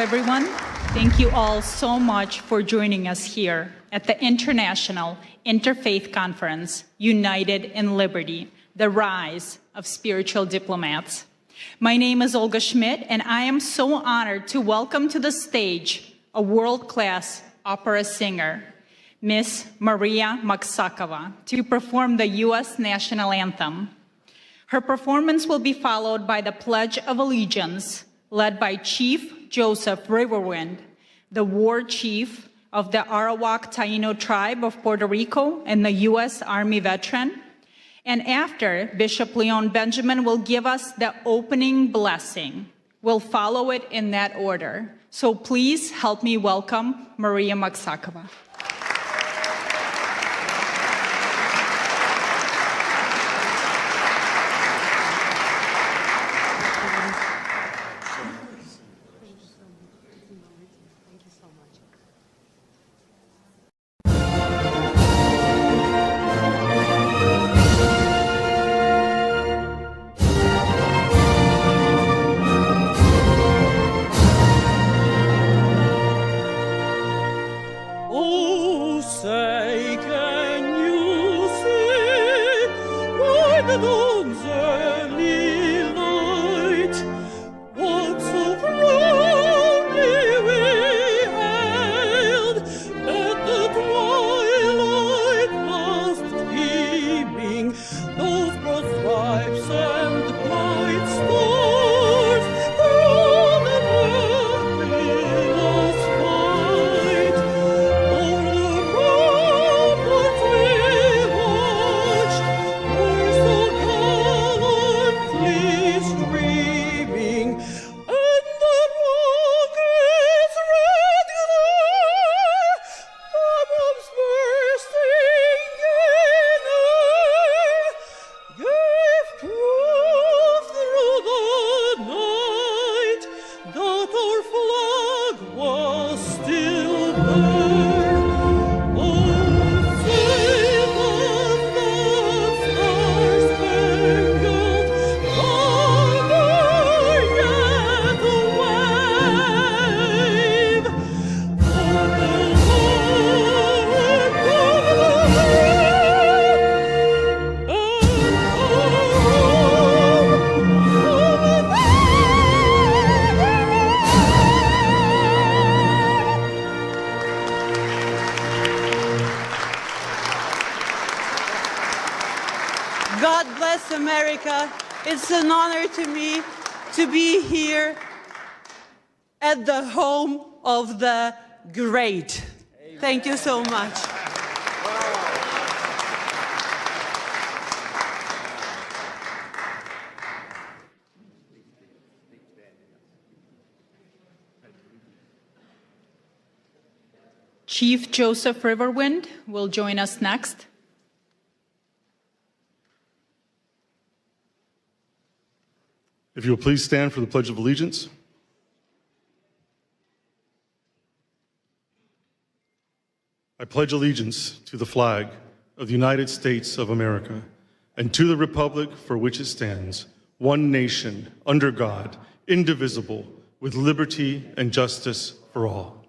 everyone. Thank you all so much for joining us here at the International Interfaith Conference, United in Liberty, the Rise of Spiritual Diplomats. My name is Olga Schmidt, and I am so honored to welcome to the stage a world-class opera singer, Miss Maria Maksakova, to perform the U.S. national anthem. Her performance will be followed by the Pledge of Allegiance, led by Chief Joseph Riverwind, the war chief of the Arawak Taino tribe of Puerto Rico and the U.S. Army veteran. And after, Bishop Leon Benjamin will give us the opening blessing. We'll follow it in that order. So please help me welcome Maria Maksakova. God bless America. It's an honor to me to be here at the home of the great. Amen. Thank you so much. Chief Joseph Riverwind will join us next. If you will please stand for the Pledge of Allegiance. I pledge allegiance to the flag of the United States of America and to the republic for which it stands, one nation, under God, indivisible, with liberty and justice for all.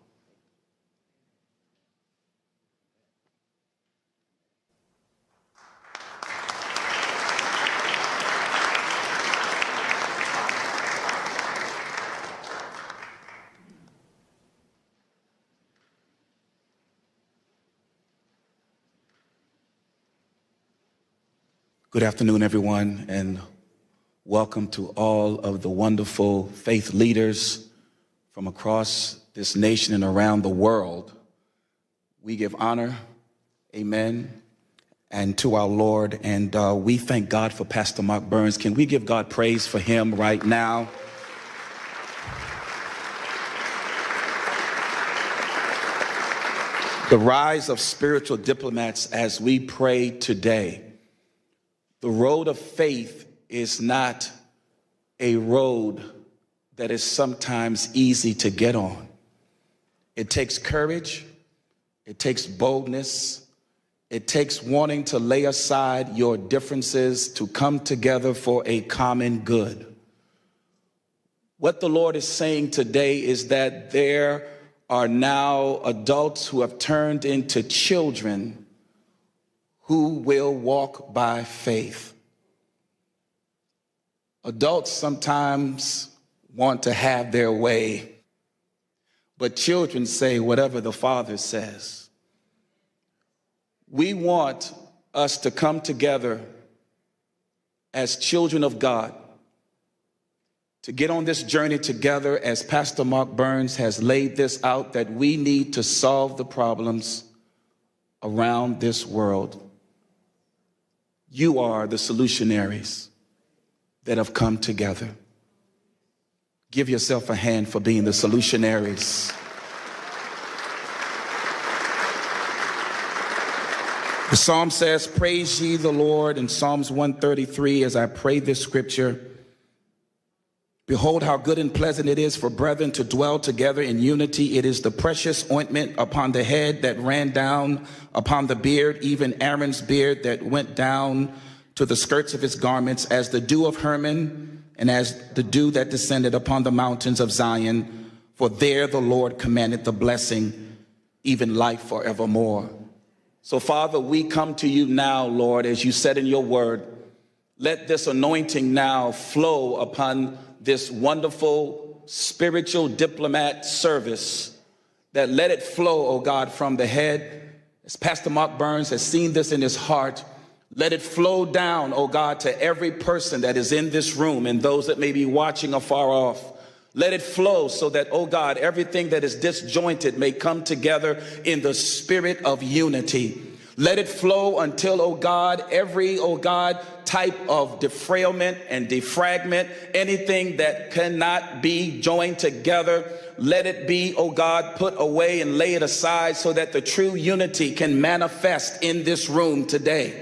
Good afternoon, everyone, and welcome to all of the wonderful faith leaders from across this nation and around the world. We give honor, amen, and to our Lord, and we thank God for Pastor Mark Burns. Can we give God praise for him right now? The rise of spiritual diplomats as we pray today. The road of faith is not a road that is sometimes easy to get on. It takes courage, it takes boldness, it takes wanting to lay aside your differences to come together for a common good. What the Lord is saying today is that there are now adults who have turned into children who will walk by faith. Adults sometimes want to have their way, but children say whatever the Father says. We want us to come together as children of God, to get on this journey together as Pastor Mark Burns has laid this out, that we need to solve the problems around this world. You are the solutionaries that have come together. Give yourself a hand for being the solutionaries. The psalm says, praise ye the Lord, in Psalms 133, as I pray this scripture. Behold, how good and pleasant it is for brethren to dwell together in unity. It is the precious ointment upon the head that ran down upon the beard, even Aaron's beard that went down to the skirts of his garments, as the dew of Hermon, and as the dew that descended upon the mountains of Zion. For there the Lord commanded the blessing, even life forevermore. So, Father, we come to you now, Lord, as you said in your word. Let this anointing now flow upon this wonderful spiritual diplomat service, that let it flow, oh God, from the head. As Pastor Mark Burns has seen this in his heart, let it flow down, oh God, to every person that is in this room and those that may be watching afar off. Let it flow so that, oh God, everything that is disjointed may come together in the spirit of unity. Let it flow until, oh God, every, oh God, type of defrailment and defragment, anything that cannot be joined together, let it be, oh God, put away and lay it aside so that the true unity can manifest in this room today.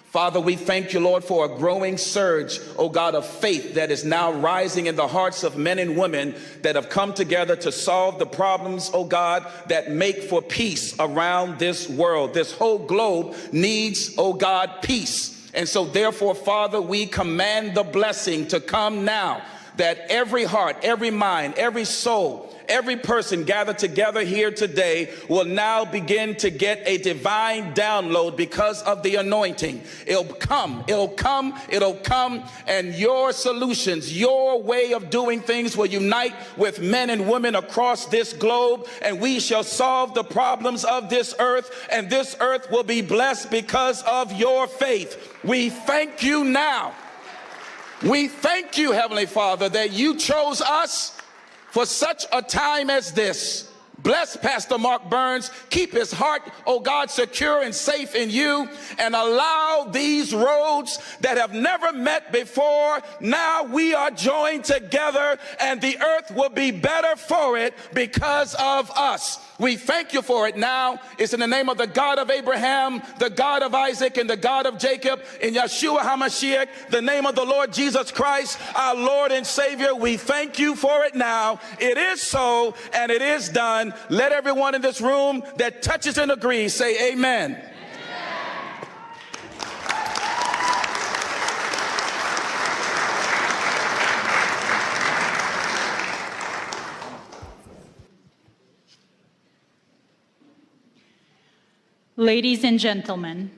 Father, we thank you, Lord, for a growing surge, oh God, of faith that is now rising in the hearts of men and women that have come together to solve the problems, oh God, that make for peace around this world. This whole globe needs, oh God, peace. And so therefore, Father, we command the blessing to come now, that every heart, every mind, every soul, every person gathered together here today will now begin to get a divine download because of the anointing. It'll come, and your solutions, your way of doing things will unite with men and women across this globe, and we shall solve the problems of this earth, and this earth will be blessed because of your faith. We thank you now. We thank you, Heavenly Father, that you chose us for such a time as this. Bless Pastor Mark Burns. Keep his heart, oh God, secure and safe in you, and allow these roads that have never met before. Now we are joined together, and the earth will be better for it because of us. We thank you for it now. It's in the name of the God of Abraham, the God of Isaac, and the God of Jacob, in Yeshua HaMashiach, the name of the Lord Jesus Christ, our Lord and Savior. We thank you for it now. It is so, and it is done. Let everyone in this room that touches and agrees say amen. Ladies and gentlemen,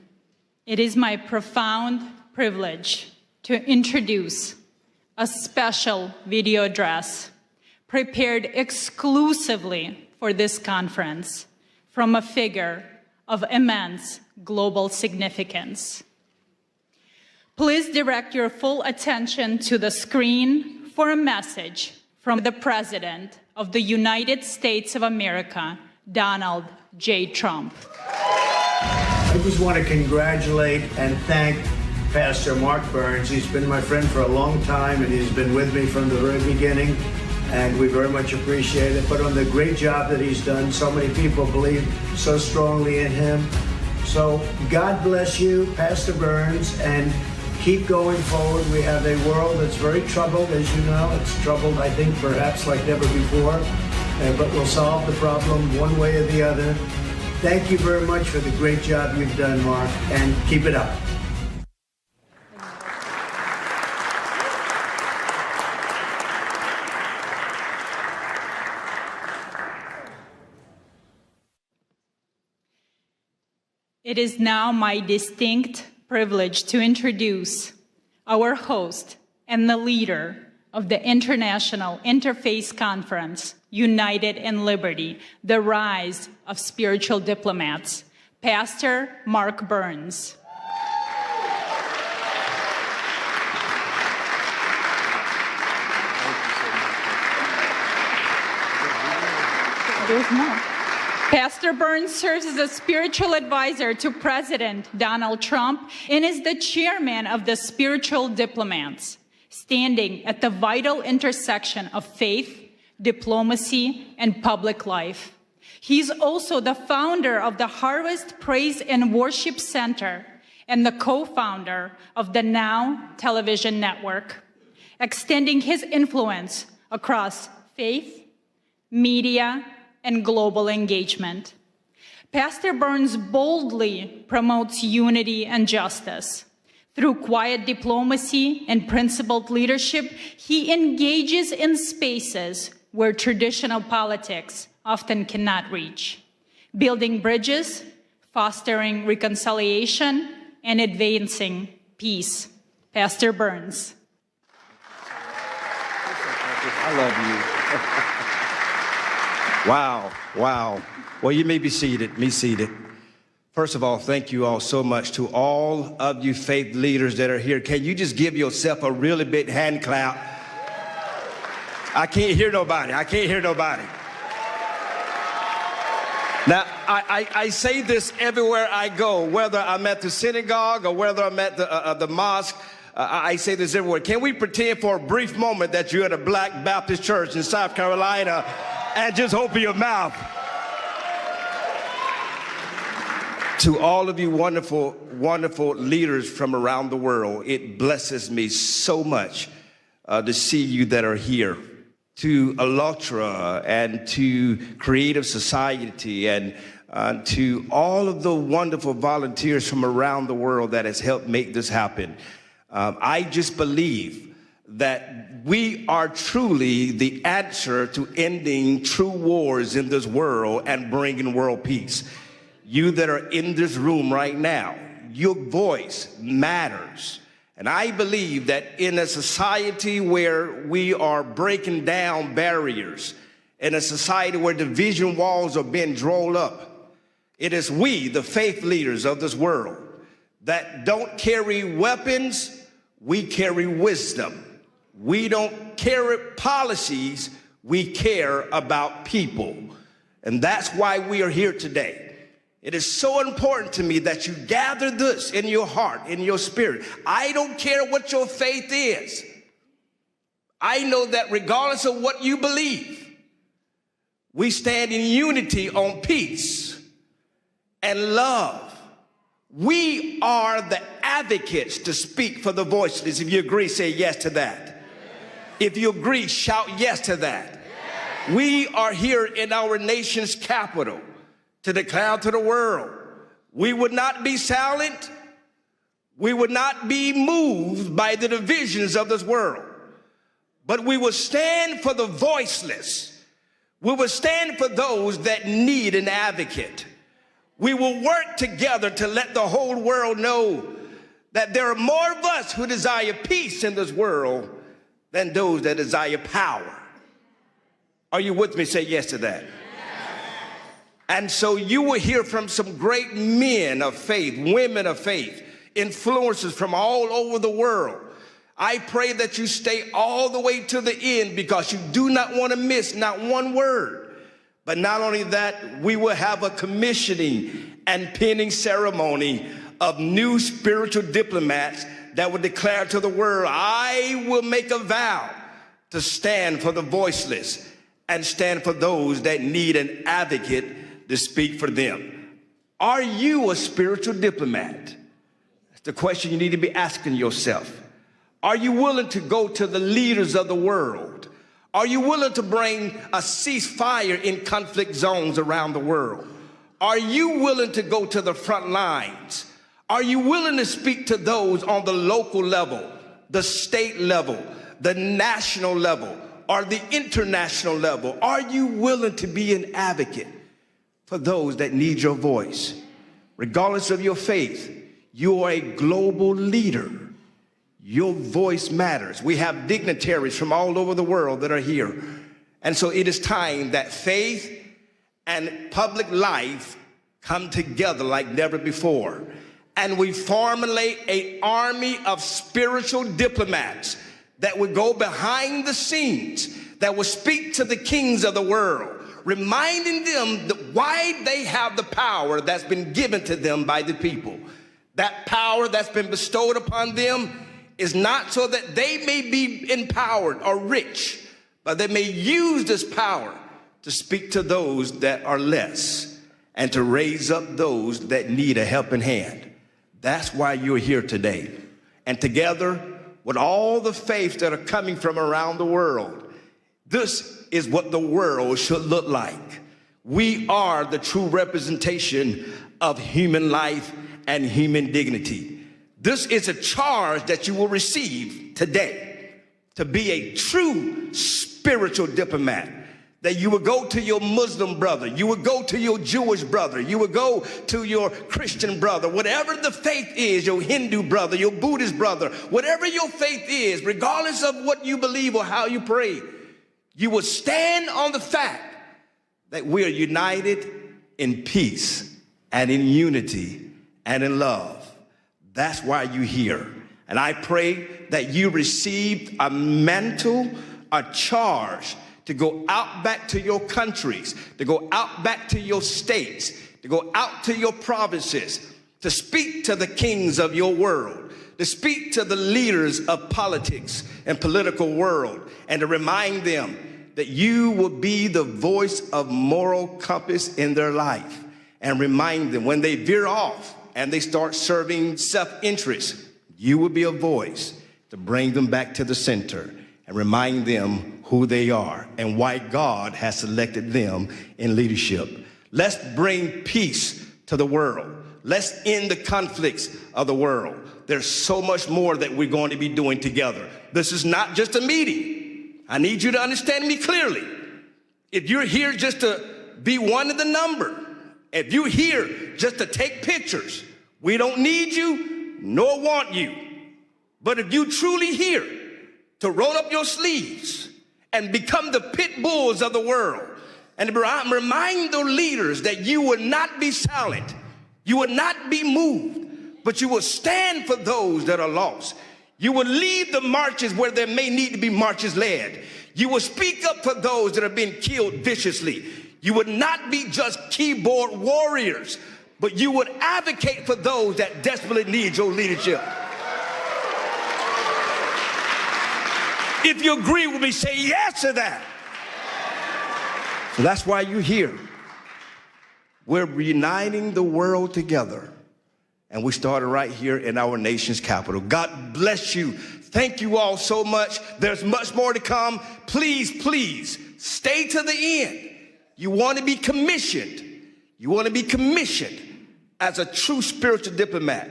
it is my profound privilege to introduce a special video address prepared exclusively for this conference from a figure of immense global significance. Please direct your full attention to the screen for a message from the President of the United States of America, Donald J. Trump. I just want to congratulate and thank Pastor Mark Burns. He's been my friend for a long time, and he's been with me from the very beginning, and we very much appreciate it. But on the great job that he's done, so many people believe so strongly in him. So God bless you, Pastor Burns, and keep going forward. We have a world that's very troubled, as you know. It's troubled, I think, perhaps like never before, but we'll solve the problem one way or the other. Thank you very much for the great job you've done, Mark, and keep it up. It is now my distinct privilege to introduce our host and the leader of the International Interfaith Conference, United in Liberty, the Rise of Spiritual Diplomats, Pastor Mark Burns. There's more. Pastor Burns serves as a spiritual advisor to President Donald Trump and is the chairman of the Spiritual Diplomats, standing at the vital intersection of faith, diplomacy, and public life. He's also the founder of the Harvest Praise and Worship Center and the co-founder of the Now television network, extending his influence across faith, media, and global engagement. Pastor Burns boldly promotes unity and justice. Through quiet diplomacy and principled leadership, he engages in spaces where traditional politics often cannot reach, building bridges, fostering reconciliation, and advancing peace. Pastor Burns. I love you. Wow, wow. Well, you may be seated, First of all, thank you all so much to all of you faith leaders that are here. Can you just give yourself a really big hand clap? I can't hear nobody. Now, I say this everywhere I go, whether I'm at the synagogue or whether I'm at the mosque. I say this everywhere. Can we pretend for a brief moment that you're at a Black Baptist church in South Carolina and just open your mouth? To all of you wonderful, wonderful leaders from around the world, it blesses me so much to see you that are here. To ALLATRA and to Creative Society and to all of the wonderful volunteers from around the world that has helped make this happen. I just believe that we are truly the answer to ending true wars in this world and bringing world peace. You that are in this room right now, your voice matters. And I believe that in a society where we are breaking down barriers, in a society where division walls are being drawn up, it is we, the faith leaders of this world, that don't carry weapons, we carry wisdom. We don't carry policies, we care about people. And that's why we are here today. It is so important to me that you gather this in your heart, in your spirit. I don't care what your faith is. I know that regardless of what you believe, we stand in unity on peace and love. We are the advocates to speak for the voiceless. If you agree, say yes to that. Yes. If you agree, shout yes to that. Yes. We are here in our nation's capital to declare to the world, we would not be silent. We would not be moved by the divisions of this world, but we will stand for the voiceless. We will stand for those that need an advocate. We will work together to let the whole world know that there are more of us who desire peace in this world than those that desire power. Are you with me? Say yes to that. And so you will hear from some great men of faith, women of faith, influencers from all over the world. I pray that you stay all the way to the end because you do not want to miss not one word. But not only that, we will have a commissioning and pinning ceremony of new spiritual diplomats that will declare to the world, I will make a vow to stand for the voiceless and stand for those that need an advocate to speak for them. Are you a spiritual diplomat? That's the question you need to be asking yourself. Are you willing to go to the leaders of the world? Are you willing to bring a ceasefire in conflict zones around the world? Are you willing to go to the front lines? Are you willing to speak to those on the local level, the state level, the national level, or the international level? Are you willing to be an advocate for those that need your voice? regardless of your faith, you are a global leader. Your voice matters. We have dignitaries from all over the world that are here. And so it is time that faith and public life come together like never before. And we formulate an army of spiritual diplomats that would go behind the scenes, that will speak to the kings of the world, reminding them that why they have the power that's been given to them by the people. That power that's been bestowed upon them is not so that they may be empowered or rich, but they may use this power to speak to those that are less and to raise up those that need a helping hand. That's why you're here today. And together with all the faiths that are coming from around the world, this is what the world should look like. We are the true representation of human life and human dignity. This is a charge that you will receive today, to be a true spiritual diplomat. That you would go to your Muslim brother, you would go to your Jewish brother, you would go to your Christian brother, whatever the faith is, your Hindu brother, your Buddhist brother, whatever your faith is, regardless of what you believe or how you pray, you would stand on the fact that we are united in peace and in unity and in love. That's why you're here. And I pray that you received a mantle, a charge to go out back to your countries, to go out back to your states, to go out to your provinces, to speak to the kings of your world, to speak to the leaders of politics and political world, and to remind them that you will be the voice of moral compass in their life, and remind them when they veer off and they start serving self-interest, you will be a voice to bring them back to the center and remind them who they are and why God has selected them in leadership. Let's bring peace to the world. Let's end the conflicts of the world. There's so much more that we're going to be doing together. This is not just a meeting. I need you to understand me clearly. If you're here just to be one of the number, if you're here just to take pictures, we don't need you nor want you. But if you truly here to roll up your sleeves and become the pit bulls of the world, and remind the leaders that you will not be silent, you will not be moved, but you will stand for those that are lost. You will lead the marches where there may need to be marches led. You will speak up for those that are being killed viciously. You would not be just keyboard warriors, but you would advocate for those that desperately need your leadership. If you agree with me, say yes to that. So that's why you're here. We're uniting the world together. And we started right here in our nation's capital. God bless you. Thank you all so much. There's much more to come. Please, please, stay to the end. You want to be commissioned. You want to be commissioned as a true spiritual diplomat,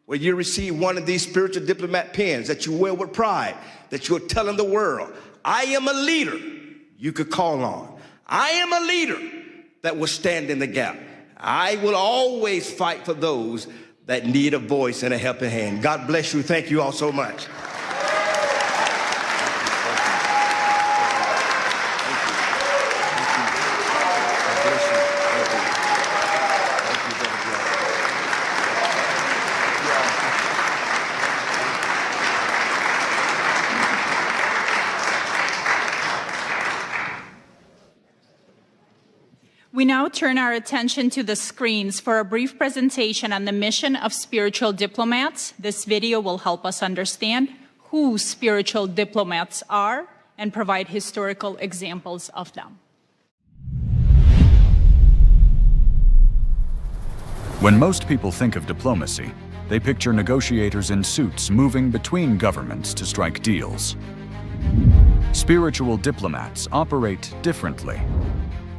where you receive one of these spiritual diplomat pens that you wear with pride, that you're telling the world, I am a leader you could call on. I am a leader that will stand in the gap. I will always fight for those that need a voice and a helping hand. God bless you. Thank you all so much. We now turn our attention to the screens for a brief presentation on the mission of spiritual diplomats. This video will help us understand who spiritual diplomats are and provide historical examples of them. When most people think of diplomacy, they picture negotiators in suits moving between governments to strike deals. Spiritual diplomats operate differently.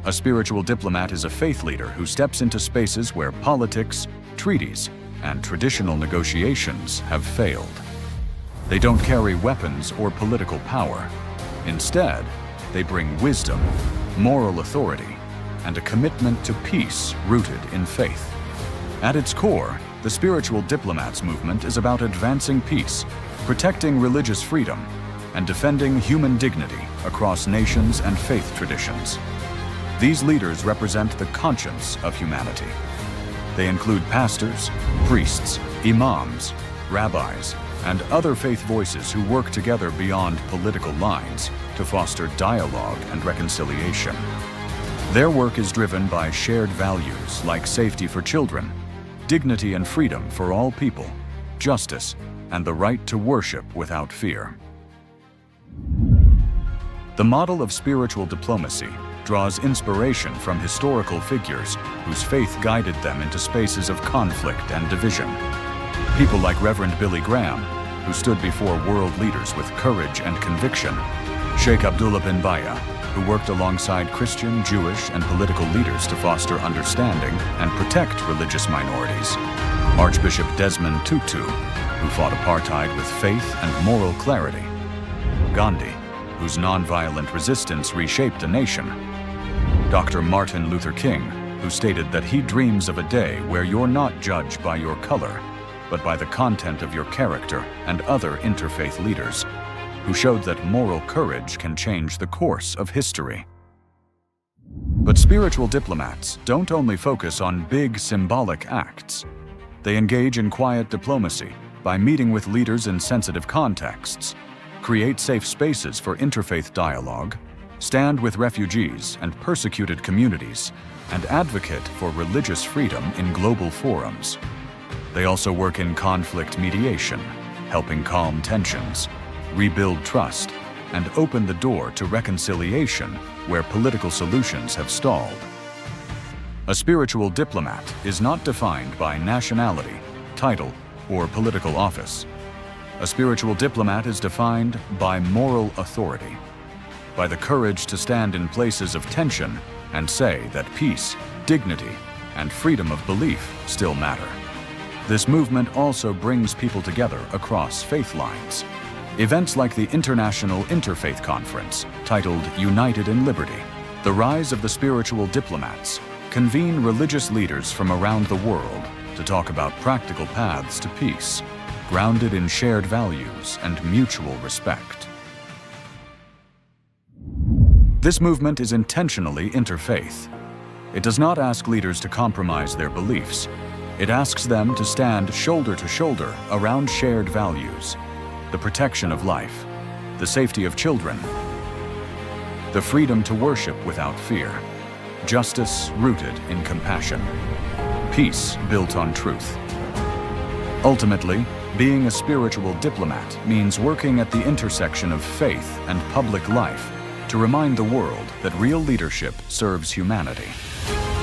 A spiritual diplomat is a faith leader who steps into spaces where politics, treaties, and traditional negotiations have failed. They don't carry weapons or political power. Instead, they bring wisdom, moral authority, and a commitment to peace rooted in faith. At its core, the Spiritual Diplomats movement is about advancing peace, protecting religious freedom, and defending human dignity across nations and faith traditions. These leaders represent the conscience of humanity. They include pastors, priests, imams, rabbis, and other faith voices who work together beyond political lines to foster dialogue and reconciliation. Their work is driven by shared values like safety for children, dignity and freedom for all people, justice, and the right to worship without fear. The model of spiritual diplomacy draws inspiration from historical figures whose faith guided them into spaces of conflict and division. People like Reverend Billy Graham, who stood before world leaders with courage and conviction, Sheikh Abdullah bin Baya, who worked alongside Christian, Jewish, and political leaders to foster understanding and protect religious minorities, Archbishop Desmond Tutu, who fought apartheid with faith and moral clarity, Gandhi, whose nonviolent resistance reshaped a nation, Dr. Martin Luther King, who stated that he dreams of a day where you're not judged by your color, but by the content of your character, and other interfaith leaders, who showed that moral courage can change the course of history. But spiritual diplomats don't only focus on big symbolic acts. They engage in quiet diplomacy by meeting with leaders in sensitive contexts, create safe spaces for interfaith dialogue, stand with refugees and persecuted communities, and advocate for religious freedom in global forums. They also work in conflict mediation, helping calm tensions, rebuild trust, and open the door to reconciliation where political solutions have stalled. A spiritual diplomat is not defined by nationality, title, or political office. A spiritual diplomat is defined by moral authority, by the courage to stand in places of tension and say that peace, dignity, and freedom of belief still matter. This movement also brings people together across faith lines. Events like the International Interfaith Conference, titled United in Liberty, the Rise of the Spiritual Diplomats, convene religious leaders from around the world to talk about practical paths to peace, grounded in shared values and mutual respect. This movement is intentionally interfaith. It does not ask leaders to compromise their beliefs. It asks them to stand shoulder to shoulder around shared values: the protection of life, the safety of children, the freedom to worship without fear, justice rooted in compassion, peace built on truth. Ultimately, being a spiritual diplomat means working at the intersection of faith and public life to remind the world that real leadership serves humanity.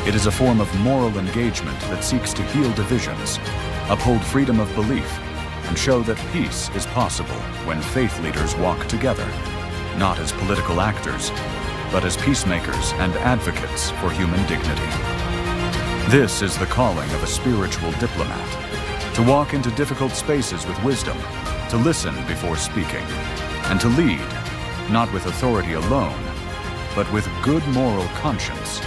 It is a form of moral engagement that seeks to heal divisions, uphold freedom of belief, and show that peace is possible when faith leaders walk together, not as political actors, but as peacemakers and advocates for human dignity. This is the calling of a spiritual diplomat: to walk into difficult spaces with wisdom, to listen before speaking, and to lead, not with authority alone, but with good moral conscience.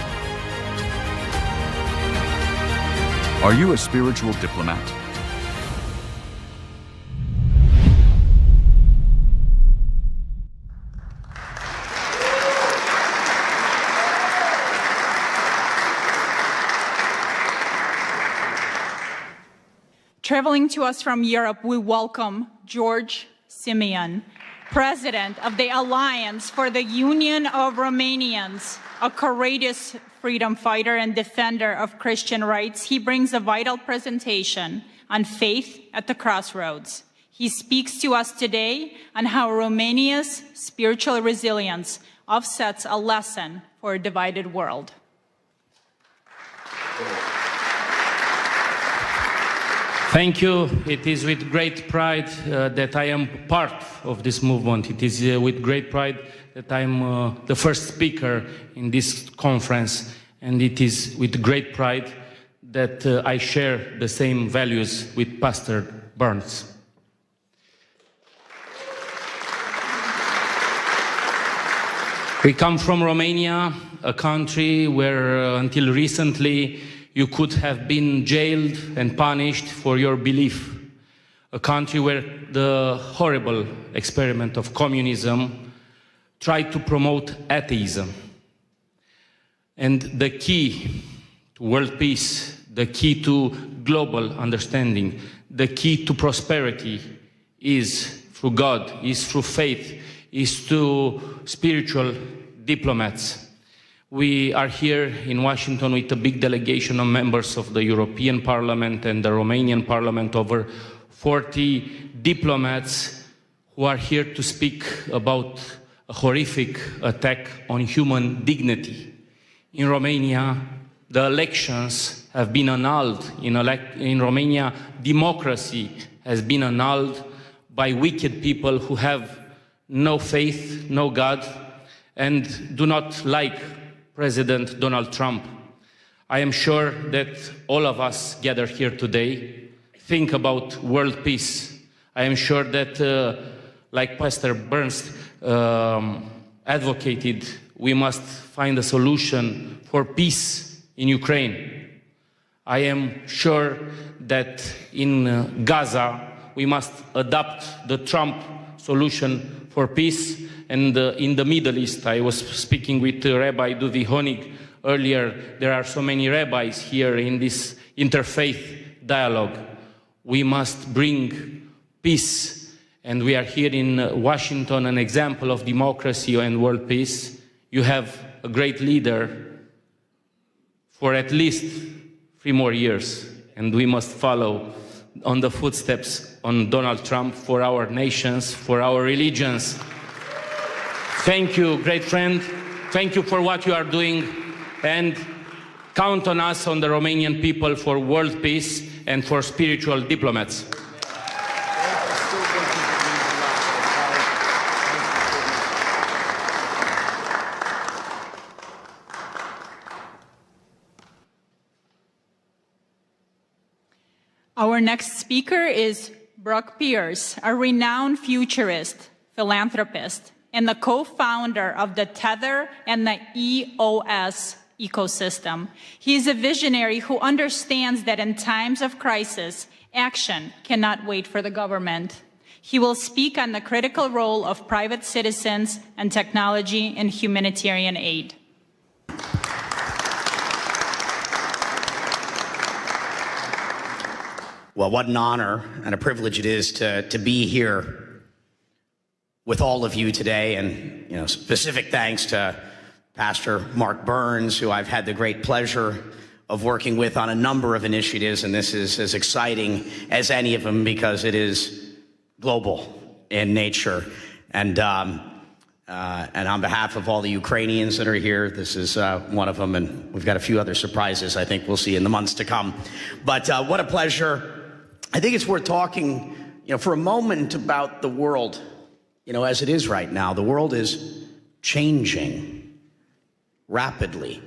Are you a spiritual diplomat? Traveling to us from Europe, we welcome George Simeon, President of the Alliance for the Union of Romanians, a courageous freedom fighter and defender of Christian rights. He brings a vital presentation on faith at the crossroads. He speaks to us today on how Romania's spiritual resilience offsets a lesson for a divided world. Thank you. It is with great pride that I am part of this movement. It is with great pride that I am the first speaker in this conference. And it is with great pride that I share the same values with Pastor Burns. We come from Romania, a country where until recently you could have been jailed and punished for your belief. A country where the horrible experiment of communism tried to promote atheism. And the key to world peace, the key to global understanding, the key to prosperity is through God, is through faith, is through spiritual diplomats. We are here in Washington with a big delegation of members of the European Parliament and the Romanian Parliament, over 40 diplomats who are here to speak about a horrific attack on human dignity. In Romania, the elections have been annulled. In Romania, democracy has been annulled by wicked people who have no faith, no God, and do not like President Donald Trump. I am sure that all of us gathered here today think about world peace. I am sure that, like Pastor Burns advocated, we must find a solution for peace in Ukraine. I am sure that in Gaza, we must adopt the Trump solution for peace. And in the Middle East, I was speaking with Rabbi Duvi Honig earlier. There are so many rabbis here in this interfaith dialogue. We must bring peace. And we are here in Washington, an example of democracy and world peace. You have a great leader for at least 3 more years. And we must follow on the footsteps on Donald Trump for our nations, for our religions. Thank you, great friend. Thank you for what you are doing. And count on us, on the Romanian people, for world peace and for spiritual diplomats. Our next speaker is Brock Pierce, a renowned futurist, philanthropist, and the co-founder of the Tether and the EOS ecosystem. He is a visionary who understands that in times of crisis, action cannot wait for the government. He will speak on the critical role of private citizens and technology in humanitarian aid. Well, what an honor and a privilege it is to be here with all of you today. And, specific thanks to Pastor Mark Burns, who I've had the great pleasure of working with on a number of initiatives. And this is as exciting as any of them because it is global in nature. And on behalf of all the Ukrainians that are here, this is one of them. And we've got a few other surprises I think we'll see in the months to come. But what a pleasure. I think it's worth talking, for a moment about the world, as it is right now. The world is changing rapidly.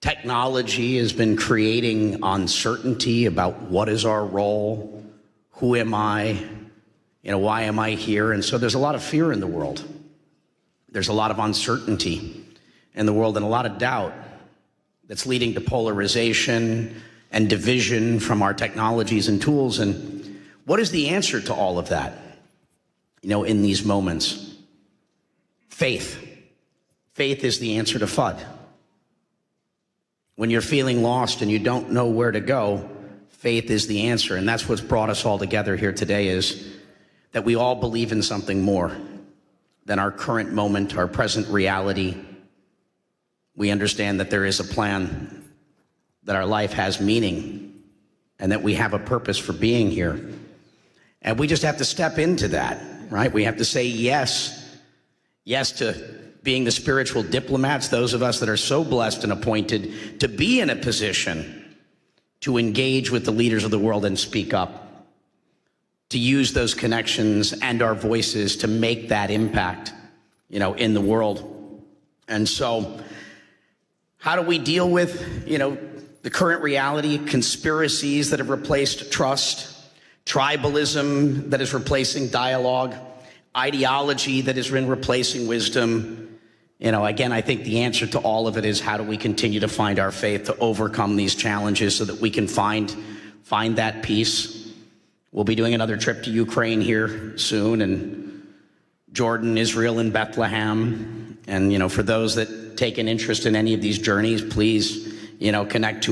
Technology has been creating uncertainty about what is our role, who am I, why am I here? And so there's a lot of fear in the world. There's a lot of uncertainty in the world and a lot of doubt that's leading to polarization and division from our technologies and tools. And what is the answer to all of that, in these moments? Faith. Faith is the answer to FUD. When you're feeling lost and you don't know where to go, faith is the answer. And that's what's brought us all together here today, is that we all believe in something more than our current moment, our present reality. We understand that there is a plan, that our life has meaning, and that we have a purpose for being here. And we just have to step into that, right? We have to say yes. Yes to being the spiritual diplomats, those of us that are so blessed and appointed to be in a position to engage with the leaders of the world and speak up, to use those connections and our voices to make that impact, in the world. And so how do we deal with, the current reality, conspiracies that have replaced trust, tribalism that is replacing dialogue, ideology that has been replacing wisdom, Again, I think the answer to all of it is how do we continue to find our faith to overcome these challenges so that we can find that peace. We'll be doing another trip to Ukraine here soon, and Jordan, Israel, and Bethlehem. And, for those that take an interest in any of these journeys, please, connect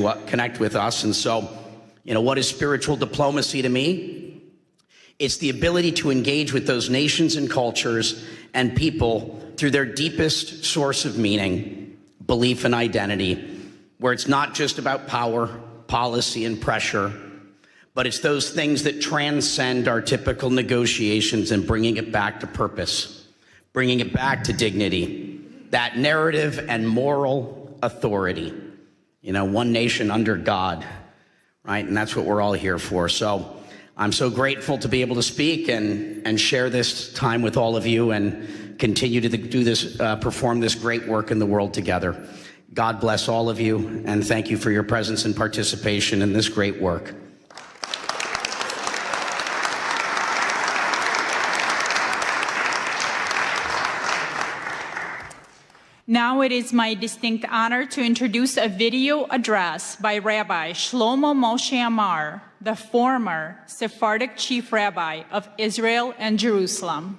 with us. And so, what is spiritual diplomacy to me? It's the ability to engage with those nations and cultures and people through their deepest source of meaning, belief, and identity, where it's not just about power, policy, and pressure, but it's those things that transcend our typical negotiations and bringing it back to purpose, bringing it back to dignity, that narrative and moral authority. One nation under God, right? And that's what we're all here for. So I'm so grateful to be able to speak and share this time with all of you and continue to do this, perform this great work in the world together. God bless all of you, and thank you for your presence and participation in this great work. Now it is my distinct honor to introduce a video address by Rabbi Shlomo Moshe Amar, the former Sephardic chief rabbi of Israel and Jerusalem.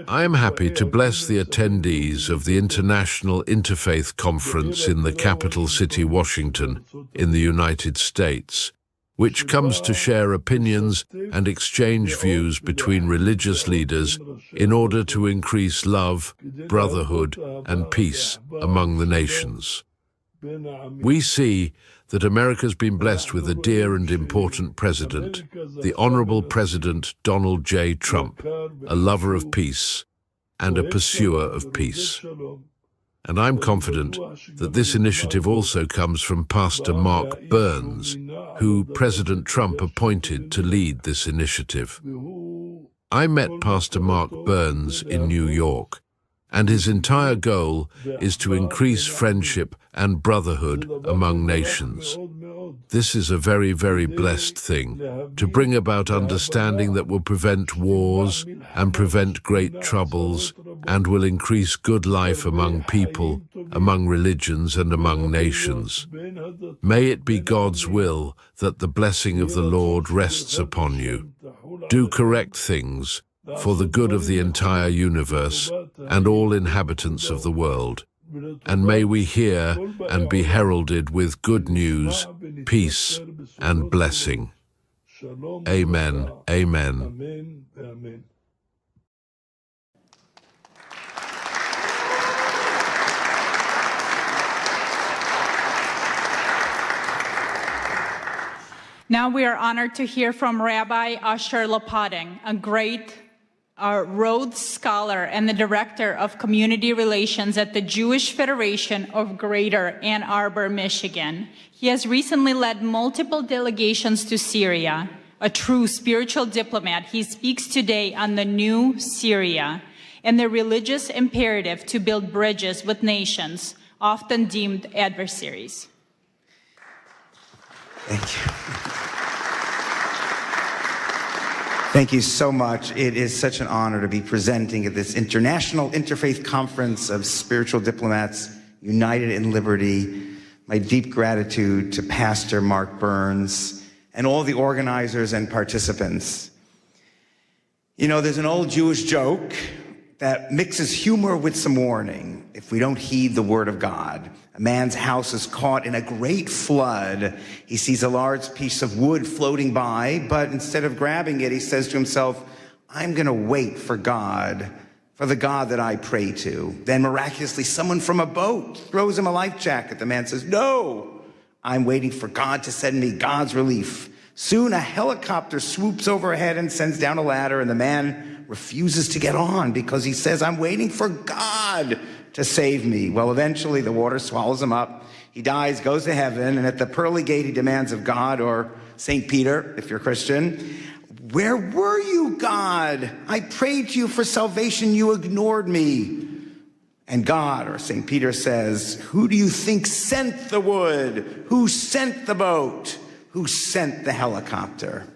I am happy to bless the attendees of the International Interfaith Conference in the capital city, Washington, in the United States, which comes to share opinions and exchange views between religious leaders in order to increase love, brotherhood, and peace among the nations. We see that America's been blessed with a dear and important president, the Honorable President Donald J. Trump, a lover of peace and a pursuer of peace. And I'm confident that this initiative also comes from Pastor Mark Burns, who President Trump appointed to lead this initiative. I met Pastor Mark Burns in New York, and his entire goal is to increase friendship and brotherhood among nations. This is a very, very blessed thing, to bring about understanding that will prevent wars and prevent great troubles and will increase good life among people, among religions, and among nations. May it be God's will that the blessing of the Lord rests upon you. Do correct things for the good of the entire universe and all inhabitants of the world. And may we hear and be heralded with good news, peace, and blessing. Amen. Amen. Now we are honored to hear from Rabbi Asher Lopating, a great Rhodes Scholar and the Director of Community Relations at the Jewish Federation of Greater Ann Arbor, Michigan. He has recently led multiple delegations to Syria. A true spiritual diplomat, he speaks today on the new Syria and the religious imperative to build bridges with nations, often deemed adversaries. Thank you. Thank you so much. It is such an honor to be presenting at this International Interfaith Conference of Spiritual Diplomats United in Liberty. My deep gratitude to Pastor Mark Burns and all the organizers and participants. There's an old Jewish joke that mixes humor with some warning. If we don't heed the word of God, a man's house is caught in a great flood. He sees a large piece of wood floating by, but instead of grabbing it, he says to himself, I'm going to wait for God, for the God that I pray to. Then miraculously, someone from a boat throws him a life jacket. The man says, no, I'm waiting for God to send me God's relief. Soon a helicopter swoops overhead and sends down a ladder, and the man refuses to get on because he says, I'm waiting for God to save me. Well, eventually the water swallows him up. He dies, goes to heaven, and at the pearly gate he demands of God, or St. Peter, if you're Christian, where were you, God? I prayed to you for salvation, you ignored me. And God, or St. Peter, says, who do you think sent the wood? Who sent the boat? Who sent the helicopter?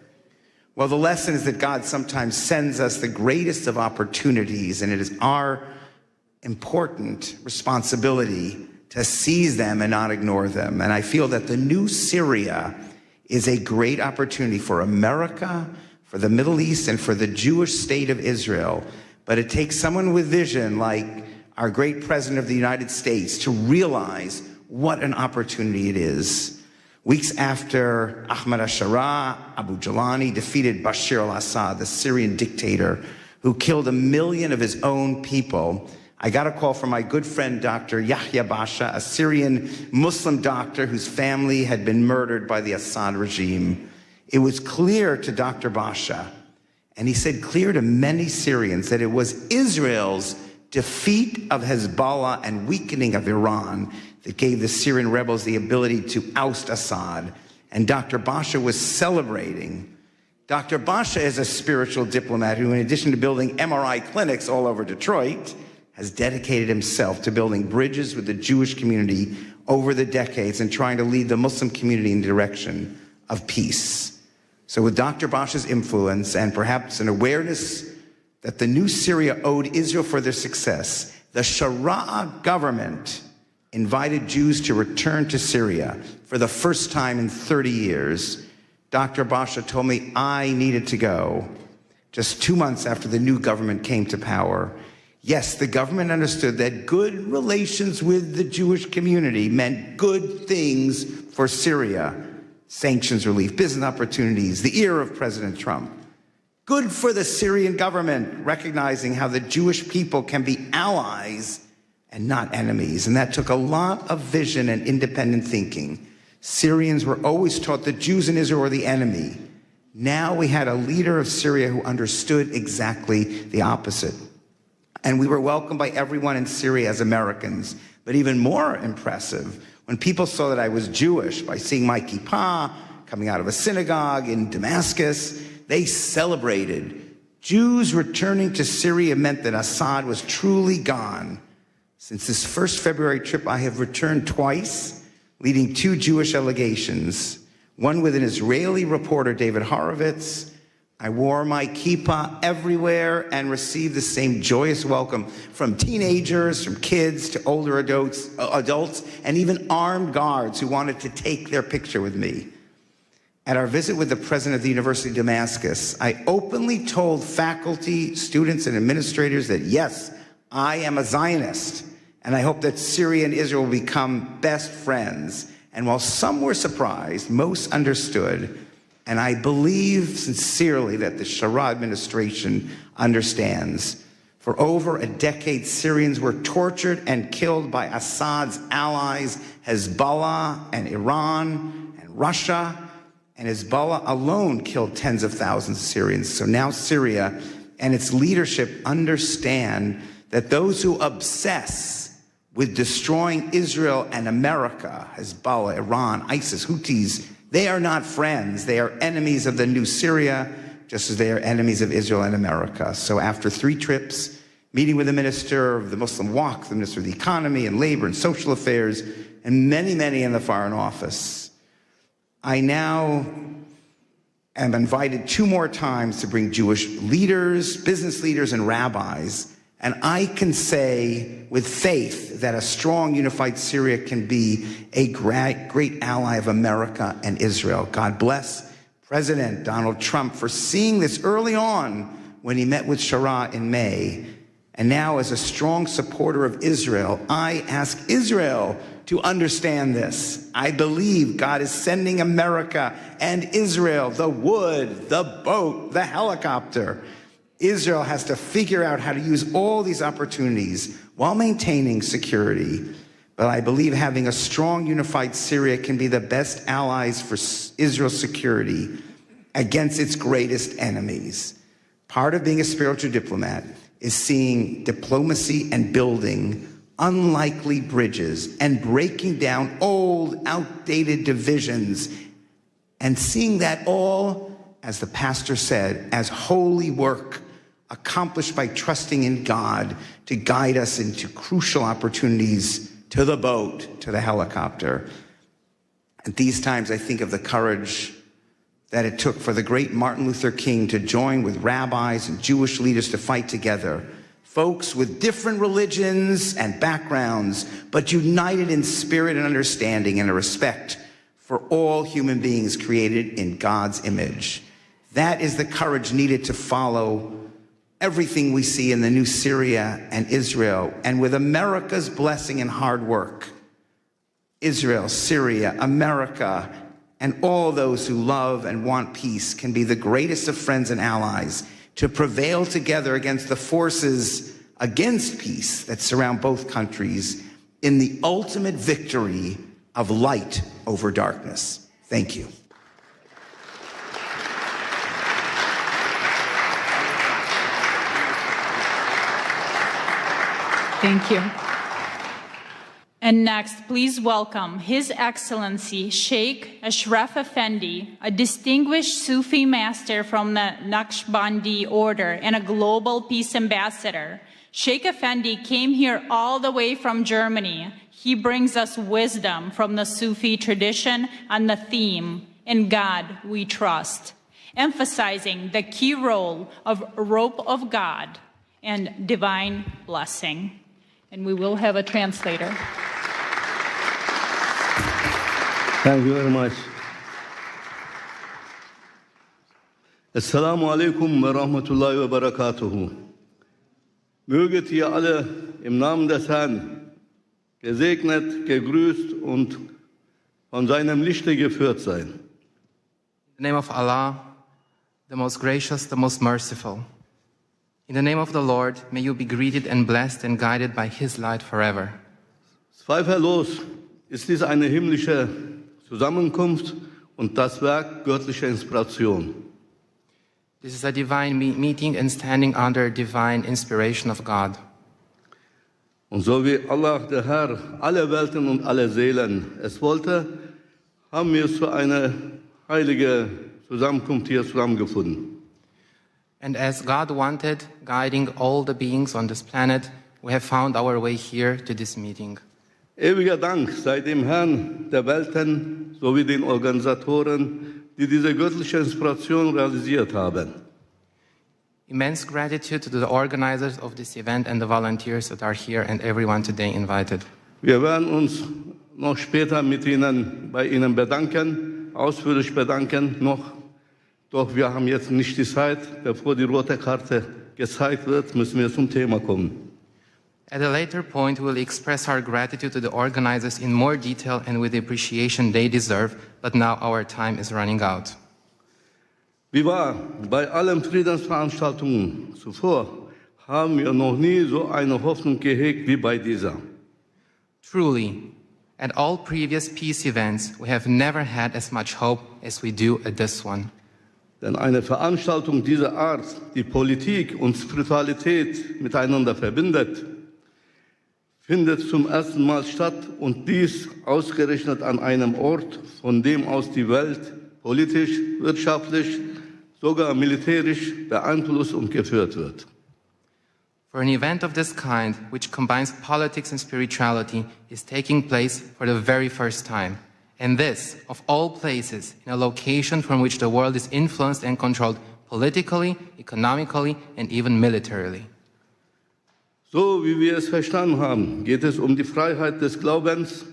Well, the lesson is that God sometimes sends us the greatest of opportunities, and it is our important responsibility to seize them and not ignore them. And I feel that the new Syria is a great opportunity for America, for the Middle East, and for the Jewish state of Israel. But it takes someone with vision like our great President of the United States to realize what an opportunity it is. Weeks after Ahmad al-Sharaa, Abu Jalani defeated Bashar al-Assad, the Syrian dictator who killed 1 million of his own people, I got a call from my good friend, Dr. Yahya Basha, a Syrian Muslim doctor whose family had been murdered by the Assad regime. It was clear to Dr. Basha, and he said clear to many Syrians, that it was Israel's defeat of Hezbollah and weakening of Iran that gave the Syrian rebels the ability to oust Assad. And Dr. Basha was celebrating. Dr. Basha is a spiritual diplomat who, in addition to building MRI clinics all over Detroit, has dedicated himself to building bridges with the Jewish community over the decades and trying to lead the Muslim community in the direction of peace. So with Dr. Basha's influence and perhaps an awareness that the new Syria owed Israel for their success, the Sharaa government invited Jews to return to Syria for the first time in 30 years. Dr. Basha told me I needed to go just 2 months after the new government came to power. Yes, the government understood that good relations with the Jewish community meant good things for Syria. Sanctions relief, business opportunities, the era of President Trump. Good for the Syrian government, recognizing how the Jewish people can be allies and not enemies. And that took a lot of vision and independent thinking. Syrians were always taught that Jews in Israel were the enemy. Now we had a leader of Syria who understood exactly the opposite. And we were welcomed by everyone in Syria as Americans. But even more impressive, when people saw that I was Jewish by seeing my kippah coming out of a synagogue in Damascus, they celebrated. Jews returning to Syria meant that Assad was truly gone. Since this first February trip, I have returned twice, leading 2 Jewish delegations, one with an Israeli reporter, David Horowitz. I wore my kippah everywhere and received the same joyous welcome from teenagers, from kids to older adults, and even armed guards who wanted to take their picture with me. At our visit with the president of the University of Damascus, I openly told faculty, students, and administrators that, yes, I am a Zionist, and I hope that Syria and Israel will become best friends. And while some were surprised, most understood. And I believe sincerely that the Sharaa administration understands. For over a decade, Syrians were tortured and killed by Assad's allies, Hezbollah and Iran and Russia. And Hezbollah alone killed tens of thousands of Syrians. So now Syria and its leadership understand that those who obsess with destroying Israel and America, Hezbollah, Iran, ISIS, Houthis, they are not friends. They are enemies of the new Syria, just as they are enemies of Israel and America. So after 3 trips, meeting with the Minister of the Muslim Waqf, the Minister of the Economy and Labor and Social Affairs, and many, many in the Foreign Office, I now am invited 2 more times to bring Jewish leaders, business leaders, and rabbis. And I can say with faith that a strong, unified Syria can be a great ally of America and Israel. God bless President Donald Trump for seeing this early on when he met with Sharaa in May. And now, as a strong supporter of Israel, I ask Israel to understand this. I believe God is sending America and Israel the wood, the boat, the helicopter. Israel has to figure out how to use all these opportunities while maintaining security. But I believe having a strong, unified Syria can be the best allies for Israel's security against its greatest enemies. Part of being a spiritual diplomat is seeing diplomacy and building unlikely bridges and breaking down old, outdated divisions and seeing that all, as the pastor said, as holy work accomplished by trusting in God to guide us into crucial opportunities, to the boat, to the helicopter. At these times, I think of the courage that it took for the great Martin Luther King to join with rabbis and Jewish leaders to fight together. Folks with different religions and backgrounds, but united in spirit and understanding and a respect for all human beings created in God's image. That is the courage needed to follow everything we see in the new Syria and Israel. And with America's blessing and hard work, Israel, Syria, America, and all those who love and want peace can be the greatest of friends and allies to prevail together against the forces against peace that surround both countries in the ultimate victory of light over darkness. Thank you. Thank you. And next, please welcome His Excellency Sheikh Ashraf Effendi, a distinguished Sufi master from the Naqshbandi order and a global peace ambassador. Sheikh Effendi came here all the way from Germany. He brings us wisdom from the Sufi tradition on the theme, "In God We Trust," emphasizing the key role of rope of God and divine blessing. And we will have a translator. Thank you very much. Assalamu alaikum wa rahmatullahi wa barakatuhu. Möget ihr alle im Namen des Herrn gesegnet, gegrüßt und von seinem Lichte geführt sein. In the name of Allah, the most gracious, the most merciful. In the name of the Lord, may you be greeted and blessed and guided by His light forever. Zweifellos ist dies eine himmlische Zusammenkunft und das Werk göttlicher Inspiration. This is a divine meeting and standing under divine inspiration of God. Und so wie Allah, der Herr, alle Welten und alle Seelen es wollte, haben wir so eine heilige Zusammenkunft hier zusammengefunden. And as God wanted, guiding all the beings on this planet, we have found our way here to this meeting. Ewiger Dank sei dem Herrn der Welten sowie den Organisatoren, die diese göttliche Inspiration realisiert haben. Immense gratitude to the organizers of this event and the volunteers that are here and everyone today invited. Wir werden uns noch später bei Ihnen bedanken, ausführlich bedanken noch. Doch wir haben jetzt nicht die Zeit. Bevor die rote Karte gezeigt wird, müssen wir zum Thema kommen. At a later point, we will express our gratitude to the organizers in more detail and with the appreciation they deserve, but now our time is running out. Wie wahr, bei allen Friedensveranstaltungen zuvor haben wir noch nie so eine Hoffnung gehegt wie bei dieser. Truly, at all previous peace events, we have never had as much hope as we do at this one. Denn eine Veranstaltung dieser Art, die Politik und Spiritualität miteinander verbindet, findet zum ersten Mal statt und dies ausgerechnet an einem Ort, von dem aus die Welt politisch, wirtschaftlich, sogar militärisch beeinflusst und geführt wird. For an event of this kind, which combines politics and spirituality, is taking place for the very first time. And this, of all places, in a location from which the world is influenced and controlled politically, economically, and even militarily. So wie wir es verstanden haben, geht es um die Freiheit des Glaubens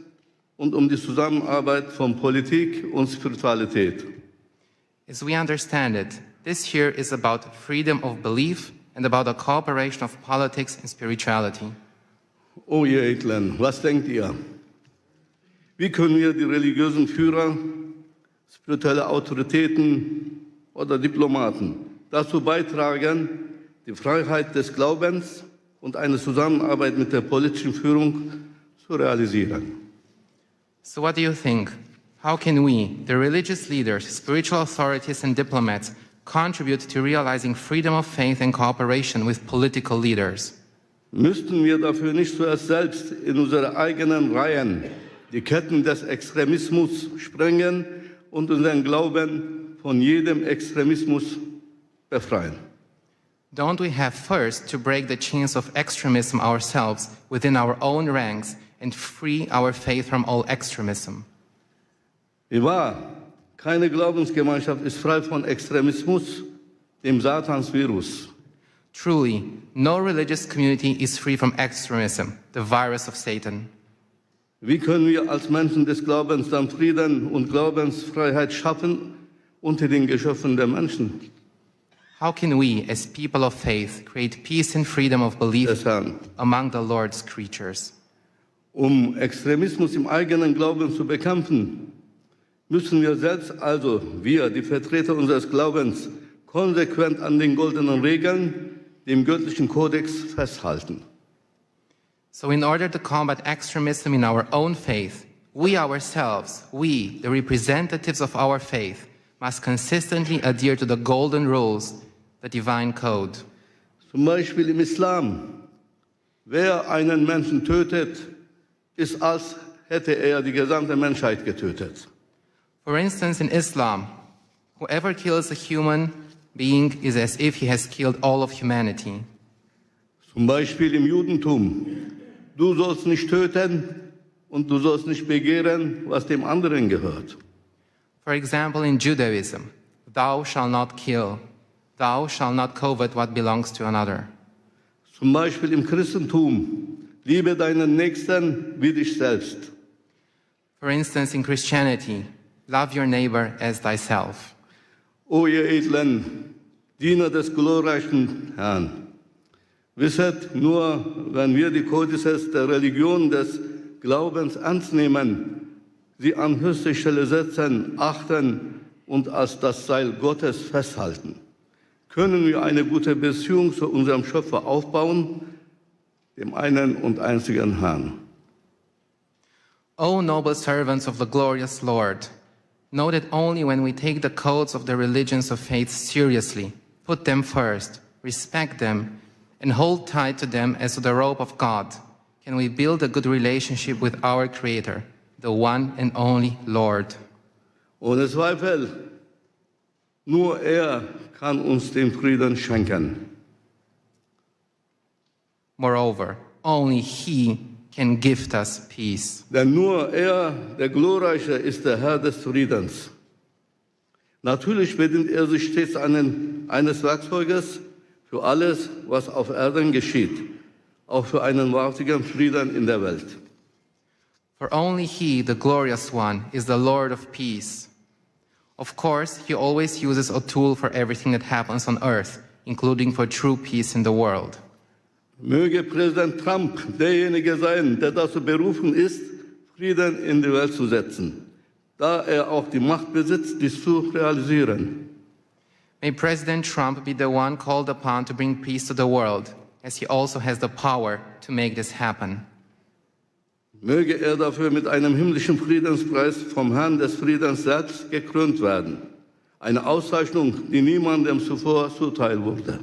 und um die Zusammenarbeit von Politik und Spiritualität. As we understand it, this here is about freedom of belief and about the cooperation of politics and spirituality. Oh ihr Edlen, was denkt ihr? Wie können wir die religiösen Führer, spirituelle Autoritäten oder Diplomaten dazu beitragen, die Freiheit des Glaubens und eine Zusammenarbeit mit der politischen Führung zu realisieren? So what do you think? How can we, the religious leaders, spiritual authorities and diplomats, contribute to realizing freedom of faith and cooperation with political leaders? Müssten wir dafür nicht zuerst selbst in unsere eigenen Reihen die Ketten des Extremismus sprengen und unseren Glauben von jedem Extremismus befreien? Don't we have first to break the chains of extremism ourselves within our own ranks and free our faith from all extremism? Wie wahr, Keine Glaubensgemeinschaft ist frei von Extremismus, dem Satansvirus. Truly, no religious community is free from extremism, the virus of Satan. Wie können wir als Menschen des Glaubens dann Frieden und Glaubensfreiheit schaffen unter den Geschöpfen der Menschen? How can we, as people of faith, create peace and freedom of belief among the Lord's creatures? Um Extremismus im eigenen Glauben zu bekämpfen, müssen wir selbst, also wir, die Vertreter unseres Glaubens, konsequent an den goldenen Regeln, dem göttlichen Kodex festhalten. So in order to combat extremism in our own faith, we ourselves, we, the representatives of our faith, must consistently adhere to the golden rules, the divine code. Zum Beispiel im Islam. Wer einen Menschen tötet, ist, als hätte er die gesamte Menschheit getötet. For instance, in Islam, whoever kills a human being is as if he has killed all of humanity. Zum Beispiel im Judentum. Du sollst nicht töten und du sollst nicht begehren, was dem anderen gehört. For example, in Judaism, thou shalt not kill, thou shalt not covet what belongs to another. Zum Beispiel im Christentum. Liebe deinen Nächsten wie dich selbst. For instance, in Christianity, love your neighbor as thyself. O ihr edlen Diener des glorreichen Herrn, wisset, nur wenn wir die Kodizes der Religion des Glaubens ernst nehmen, sie an höchste Stelle setzen, achten und als das Seil Gottes festhalten, können wir eine gute Beziehung zu unserem Schöpfer aufbauen, dem einen und einzigen Herrn. O noble servants of the glorious Lord, know that only when we take the codes of the religions of faith seriously, put them first, respect them, and hold tight to them as to the rope of God, can we build a good relationship with our Creator, the one and only Lord. Ohne Zweifel, nur er kann uns den Frieden schenken. Moreover, only He can gift us peace. Denn nur er, der Glorreiche, ist der Herr des Friedens. Natürlich bedient er sich stets eines Werkzeuges für alles, was auf Erden geschieht, auch für einen wahrhaftigen Frieden in der Welt. For only He, the glorious one, is the Lord of peace. Of course, He always uses a tool for everything that happens on earth, including for true peace in the world. Möge Präsident Trump derjenige sein, der dazu berufen ist, Frieden in die Welt zu setzen, da er auch die Macht besitzt, dies zu realisieren. May President Trump be the one called upon to bring peace to the world, as he also has the power to make this happen. Möge er dafür mit einem himmlischen Friedenspreis vom Herrn des Friedens selbst gekrönt werden. Eine Auszeichnung, die niemandem zuvor zuteil wurde.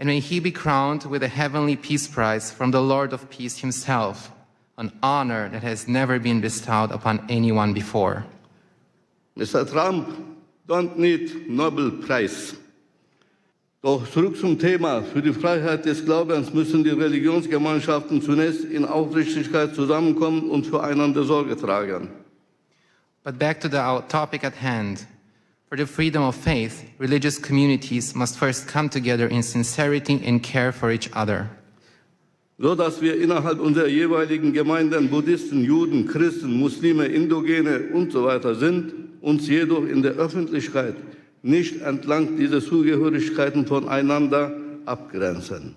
And may he be crowned with a heavenly peace prize from the Lord of peace himself, an honor that has never been bestowed upon anyone before. Mr. Trump, don't need Nobel Prize. Doch zurück zum Thema. Für die Freiheit des Glaubens müssen die Religionsgemeinschaften zunächst in Aufrichtigkeit zusammenkommen und füreinander Sorge tragen. But back to the topic at hand. For the freedom of faith, religious communities must first come together in sincerity and care for each other. So dass wir innerhalb unserer jeweiligen Gemeinden Buddhisten, Juden, Christen, Muslime, Indogene und so weiter sind, uns jedoch in der Öffentlichkeit nicht entlang dieser Zugehörigkeiten voneinander abgrenzen.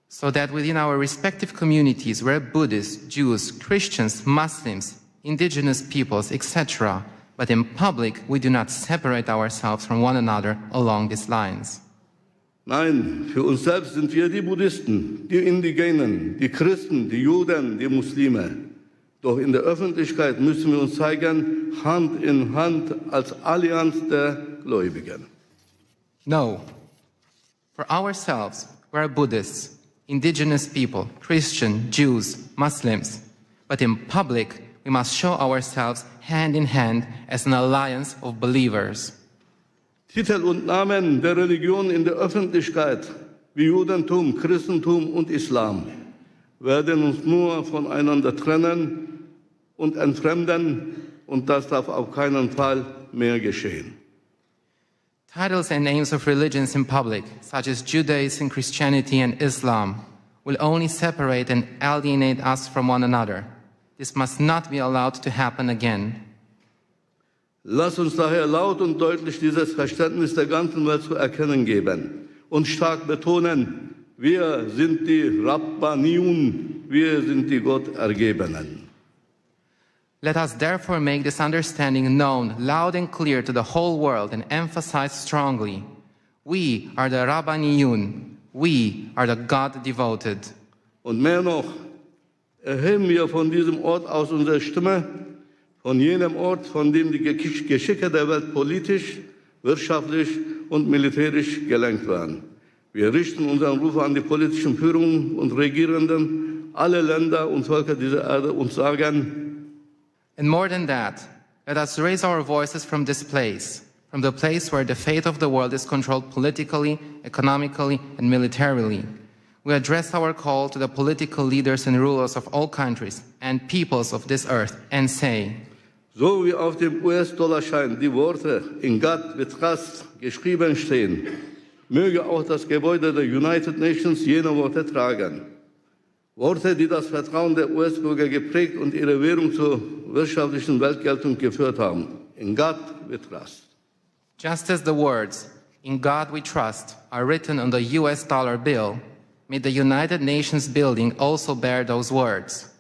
So that within our respective communities, we're Buddhists, Jews, Christians, Muslims, indigenous peoples, etc., but in public, we do not separate ourselves from one another along these lines. Nein, für uns selbst sind wir die Buddhisten, die Indigenen, die Christen, die Juden, die Muslime. Doch in der Öffentlichkeit müssen wir uns zeigen, Hand in Hand als Allianz der Gläubigen. No. For ourselves, we are Buddhists, indigenous people, Christian, Jews, Muslims. But in public, we must show ourselves hand in hand as an alliance of believers. Titel und Namen der Religion in der Öffentlichkeit, wie Judentum, Christentum und Islam, werden uns nur voneinander trennen und entfremden, und das darf auf keinen Fall mehr geschehen. Titles and names of religions in public, such as Judaism, Christianity, and Islam, will only separate and alienate us from one another. This must not be allowed to happen again. Lass uns daher laut und deutlich dieses Verständnis der ganzen Welt zu erkennen geben und stark betonen, wir sind die Rabbaniun, wir sind die Gottergebenen. Let us therefore make this understanding known loud and clear to the whole world and emphasize strongly, we are the Rabbaniyun, we are the God-devoted. Und mehr noch, erheben wir von diesem Ort aus unsere Stimme, von jenem Ort, von dem die Geschicke der Welt politisch, wirtschaftlich und militärisch gelenkt werden. Wir richten unseren Ruf an die politischen Führungen und Regierenden, alle Länder und Völker dieser Erde und sagen, and more than that, let us raise our voices from this place, from the place where the fate of the world is controlled politically, economically, and militarily. We address our call to the political leaders and rulers of all countries and peoples of this earth and say, so wie auf dem US-Dollarschein die Worte in God we trust geschrieben stehen, möge auch das Gebäude der United Nations jene Worte tragen. Worte, die das Vertrauen der US-Bürger geprägt und ihre Währung zur wirtschaftlichen Weltgeltung geführt haben. In God we trust. Just as the words, "In God we trust," are written on the US dollar bill, may the United Nations building also bear those words.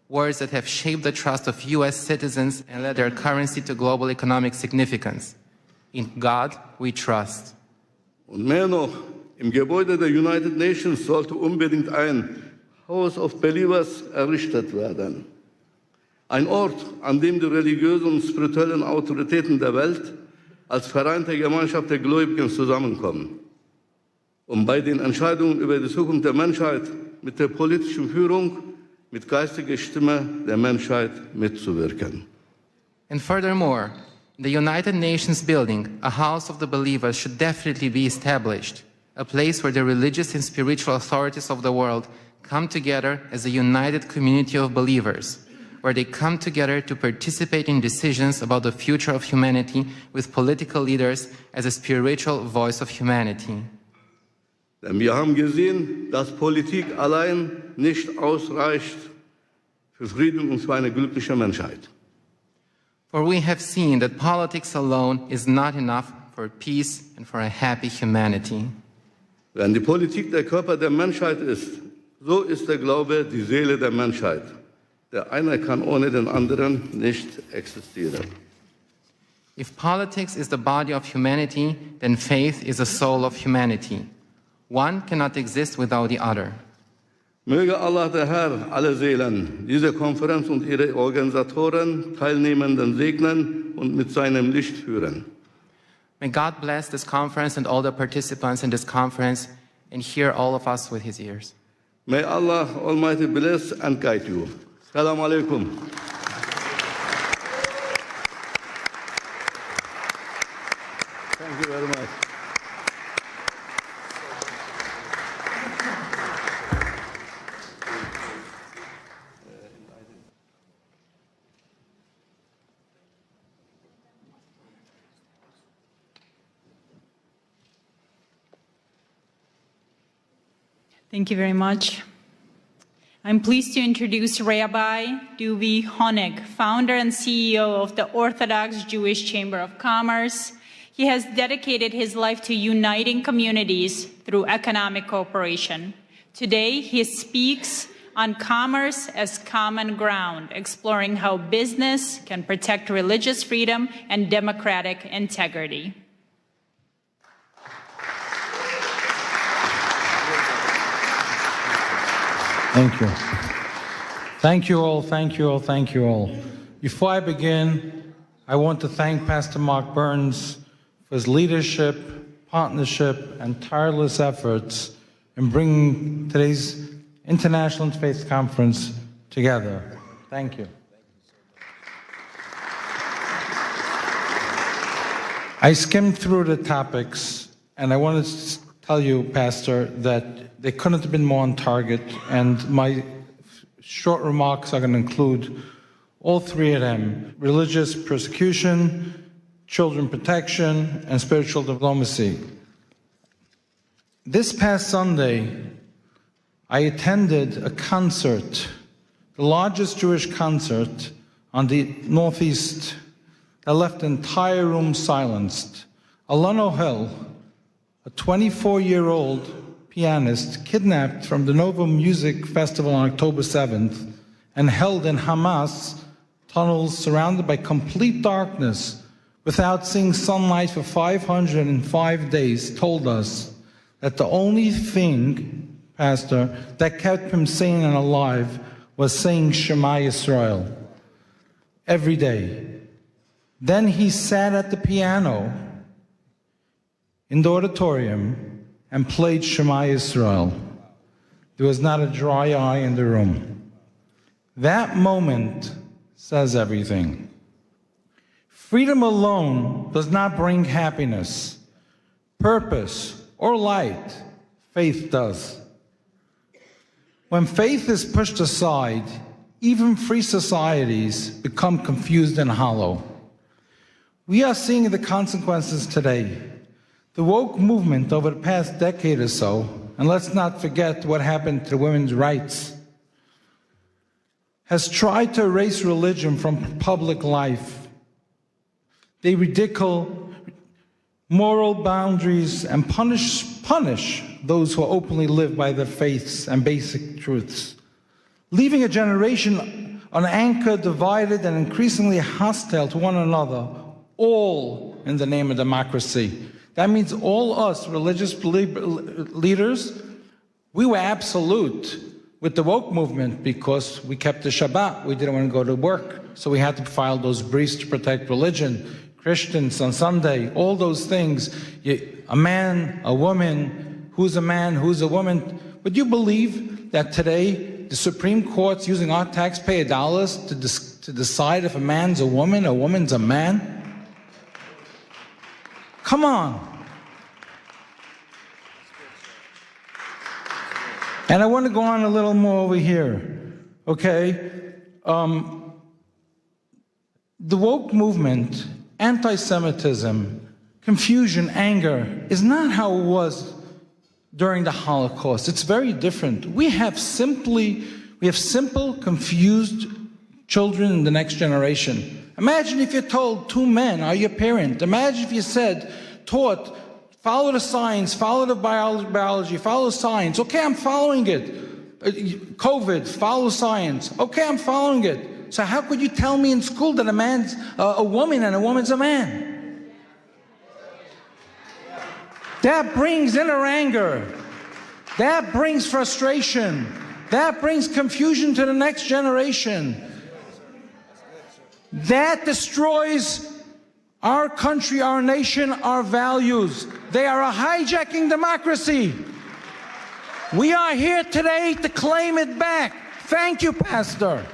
Words that have shaped the trust of US citizens and led their currency to global economic significance. In God we trust. Und mehr noch, im Gebäude der United Nations sollte unbedingt ein House of Believers errichtet werden. Ein Ort, an dem die religiösen und spirituellen Autoritäten der Welt als vereinte Gemeinschaft der Gläubigen zusammenkommen, um bei den Entscheidungen über die Zukunft der Menschheit mit der politischen Führung, mit geistiger Stimme der Menschheit mitzuwirken. And furthermore, in the United Nations building, a house of the believers should definitely be established, a place where the religious and spiritual authorities of the world come together as a united community of believers, where they come together to participate in decisions about the future of humanity with political leaders as a spiritual voice of humanity. Denn wir haben gesehen, dass Politik allein nicht ausreicht für Frieden und für eine glückliche Menschheit. For we have seen that politics alone is not enough for peace and for a happy humanity. Wenn die Politik der Körper der Menschheit ist, so ist der Glaube die Seele der Menschheit. Der eine kann ohne den anderen nicht existieren. If politics is the body of humanity, then faith is the soul of humanity. One cannot exist without the other. Möge Allah der Herr alle Seelen, diese Konferenz und ihre Organisatoren, Teilnehmenden segnen und mit seinem Licht führen. May God bless this conference and all the participants in this conference and hear all of us with his ears. May Allah Almighty bless and guide you. Assalamu alaikum. Thank you very much. Thank you very much. I'm pleased to introduce Rabbi Duvi Honig, founder and CEO of the Orthodox Jewish Chamber of Commerce. He has dedicated his life to uniting communities through economic cooperation. Today, he speaks on commerce as common ground, exploring how business can protect religious freedom and democratic integrity. Thank you. Thank you all, thank you all, thank you all. Before I begin, I want to thank Pastor Mark Burns for his leadership, partnership, and tireless efforts in bringing today's International Interfaith Conference together. Thank you. I skimmed through the topics, and I want to tell you, Pastor, that they couldn't have been more on target, and my short remarks are going to include all three of them: religious persecution, children protection, and spiritual diplomacy. This past Sunday, I attended a concert, the largest Jewish concert on the Northeast, that left the entire room silenced. Alon Hill, a 24-year-old pianist kidnapped from the Nova Music Festival on October 7th and held in Hamas tunnels surrounded by complete darkness without seeing sunlight for 505 days, told us that the only thing, Pastor, that kept him sane and alive was saying Shema Yisrael every day. Then he sat at the piano in the auditorium and played Shema Yisrael. There was not a dry eye in the room. That moment says everything. Freedom alone does not bring happiness, purpose, or light. Faith does. When faith is pushed aside, even free societies become confused and hollow. We are seeing the consequences today. The woke movement over the past decade or so, and let's not forget what happened to women's rights, has tried to erase religion from public life. They ridicule moral boundaries and punish those who openly live by their faiths and basic truths, leaving a generation unanchored, divided, and increasingly hostile to one another, all in the name of democracy. That means all us religious leaders, we were absolute with the woke movement because we kept the Shabbat. We didn't want to go to work, so we had to file those briefs to protect religion. Christians on Sunday, all those things. A man, a woman, who's a man, who's a woman. Would you believe that today the Supreme Court's using our taxpayer dollars to decide if a man's a woman's a man? Come on. And I want to go on a little more over here, okay? The woke movement, anti-Semitism, confusion, anger, is not how it was during the Holocaust. It's very different. We have simple, confused children in the next generation. Imagine if you're told two men are your parent. Imagine if you taught, follow the science, follow the biology, follow science. Okay, I'm following it. COVID, follow science. Okay, I'm following it. So how could you tell me in school that a man's a woman and a woman's a man? That brings inner anger. That brings frustration. That brings confusion to the next generation. That destroys our country, our nation, our values. They are hijacking democracy. We are here today to claim it back. Thank you, Pastor.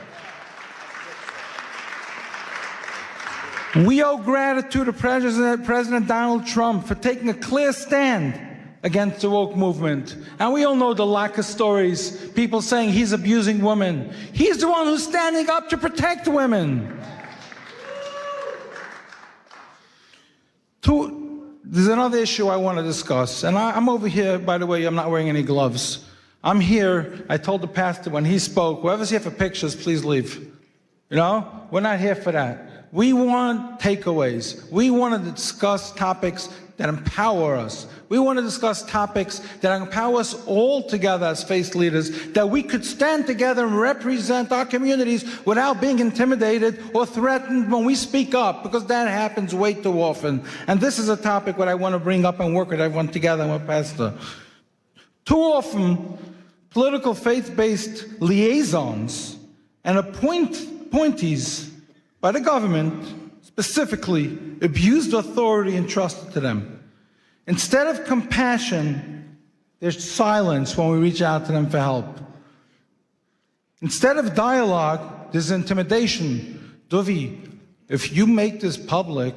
We owe gratitude to President Donald Trump for taking a clear stand against the woke movement. And we all know the lack of stories, people saying he's abusing women. He's the one who's standing up to protect women. There's another issue I want to discuss, and I'm over here, by the way, I'm not wearing any gloves. I'm here, I told the pastor when he spoke, whoever's here for pictures, please leave. You know, we're not here for that. We want takeaways. We want to discuss topics that empower us. We want to discuss topics that empower us all together as faith leaders, that we could stand together and represent our communities without being intimidated or threatened when we speak up, because that happens way too often. And this is a topic that I want to bring up and work with everyone together and with Pastor. Too often, political faith-based liaisons and appointees by the government specifically abused authority entrusted to them. Instead of compassion, there's silence when we reach out to them for help. Instead of dialogue, there's intimidation. Dovi, if you make this public,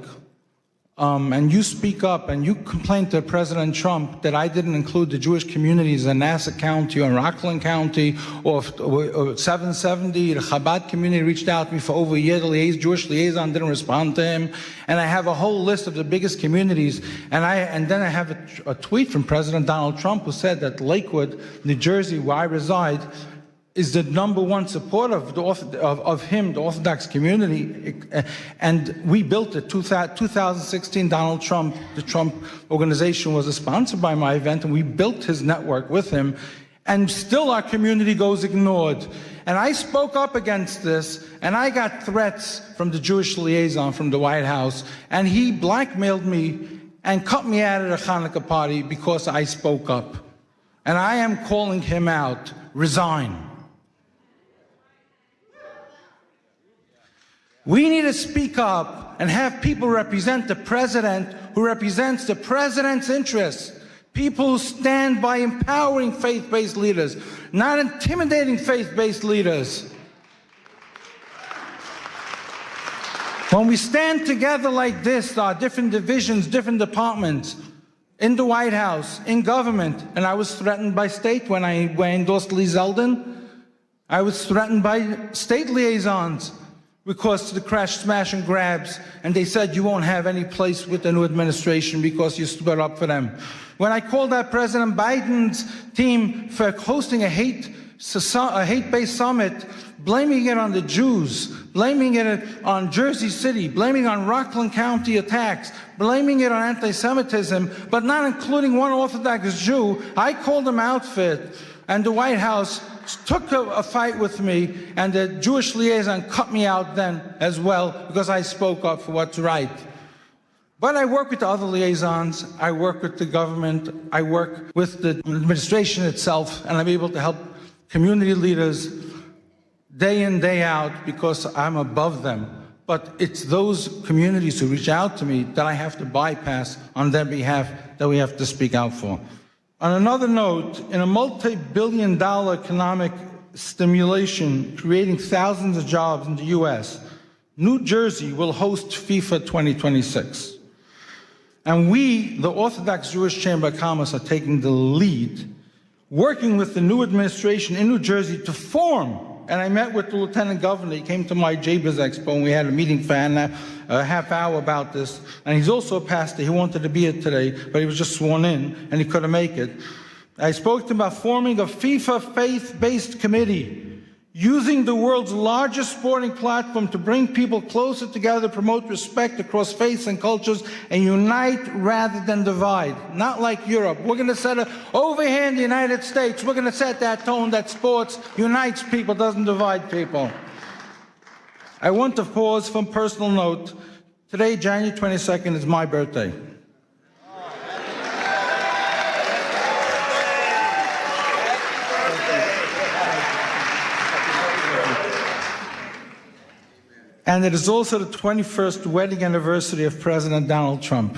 and you speak up and you complain to President Trump that I didn't include the Jewish communities in Nassau County or Rockland County or 770, the Chabad community reached out to me for over a year. The Jewish liaison didn't respond to him. And I have a whole list of the biggest communities. And then I have a tweet from President Donald Trump who said that Lakewood, New Jersey, where I reside, is the #1 supporter of him, the Orthodox community. And we built it. 2016, Donald Trump, the Trump organization was a sponsor by my event, and we built his network with him. And still our community goes ignored. And I spoke up against this, and I got threats from the Jewish liaison from the White House, and he blackmailed me and cut me out of the Hanukkah party because I spoke up. And I am calling him out. Resign. We need to speak up and have people represent the president who represents the president's interests. People who stand by empowering faith-based leaders, not intimidating faith-based leaders. When we stand together like this, our different divisions, different departments, in the White House, in government, and I was threatened by state when I endorsed Lee Zeldin. I was threatened by state liaisons because of the crash, smash, and grabs, and they said you won't have any place with the new administration because you stood up for them. When I called out President Biden's team for hosting a hate-based summit, blaming it on the Jews, blaming it on Jersey City, blaming it on Rockland County attacks, blaming it on anti-Semitism, but not including one Orthodox Jew, I called them out for it, and the White House took a fight with me, and the Jewish liaison cut me out then as well because I spoke up for what's right. But I work with the other liaisons, I work with the government, I work with the administration itself, and I'm able to help community leaders day in, day out because I'm above them. But it's those communities who reach out to me that I have to bypass on their behalf that we have to speak out for. On another note, in a multi-billion-dollar economic stimulation creating thousands of jobs in the U.S., New Jersey will host FIFA 2026. And we, the Orthodox Jewish Chamber of Commerce, are taking the lead, working with the new administration in New Jersey to form. And I met with the Lieutenant Governor. He came to my JBIZ Expo, and we had a meeting for a half hour about this. And he's also a pastor. He wanted to be here today, but he was just sworn in, and he couldn't make it. I spoke to him about forming a FIFA faith-based committee, using the world's largest sporting platform to bring people closer together, promote respect across faiths and cultures, and unite rather than divide. Not like Europe. We're going to set over here in the United States, we're going to set that tone that sports unites people, doesn't divide people. I want to pause from personal note. Today, January 22nd, is my birthday. And it is also the 21st wedding anniversary of President Donald Trump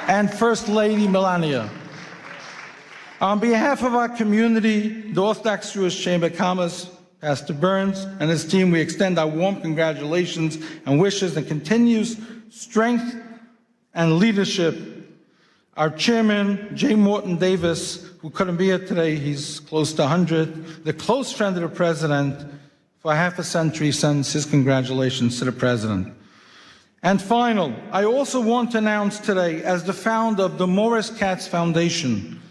and First Lady Melania. On behalf of our community, the Orthodox Jewish Chamber of Commerce, Pastor Burns and his team, we extend our warm congratulations and wishes and continues strength and leadership. Our chairman, J. Morton Davis, who couldn't be here today, he's close to 100, the close friend of the president, for half a century sends his congratulations to the president. And final, I also want to announce today, as the founder of the Morris Katz Foundation,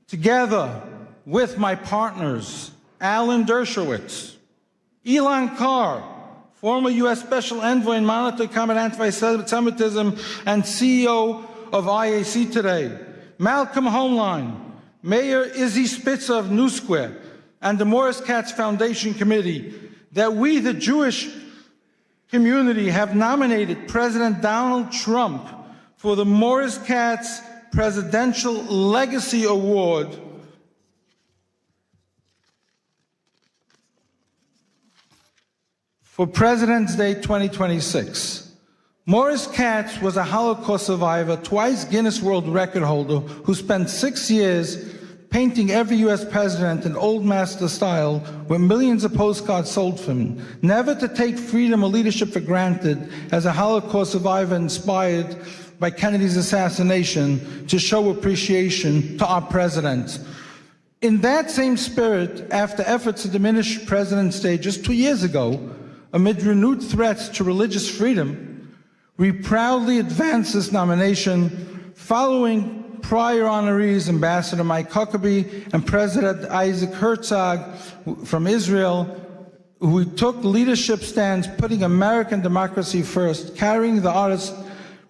together with my partners, Alan Dershowitz, Elon Carr, former U.S. Special Envoy and Monitor to Combat Anti-Semitism and CEO of IAC Today, Malcolm Homeline, Mayor Izzy Spitzer of New Square, and the Morris Katz Foundation Committee, that we, the Jewish community, have nominated President Donald Trump for the Morris Katz Presidential Legacy Award for President's Day 2026. Morris Katz was a Holocaust survivor, twice Guinness World Record holder, who spent 6 years painting every U.S. president in old master style with millions of postcards sold from him, never to take freedom or leadership for granted as a Holocaust survivor inspired by Kennedy's assassination to show appreciation to our president. In that same spirit, after efforts to diminish President's Day just 2 years ago, amid renewed threats to religious freedom, we proudly advance this nomination following prior honorees, Ambassador Mike Huckabee and President Isaac Herzog from Israel, who took leadership stands putting American democracy first, carrying the artist's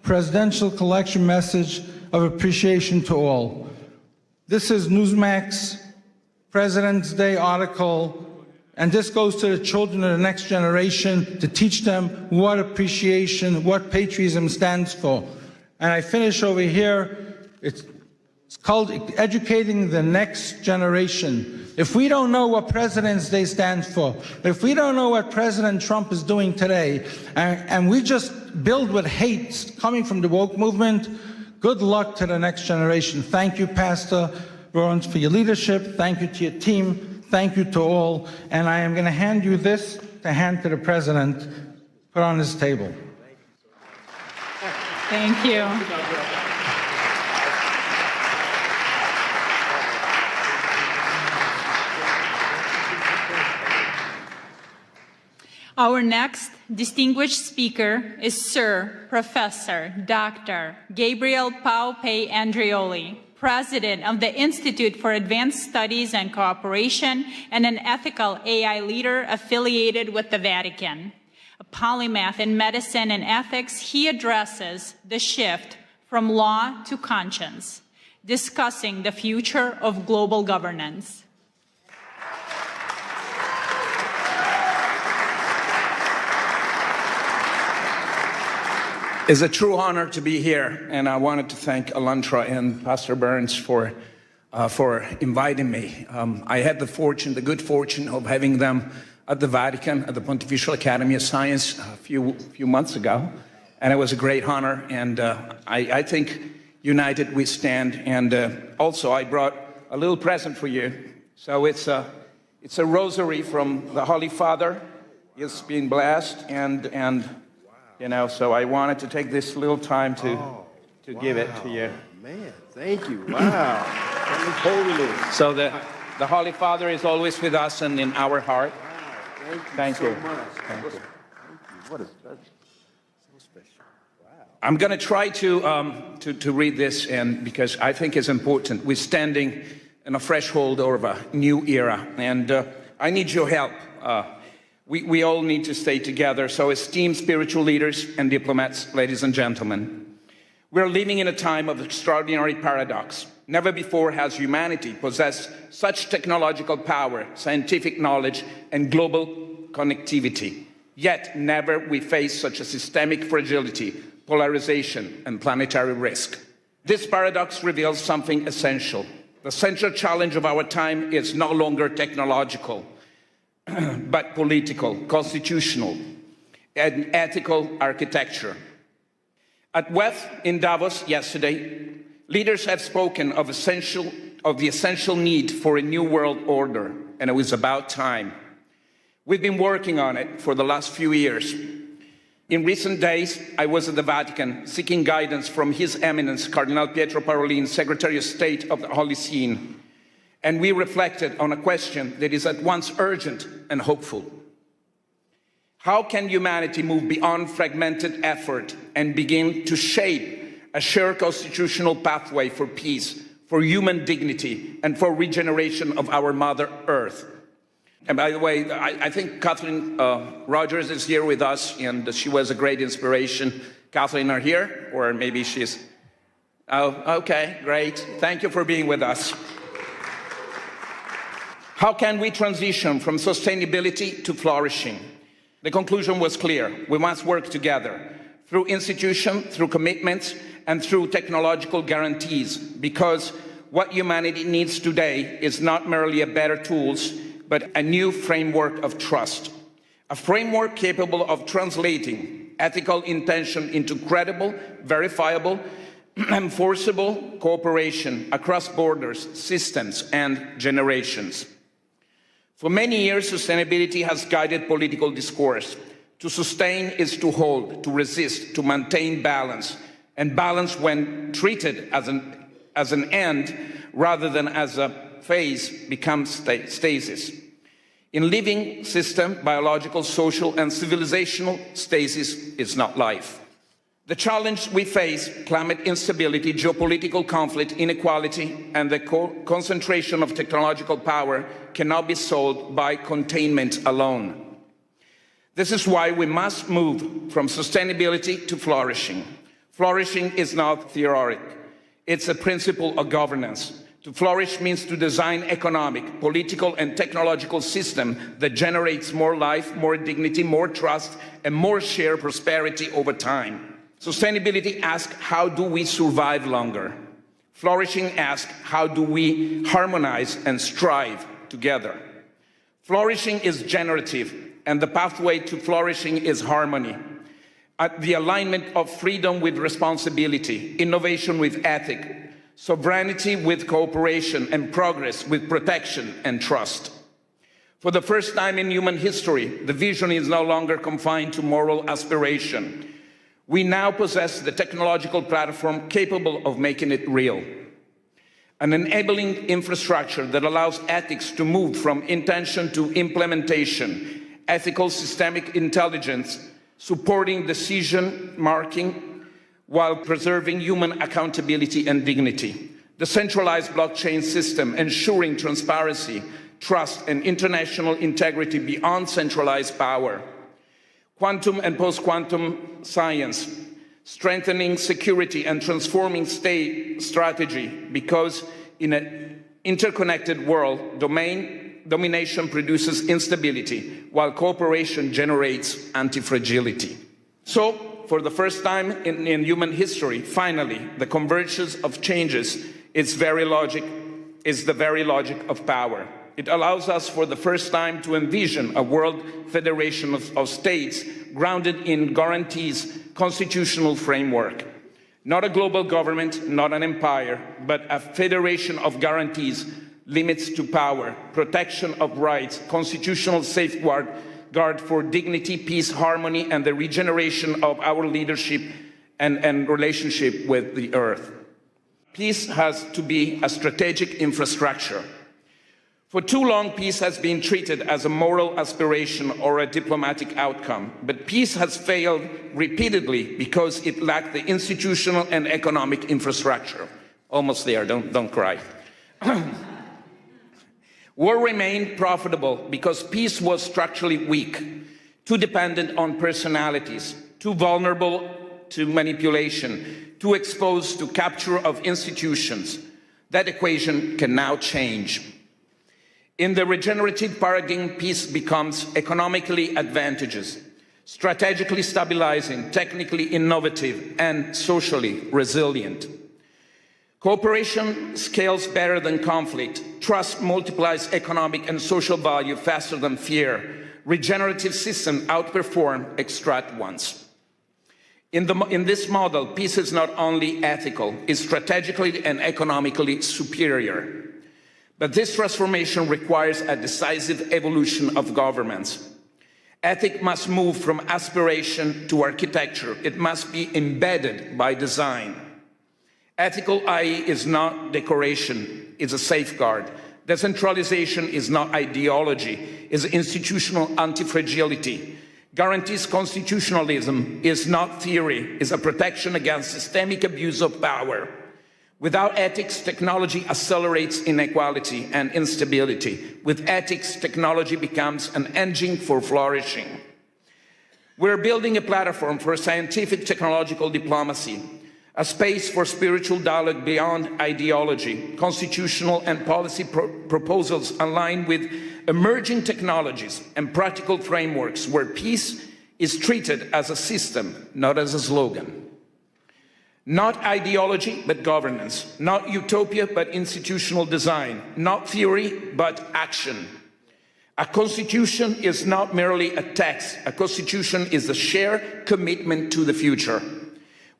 presidential collection message of appreciation to all. This is Newsmax President's Day article, and this goes to the children of the next generation to teach them what appreciation, what patriotism stands for. And I finish over here. It's called educating the next generation. If we don't know what President's Day stands for, if we don't know what President Trump is doing today, and we just build with hate coming from the woke movement, good luck to the next generation. Thank you, Pastor Burns, for your leadership. Thank you to your team. Thank you to all. And I am going to hand you this to hand to the President, put on his table. Thank you. Our next distinguished speaker is Sir Professor Dr. Gabriel Paupe Andreoli, President of the Institute for Advanced Studies and Cooperation and an ethical AI leader affiliated with the Vatican. A polymath in medicine and ethics, he addresses the shift from law to conscience, discussing the future of global governance. It's a true honor to be here, and I wanted to thank ALLATRA and Pastor Burns for inviting me. I had the good fortune of having them at the Vatican, at the Pontifical Academy of Science a few months ago, and it was a great honor, and I think united we stand. And also I brought a little present for you. So it's a rosary from the Holy Father. It's been blessed, and you know, so I wanted to take this little time to give it to you. Man, thank you. Wow. Holy. So the Holy Father is always with us and in our heart. Wow. Thank you. So much. Thank you. What a so special. Wow. I'm going to try to read this, and because I think it's important. We're standing in a threshold of a new era, and I need your help. We all need to stay together. So esteemed spiritual leaders and diplomats, ladies and gentlemen, we're living in a time of extraordinary paradox. Never before has humanity possessed such technological power, scientific knowledge, and global connectivity. Yet never we face such a systemic fragility, polarization, and planetary risk. This paradox reveals something essential. The central challenge of our time is no longer technological, but political, constitutional, and ethical architecture. At WEF in Davos yesterday, leaders have spoken of the essential need for a new world order, and it was about time. We've been working on it for the last few years. In recent days, I was at the Vatican seeking guidance from His Eminence, Cardinal Pietro Parolin, Secretary of State of the Holy See. And we reflected on a question that is at once urgent and hopeful. How can humanity move beyond fragmented effort and begin to shape a shared constitutional pathway for peace, for human dignity, and for regeneration of our Mother Earth? And by the way, I think Kathleen Rogers is here with us, and she was a great inspiration. Kathleen, are here? Or maybe she's... Oh, okay, great. Thank you for being with us. How can we transition from sustainability to flourishing? The conclusion was clear. We must work together through institution, through commitments, and through technological guarantees, because what humanity needs today is not merely a better tools, but a new framework of trust. A framework capable of translating ethical intention into credible, verifiable, enforceable cooperation across borders, systems, and generations. For many years, sustainability has guided political discourse. To sustain is to hold, to resist, to maintain balance, and balance, when treated as an end rather than as a phase, becomes stasis. In living system, biological, social, and civilizational, stasis is not life. The challenge we face, climate instability, geopolitical conflict, inequality, and the concentration of technological power, cannot be solved by containment alone. This is why we must move from sustainability to flourishing. Flourishing is not theoretic. It's a principle of governance. To flourish means to design economic, political, and technological system that generates more life, more dignity, more trust, and more shared prosperity over time. Sustainability asks, how do we survive longer? Flourishing asks, how do we harmonize and strive together? Flourishing is generative, and the pathway to flourishing is harmony. The alignment of freedom with responsibility, innovation with ethics, sovereignty with cooperation, and progress with protection and trust. For the first time in human history, the vision is no longer confined to moral aspiration. We now possess the technological platform capable of making it real. An enabling infrastructure that allows ethics to move from intention to implementation, ethical systemic intelligence, supporting decision making while preserving human accountability and dignity. The centralized blockchain system ensuring transparency, trust, and international integrity beyond centralized power. Quantum and post-quantum science, strengthening security and transforming state strategy, because in an interconnected world, domination produces instability, while cooperation generates anti-fragility. So, for the first time in human history, finally, the convergence of changes is the very logic of power. It allows us for the first time to envision a world federation of states grounded in guarantees, constitutional framework. Not a global government, not an empire, but a federation of guarantees, limits to power, protection of rights, constitutional safeguard for dignity, peace, harmony, and the regeneration of our leadership and relationship with the earth. Peace has to be a strategic infrastructure. For too long, peace has been treated as a moral aspiration or a diplomatic outcome, but peace has failed repeatedly because it lacked the institutional and economic infrastructure. Almost there, don't cry. War remained profitable because peace was structurally weak, too dependent on personalities, too vulnerable to manipulation, too exposed to capture of institutions. That equation can now change. In the regenerative paradigm, peace becomes economically advantageous, strategically stabilizing, technically innovative, and socially resilient. Cooperation scales better than conflict. Trust multiplies economic and social value faster than fear. Regenerative systems outperform extract ones. In this model, peace is not only ethical, it's strategically and economically superior. But this transformation requires a decisive evolution of governments. Ethics must move from aspiration to architecture. It must be embedded by design. Ethical IE is not decoration, it's a safeguard. Decentralization is not ideology, it's institutional anti-fragility. Guarantees constitutionalism is not theory, it's a protection against systemic abuse of power. Without ethics, technology accelerates inequality and instability. With ethics, technology becomes an engine for flourishing. We're building a platform for scientific technological diplomacy, a space for spiritual dialogue beyond ideology, constitutional and policy proposals aligned with emerging technologies and practical frameworks where peace is treated as a system, not as a slogan. Not ideology, but governance. Not utopia, but institutional design. Not theory, but action. A constitution is not merely a text. A constitution is a shared commitment to the future.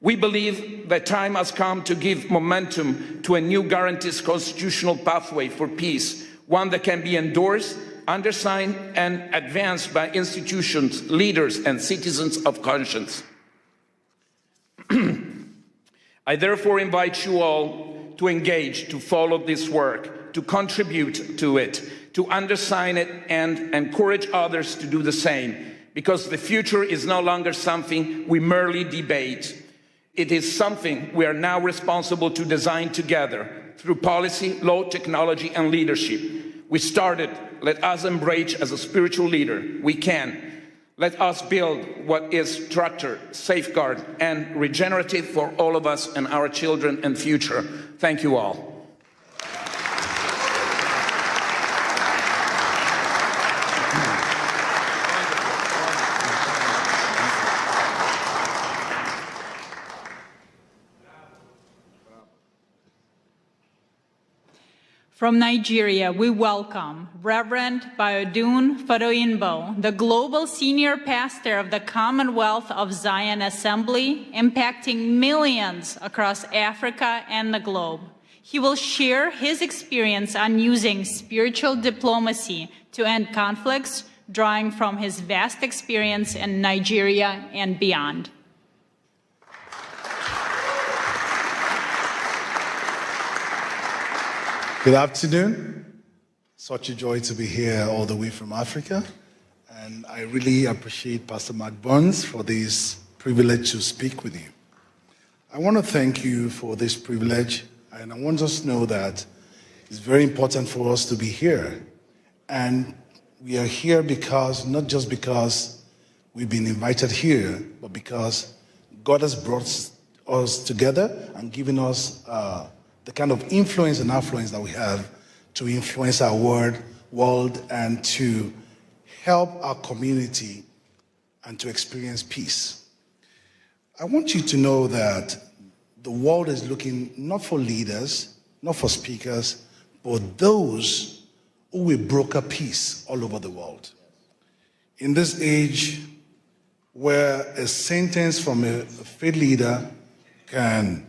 We believe that time has come to give momentum to a new guarantees constitutional pathway for peace, one that can be endorsed, undersigned, and advanced by institutions, leaders, and citizens of conscience. I therefore invite you all to engage, to follow this work, to contribute to it, to undersign it, and encourage others to do the same, because the future is no longer something we merely debate. It is something we are now responsible to design together through policy, law, technology, and leadership. We started. Let us embrace as a spiritual leader. We can. Let us build what is structured, safeguard, and regenerative for all of us and our children and future. Thank you all. From Nigeria, we welcome Reverend Biodun Fadoyinbo, the Global Senior Pastor of the Commonwealth of Zion Assembly, impacting millions across Africa and the globe. He will share his experience on using spiritual diplomacy to end conflicts, drawing from his vast experience in Nigeria and beyond. Good afternoon. Such a joy to be here all the way from Africa. And I really appreciate Pastor Mark Burns for this privilege to speak with you. I want to thank you for this privilege, and I want us to know that it's very important for us to be here. And we are here because, not just because we've been invited here, but because God has brought us together and given us the kind of influence and affluence that we have to influence our world and to help our community and to experience peace. I want you to know that the world is looking not for leaders, not for speakers, but those who will broker peace all over the world. In this age where a sentence from a faith leader can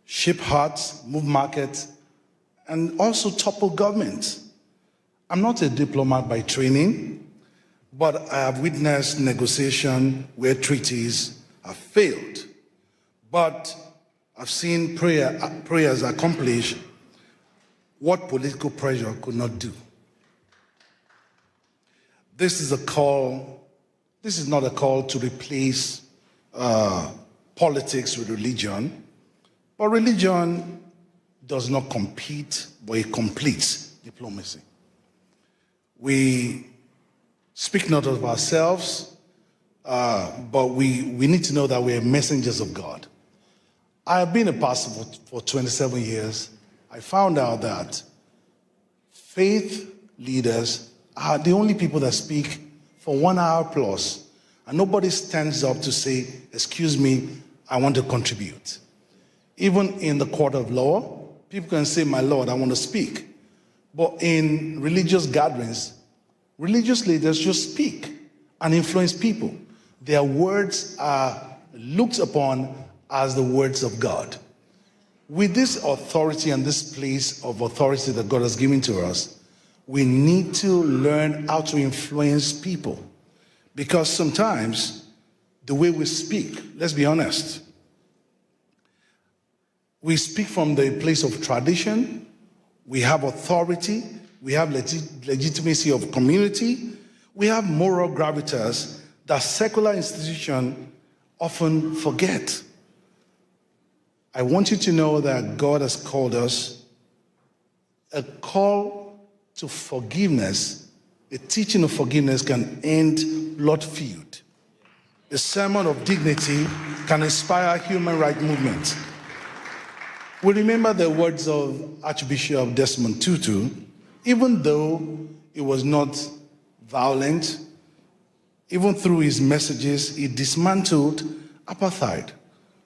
shape hearts, move markets, and also topple governments. I'm not a diplomat by training, but I have witnessed negotiation where treaties have failed. But I've seen prayers accomplish what political pressure could not do. This is not a call to replace politics with religion. But religion does not compete, but it completes diplomacy. We speak not of ourselves, but we need to know that we are messengers of God. I have been a pastor for 27 years. I found out that faith leaders are the only people that speak for 1 hour plus, and nobody stands up to say, excuse me, I want to contribute. Even in the court of law, people can say, my Lord, I want to speak. But in religious gatherings, religious leaders just speak and influence people. Their words are looked upon as the words of God. With this authority and this place of authority that God has given to us, we need to learn how to influence people. Because sometimes the way we speak, let's be honest, we speak from the place of tradition, we have authority, we have legitimacy of community, we have moral gravitas that secular institutions often forget. I want you to know that God has called us a call to forgiveness. A teaching of forgiveness can end blood feud. A sermon of dignity can inspire human rights movement. We remember the words of Archbishop Desmond Tutu. Even though it was not violent, even through his messages, he dismantled apartheid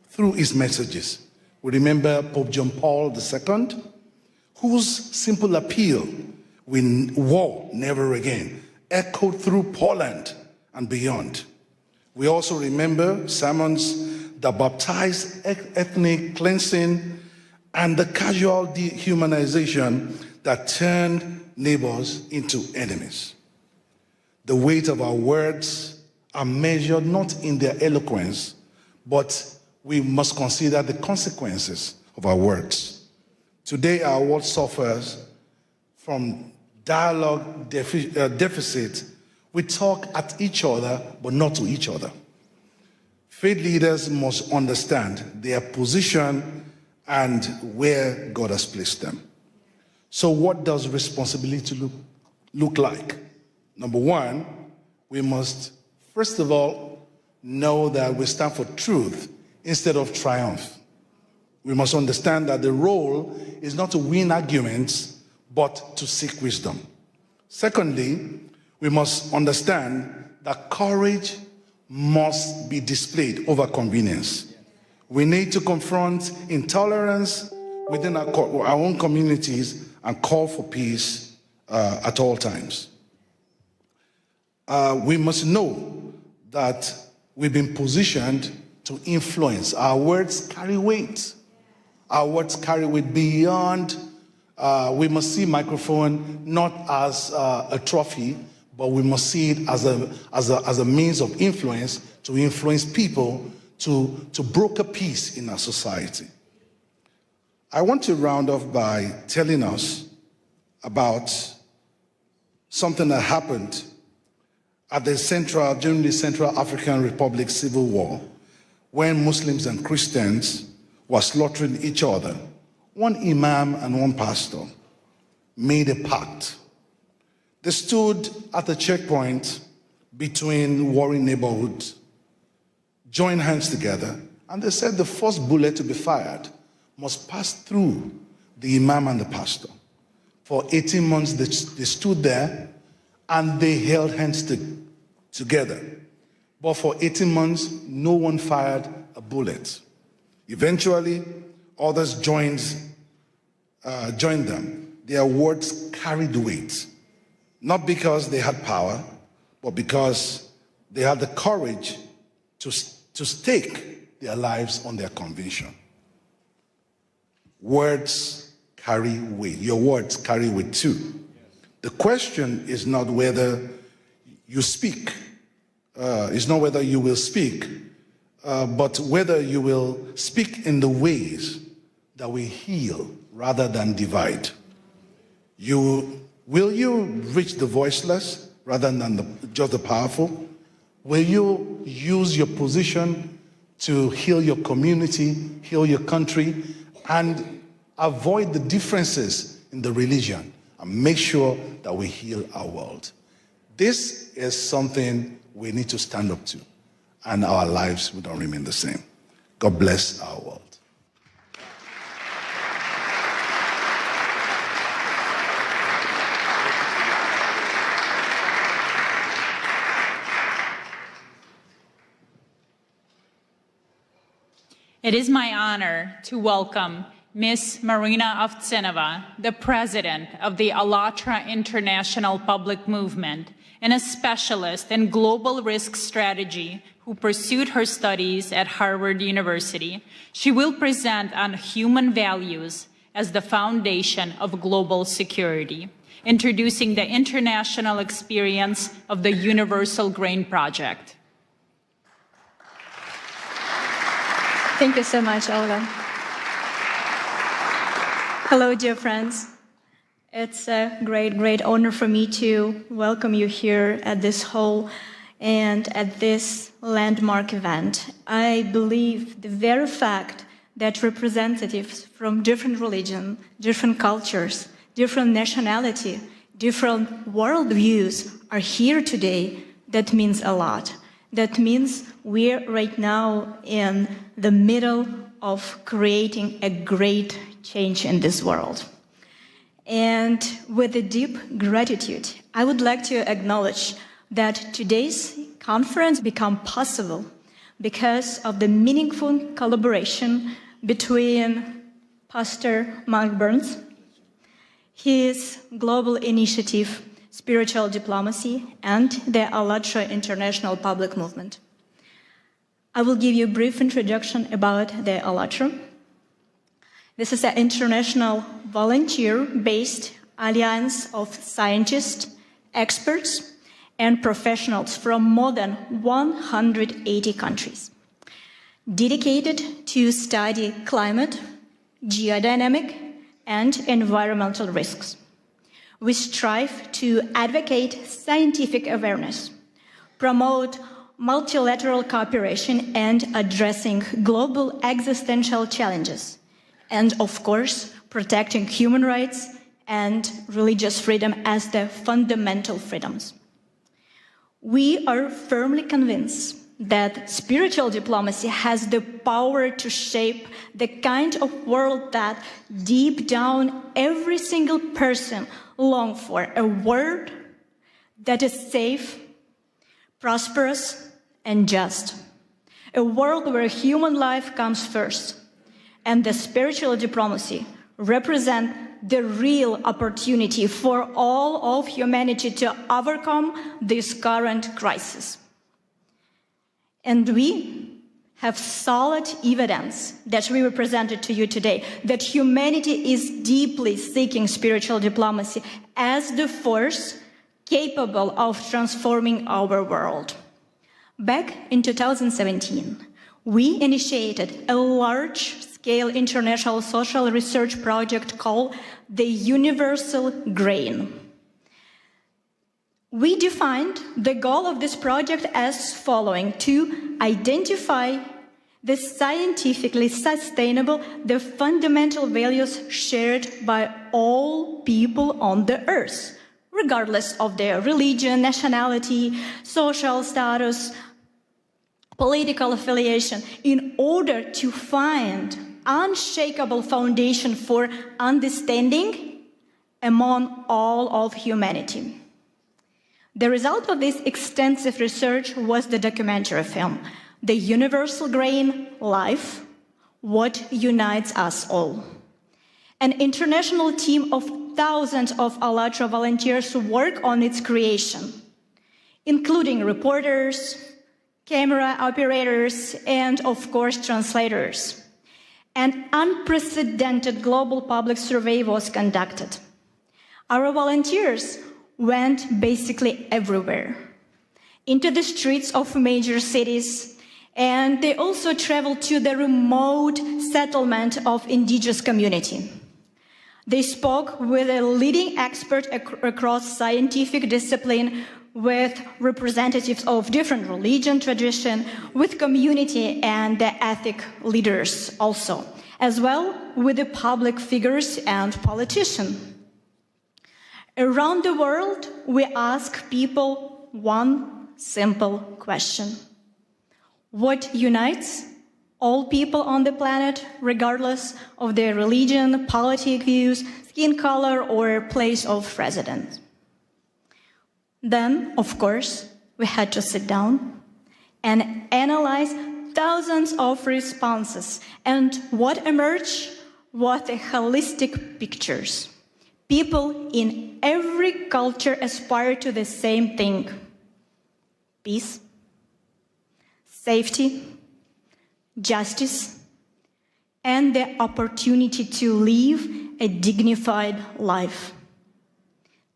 through his messages. We remember Pope John Paul II, whose simple appeal, war never again, echoed through Poland and beyond. We also remember sermons the baptized ethnic cleansing, and the casual dehumanization that turned neighbors into enemies. The weight of our words are measured not in their eloquence, but we must consider the consequences of our words. Today, our world suffers from dialogue deficit. We talk at each other, but not to each other. Faith leaders must understand their position and where God has placed them. So what does responsibility look like? Number one, we must, first of all, know that we stand for truth instead of triumph. We must understand that the role is not to win arguments, but to seek wisdom. Secondly, we must understand that courage must be displayed over convenience. We need to confront intolerance within our own communities and call for peace at all times. We must know that we've been positioned to influence. Our words carry weight. Our words carry weight beyond. We must see microphone not as a trophy, but we must see it as a means of influence to influence people to broker peace in our society. I want to round off by telling us about something that happened at during the Central African Republic Civil War, when Muslims and Christians were slaughtering each other. One imam and one pastor made a pact. They stood at a checkpoint between warring neighborhoods, joined hands together, and they said the first bullet to be fired must pass through the imam and the pastor. For 18 months, they stood there and they held hands together. But for 18 months, no one fired a bullet. Eventually, others joined them. Their words carried weight, not because they had power, but because they had the courage to stake their lives on their conviction. Words carry weight. Your words carry weight too. The question is not whether you speak, it's not whether you will speak, but whether you will speak in the ways that will heal rather than divide. Will you reach the voiceless rather than just the powerful? Will you use your position to heal your community, heal your country, and avoid the differences in the religion and make sure that we heal our world? This is something we need to stand up to, and our lives will not remain the same. God bless our world. It is my honor to welcome Ms. Marina Ovtsinova, the president of the ALLATRA International Public Movement, and a specialist in global risk strategy who pursued her studies at Harvard University. She will present on human values as the foundation of global security, introducing the international experience of the Universal Grain Project. Thank you so much, Olga. Hello, dear friends. It's a great honor for me to welcome you here at this hall and at this landmark event. I believe the very fact that representatives from different religions, different cultures, different nationality, different worldviews are here today, that means a lot. That means we're right now in the middle of creating a great change in this world. And with a deep gratitude, I would like to acknowledge that today's conference became possible because of the meaningful collaboration between Pastor Mark Burns, his global initiative, Spiritual Diplomacy, and the ALLATRA International Public Movement. I will give you a brief introduction about the ALLATRA. This is an international volunteer-based alliance of scientists, experts, and professionals from more than 180 countries, dedicated to study climate, geodynamic, and environmental risks. We strive to advocate scientific awareness, promote multilateral cooperation, and addressing global existential challenges, and of course, protecting human rights and religious freedom as the fundamental freedoms. We are firmly convinced that spiritual diplomacy has the power to shape the kind of world that deep down every single person longs for, a world that is safe, prosperous, and just. A world where human life comes first, and the spiritual diplomacy represents the real opportunity for all of humanity to overcome this current crisis. And we have solid evidence that we presented to you today that humanity is deeply seeking spiritual diplomacy as the force capable of transforming our world. Back in 2017, we initiated a large-scale international social research project called the Universal Grain. We defined the goal of this project as following: to identify the scientifically sustainable, the fundamental values shared by all people on the earth, regardless of their religion, nationality, social status, political affiliation, in order to find unshakable foundation for understanding among all of humanity. The result of this extensive research was the documentary film, The Universal Grain: Life, What Unites Us All. An international team of thousands of ALLATRA volunteers work on its creation, including reporters, camera operators, and of course translators. An unprecedented global public survey was conducted. Our volunteers went basically everywhere, into the streets of major cities, and they also traveled to the remote settlement of indigenous community. They spoke with a leading expert across scientific discipline, with representatives of different religion, tradition, with community and the ethnic leaders also, as well with the public figures and politicians. Around the world, we ask people one simple question: what unites all people on the planet, regardless of their religion, political views, skin color, or place of residence? Then, of course, we had to sit down and analyze thousands of responses. And what emerged was the holistic pictures. People in every culture aspire to the same thing: peace, safety, justice, and the opportunity to live a dignified life.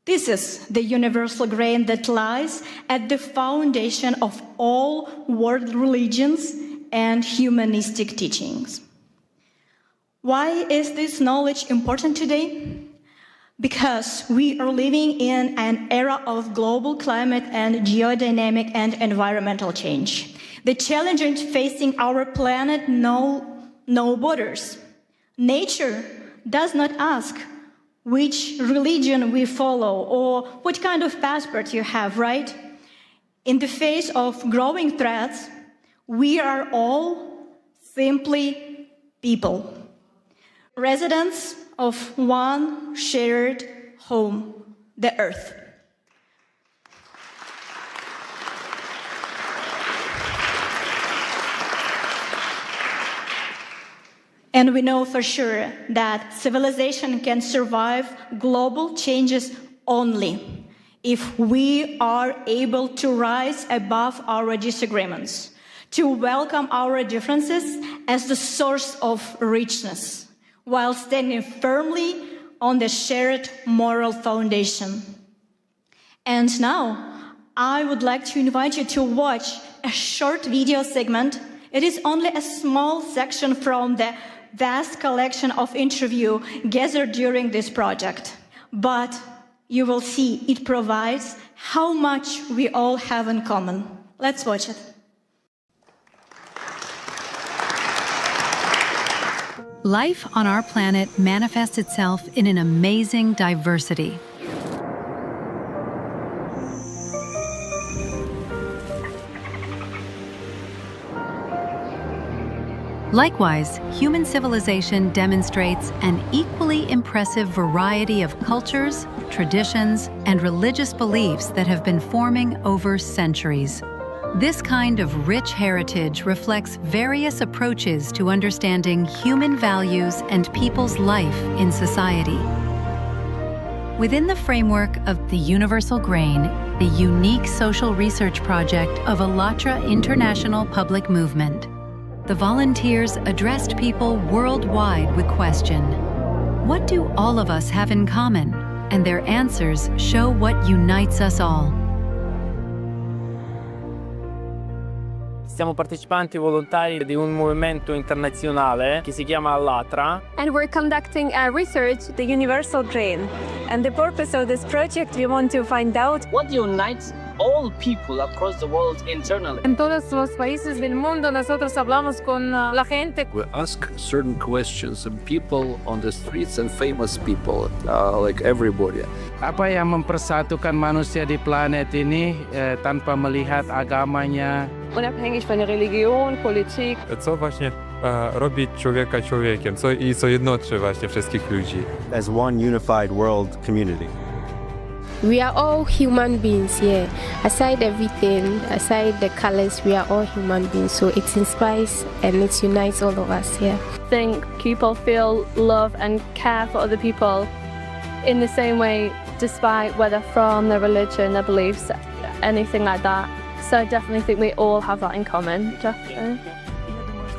This is the universal grain that lies at the foundation of all world religions and humanistic teachings. Why is this knowledge important today? Because we are living in an era of global climate and geodynamic and environmental change. The challenges facing our planet know no borders. Nature does not ask which religion we follow or what kind of passport you have, right? In the face of growing threats, we are all simply people, residents of one shared home, the Earth. And we know for sure that civilization can survive global changes only if we are able to rise above our disagreements, to welcome our differences as the source of richness, while standing firmly on the shared moral foundation. And now, I would like to invite you to watch a short video segment. It is only a small section from the vast collection of interviews gathered during this project. But you will see it provides how much we all have in common. Let's watch it. Life on our planet manifests itself in an amazing diversity. Likewise, human civilization demonstrates an equally impressive variety of cultures, traditions, and religious beliefs that have been forming over centuries. This kind of rich heritage reflects various approaches to understanding human values and people's life in society. Within the framework of the Universal Grain, a unique social research project of ALLATRA International Public Movement, the volunteers addressed people worldwide with question, what do all of us have in common? And their answers show what unites us all. Siamo partecipanti volontari di un movimento internazionale che si chiama ALLATRA. And we're conducting a research, the Universal Grain. And the purpose of this project, we want to find out what unites all people across the world internally. En todos los países del mundo nosotros hablamos con la gente. We ask certain questions and people on the streets and famous people, like everybody. Apa yang mempersatukan manusia di planet ini tanpa melihat agamanya? Unabhängig von der Religion, Politik. Co właśnie robi człowieka człowiekiem, co jednoczy właśnie wszystkich ludzi. As one unified world community. We are all human beings here. Aside everything, aside the colors, we are all human beings. So it inspires and it unites all of us here. I think people feel love and care for other people in the same way, despite whether from their religion, their beliefs, anything like that. So I definitely think we all have that in common. Definitely.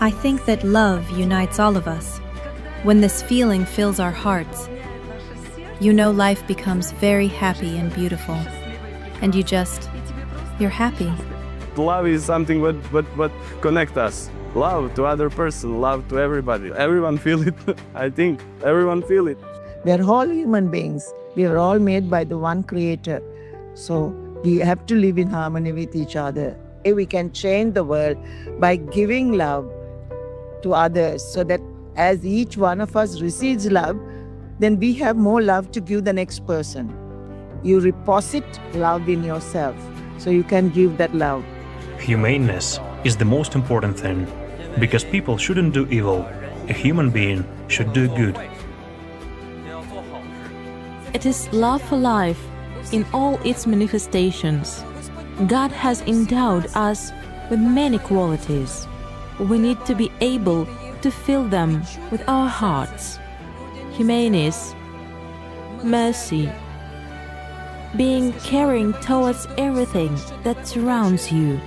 I think that love unites all of us. When this feeling fills our hearts, you know life becomes very happy and beautiful. And you're happy. Love is something what connects us. Love to other person, love to everybody. Everyone feel it. I think everyone feel it. We are all human beings. We are all made by the one Creator. So we have to live in harmony with each other. We can change the world by giving love to others, so that as each one of us receives love, then we have more love to give the next person. You deposit love in yourself, so you can give that love. Humaneness is the most important thing, because people shouldn't do evil. A human being should do good. It is love for life in all its manifestations. God has endowed us with many qualities. We need to be able to fill them with our hearts. Humaneness, mercy, being caring towards everything that surrounds you.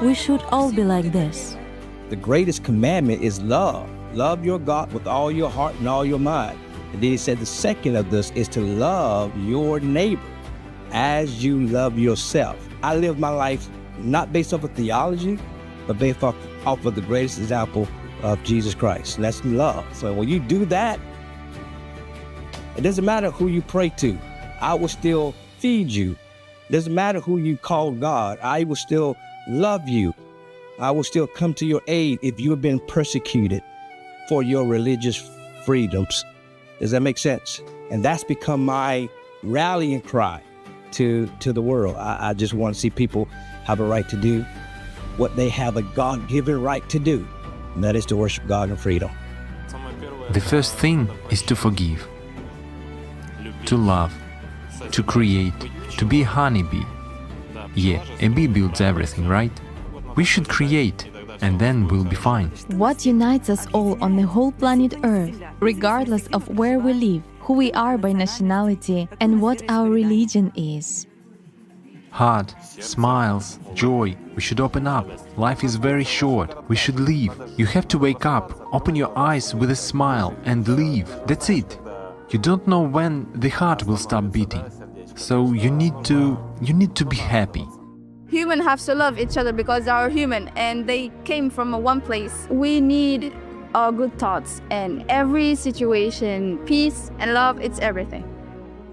We should all be like this. The greatest commandment is love. Love your God with all your heart and all your mind. And then he said the second of this is to love your neighbor as you love yourself. I live my life not based off of theology, but based off of the greatest example of Jesus Christ. And that's love. So when you do that, it doesn't matter who you pray to. I will still feed you. It doesn't matter who you call God. I will still love you. I will still come to your aid if you have been persecuted for your religious freedoms. Does that make sense? And that's become my rallying cry to the world. I just want to see people have a right to do what they have a God-given right to do, and that is to worship God in freedom. The first thing is to forgive, to love, to create, to be a honeybee. Yeah, a bee builds everything, right? We should create, and then we'll be fine. What unites us all on the whole planet Earth, regardless of where we live, who we are by nationality, and what our religion is? heart, smiles, joy. We should open up. Life is very short. We should live. You have to wake up, open your eyes with a smile and live. That's it. You don't know when the heart will stop beating. So you need to be happy. Humans have to love each other because they are human and they came from one place. We need our good thoughts and every situation, peace and love, it's everything.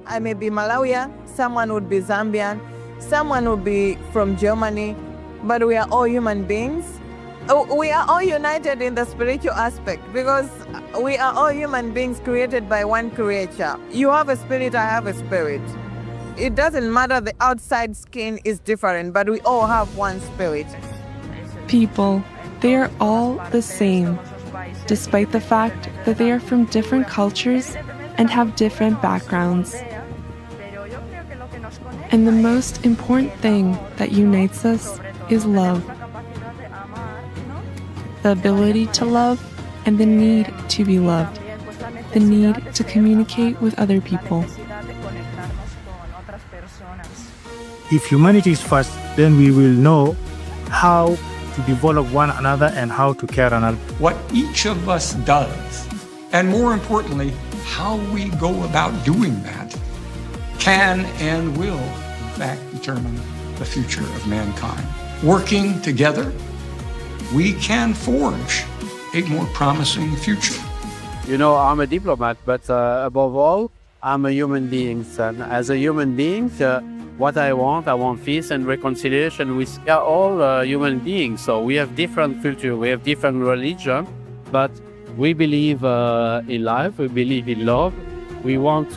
I may be Malawian, someone would be Zambian, someone would be from Germany, but we are all human beings. We are all united in the spiritual aspect because we are all human beings created by one creator. You have a spirit, I have a spirit. It doesn't matter, the outside skin is different, but we all have one spirit. People, they are all the same, despite the fact that they are from different cultures and have different backgrounds. And the most important thing that unites us is love. The ability to love and the need to be loved. The need to communicate with other people. If humanity is first, then we will know how to develop one another and how to care another. What each of us does, and more importantly, how we go about doing that, can and will, in fact, determine the future of mankind. Working together, we can forge a more promising future. You know, I'm a diplomat, but above all, I'm a human being. And as a human being, what I want peace and reconciliation. We are all human beings, so we have different culture, we have different religion, but we believe in life, we believe in love. We want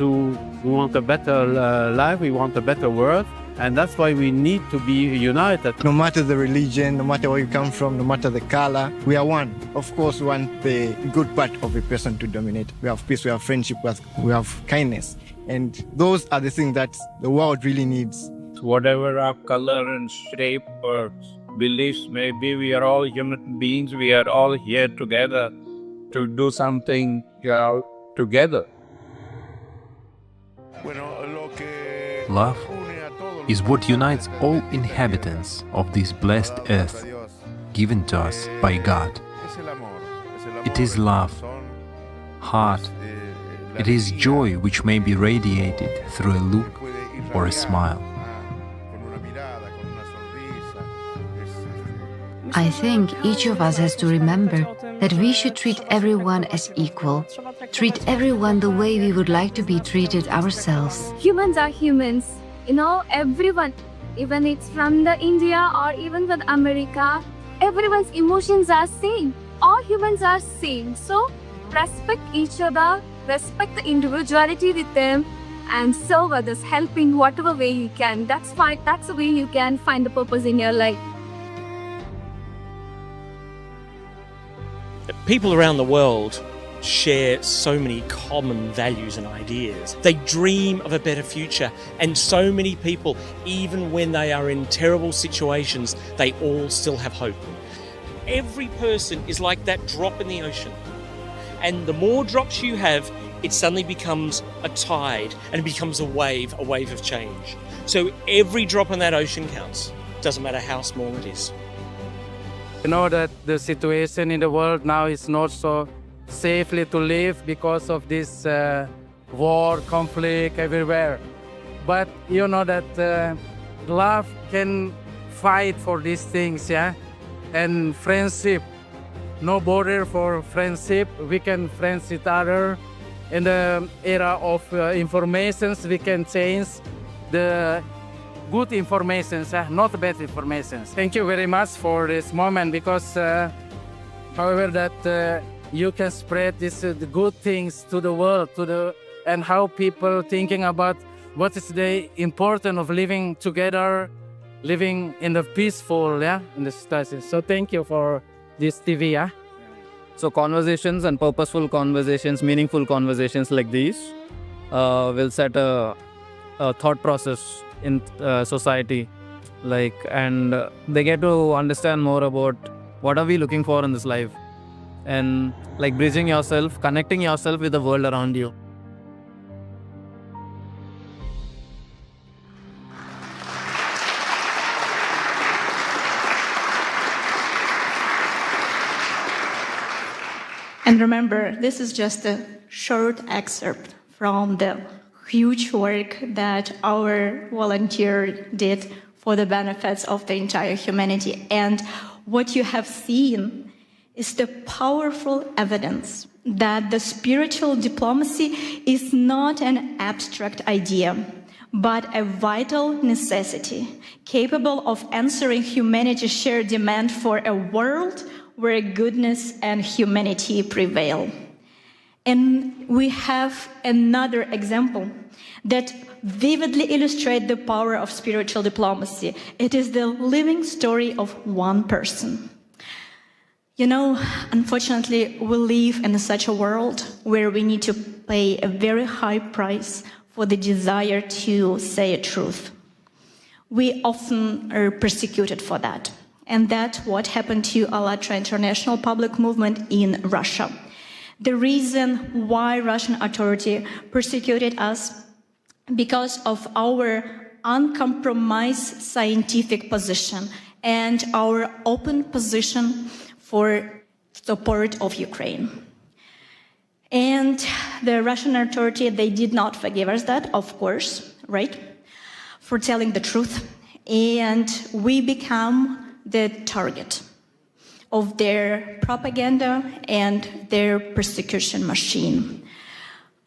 a better life, we want a better world, and that's why we need to be united. No matter the religion, no matter where you come from, no matter the color, we are one. Of course, we want the good part of a person to dominate. We have peace, we have friendship, we have kindness. And those are the things that the world really needs. Whatever our color and shape or beliefs may be, we are all human beings. We are all here together to do something together. Love is what unites all inhabitants of this blessed earth, given to us by God. It is love, heart. It is joy which may be radiated through a look or a smile. I think each of us has to remember that we should treat everyone as equal, treat everyone the way we would like to be treated ourselves. Humans are humans. You know, everyone, even it's from the India or even with America, everyone's emotions are same. All humans are same. So respect each other, respect the individuality with them, and serve others, helping whatever way you can. That's fine. That's the way you can find the purpose in your life. People around the world share so many common values and ideas. They dream of a better future, and so many people, even when they are in terrible situations, they all still have hope. Every person is like that drop in the ocean. And the more drops you have, it suddenly becomes a tide and it becomes a wave of change. So every drop in that ocean counts. Doesn't matter how small it is. You know that the situation in the world now is not so safely to live because of this war, conflict everywhere. But you know that love can fight for these things, yeah? And friendship. No border for friendship. We can friends each other. In the era of informations, we can change the good informations, not bad informations. Thank you very much for this moment because, however, that you can spread this the good things to the world, and how people thinking about what is the importance of living together, living in the peaceful, in the society. So thank you for this TV, yeah? So conversations and purposeful conversations, meaningful conversations like these will set a thought process in society, and they get to understand more about what are we looking for in this life, and bridging yourself, connecting yourself with the world around you. And remember, this is just a short excerpt from the huge work that our volunteer did for the benefits of the entire humanity. And what you have seen is the powerful evidence that the spiritual diplomacy is not an abstract idea, but a vital necessity, capable of answering humanity's shared demand for a world where goodness and humanity prevail. And we have another example that vividly illustrates the power of spiritual diplomacy. It is the living story of one person. You know, unfortunately, we live in such a world where we need to pay a very high price for the desire to say a truth. We often are persecuted for that. And that's what happened to ALLATRA International Public Movement in Russia. The reason why Russian authority persecuted us because of our uncompromised scientific position and our open position for support of Ukraine. And the Russian authority, they did not forgive us that, of course, right? For telling the truth. And we become the target of their propaganda and their persecution machine.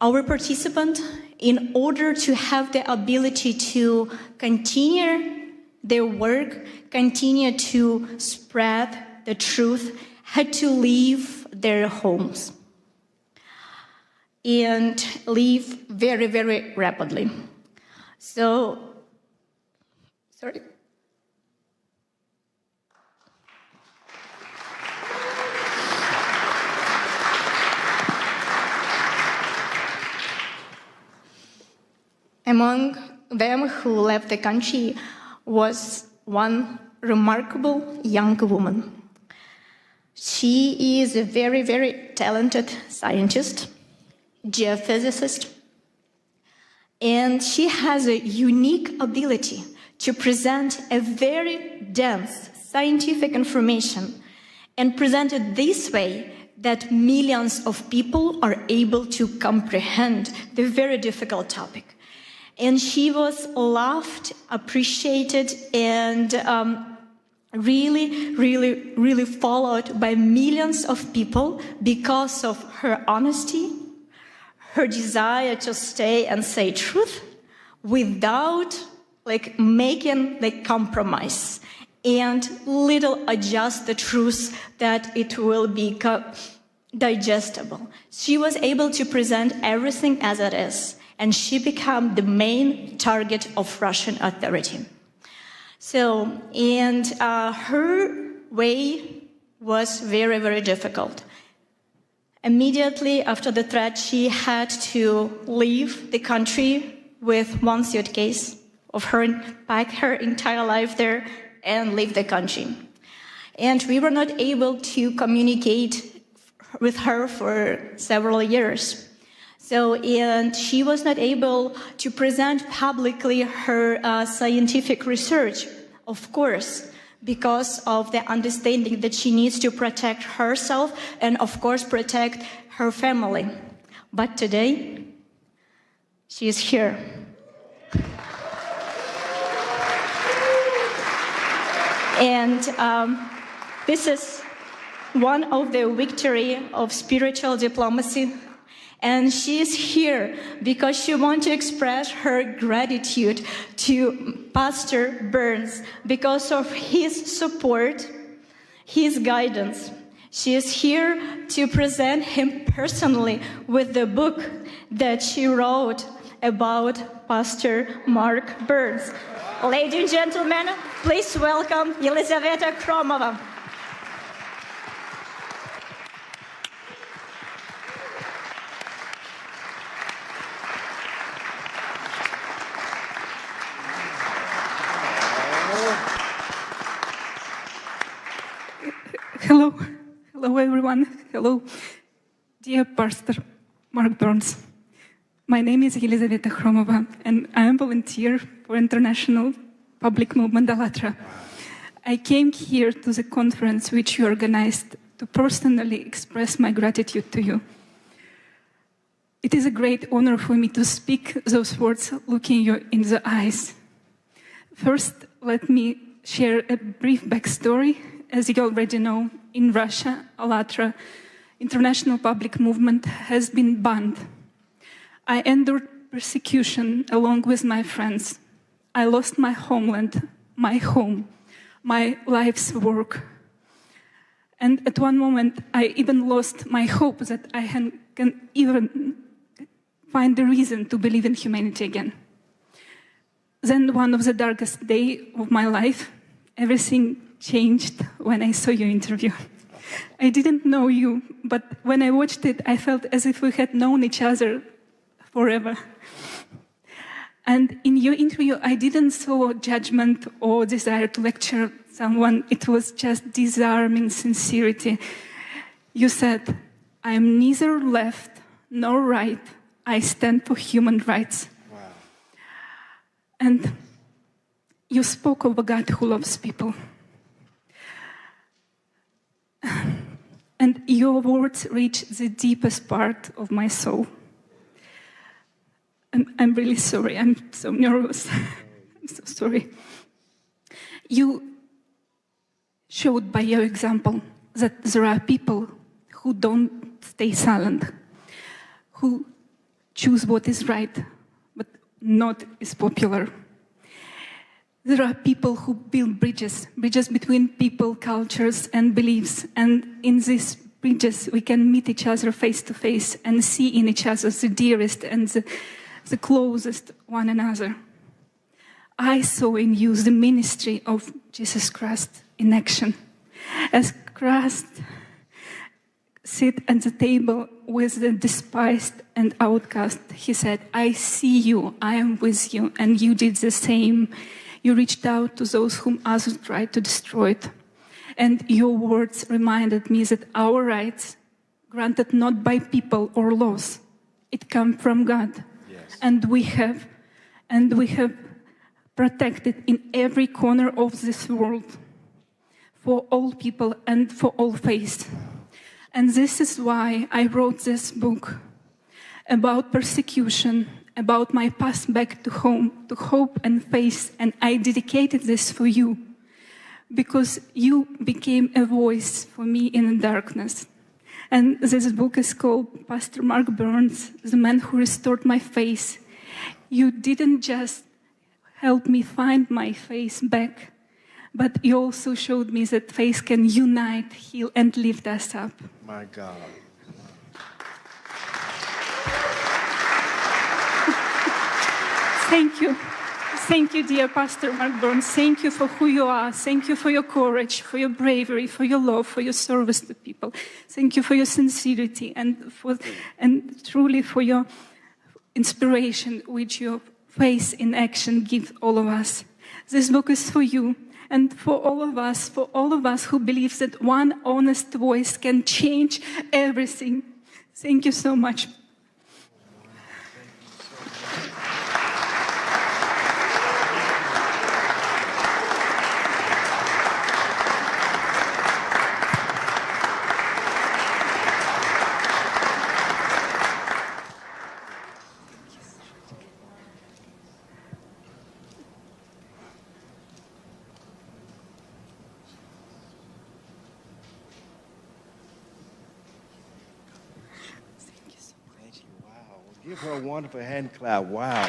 Our participant, in order to have the ability to continue their work, continue to spread the truth, had to leave their homes and leave very, very rapidly. So, sorry. Among them who left the country was one remarkable young woman. She is a very, very talented scientist, geophysicist, and she has a unique ability to present a very dense scientific information and present it this way that millions of people are able to comprehend the very difficult topic. And she was loved, appreciated, and really followed by millions of people because of her honesty, her desire to stay and say truth without making the compromise and little adjust the truth that it will be digestible. She was able to present everything as it is, and she became the main target of Russian authority. So, and her way was very, very difficult. Immediately after the threat, she had to leave the country with one suitcase of her, pack her entire life there, and leave the country. And we were not able to communicate with her for several years. So, and she was not able to present publicly her scientific research, of course, because of the understanding that she needs to protect herself and, of course, protect her family. But today, she is here. And this is one of the victory of spiritual diplomacy. And she is here because she wants to express her gratitude to Pastor Burns because of his support, his guidance. She is here to present him personally with the book that she wrote about Pastor Mark Burns. Ladies and gentlemen, please welcome Елизавета Кромова. Hello everyone. Hello, dear Pastor Mark Burns. My name is Елизавета Chromova, and I am a volunteer for International Public Movement ALLATRA. I came here to the conference which you organized to personally express my gratitude to you. It is a great honor for me to speak those words looking you in the eyes. First, let me share a brief backstory. As you already know, in Russia, ALLATRA International Public Movement has been banned. I endured persecution along with my friends. I lost my homeland, my home, my life's work. And at one moment, I even lost my hope that I can even find a reason to believe in humanity again. Then one of the darkest days of my life, everything changed when I saw your interview. I didn't know you, but when I watched it, I felt as if we had known each other forever. And in your interview, I didn't saw judgment or desire to lecture someone. It was just disarming sincerity. You said, I am neither left nor right. I stand for human rights. Wow. And you spoke of a God who loves people. And your words reach the deepest part of my soul. I'm really sorry. I'm so nervous. I'm so sorry. You showed by your example that there are people who don't stay silent, who choose what is right, but not is popular. There are people who build bridges between people, cultures, and beliefs. And in these bridges, we can meet each other face to face and see in each other the dearest and the closest one another. I saw in you the ministry of Jesus Christ in action. As Christ sit at the table with the despised and outcast, he said, I see you, I am with you, and you did the same. You reached out to those whom others tried to destroy. And your words reminded me that our rights, granted not by people or laws, it come from God. Yes. And we have protected in every corner of this world for all people and for all faiths. And this is why I wrote this book about persecution, about my path back to home, to hope and faith, and I dedicated this for you because you became a voice for me in the darkness. And this book is called Pastor Mark Burns, The Man Who Restored My Faith. You didn't just help me find my faith back, but you also showed me that faith can unite, heal, and lift us up. My God. Thank you. Thank you, dear Pastor Mark Burns. Thank you for who you are. Thank you for your courage, for your bravery, for your love, for your service to people. Thank you for your sincerity and truly for your inspiration, which your faith in action gives all of us. This book is for you and for all of us who believe that one honest voice can change everything. Thank you so much. Give her a wonderful hand clap. Wow.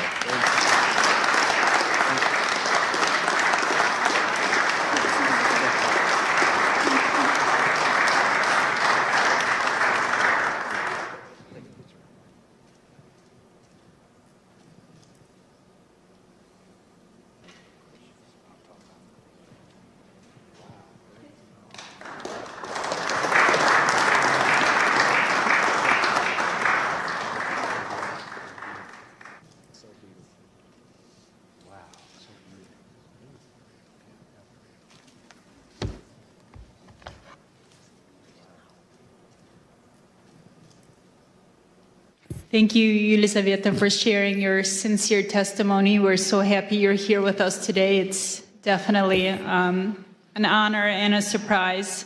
Thank you, Elizaveta, for sharing your sincere testimony. We're so happy you're here with us today. It's definitely an honor and a surprise.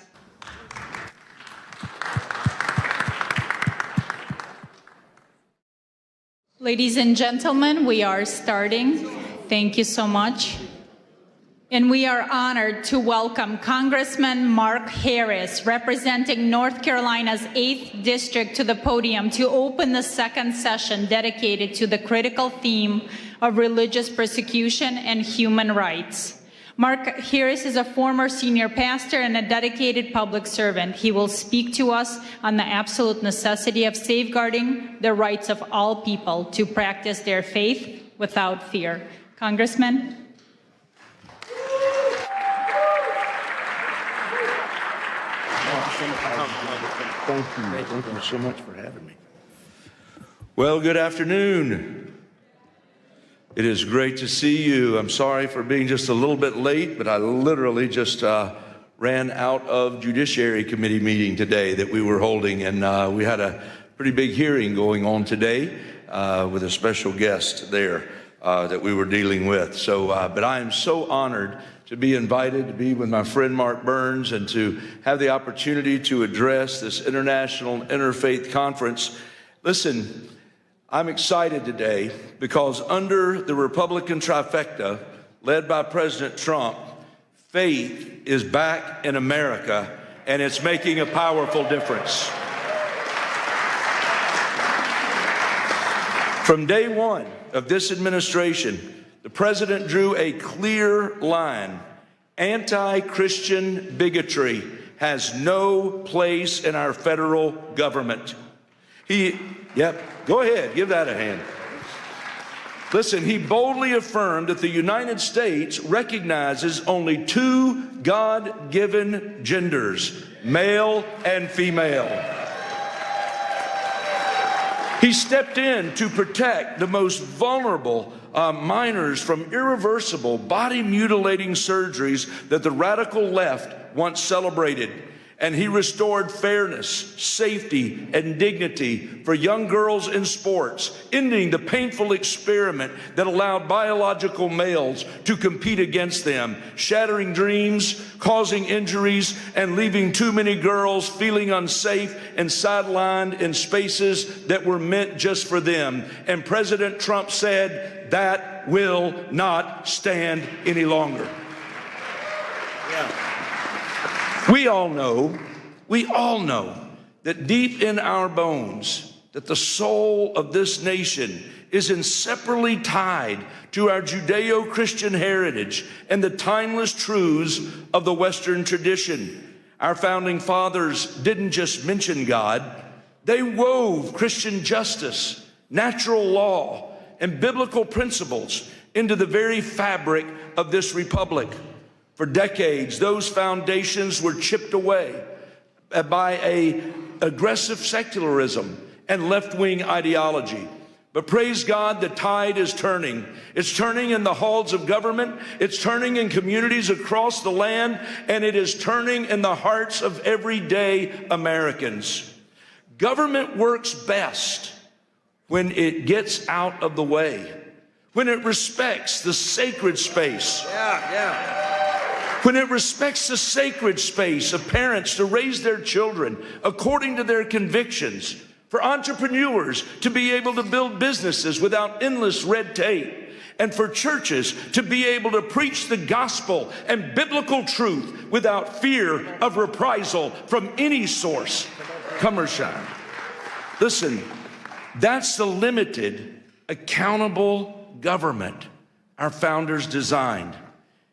Ladies and gentlemen, we are starting. Thank you so much. And we are honored to welcome Congressman Mark Harris, representing North Carolina's 8th District, to the podium to open the second session dedicated to the critical theme of religious persecution and human rights. Mark Harris is a former senior pastor and a dedicated public servant. He will speak to us on the absolute necessity of safeguarding the rights of all people to practice their faith without fear. Congressman? Thank you so much for having me. Well, good afternoon. It is great to see you. I'm sorry for being just a little bit late, but I literally just ran out of Judiciary Committee meeting today that we were holding, and we had a pretty big hearing going on today with a special guest there that we were dealing with. So, but I am so honored to be invited to be with my friend Mark Burns and to have the opportunity to address this International Interfaith Conference. Listen, I'm excited today because under the Republican trifecta led by President Trump, faith is back in America and it's making a powerful difference. From day one of this administration, the president drew a clear line. Anti-Christian bigotry has no place in our federal government. Go ahead, give that a hand. Listen, he boldly affirmed that the United States recognizes only two God-given genders, male and female. He stepped in to protect the most vulnerable minors from irreversible body-mutilating surgeries that the radical left once celebrated. And he restored fairness, safety, and dignity for young girls in sports, ending the painful experiment that allowed biological males to compete against them, shattering dreams, causing injuries, and leaving too many girls feeling unsafe and sidelined in spaces that were meant just for them. And President Trump said, that will not stand any longer. We all know that deep in our bones, that the soul of this nation is inseparably tied to our Judeo-Christian heritage and the timeless truths of the Western tradition. Our founding fathers didn't just mention God, they wove Christian justice, natural law, and biblical principles into the very fabric of this republic. For decades, those foundations were chipped away by an aggressive secularism and left-wing ideology. But praise God, the tide is turning. It's turning in the halls of government, it's turning in communities across the land, and it is turning in the hearts of everyday Americans. Government works best when it gets out of the way, when it respects the sacred space. When it respects the sacred space of parents to raise their children according to their convictions, for entrepreneurs to be able to build businesses without endless red tape, and for churches to be able to preach the gospel and biblical truth without fear of reprisal from any source, come or shine. Listen, that's the limited, accountable government our founders designed.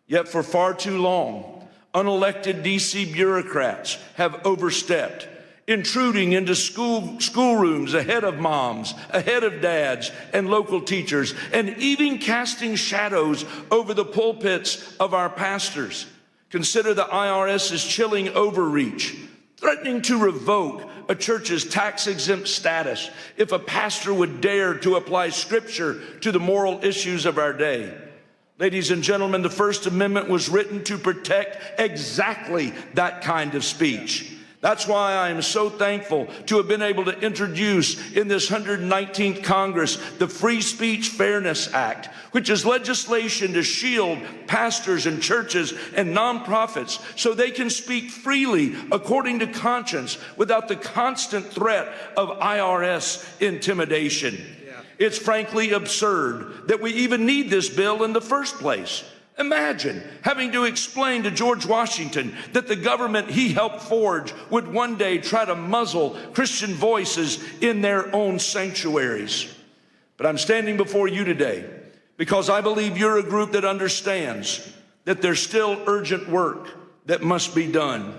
Yet for far too long, unelected DC bureaucrats have overstepped, intruding into schoolrooms ahead of moms, ahead of dads and local teachers, and even casting shadows over the pulpits of our pastors. Consider the IRS's chilling overreach, threatening to revoke a church's tax-exempt status if a pastor would dare to apply scripture to the moral issues of our day. Ladies and gentlemen, the First Amendment was written to protect exactly that kind of speech. That's why I am so thankful to have been able to introduce in this 119th Congress the Free Speech Fairness Act, which is legislation to shield pastors and churches and nonprofits so they can speak freely according to conscience without the constant threat of IRS intimidation. It's frankly absurd that we even need this bill in the first place. Imagine having to explain to George Washington that the government he helped forge would one day try to muzzle Christian voices in their own sanctuaries. But I'm standing before you today because I believe you're a group that understands that there's still urgent work that must be done.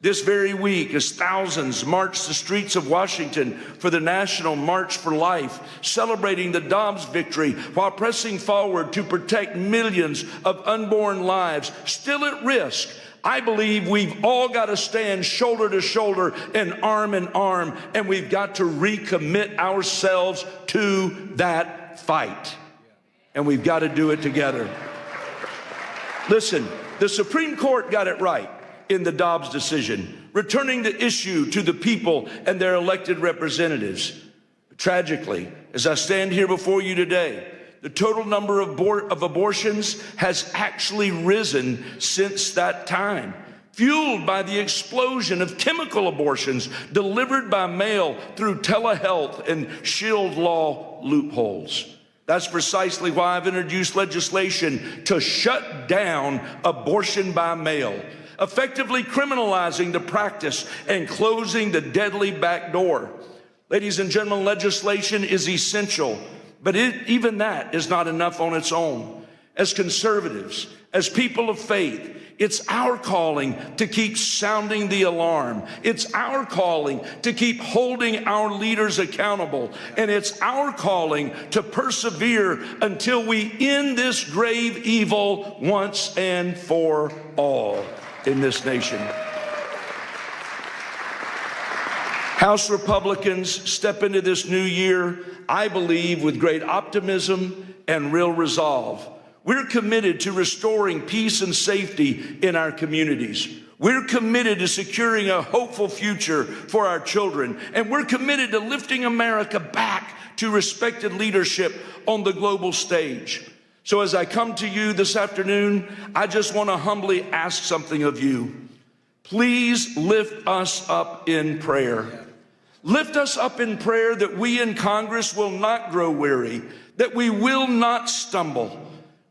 This very week, as thousands march the streets of Washington for the National March for Life, celebrating the Dobbs victory while pressing forward to protect millions of unborn lives still at risk, I believe we've all got to stand shoulder to shoulder and arm in arm, and we've got to recommit ourselves to that fight. And we've got to do it together. Listen, the Supreme Court got it right in the Dobbs decision, returning the issue to the people and their elected representatives. Tragically, as I stand here before you today, the total number of abortions has actually risen since that time, fueled by the explosion of chemical abortions delivered by mail through telehealth and shield law loopholes. That's precisely why I've introduced legislation to shut down abortion by mail, effectively criminalizing the practice and closing the deadly back door. Ladies and gentlemen, legislation is essential, but even that is not enough on its own. As conservatives, as people of faith, it's our calling to keep sounding the alarm. It's our calling to keep holding our leaders accountable. And it's our calling to persevere until we end this grave evil once and for all in this nation. House Republicans step into this new year, I believe, with great optimism and real resolve. We're committed to restoring peace and safety in our communities. We're committed to securing a hopeful future for our children. And we're committed to lifting America back to respected leadership on the global stage. So as I come to you this afternoon, I just want to humbly ask something of you. Please lift us up in prayer. Lift us up in prayer that we in Congress will not grow weary, that we will not stumble.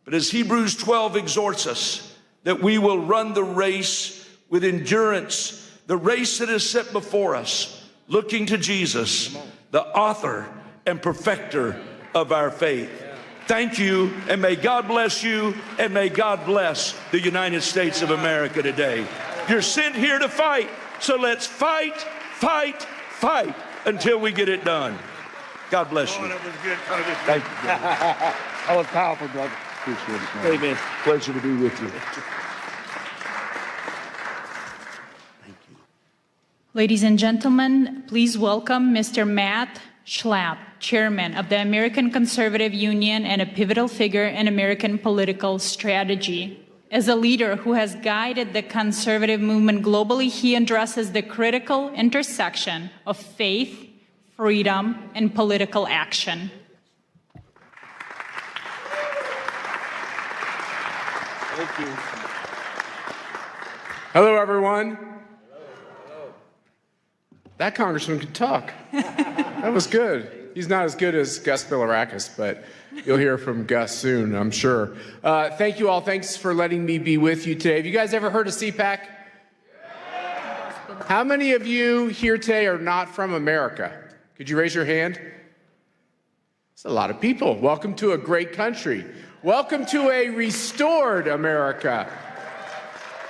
But as Hebrews 12 exhorts us, that we will run the race with endurance, the race that is set before us, looking to Jesus, the author and perfecter of our faith. Thank you, and may God bless you, and may God bless the United States of America today. You're sent here to fight, so let's fight, fight, fight until we get it done. God bless you. Thank you. That was powerful, brother. Appreciate it, man. Amen. Pleasure to be with you. Ladies and gentlemen, please welcome Mr. Matt Schlapp, Chairman of the American Conservative Union and a pivotal figure in American political strategy. As a leader who has guided the conservative movement globally, he addresses the critical intersection of faith, freedom, and political action. Thank you. Hello, everyone. Hello. That congressman could talk. That was good. He's not as good as Gus Bilirakis, but you'll hear from Gus soon, I'm sure. Thank you all. Thanks for letting me be with you today. Have you guys ever heard of CPAC? How many of you here today are not from America? Could you raise your hand? It's a lot of people. Welcome to a great country. Welcome to a restored America,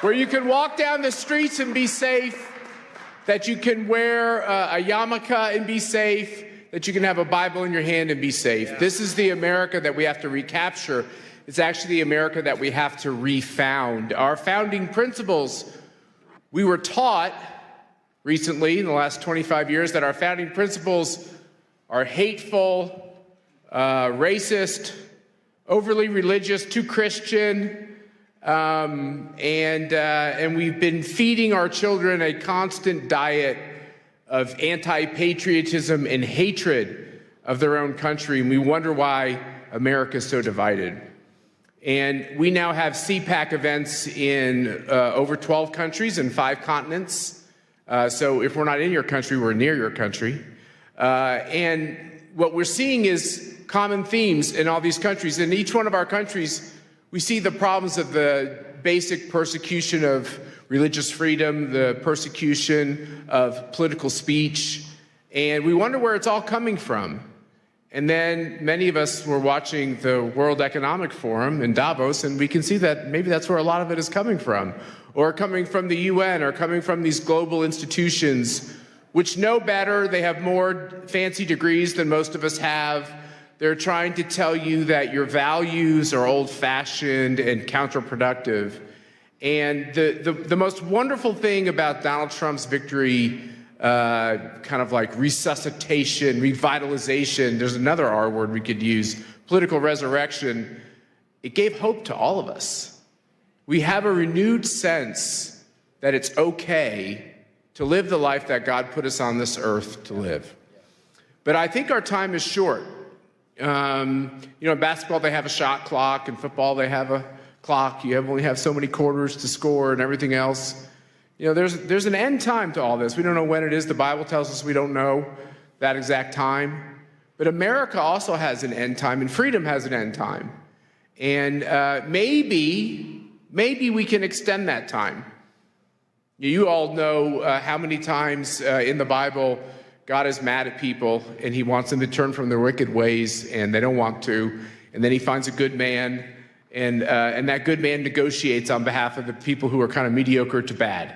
where you can walk down the streets and be safe, that you can wear a yarmulke and be safe, that you can have a Bible in your hand and be safe. Yeah. This is the America that we have to recapture. It's actually the America that we have to refound. Our founding principles, we were taught recently in the last 25 years that our founding principles are hateful, racist, overly religious, too Christian, and we've been feeding our children a constant diet of anti-patriotism and hatred of their own country, and we wonder why America is so divided. And we now have CPAC events in over 12 countries and 5 continents. So if we're not in your country, we're near your country. And what we're seeing is common themes in all these countries. In each one of our countries, we see the problems of the basic persecution of religious freedom, the persecution of political speech, and we wonder where it's all coming from. And then many of us were watching the World Economic Forum in Davos, and we can see that maybe that's where a lot of it is coming from, or coming from the UN, or coming from these global institutions, which know better. They have more fancy degrees than most of us have. They're trying to tell you that your values are old-fashioned and counterproductive. And the most wonderful thing about Donald Trump's victory, kind of like resuscitation, revitalization, there's another R word we could use, political resurrection, it gave hope to all of us. We have a renewed sense that it's okay to live the life that God put us on this earth to live. But I think our time is short. In basketball, they have a shot clock. In football, they have a clock. You only have so many quarters to score and everything else. There's an end time to all this. We don't know when it is. The Bible tells us we don't know that exact time. But America also has an end time, and freedom has an end time. And maybe we can extend that time. You all know how many times in the Bible God is mad at people and he wants them to turn from their wicked ways, and they don't want to. And then he finds a good man, and that good man negotiates on behalf of the people who are kind of mediocre to bad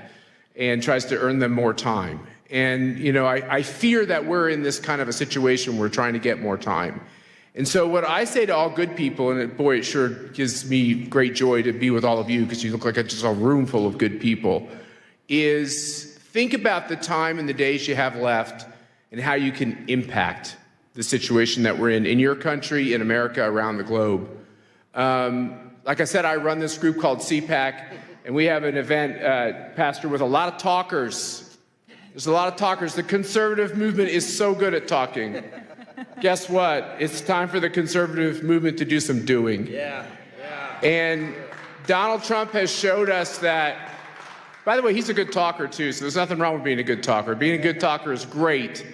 and tries to earn them more time. And, I fear that we're in this kind of a situation where we're trying to get more time. And so what I say to all good people, and boy, it sure gives me great joy to be with all of you because you look like just a room full of good people, is think about the time and the days you have left and how you can impact the situation that we're in your country, in America, around the globe. Like I said, I run this group called CPAC, and we have an event, Pastor, with a lot of talkers. There's a lot of talkers. The conservative movement is so good at talking. Guess what? It's time for the conservative movement to do some doing. Yeah. And Donald Trump has showed us that. By the way, he's a good talker, too, so there's nothing wrong with being a good talker. Being a good talker is great.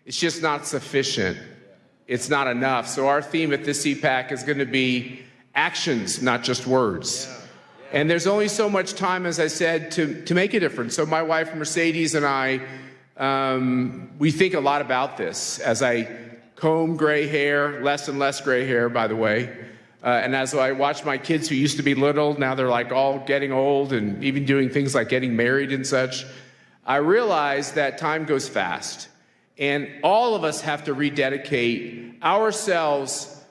It's just not sufficient. It's not enough. So our theme at this CPAC is going to be actions, not just words. And there's only so much time, as I said, to make a difference. So my wife, Mercedes, and I, we think a lot about this. As I comb gray hair, less and less gray hair, by the way, and as I watch my kids who used to be little, now they're like all getting old and even doing things like getting married and such, I realize that time goes fast. And all of us have to rededicate ourselves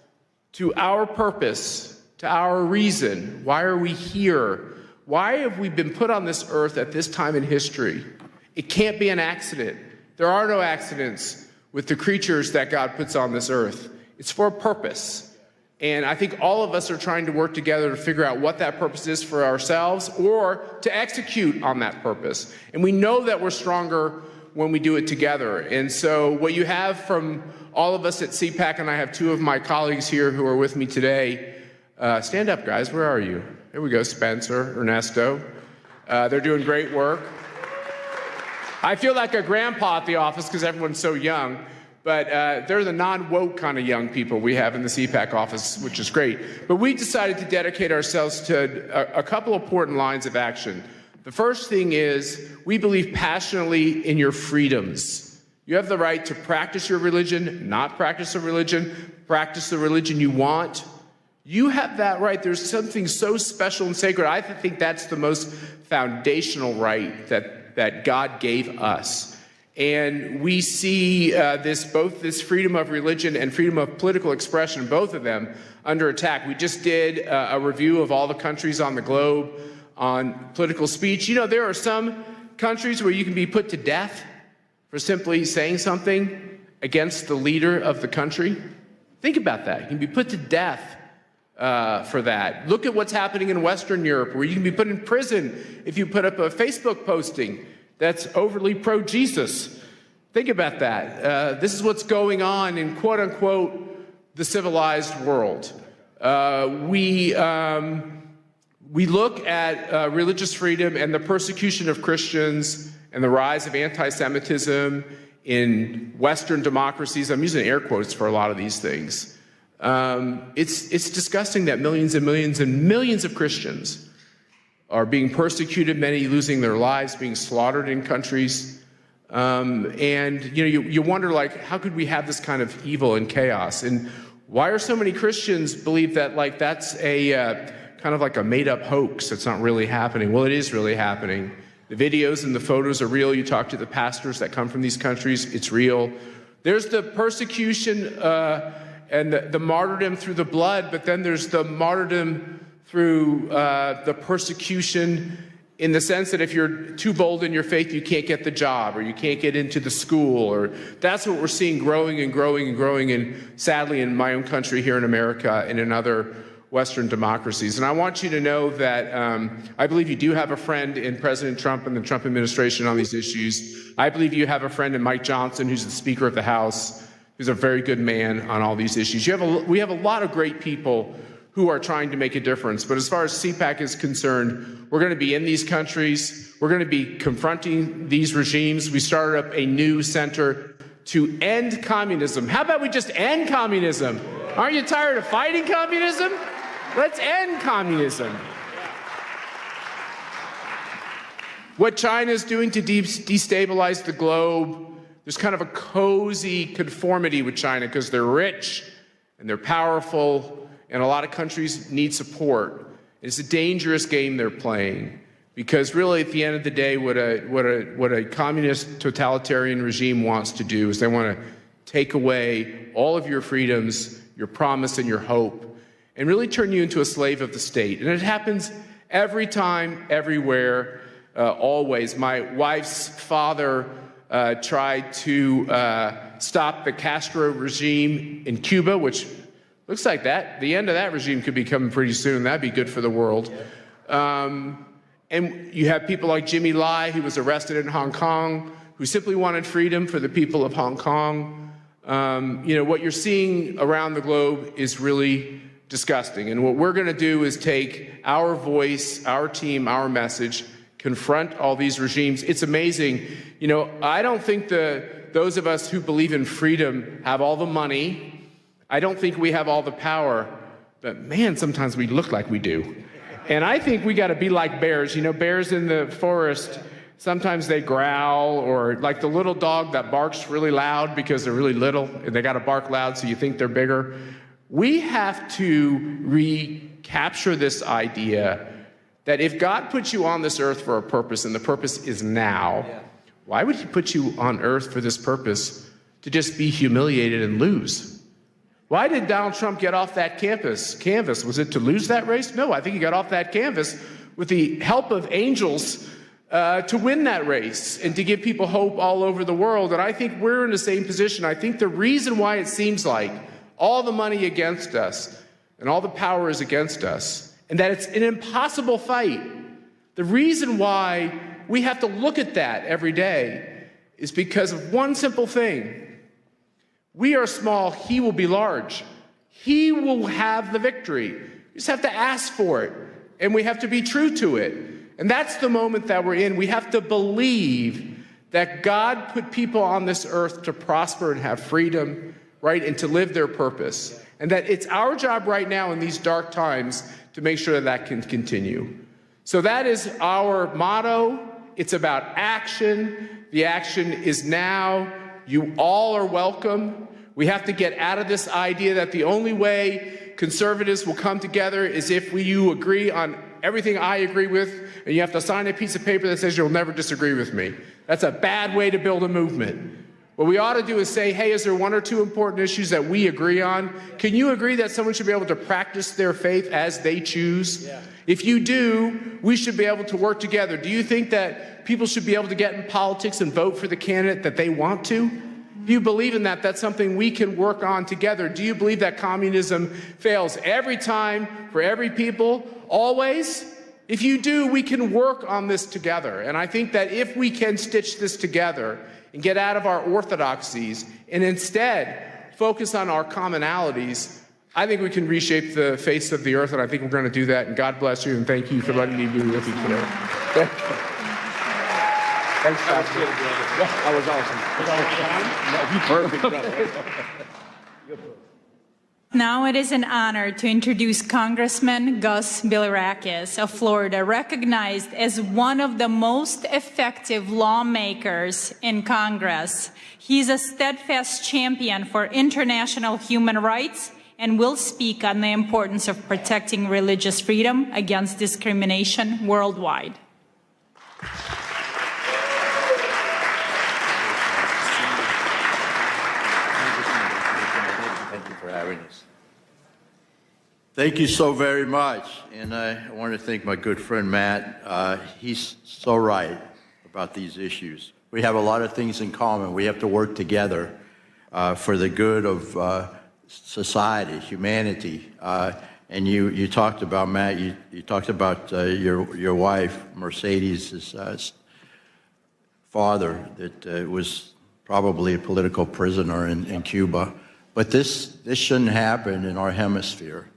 to our purpose, to our reason. Why are we here? Why have we been put on this earth at this time in history? It can't be an accident. There are no accidents with the creatures that God puts on this earth. It's for a purpose. And I think all of us are trying to work together to figure out what that purpose is for ourselves or to execute on that purpose. And we know that we're stronger when we do it together. And so what you have from all of us at CPAC, and I have two of my colleagues here who are with me today. Stand up, guys. Where are you? There we go. Spencer, Ernesto. They're doing great work. I feel like a grandpa at the office because everyone's so young. But they're the non-woke kind of young people we have in the CPAC office, which is great. But we decided to dedicate ourselves to a couple of important lines of action. The first thing is we believe passionately in your freedoms. You have the right to practice your religion, not practice a religion, practice the religion you want. You have that right. There's something so special and sacred. I think that's the most foundational right that God gave us. And we see both this freedom of religion and freedom of political expression, both of them, under attack. We just did a review of all the countries on the globe on political speech. There are some countries where you can be put to death for simply saying something against the leader of the country. Think about that. You can be put to death for that. Look at what's happening in Western Europe, where you can be put in prison if you put up a Facebook posting that's overly pro-Jesus. Think about that. This is what's going on in, quote-unquote, the civilized world. We look at religious freedom and the persecution of Christians and the rise of anti-Semitism in Western democracies. I'm using air quotes for a lot of these things. It's disgusting that millions and millions and millions of Christians are being persecuted, many losing their lives, being slaughtered in countries. And you wonder, like, how could we have this kind of evil and chaos? And why are so many Christians believe that, like, that's a kind of like a made-up hoax that's not really happening? Well, it is really happening. The videos and the photos are real. You talk to the pastors that come from these countries, it's real. There's the persecution and the martyrdom through the blood, but then there's the martyrdom through the persecution in the sense that if you're too bold in your faith, you can't get the job, or you can't get into the school, or that's what we're seeing growing and growing and growing, and sadly in my own country here in America and in other Western democracies. And I want you to know that I believe you do have a friend in President Trump and the Trump administration on these issues. I believe you have a friend in Mike Johnson, who's the Speaker of the House, who's a very good man on all these issues. We have a lot of great people who are trying to make a difference. But as far as CPAC is concerned, we're going to be in these countries. We're going to be confronting these regimes. We started up a new center to end communism. How about we just end communism? Aren't you tired of fighting communism? Let's end communism. What China is doing to destabilize the globe, there's kind of a cozy conformity with China because they're rich and they're powerful, and a lot of countries need support. It's a dangerous game they're playing, because really at the end of the day, what a communist totalitarian regime wants to do is they want to take away all of your freedoms, your promise and your hope, and really turn you into a slave of the state. And it happens every time, everywhere, always. My wife's father tried to stop the Castro regime in Cuba, which looks like the end of that regime could be coming pretty soon. That'd be good for the world. And you have people like Jimmy Lai, who was arrested in Hong Kong, who simply wanted freedom for the people of Hong Kong. What you're seeing around the globe is really disgusting. And what we're going to do is take our voice, our team, our message, confront all these regimes. It's amazing. I don't think those of us who believe in freedom have all the money. I don't think we have all the power, but man, sometimes we look like we do. And I think we got to be like bears. Bears in the forest, sometimes they growl, or like the little dog that barks really loud because they're really little and they got to bark loud so you think they're bigger. We have to recapture this idea that if God puts you on this earth for a purpose, and the purpose is now, why would he put you on earth for this purpose to just be humiliated and lose? Why did Donald Trump get off that canvas? Was it to lose that race? No, I think he got off that canvas with the help of angels to win that race and to give people hope all over the world. And I think we're in the same position. I think the reason why it seems like all the money against us and all the power is against us, and that it's an impossible fight, the reason why we have to look at that every day is because of one simple thing. We are small, he will be large. He will have the victory. We just have to ask for it, and we have to be true to it. And that's the moment that we're in. We have to believe that God put people on this earth to prosper and have freedom, right, and to live their purpose. And that it's our job right now in these dark times to make sure that that can continue. So that is our motto. It's about action. The action is now. You all are welcome. We have to get out of this idea that the only way conservatives will come together is if you agree on everything I agree with, and you have to sign a piece of paper that says you'll never disagree with me. That's a bad way to build a movement. What we ought to do is say, hey, is there one or two important issues that we agree on? Can you agree that someone should be able to practice their faith as they choose? Yeah. If you do, we should be able to work together. Do you think that people should be able to get in politics and vote for the candidate that they want to? If you believe in that, that's something we can work on together. Do you believe that communism fails every time for every people, always? If you do, we can work on this together. And I think that if we can stitch this together and get out of our orthodoxies and instead focus on our commonalities, I think we can reshape the face of the earth, and I think we're going to do that. And God bless you, and thank you for letting me be with you today. Thanks, Pastor. That was awesome. Was all the time? No, you perfect, brother. Now it is an honor to introduce Congressman Gus Bilirakis of Florida, recognized as one of the most effective lawmakers in Congress. He's a steadfast champion for international human rights and will speak on the importance of protecting religious freedom against discrimination worldwide. Thank you for having us. Thank you so very much. And I want to thank my good friend Matt. He's so right about these issues. We have a lot of things in common. We have to work together for the good of society, humanity. And you talked about, Matt, you talked about your wife, Mercedes' father, that was probably a political prisoner in Cuba. But this shouldn't happen in our hemisphere.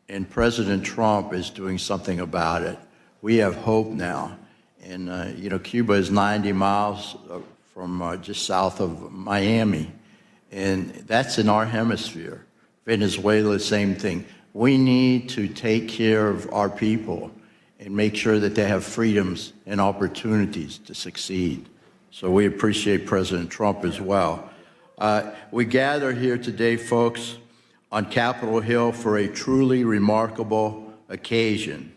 And President Trump is doing something about it. We have hope now. And, you know, Cuba is 90 miles from just south of Miami. And that's in our hemisphere. Venezuela, same thing. We need to take care of our people and make sure that they have freedoms and opportunities to succeed. So we appreciate President Trump as well. We gather here today, folks, on Capitol Hill for a truly remarkable occasion.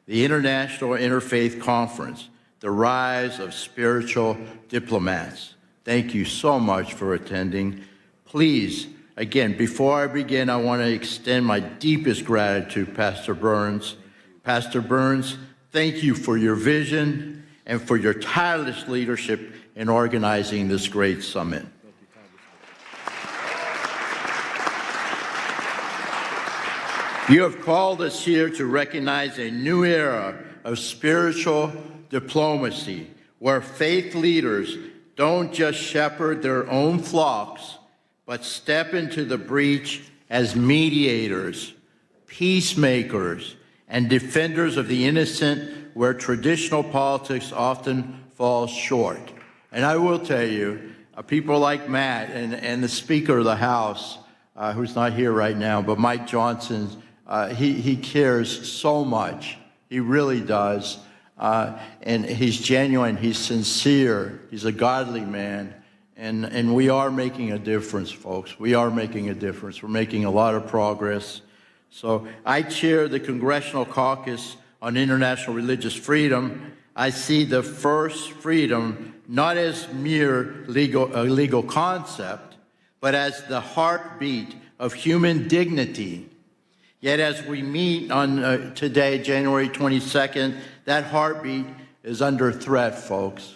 The International Interfaith Conference, the Rise of Spiritual Diplomats. Thank you so much for attending. Please, again, before I begin, I want to extend my deepest gratitude, Pastor Burns. Pastor Burns, thank you for your vision and for your tireless leadership in organizing this great summit. You have called us here to recognize a new era of spiritual diplomacy, where faith leaders don't just shepherd their own flocks, but step into the breach as mediators, peacemakers, and defenders of the innocent, where traditional politics often falls short. And I will tell you, people like Matt and the Speaker of the House, who's not here right now, but Mike Johnson, he cares so much. He really does. And he's genuine, he's sincere, he's a godly man. And we are making a difference, folks. We are making a difference. We're making a lot of progress. So I chair the Congressional Caucus on International Religious Freedom. I see the first freedom not as mere legal concept, but as the heartbeat of human dignity. Yet as we meet on today, January 22nd, that heartbeat is under threat, folks.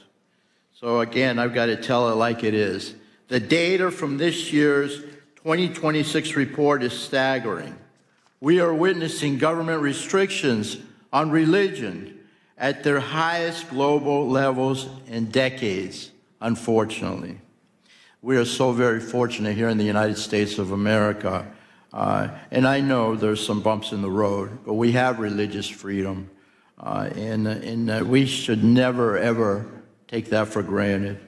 So again, I've got to tell it like it is. The data from this year's 2026 report is staggering. We are witnessing government restrictions on religion at their highest global levels in decades, unfortunately. We are so very fortunate here in the United States of America. And I know there's some bumps in the road, but we have religious freedom. And we should never, ever take that for granted.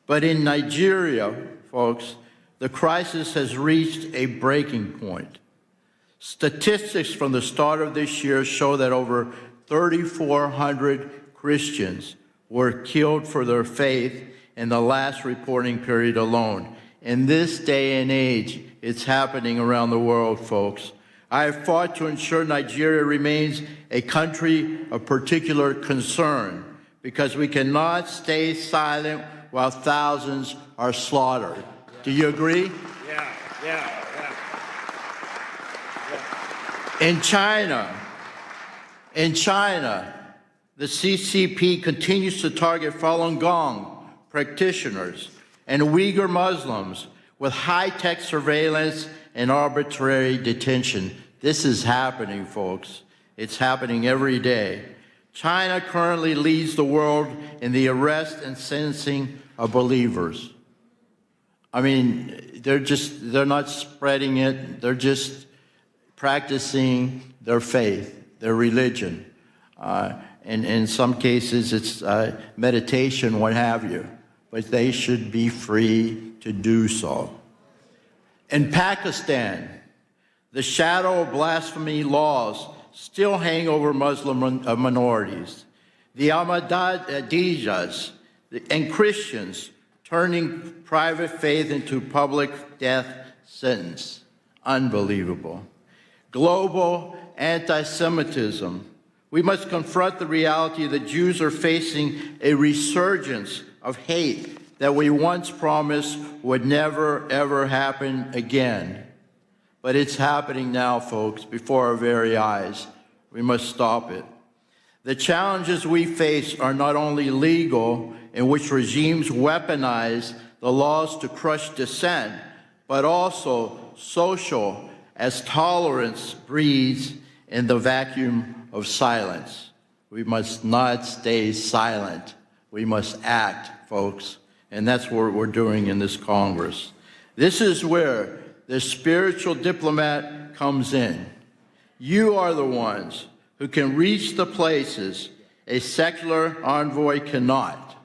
But in Nigeria, folks, the crisis has reached a breaking point. Statistics from the start of this year show that over 3,400 Christians were killed for their faith in the last reporting period alone. In this day and age, it's happening around the world, folks. I have fought to ensure Nigeria remains a country of particular concern, because we cannot stay silent while thousands are slaughtered. Do you agree? Yeah. In China, the CCP continues to target Falun Gong practitioners and Uyghur Muslims with high-tech surveillance and arbitrary detention. This is happening, folks. It's happening every day. China currently leads the world in the arrest and sentencing of believers. I mean, they're not spreading it. They're just practicing their faith, their religion. And in some cases, it's meditation, what have you. But they should be free to do so. In Pakistan, The shadow of blasphemy laws still hang over Muslim minorities. The Ahmadiyas and Christians turning private faith into public death sentence. Unbelievable. Global anti-Semitism. We must confront the reality that Jews are facing a resurgence of hate that we once promised would never, ever happen again. But it's happening now, folks, before our very eyes. We must stop it. The challenges we face are not only legal, in which regimes weaponize the laws to crush dissent, but also social, as tolerance breeds in the vacuum of silence. We must not stay silent. We must act, folks. And that's what we're doing in this Congress. This is where the spiritual diplomat comes in. You are the ones who can reach the places a secular envoy cannot.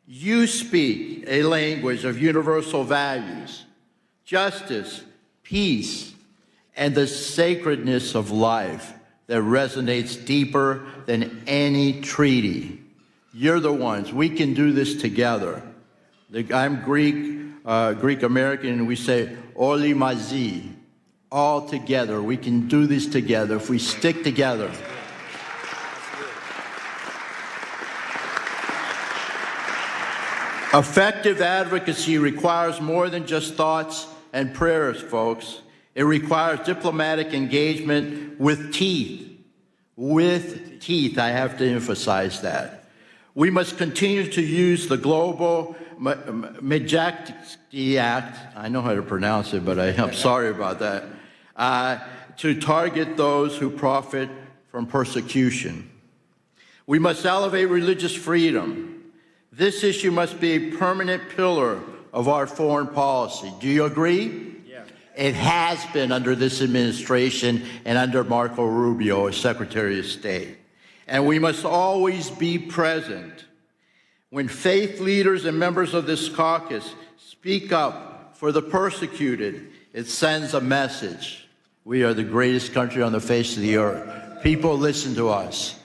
You speak a language of universal values, justice, peace, and the sacredness of life that resonates deeper than any treaty. You're the ones. We can do this together. I'm Greek American, and we say, Oli Mazi, all together. We can do this together if we stick together. Effective advocacy requires more than just thoughts and prayers, folks. It requires diplomatic engagement with teeth. With teeth, I have to emphasize that. We must continue to use the global Majesty Act, I know how to pronounce it, but I'm sorry about that, to target those who profit from persecution. We must elevate religious freedom. This issue must be a permanent pillar of our foreign policy. Do you agree? Yeah. It has been under this administration and under Marco Rubio as Secretary of State. And we must always be present. When faith leaders and members of this caucus speak up for the persecuted, it sends a message. We are the greatest country on the face of the earth. People listen to us.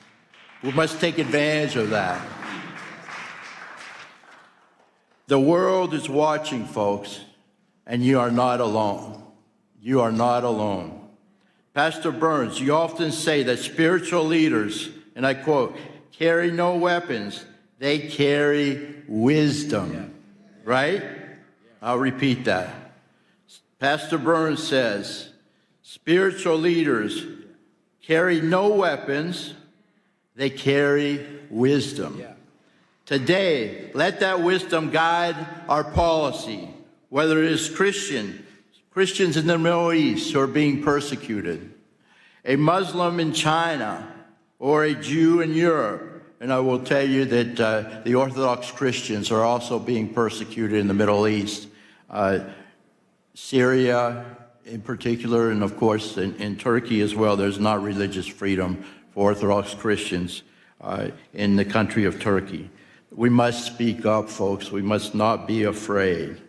We must take advantage of that. The world is watching, folks, and you are not alone. You are not alone. Pastor Burns, you often say that spiritual leaders, and I quote, carry no weapons, they carry wisdom, right? I'll repeat that. Pastor Burns says, spiritual leaders carry no weapons, they carry wisdom. Today, let that wisdom guide our policy, whether it is Christians in the Middle East who are being persecuted, a Muslim in China, or a Jew in Europe. And I will tell you that the Orthodox Christians are also being persecuted in the Middle East, Syria in particular, and of course in Turkey as well. There's not religious freedom for Orthodox Christians in the country of Turkey. We must speak up, folks. We must not be afraid.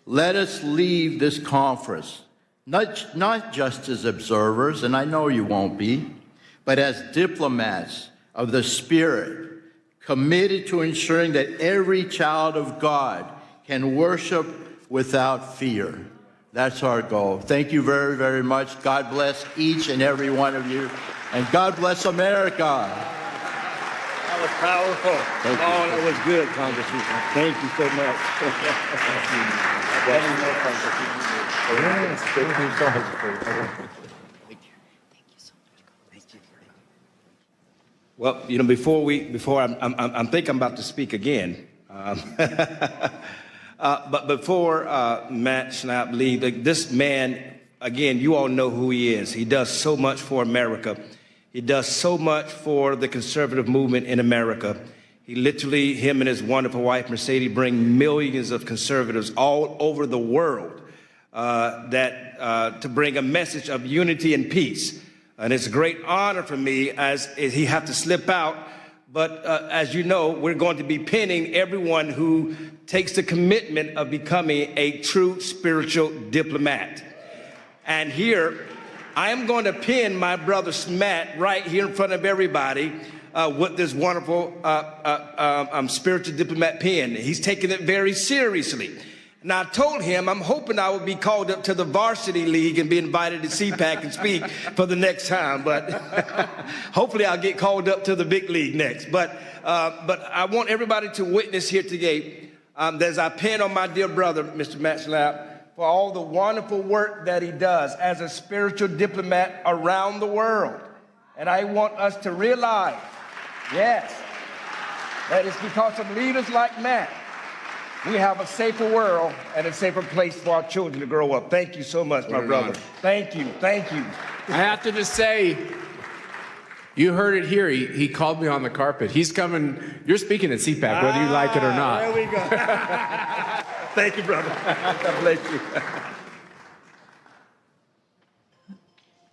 Let us leave this conference, not just as observers, and I know you won't be, but as diplomats of the Spirit, committed to ensuring that every child of God can worship without fear. That's our goal. Thank you very, very much. God bless each and every one of you, and God bless America. That was powerful. That was good, Congressman. Thank you so much. Well, you know, I'm thinking I'm about to speak again. But before Matt Schnapp leaves, this man, again, you all know who he is. He does so much for America. He does so much for the conservative movement in America. He literally, him and his wonderful wife, Mercedes, bring millions of conservatives all over the world to bring a message of unity and peace. And it's a great honor for me as he have to slip out. But as you know, we're going to be pinning everyone who takes the commitment of becoming a true spiritual diplomat. And here, I am going to pin my brother Matt right here in front of everybody with this wonderful spiritual diplomat pin. He's taking it very seriously. And I told him I'm hoping I will be called up to the varsity league and be invited to CPAC and speak for the next time. But hopefully I'll get called up to the big league next. But I want everybody to witness here today. There's I pin on my dear brother, Mr. Matt Schlapp, for all the wonderful work that he does as a spiritual diplomat around the world. And I want us to realize, yes, that it's because of leaders like Matt we have a safer world and a safer place for our children to grow up. Thank you so much, my brother. Thank you. Thank you. I have to just say, you heard it here. He called me on the carpet. He's coming. You're speaking at CPAC, whether you like it or not. There we go. Thank you, brother. God bless you.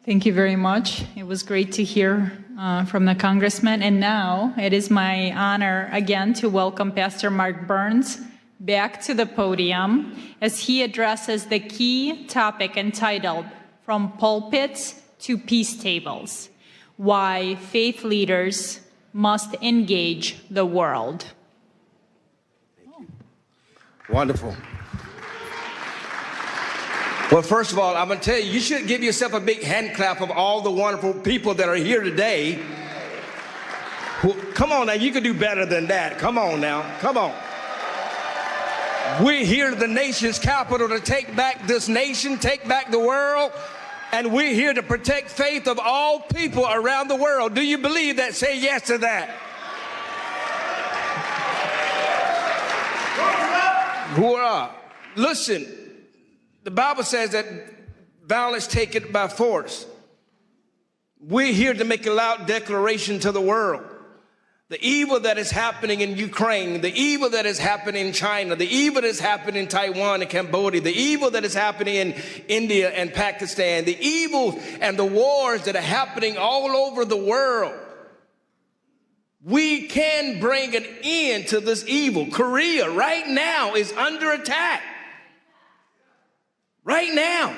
Thank you very much. It was great to hear from the congressman. And now it is my honor again to welcome Pastor Mark Burns back to the podium as he addresses the key topic entitled From Pulpits to Peace Tables, Why Faith Leaders Must Engage the World. Wonderful. Well, first of all, I'm going to tell you, you should give yourself a big hand clap of all the wonderful people that are here today. Come on now, you can do better than that. Come on now, come on. We're here at the nation's capital to take back this nation, take back the world, and we're here to protect faith of all people around the world. Do you believe that? Say yes to that. Hoorah. Listen, the Bible says that violence take it by force. We're here to make a loud declaration to the world. The evil that is happening in Ukraine, the evil that is happening in China, the evil that is happening in Taiwan and Cambodia, the evil that is happening in India and Pakistan, the evil and the wars that are happening all over the world. We can bring an end to this evil. Korea right now is under attack. Right now.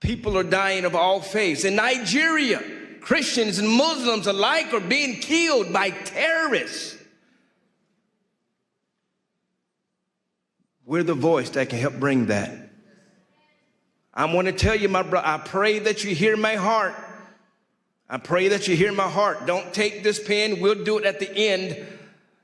People are dying of all faiths. In Nigeria, Christians and Muslims alike are being killed by terrorists. We're the voice that can help bring that. I want to tell you, my brother, I pray that you hear my heart. I pray that you hear my heart. Don't take this pen. We'll do it at the end.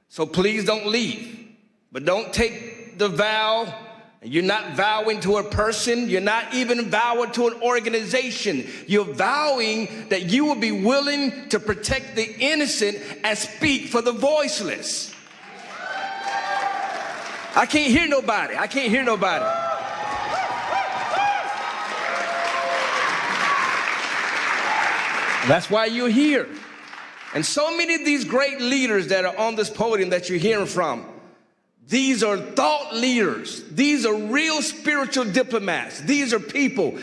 So please don't leave. But don't take the vow. You're not vowing to a person. You're not even vowing to an organization. You're vowing that you will be willing to protect the innocent and speak for the voiceless. I can't hear nobody. I can't hear nobody. That's why you're here. And so many of these great leaders that are on this podium that you're hearing from, these are thought leaders. These are real spiritual diplomats. These are people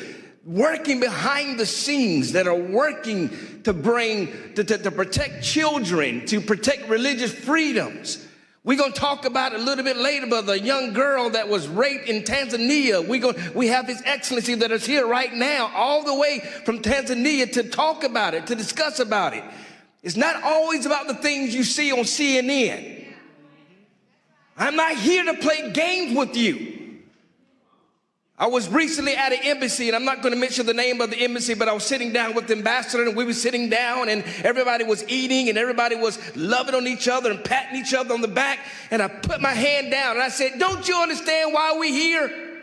working behind the scenes that are working to to protect children, to protect religious freedoms. We're going to talk about it a little bit later about the young girl that was raped in Tanzania. We have His Excellency that is here right now, all the way from Tanzania to talk about it, to discuss about it. It's not always about the things you see on CNN. I'm not here to play games with you. I was recently at an embassy, and I'm not going to mention the name of the embassy, but I was sitting down with the ambassador, and we were sitting down, and everybody was eating, and everybody was loving on each other and patting each other on the back, and I put my hand down, and I said, don't you understand why we're here?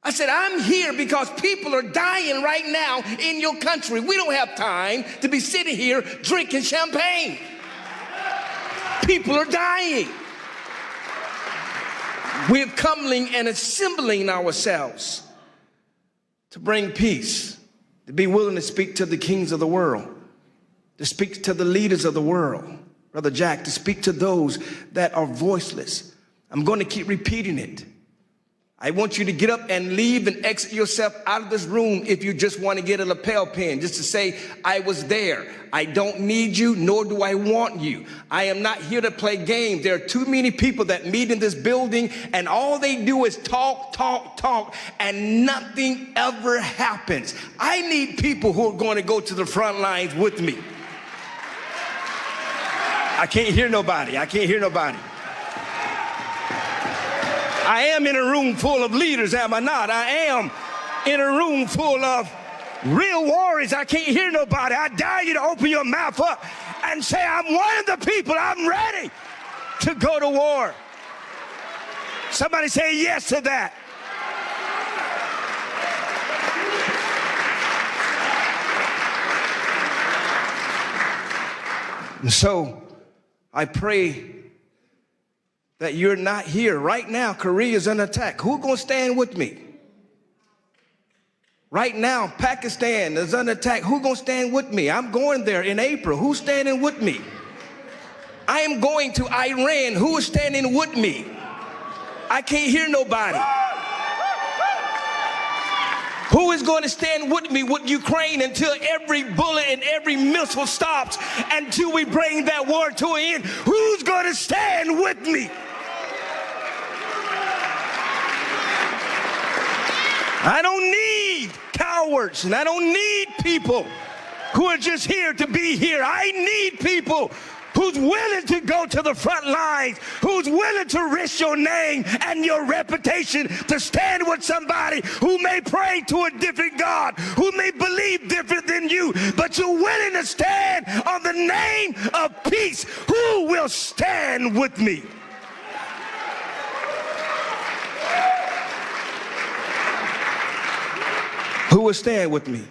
I said, I'm here because people are dying right now in your country. We don't have time to be sitting here drinking champagne. People are dying. We're coming and assembling ourselves to bring peace, to be willing to speak to the kings of the world, to speak to the leaders of the world, Brother Jack, to speak to those that are voiceless. I'm going to keep repeating it. I want you to get up and leave and exit yourself out of this room if you just want to get a lapel pin, just to say, I was there. I don't need you, nor do I want you. I am not here to play games. There are too many people that meet in this building, and all they do is talk, talk, talk, and nothing ever happens. I need people who are going to go to the front lines with me. I can't hear nobody. I can't hear nobody. I am in a room full of leaders, am I not? I am in a room full of real warriors. I can't hear nobody. I dare you to open your mouth up and say, I'm one of the people. I'm ready to go to war. Somebody say yes to that. And so I pray that you're not here. Right now, Korea is under attack. Who's going to stand with me? Right now, Pakistan is under attack. Who's going to stand with me? I'm going there in April. Who's standing with me? I am going to Iran. Who is standing with me? I can't hear nobody. Who is going to stand with me with Ukraine until every bullet and every missile stops, until we bring that war to an end? Who's going to stand with me? I don't need cowards, and I don't need people who are just here to be here. I need people who's willing to go to the front lines, who's willing to risk your name and your reputation to stand with somebody who may pray to a different God, who may believe different than you, but you're willing to stand on the name of peace. Who will stand with me? Who will stand with me?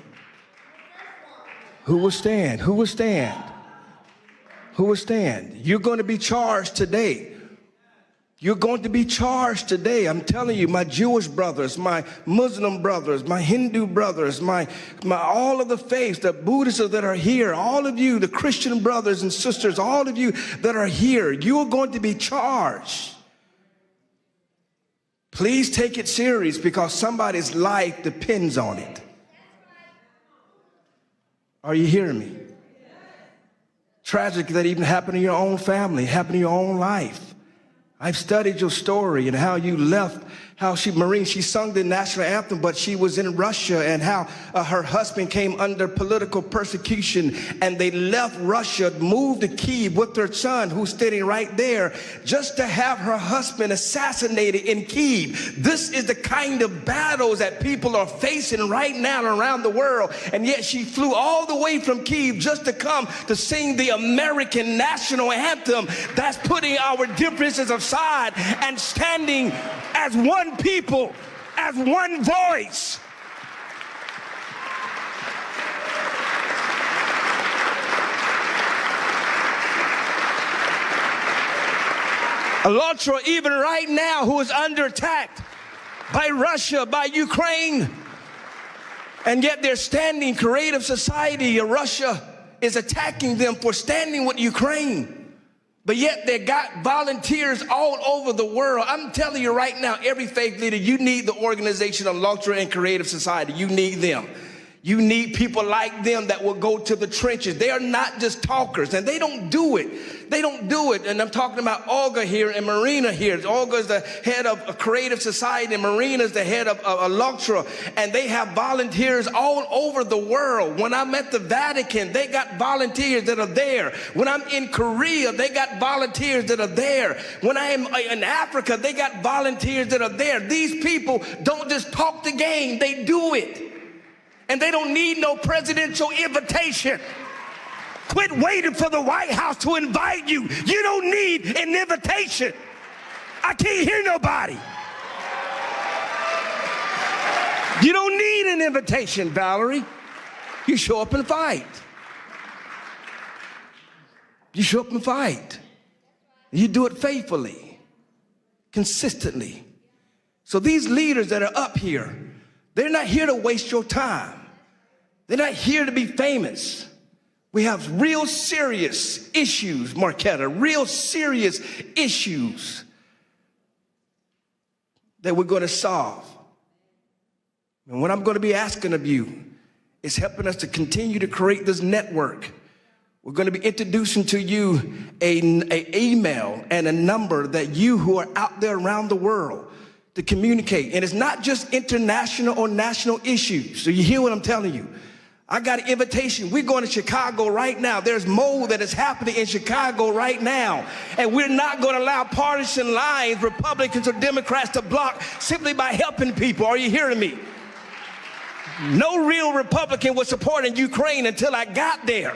Who will stand? Who will stand? Who will stand? You're going to be charged today. You're going to be charged today. I'm telling you, my Jewish brothers, my Muslim brothers, my Hindu brothers, my all of the faiths, the Buddhists that are here, all of you, the Christian brothers and sisters, all of you that are here, you are going to be charged. Please take it serious, because somebody's life depends on it. Are you hearing me? Tragic that even happened in your own family, happened in your own life. I've studied your story and how you left, how she sung the national anthem, but she was in Russia, and how her husband came under political persecution, and they left Russia, moved to Kyiv with their son, who's sitting right there, just to have her husband assassinated in Kyiv. This is the kind of battles that people are facing right now around the world, and yet she flew all the way from Kyiv just to come to sing the American national anthem. That's putting our differences aside and standing as one people, as one voice. ALLATRA, even right now, who is under attack by Russia, by Ukraine, and yet they're standing. Creative Society of Russia is attacking them for standing with Ukraine. But yet they got volunteers all over the world. I'm telling you right now, every faith leader, you need the organization of ALLATRA and Creative Society. You need them. You need people like them that will go to the trenches. They are not just talkers, and they don't do it. They don't do it. And I'm talking about Olga here and Marina here. Olga is the head of a Creative Society, and Marina is the head of ALLATRA. And they have volunteers all over the world. When I'm at the Vatican, they got volunteers that are there. When I'm in Korea, they got volunteers that are there. When I am in Africa, they got volunteers that are there. These people don't just talk the game, they do it. And they don't need no presidential invitation. Quit waiting for the White House to invite you. You don't need an invitation. I can't hear nobody. You don't need an invitation, Valerie. You show up and fight. You show up and fight. You do it faithfully, consistently. So these leaders that are up here, they're not here to waste your time. They're not here to be famous. We have real serious issues, Marquetta, real serious issues. that we're going to solve. And what I'm going to be asking of you is helping us to continue to create this network. We're going to be introducing to you an email and a number that you who are out there around the world to communicate. And it's not just international or national issues. So you hear what I'm telling you? I got an invitation. We're going to Chicago right now. There's mold that is happening in Chicago right now. And we're not going to allow partisan lines, Republicans or Democrats, to block simply by helping people. Are you hearing me? No real Republican was supporting Ukraine until I got there.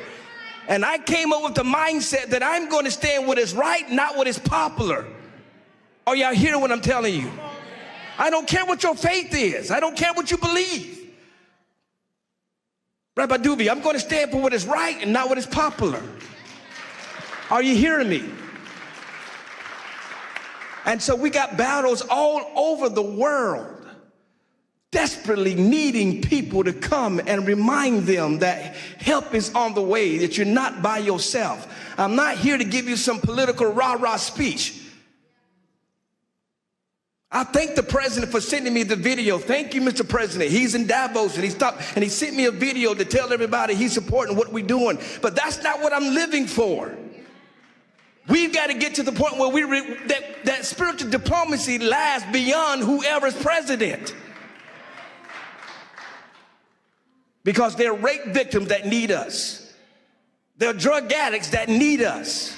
And I came up with the mindset that I'm going to stand what is right, not what is popular. Are y'all hearing what I'm telling you? I don't care what your faith is. I don't care what you believe. Rabbi Duby, I'm going to stand for what is right and not what is popular. Are you hearing me? And so we got battles all over the world, desperately needing people to come and remind them that help is on the way, that you're not by yourself. I'm not here to give you some political rah-rah speech. I thank the president for sending me the video. Thank you, Mr. President. He's in Davos and he stopped and he sent me a video to tell everybody he's supporting what we're doing. But that's not what I'm living for. We've got to get to the point where that spiritual diplomacy lasts beyond whoever's president. Because there are rape victims that need us. There are drug addicts that need us.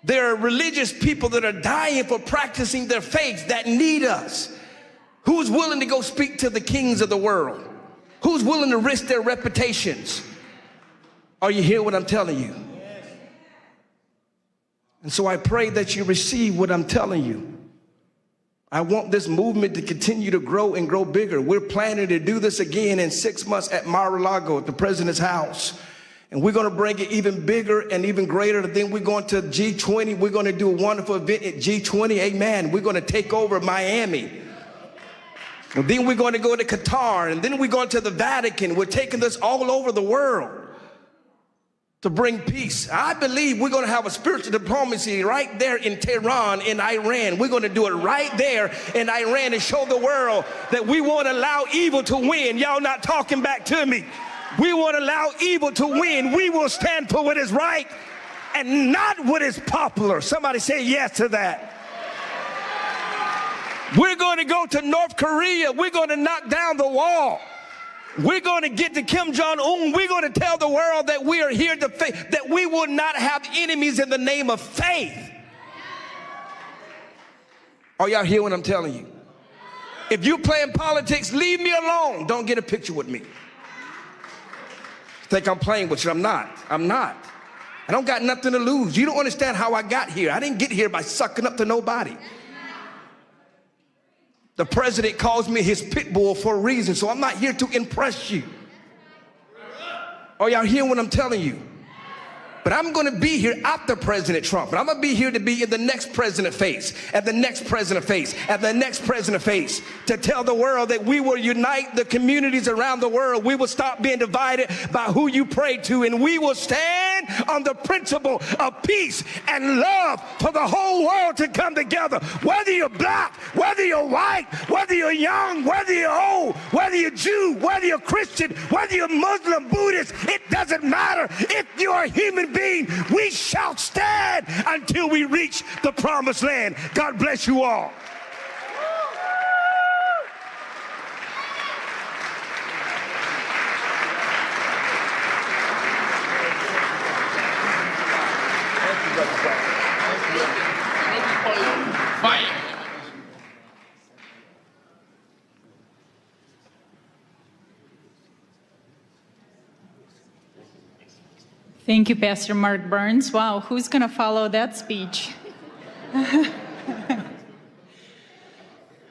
There are religious people that are dying for practicing their faith that need us. Who's willing to go speak to the kings of the world? Who's willing to risk their reputations? Are you hearing what I'm telling you? And so I pray that you receive what I'm telling you. I want this movement to continue to grow and grow bigger. We're planning to do this again in 6 months at Mar-a-Lago at the president's house. And we're going to bring it even bigger and even greater. Then we're going to G20. We're going to do a wonderful event at G20. Amen. We're going to take over Miami. And then we're going to go to Qatar. And then we're going to the Vatican. We're taking this all over the world to bring peace. I believe we're going to have a spiritual diplomacy right there in Tehran, in Iran. We're going to do it right there in Iran and show the world that we won't allow evil to win. Y'all not talking back to me. We won't allow evil to win. We will stand for what is right and not what is popular. Somebody say yes to that. We're going to go to North Korea. We're going to knock down the wall. We're going to get to Kim Jong-un. We're going to tell the world that we are here to faith, that we will not have enemies in the name of faith. Are y'all hear what I'm telling you? If you're playing politics, leave me alone. Don't get a picture with me. Think I'm playing with you. I'm not. I'm not. I don't got nothing to lose. You don't understand how I got here. I didn't get here by sucking up to nobody. The president calls me his pit bull for a reason, so I'm not here to impress you. Are y'all hearing what I'm telling you? But I'm going to be here after President Trump. And I'm going to be here to be in the next president face, and the next president face, and the next president face, to tell the world that we will unite the communities around the world. We will stop being divided by who you pray to, and we will stand on the principle of peace and love for the whole world to come together. Whether you're black, whether you're white, whether you're young, whether you're old, whether you're Jew, whether you're Christian, whether you're Muslim, Buddhist, it doesn't matter. If you're a human being, we shall stand until we reach the promised land. God bless you all. Thank you, Pastor Mark Burns. Wow, who's going to follow that speech?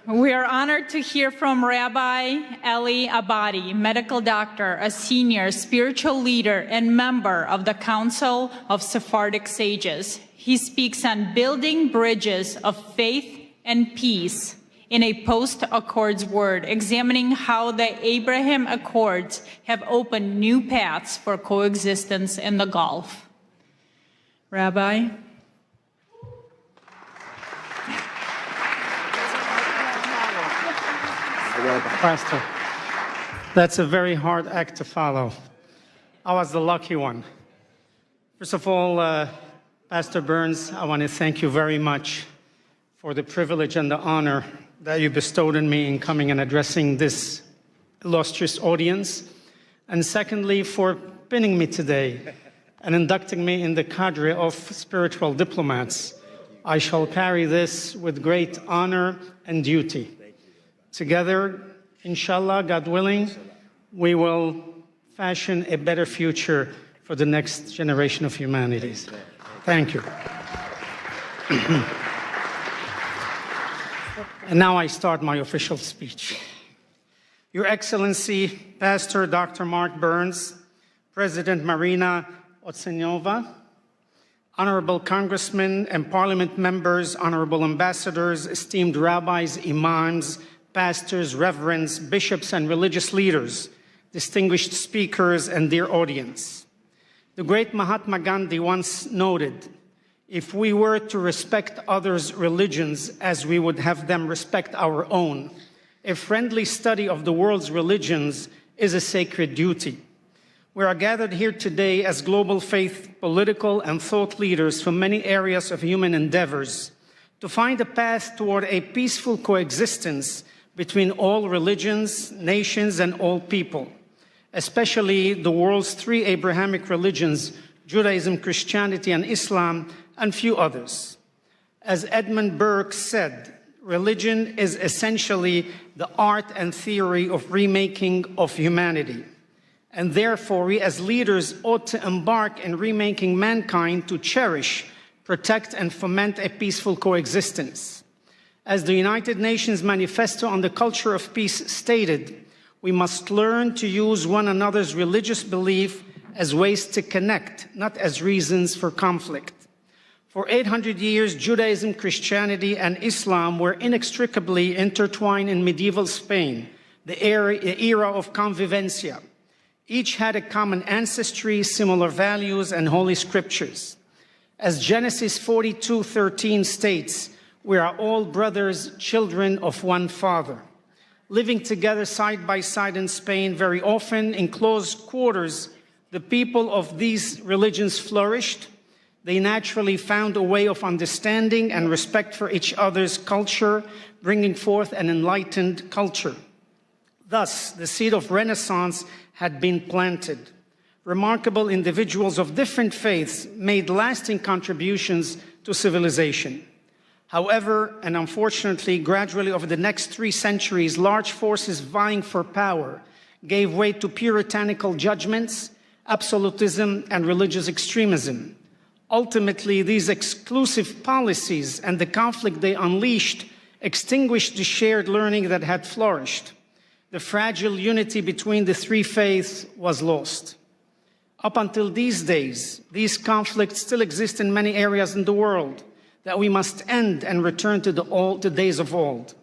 We are honored to hear from Rabbi Eli Abadi, medical doctor, a senior spiritual leader and member of the Council of Sephardic Sages. He speaks on building bridges of faith and peace in a post-Accords world, examining how the Abraham Accords have opened new paths for coexistence in the Gulf. Rabbi? Pastor, that's a very hard act to follow. I was the lucky one. First of all, Pastor Burns, I want to thank you very much for the privilege and the honor that you bestowed on me in coming and addressing this illustrious audience. And secondly, for pinning me today and inducting me in the cadre of spiritual diplomats. I shall carry this with great honor and duty. Together, inshallah, God willing, we will fashion a better future for the next generation of humanities. Thank you. And now I start my official speech. Your Excellency, Pastor Dr. Mark Burns, President Marina Otsenova, honorable congressmen and parliament members, honorable ambassadors, esteemed rabbis, imams, pastors, reverends, bishops, and religious leaders, distinguished speakers, and dear audience. The great Mahatma Gandhi once noted, if we were to respect others' religions as we would have them respect our own, a friendly study of the world's religions is a sacred duty. We are gathered here today as global faith, political, and thought leaders from many areas of human endeavors to find a path toward a peaceful coexistence between all religions, nations, and all people, especially the world's three Abrahamic religions, Judaism, Christianity, and Islam, and few others. As Edmund Burke said, religion is essentially the art and theory of remaking of humanity. And therefore, we as leaders ought to embark in remaking mankind to cherish, protect, and foment a peaceful coexistence. As the United Nations Manifesto on the Culture of Peace stated, we must learn to use one another's religious belief as ways to connect, not as reasons for conflict. For 800 years, Judaism, Christianity, and Islam were inextricably intertwined in medieval Spain, the era of convivencia. Each had a common ancestry, similar values, and holy scriptures. As Genesis 42:13 states, we are all brothers, children of one Father. Living together side by side in Spain, very often in close quarters, the people of these religions flourished. They naturally found a way of understanding and respect for each other's culture, bringing forth an enlightened culture. Thus, the seed of Renaissance had been planted. Remarkable individuals of different faiths made lasting contributions to civilization. However, and unfortunately, gradually over the next 3 centuries, large forces vying for power gave way to puritanical judgments, absolutism, and religious extremism. Ultimately, these exclusive policies and the conflict they unleashed extinguished the shared learning that had flourished. The fragile unity between the three faiths was lost. Up until these days, these conflicts still exist in many areas in the world that we must end and return to the days of old.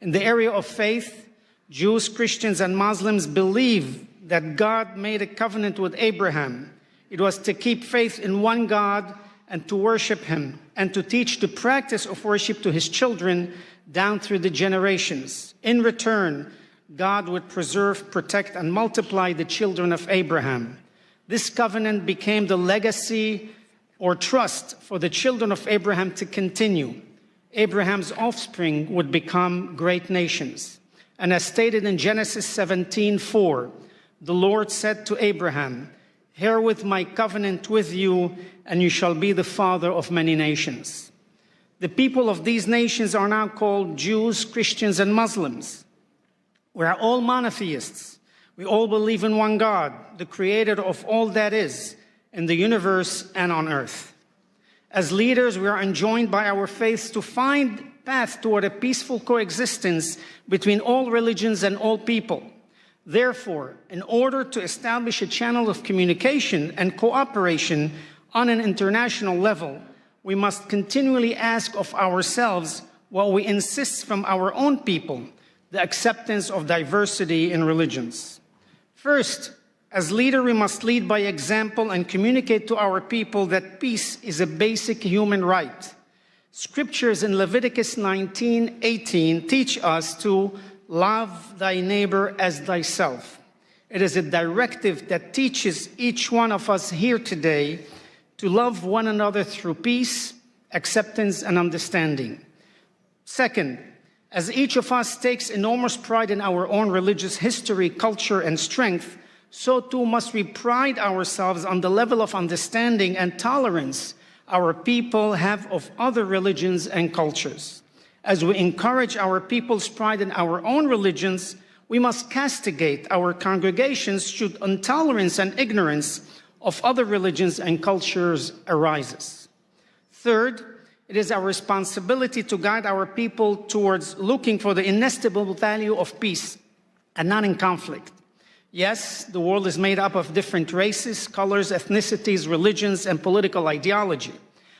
In the area of faith, Jews, Christians, and Muslims believe that God made a covenant with Abraham. It was to keep faith in one God and to worship him and to teach the practice of worship to his children down through the generations. In return, God would preserve, protect, and multiply the children of Abraham. This covenant became the legacy or trust for the children of Abraham to continue. Abraham's offspring would become great nations. And as stated in Genesis 17:4, the Lord said to Abraham, "Herewith my covenant with you, and you shall be the father of many nations." The people of these nations are now called Jews, Christians, and Muslims. We are all monotheists. We all believe in one God, the creator of all that is, in the universe and on earth. As leaders, we are enjoined by our faiths to find a path toward a peaceful coexistence between all religions and all people. Therefore, in order to establish a channel of communication and cooperation on an international level, we must continually ask of ourselves what we insist from our own people, the acceptance of diversity in religions. First, as leader, we must lead by example and communicate to our people that peace is a basic human right. Scriptures in Leviticus 19:18 teach us to love thy neighbor as thyself. It is a directive that teaches each one of us here today to love one another through peace, acceptance, and understanding. Second, as each of us takes enormous pride in our own religious history, culture, and strength, so too must we pride ourselves on the level of understanding and tolerance our people have of other religions and cultures. As we encourage our people's pride in our own religions, we must castigate our congregations should intolerance and ignorance of other religions and cultures arises. Third, it is our responsibility to guide our people towards looking for the inestimable value of peace and not in conflict. Yes, the world is made up of different races, colors, ethnicities, religions, and political ideology.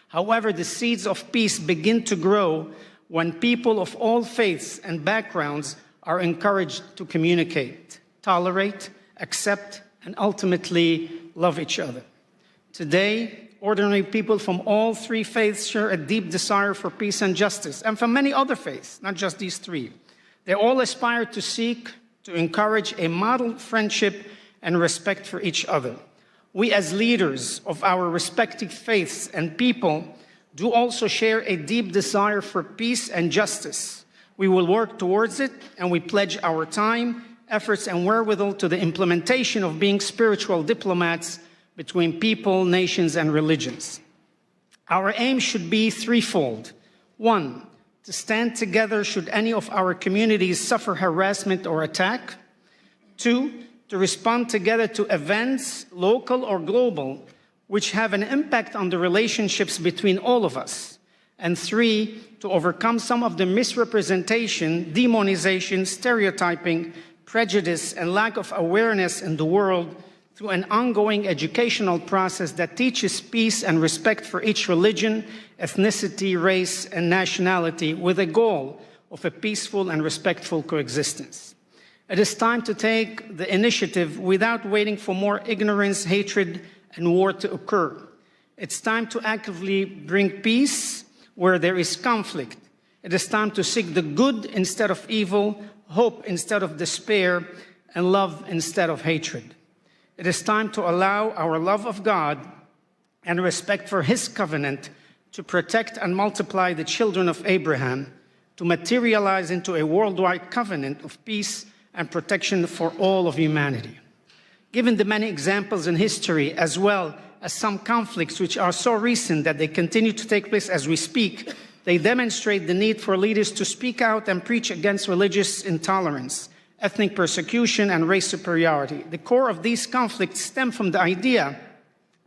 However, the seeds of peace begin to grow when people of all faiths and backgrounds are encouraged to communicate, tolerate, accept, and ultimately love each other. Today, ordinary people from all three faiths share a deep desire for peace and justice, and from many other faiths, not just these three. They all aspire to seek, to encourage a model friendship and respect for each other. We as leaders of our respective faiths and people do also share a deep desire for peace and justice. We will work towards it, and we pledge our time, efforts, and wherewithal to the implementation of being spiritual diplomats between people, nations, and religions. Our aim should be threefold. One, to stand together should any of our communities suffer harassment or attack. Two, to respond together to events, local or global, which have an impact on the relationships between all of us. And three, to overcome some of the misrepresentation, demonization, stereotyping, prejudice, and lack of awareness in the world through an ongoing educational process that teaches peace and respect for each religion, ethnicity, race, and nationality with a goal of a peaceful and respectful coexistence. It is time to take the initiative without waiting for more ignorance, hatred, and war to occur. It's time to actively bring peace where there is conflict. It is time to seek the good instead of evil, hope instead of despair, and love instead of hatred. It is time to allow our love of God and respect for His covenant to protect and multiply the children of Abraham, to materialize into a worldwide covenant of peace and protection for all of humanity. Given the many examples in history, as well as some conflicts which are so recent that they continue to take place as we speak, they demonstrate the need for leaders to speak out and preach against religious intolerance, ethnic persecution, and race superiority. The core of these conflicts stem from the idea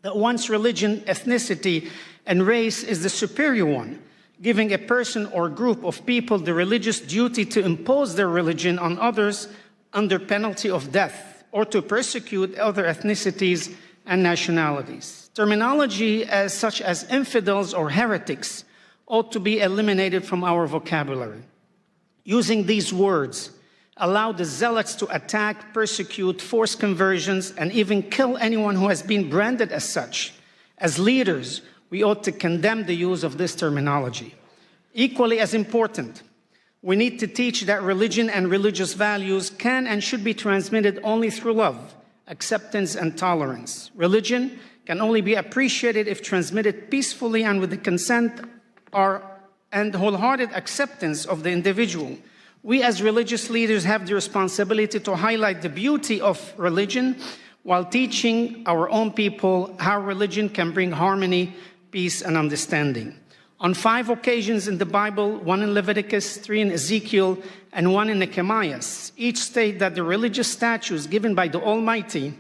that one's religion, ethnicity, and race is the superior one, giving a person or group of people the religious duty to impose their religion on others under penalty of death, or to persecute other ethnicities and nationalities. Terminology such as infidels or heretics ought to be eliminated from our vocabulary. Using these words allow the zealots to attack, persecute, force conversions, and even kill anyone who has been branded as such. As leaders, we ought to condemn the use of this terminology. Equally as important, we need to teach that religion and religious values can and should be transmitted only through love, acceptance, and tolerance. Religion can only be appreciated if transmitted peacefully and with the consent and wholehearted acceptance of the individual. We as religious leaders have the responsibility to highlight the beauty of religion while teaching our own people how religion can bring harmony, peace, and understanding. On 5 occasions in the Bible, 1 in Leviticus, 3 in Ezekiel, and 1 in Nehemiah, each state that the religious statutes given by the Almighty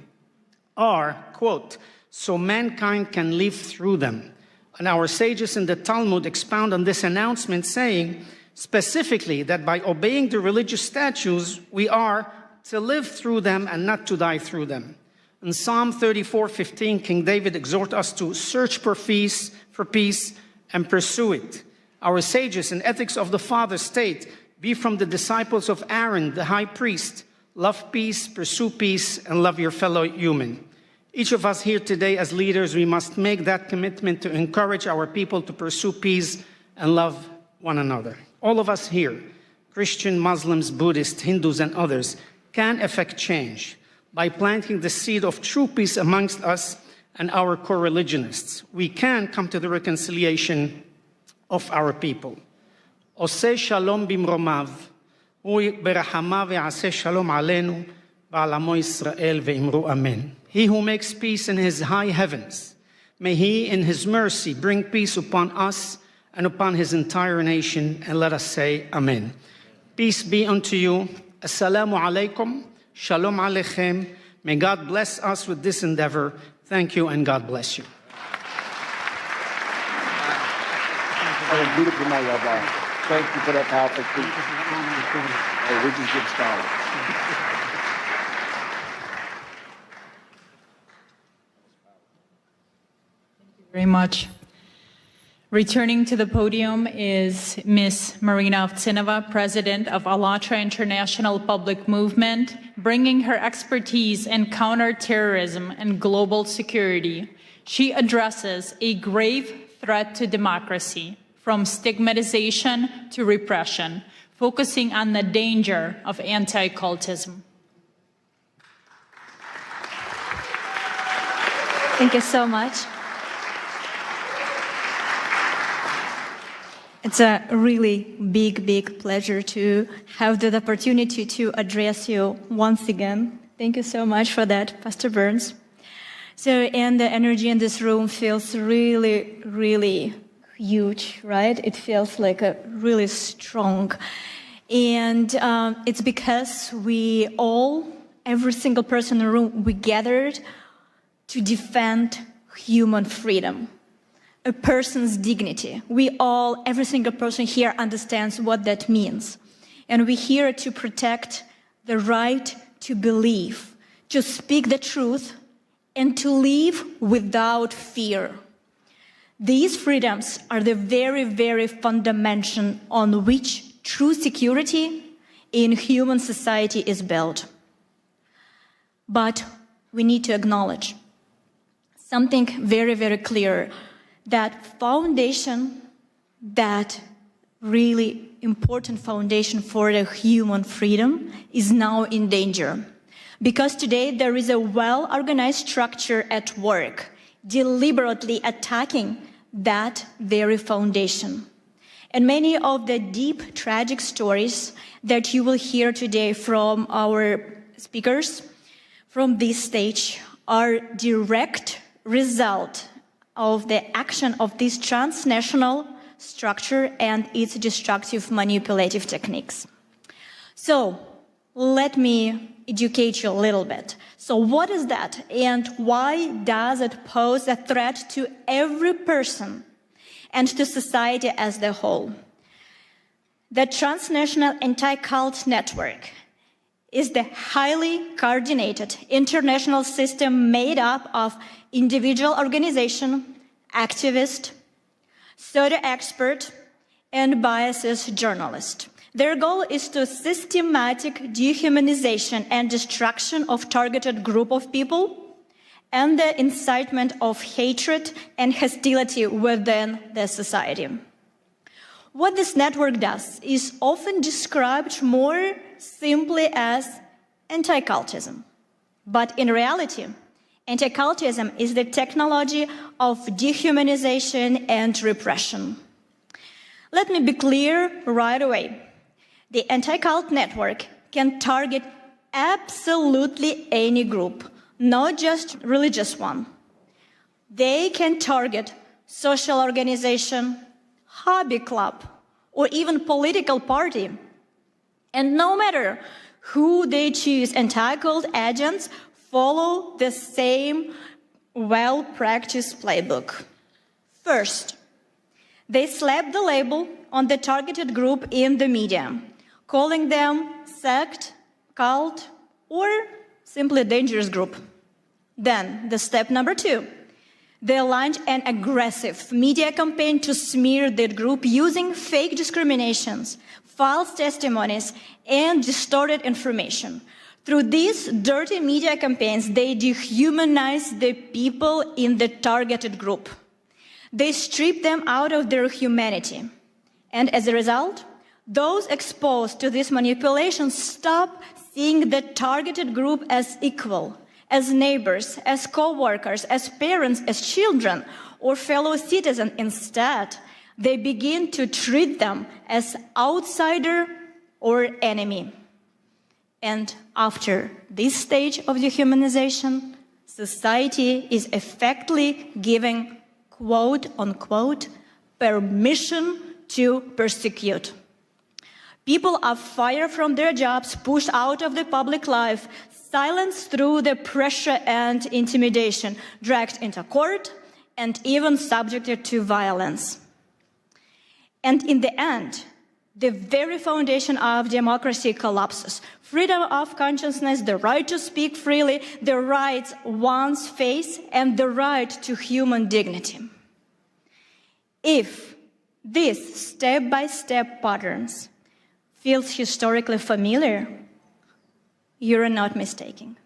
are, quote, so mankind can live through them. And our sages in the Talmud expound on this announcement, saying specifically that by obeying the religious statutes, we are to live through them and not to die through them. In Psalm 34:15, King David exhorts us to search for peace, and pursue it. Our sages in Ethics of the Father state, be from the disciples of Aaron, the high priest, love peace, pursue peace, and love your fellow human. Each of us here today as leaders, we must make that commitment to encourage our people to pursue peace and love one another. All of us here Christian, Muslims, Buddhists, Hindus, and others, can effect change by planting the seed of true peace amongst us and our co-religionists. We can come to the reconciliation of our people. Oseh shalom bimromav, hu berahamav ya'aseh shalom alenu, va'al amo Yisrael ve'imru amen. He who makes peace in his high heavens, may he in his mercy bring peace upon us and upon his entire nation, and let us say amen. Peace be unto you. Assalamu alaikum. Shalom aleichem. May God bless us with this endeavor. Thank you, and God bless you. That was beautiful, my Rabbi. Thank you for that powerful speech. Hey, we just get started. Very much. Returning to the podium is Ms. Marina Ovtsinova, President of ALLATRA International Public Movement, bringing her expertise in counterterrorism and global security. She addresses a grave threat to democracy, from stigmatization to repression, focusing on the danger of anti-cultism. Thank you so much. It's a really big pleasure to have the opportunity to address you once again. Thank you so much for that, Pastor Burns. And the energy in this room feels really huge, right? It feels like a really strong. And it's because we all, every single person in the room, we gathered to defend human freedom. A person's dignity. We all, every single person here understands what that means. And we're here to protect the right to believe, to speak the truth, and to live without fear. These freedoms are the very fundamental on which true security in human society is built. But we need to acknowledge something very clear. That foundation, that really important foundation for the human freedom is now in danger. Because today there is a well-organized structure at work, deliberately attacking that very foundation. And many of the deep, tragic stories that you will hear today from our speakers from this stage are direct result of the action of this transnational structure and its destructive manipulative techniques. So let me educate you a little bit. So what is that, and why does it pose a threat to every person and to society as a whole? The transnational anti-cult network is the highly coordinated international system made up of individual organization, activist, pseudo expert, and biased journalist. Their goal is to systematic dehumanization and destruction of targeted group of people and the incitement of hatred and hostility within the society. What this network does is often described more simply as anti-cultism. But in reality, anti-cultism is the technology of dehumanization and repression. Let me be clear right away. The anti-cult network can target absolutely any group, not just religious one. They can target social organization, hobby club, or even political party. And no matter who they choose, anti-cult agents follow the same well-practiced playbook. First, they slap the label on the targeted group in the media, calling them sect, cult, or simply a dangerous group. Then, the step number 2, they launched an aggressive media campaign to smear that group using fake discriminations, false testimonies, and distorted information. Through these dirty media campaigns, they dehumanize the people in the targeted group. They strip them out of their humanity. And as a result, Those exposed to this manipulation stop seeing the targeted group as equal, as neighbors, as co-workers, as parents, as children, or fellow citizens. Instead, they begin to treat them as outsider or enemy. And after this stage of dehumanization, society is effectively giving, quote unquote, permission to persecute. People are fired from their jobs, pushed out of the public life, silenced through the pressure and intimidation, dragged into court, and even subjected to violence. And in the end, the very foundation of democracy collapses. Freedom of consciousness, the right to speak freely, the rights one's face, and the right to human dignity. If these step-by-step patterns feels historically familiar, you're not mistaken.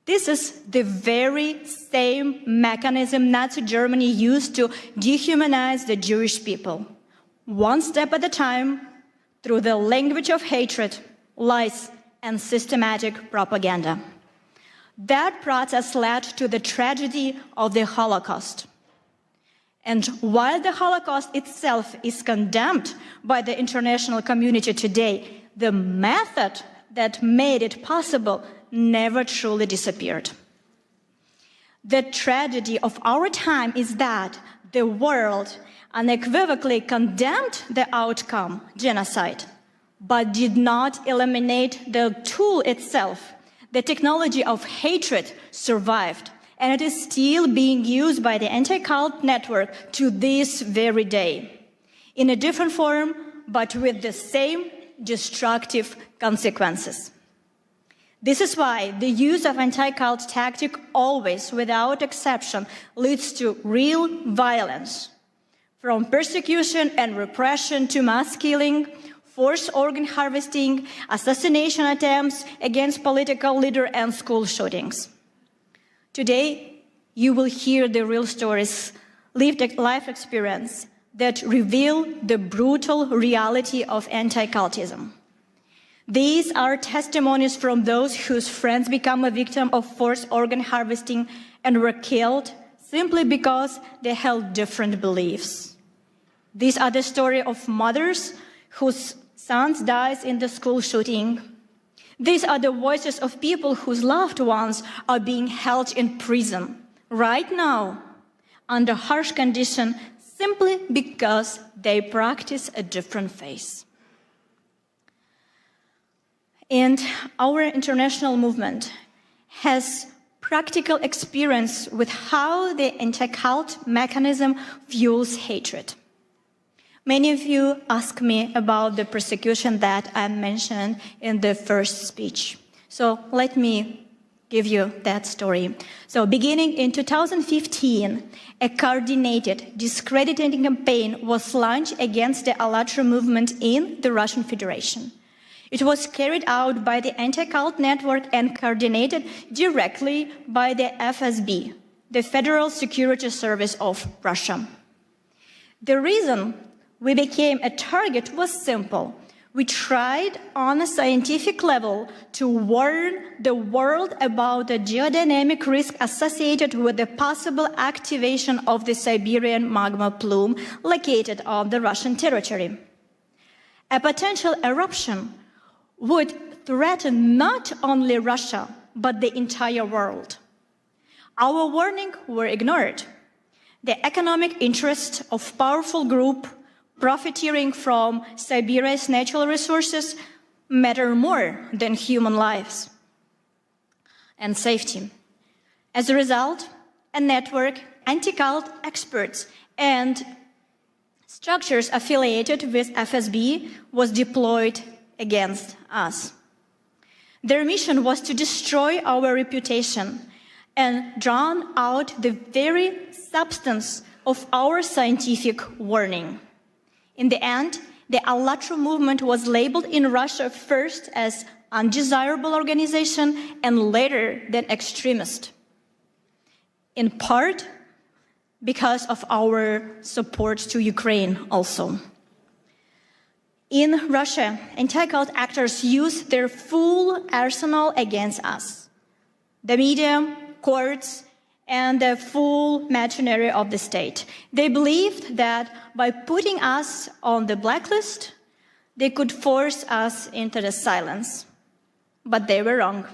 This is the very same mechanism Nazi Germany used to dehumanize the Jewish people, one step at a time, through the language of hatred, lies, and systematic propaganda. That process led to the tragedy of the Holocaust. And while the Holocaust itself is condemned by the international community today, the method that made it possible never truly disappeared. The tragedy of our time is that the world unequivocally condemned the outcome, genocide, but did not eliminate the tool itself. The technology of hatred survived, and it is still being used by the anti-cult network to this very day, in a different form, but with the same destructive consequences. This is why the use of anti-cult tactic always, without exception, leads to real violence, from persecution and repression to mass killing, forced organ harvesting, assassination attempts against political leaders, and school shootings. Today, you will hear the real stories, lived life experience that reveal the brutal reality of anti-cultism. These are testimonies from those whose friends become a victim of forced organ harvesting and were killed simply because they held different beliefs. These are the story of mothers whose sons died in the school shooting. These are the voices of people whose loved ones are being held in prison right now under harsh conditions simply because they practice a different faith. And our international movement has practical experience with how the anti-cult mechanism fuels hatred. Many of you ask me about the persecution that I mentioned in the first speech. So let me give you that story. So beginning in 2015, a coordinated discrediting campaign was launched against the ALLATRA movement in the Russian Federation. It was carried out by the anti-cult network and coordinated directly by the FSB, the Federal Security Service of Russia. The reason we became a target was simple. We tried on a scientific level to warn the world about the geodynamic risk associated with the possible activation of the Siberian magma plume located on the Russian territory. A potential eruption would threaten not only Russia, but the entire world. Our warnings were ignored. The economic interests of powerful groups profiteering from Siberia's natural resources matter more than human lives and safety. As a result, a network, anti-cult experts, and structures affiliated with FSB was deployed against us. Their mission was to destroy our reputation and drown out the very substance of our scientific warning. In the end, the ALLATRA movement was labeled in Russia first as undesirable organization and later than extremist, in part because of our support to Ukraine also. In Russia, anti-cult actors use their full arsenal against us. The media, courts, and the full machinery of the state. They believed that by putting us on the blacklist, they could force us into the silence. But they were wrong.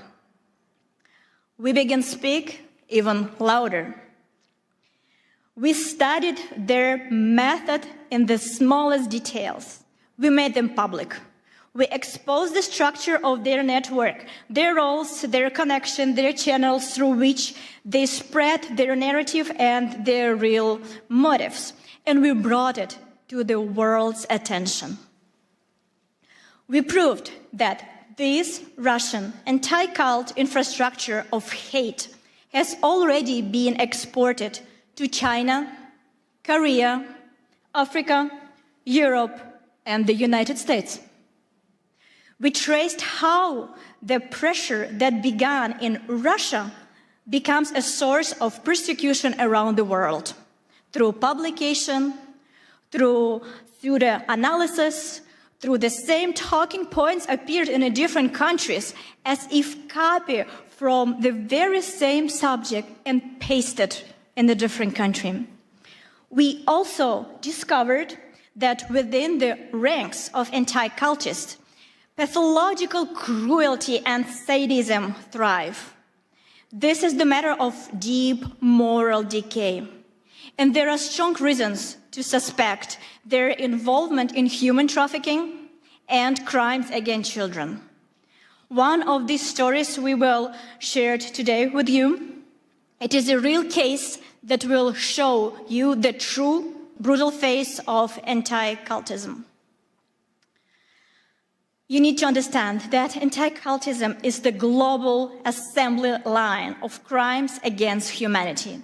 We began to speak even louder. We studied their method in the smallest details. We made them public. We exposed the structure of their network, their roles, their connection, their channels through which they spread their narrative and their real motives. And we brought it to the world's attention. We proved that this Russian anti-cult infrastructure of hate has already been exported to China, Korea, Africa, Europe, and the United States. We traced how the pressure that began in Russia becomes a source of persecution around the world through publication, through the analysis, through the same talking points appeared in different countries as if copied from the very same subject and pasted in a different country. We also discovered that within the ranks of anti-cultists, pathological cruelty and sadism thrive. This is the matter of deep moral decay. And there are strong reasons to suspect their involvement in human trafficking and crimes against children. One of these stories we will share today with you. It is a real case that will show you the true brutal face of anti-cultism. You need to understand that anti-cultism is the global assembly line of crimes against humanity.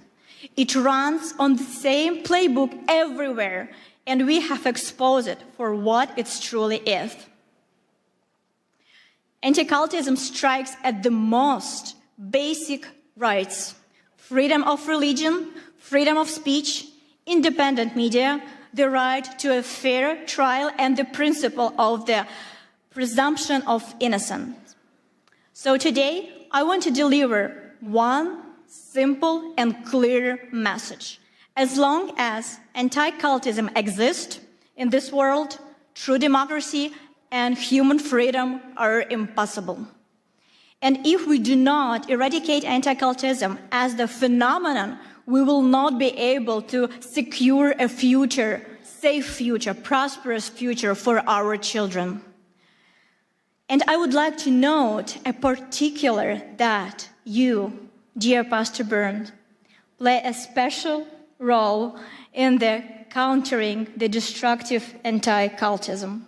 It runs on the same playbook everywhere, and we have exposed it for what it truly is. Anti-cultism strikes at the most basic rights: freedom of religion, freedom of speech, independent media, the right to a fair trial, and the principle of the presumption of innocence. So today, I want to deliver one simple and clear message. As long as anti-cultism exists in this world, true democracy and human freedom are impossible. And if we do not eradicate anti-cultism as the phenomenon, we will not be able to secure a future, safe future, prosperous future for our children. And I would like to note a particular that you, dear Pastor Burns, play a special role in the countering the destructive anti-cultism.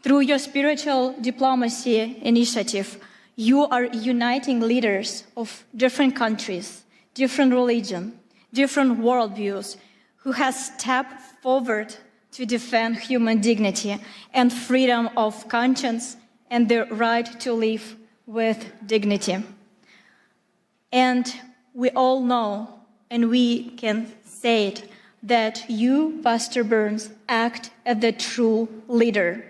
Through your spiritual diplomacy initiative, you are uniting leaders of different countries, different religion, different worldviews, who has stepped forward to defend human dignity and freedom of conscience and the right to live with dignity. And we all know, and we can say it, that you, Pastor Burns, act as the true leader.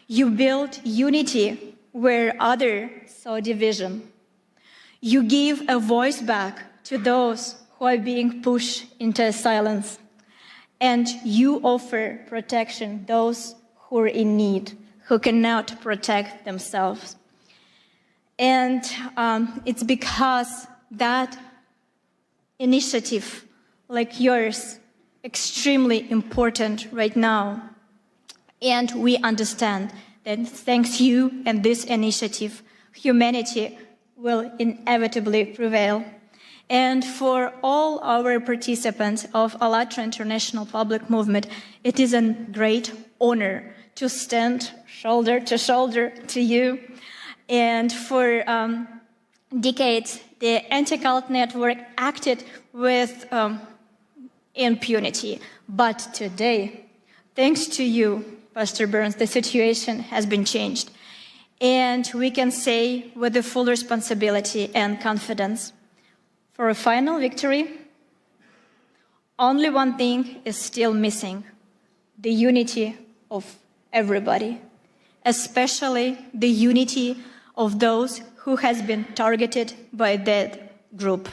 You build unity where others saw division. You give a voice back to those who are being pushed into silence. And you offer protection to those who are in need, who cannot protect themselves. And it's because that initiative, like yours, extremely important right now. And we understand that thanks to you and this initiative, humanity will inevitably prevail. And for all our participants of ALLATRA International Public Movement, it is a great honor to stand shoulder to shoulder to you. And for decades, the anti-cult network acted with impunity. But today, thanks to you, Pastor Burns, the situation has been changed. And we can say with the full responsibility and confidence, for a final victory, only one thing is still missing: the unity of everybody, especially the unity of those who has been targeted by that group.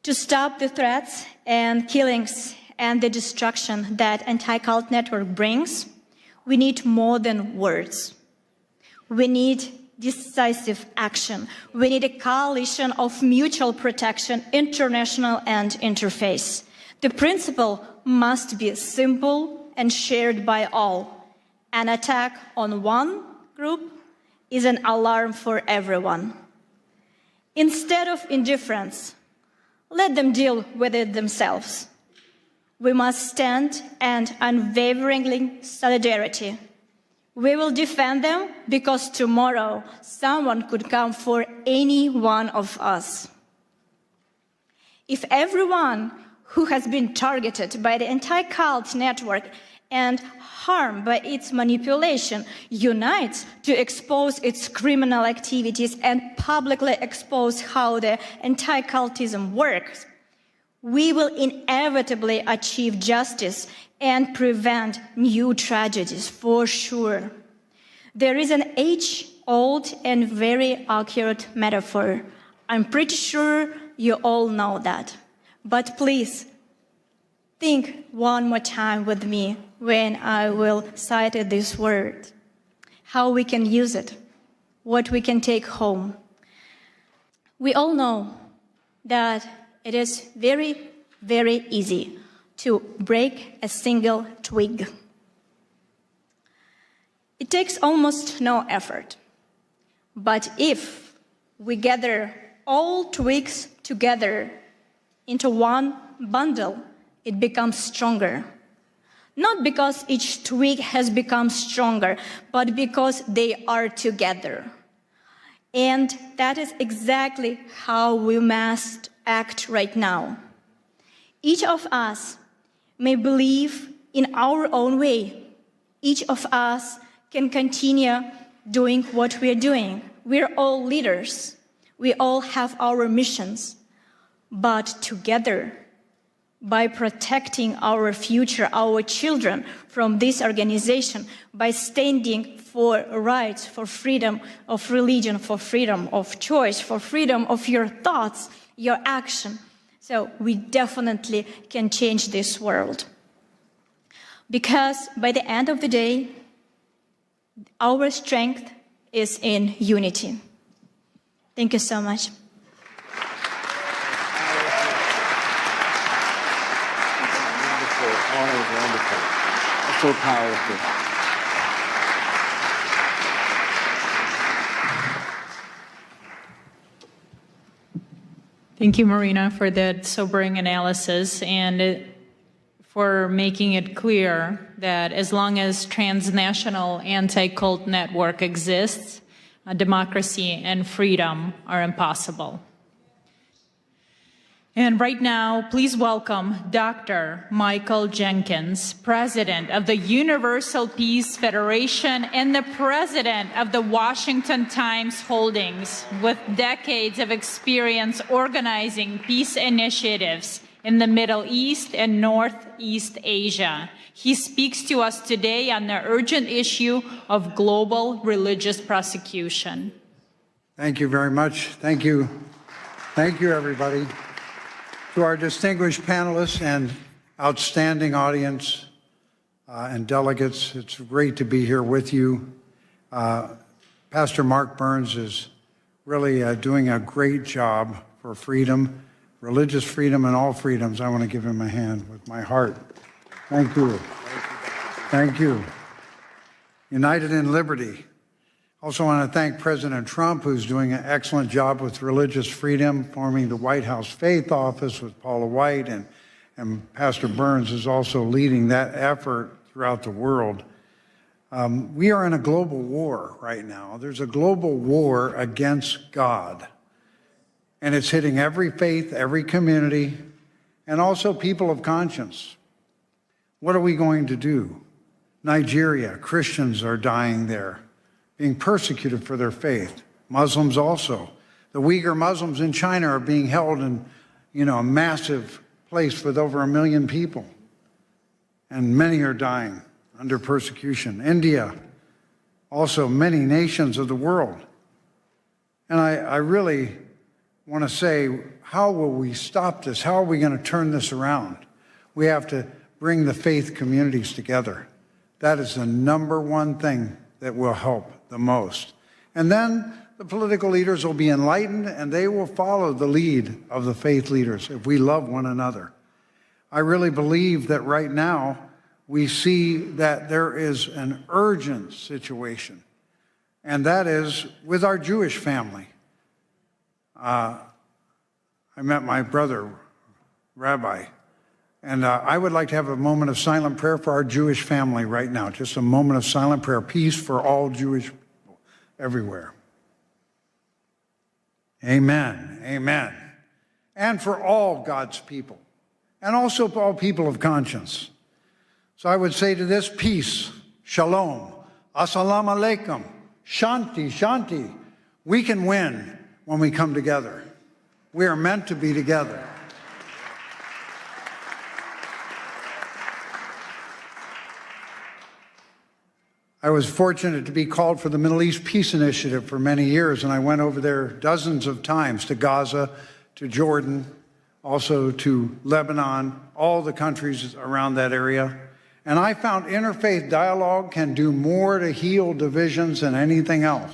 To stop the threats and killings and the destruction that anti-cult network brings, we need more than words. We need decisive action. We need a coalition of mutual protection, international and interfaith. The principle must be simple and shared by all. An attack on one group is an alarm for everyone. Instead of indifference, let them deal with it themselves. We must stand in unwavering solidarity. We will defend them because tomorrow someone could come for any one of us. If everyone who has been targeted by the anti-cult network and harmed by its manipulation unites to expose its criminal activities and publicly expose how the anti-cultism works, we will inevitably achieve justice and prevent new tragedies for sure. There is an age-old and very accurate metaphor. I'm pretty sure you all know that. But please, think one more time with me when I will cite this word. How we can use it, what we can take home. We all know that it is very, very easy to break a single twig. It takes almost no effort. But if we gather all twigs together into one bundle, it becomes stronger. Not because each twig has become stronger, but because they are together. And that is exactly how we must act right now. Each of us may believe in our own way. Each of us can continue doing what we are doing. We're all leaders. We all have our missions. But together, by protecting our future, our children from this organization, by standing for rights, for freedom of religion, for freedom of choice, for freedom of your thoughts, your action. So we definitely can change this world. Because by the end of the day, our strength is in unity. Thank you so much. Wonderful. That's so powerful. Thank you, Marina, for that sobering analysis and for making it clear that as long as transnational anti-cult network exists, democracy and freedom are impossible. And right now, please welcome Dr. Michael Jenkins, President of the Universal Peace Federation and the President of the Washington Times Holdings, with decades of experience organizing peace initiatives in the Middle East and Northeast Asia. He speaks to us today on the urgent issue of global religious persecution. Thank you very much. Thank you. Thank you, everybody. To our distinguished panelists and outstanding audience and delegates, it's great to be here with you. Pastor Mark Burns is really doing a great job for freedom, religious freedom and all freedoms. I want to give him a hand with my heart. Thank you. Thank you. United in Liberty. Also want to thank President Trump, who's doing an excellent job with religious freedom, forming the White House Faith Office with Paula White, and Pastor Burns is also leading that effort throughout the world. We are in a global war right now. There's a global war against God, and it's hitting every faith, every community, and also people of conscience. What are we going to do? Nigeria, Christians are dying there, being persecuted for their faith. Muslims also. The Uyghur Muslims in China are being held in, a massive place with over 1 million people. And many are dying. under persecution. India, also many nations of the world. And I really want to say, how will we stop this? How are we going to turn this around? We have to bring the faith communities together. That is the number one thing that will help the most. And then the political leaders will be enlightened and they will follow the lead of the faith leaders if we love one another. I really believe that right now we see that there is an urgent situation, and that is with our Jewish family. I met my brother, Rabbi, and I would like to have a moment of silent prayer for our Jewish family right now. Just a moment of silent prayer. Peace for all Jewish people everywhere. Amen. Amen. And for all God's people, and also for all people of conscience. So I would say to this: peace, shalom, assalamu alaikum, shanti, shanti. We can win when we come together. We are meant to be together. I was fortunate to be called for the Middle East Peace Initiative for many years, and I went over there dozens of times to Gaza, to Jordan, also to Lebanon, all the countries around that area. And I found interfaith dialogue can do more to heal divisions than anything else.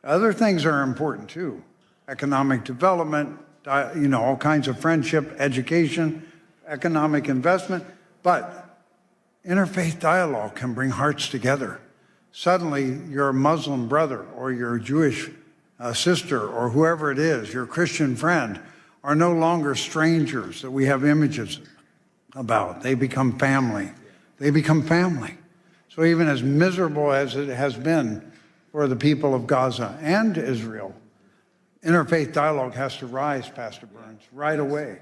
Other things are important too. Economic development, all kinds of friendship, education, economic investment. But interfaith dialogue can bring hearts together. Suddenly, your Muslim brother or your Jewish sister or whoever it is, your Christian friend, are no longer strangers that we have images about. They become family. They become family. So even as miserable as it has been for the people of Gaza and Israel, interfaith dialogue has to rise, Pastor Burns, right away.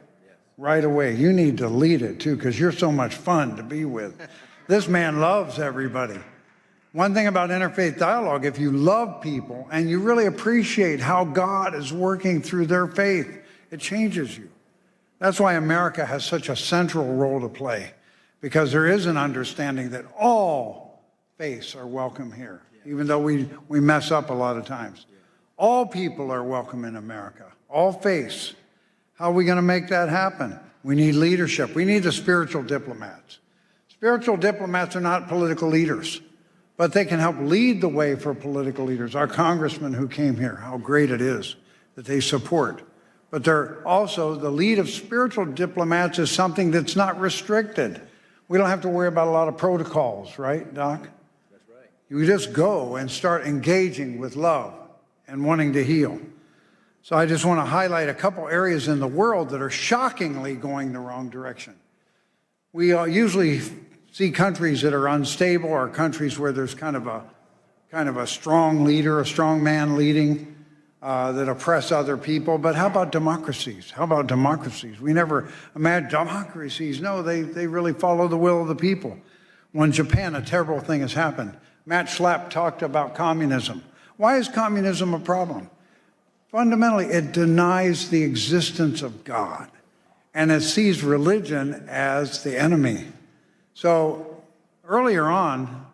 Right away. You need to lead it too, because you're so much fun to be with. This man loves everybody. One thing about interfaith dialogue, if you love people and you really appreciate how God is working through their faith, it changes you. That's why America has such a central role to play, because there is an understanding that all faiths are welcome here, even though we mess up a lot of times. All people are welcome in America, all faiths. How are we going to make that happen? We need leadership. We need the spiritual diplomats. Spiritual diplomats are not political leaders, but they can help lead the way for political leaders. Our congressman who came here, how great it is that they support. But they're also, the lead of spiritual diplomats is something that's not restricted. We don't have to worry about a lot of protocols, right, Doc? That's right. You just go and start engaging with love and wanting to heal. So I just want to highlight a couple areas in the world that are shockingly going the wrong direction. We usually see countries that are unstable, or countries where there's kind of a strong leader, a strong man leading that oppress other people. But how about democracies? How about democracies? We never imagine democracies. No, they really follow the will of the people. When Japan, a terrible thing has happened. Matt Schlapp talked about communism. Why is communism a problem? Fundamentally, it denies the existence of God, and it sees religion as the enemy. So earlier on,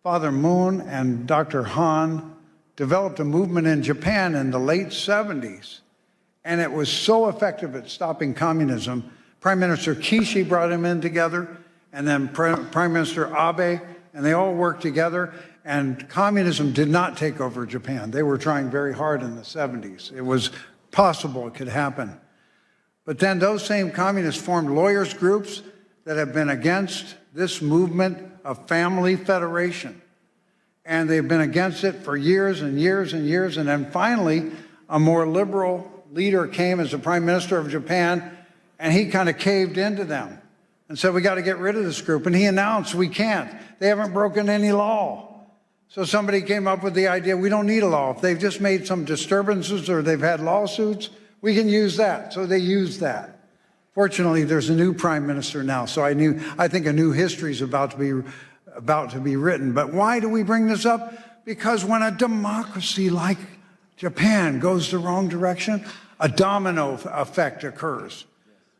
Father Moon and Dr. Han developed a movement in Japan in the late 70s, and it was so effective at stopping communism. Prime Minister Kishi brought him in together, and then Prime Minister Abe, and they all worked together. And communism did not take over Japan. They were trying very hard in the 70s. It was possible it could happen. But then those same communists formed lawyers' groups that have been against this movement of family federation. And they've been against it for years and years and years. And then finally, a more liberal leader came as the Prime Minister of Japan, and he kind of caved into them and said, we got to get rid of this group. And he announced, we can't. They haven't broken any law. So somebody came up with the idea, we don't need a law. If they've just made some disturbances or they've had lawsuits, we can use that. So they used that. Fortunately, there's a new prime minister now, so I think a new history is about to be written. But why do we bring this up? Because when a democracy like Japan goes the wrong direction, a domino effect occurs.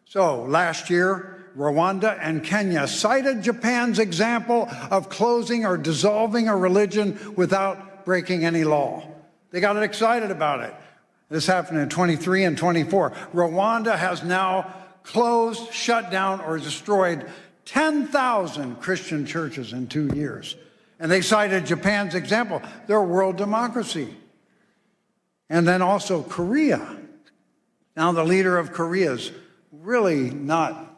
So last year, Rwanda and Kenya cited Japan's example of closing or dissolving a religion without breaking any law. They got excited about it. This happened in 23 and 24. Rwanda has now closed, shut down, or destroyed 10,000 Christian churches in 2 years. And they cited Japan's example. They're a world democracy. And then also Korea. Now the leader of Korea is really not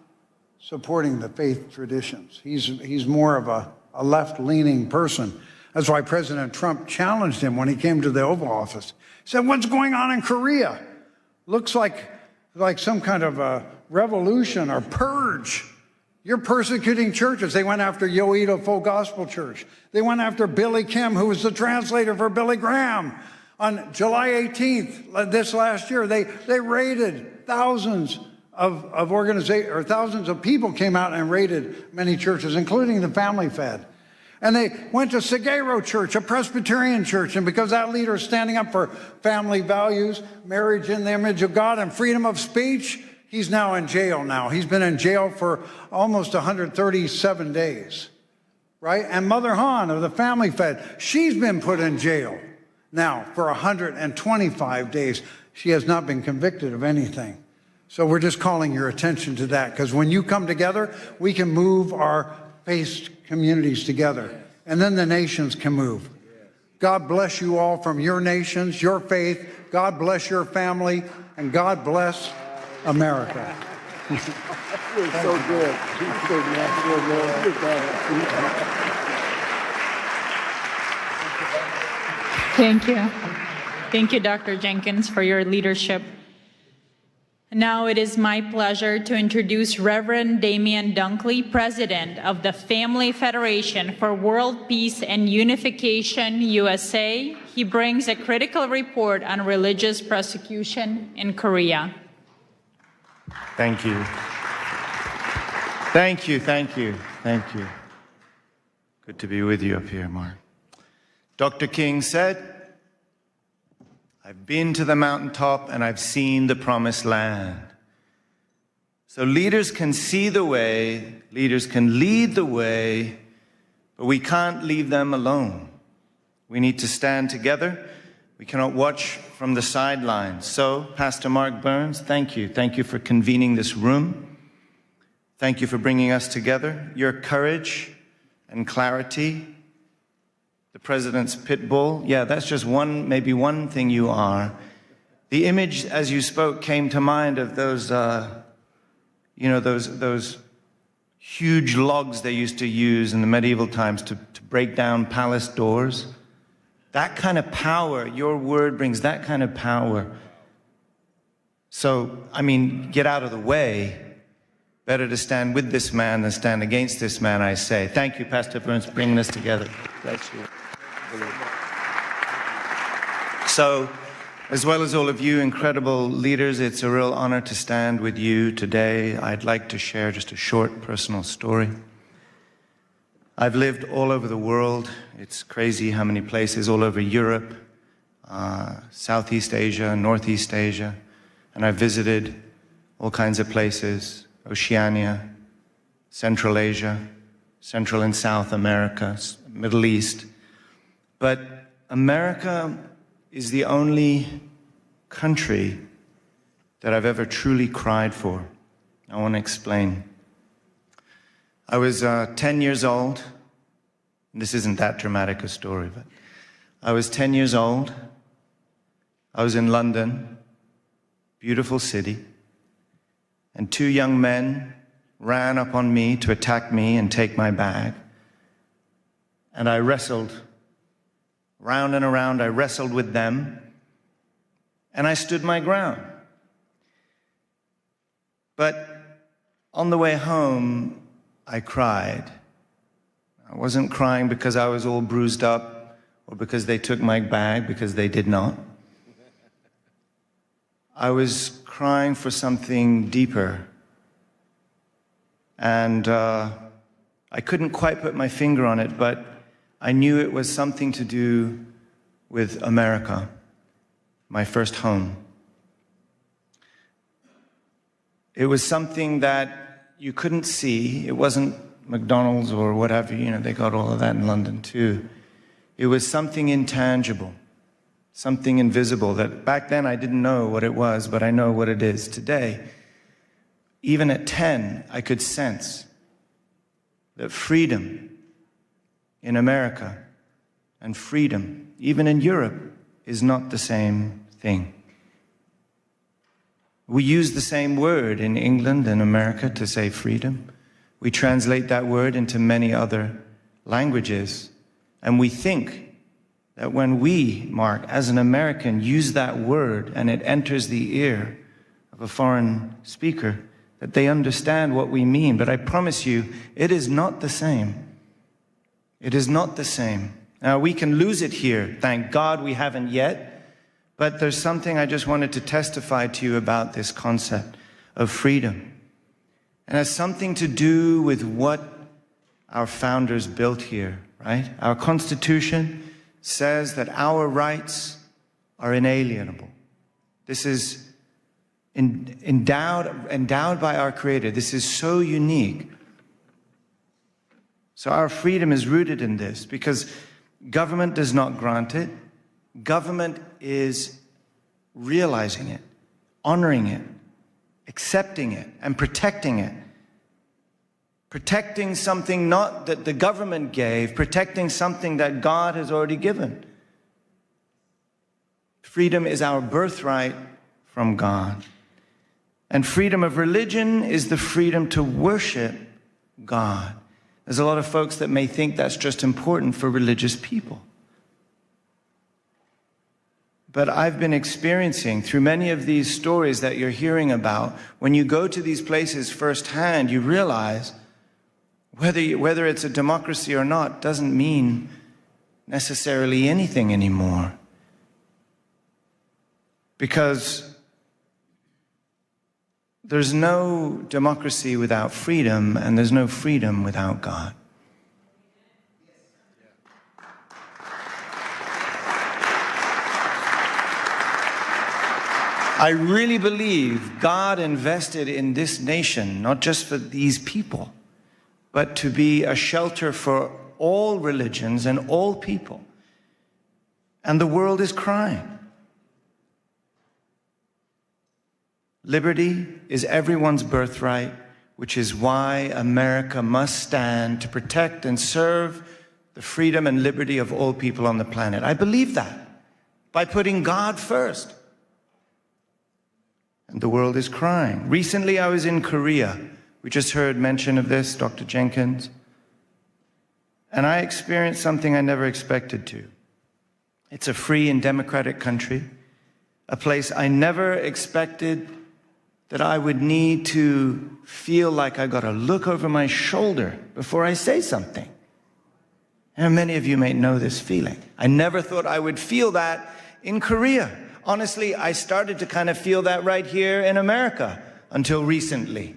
supporting the faith traditions. He's more of a left-leaning person. That's why President Trump challenged him when he came to the Oval Office. He said, "What's going on in Korea? Looks like some kind of a revolution or purge. You're persecuting churches." They went after Yoido Full Gospel Church. They went after Billy Kim, who was the translator for Billy Graham. On July 18th, this last year, they raided thousands of organizations, or thousands of people came out and raided many churches, including the Family Fed. And they went to Sagero Church, a Presbyterian church, and because that leader is standing up for family values, marriage in the image of God, and freedom of speech, he's now in jail now. He's been in jail for almost 137 days, right? And Mother Han of the Family Fed, she's been put in jail now for 125 days. She has not been convicted of anything. So we're just calling your attention to that, because when you come together, we can move our faith communities together, and then the nations can move. God bless you all from your nations, your faith. God bless your family, and God bless America. You're so good. You're so natural, man. Thank you. Thank you, Dr. Jenkins, for your leadership. Now it is my pleasure to introduce Reverend Damian Dunkley, President of the Family Federation for World Peace and Unification, USA. He brings a critical report on religious persecution in Korea. Thank you. Thank you, thank you, thank you. Good to be with you up here, Mark. Dr. King said, "I've been to the mountaintop and I've seen the promised land." So leaders can see the way, leaders can lead the way, but we can't leave them alone. We need to stand together. We cannot watch from the sidelines. So, Pastor Mark Burns, thank you. Thank you for convening this room. Thank you for bringing us together. Your courage and clarity, the president's pit bull, yeah, that's just maybe one thing you are. The image, as you spoke, came to mind of those, those huge logs they used to use in the medieval times to break down palace doors. That kind of power, your word brings that kind of power. So, I mean, get out of the way. Better to stand with this man than stand against this man, I say. Thank you, Pastor Burns, for bringing us together. Bless you. So, as well as all of you incredible leaders, it's a real honor to stand with you today. I'd like to share just a short personal story. I've lived all over the world. It's crazy how many places, all over Europe, Southeast Asia, Northeast Asia, and I've visited all kinds of places, Oceania, Central Asia, Central and South America, Middle East. But America is the only country that I've ever truly cried for. I want to explain. I was 10 years old. This isn't that dramatic a story, but I was 10 years old. I was in London, beautiful city, and two young men ran up on me to attack me and take my bag. And I wrestled round and around. I wrestled with them, and I stood my ground. But on the way home, I cried. I wasn't crying because I was all bruised up or because they took my bag, because they did not. I was crying for something deeper. And I couldn't quite put my finger on it, but I knew it was something to do with America, my first home. It was something that you couldn't see. It wasn't McDonald's or whatever, you know, they got all of that in London too. It was something intangible, something invisible that back then I didn't know what it was, but I know what it is today. Even at 10, I could sense that freedom in America and freedom, even in Europe, is not the same thing. We use the same word in England and America to say freedom. We translate that word into many other languages. And we think that when we, Mark, as an American, use that word and it enters the ear of a foreign speaker, that they understand what we mean. But I promise you, it is not the same. It is not the same. Now, we can lose it here. Thank God we haven't yet. But there's something I just wanted to testify to you about this concept of freedom. And it has something to do with what our founders built here, right? Our Constitution says that our rights are inalienable. This is endowed by our Creator. This is so unique. So our freedom is rooted in this because government does not grant it. Government is realizing it, honoring it, accepting it, and protecting it. Protecting something not that the government gave, protecting something that God has already given. Freedom is our birthright from God. And freedom of religion is the freedom to worship God. There's a lot of folks that may think that's just important for religious people. But I've been experiencing through many of these stories that you're hearing about, when you go to these places firsthand, you realize whether it's a democracy or not doesn't mean necessarily anything anymore. Because there's no democracy without freedom, and there's no freedom without God. I really believe God invested in this nation, not just for these people, but to be a shelter for all religions and all people. And the world is crying. Liberty is everyone's birthright, which is why America must stand to protect and serve the freedom and liberty of all people on the planet. I believe that by putting God first. And the world is crying. Recently, I was in Korea. We just heard mention of this, Dr. Jenkins. And I experienced something I never expected to. It's a free and democratic country, a place I never expected that I would need to feel like I got to look over my shoulder before I say something. And many of you may know this feeling. I never thought I would feel that in Korea. Honestly, I started to kind of feel that right here in America until recently.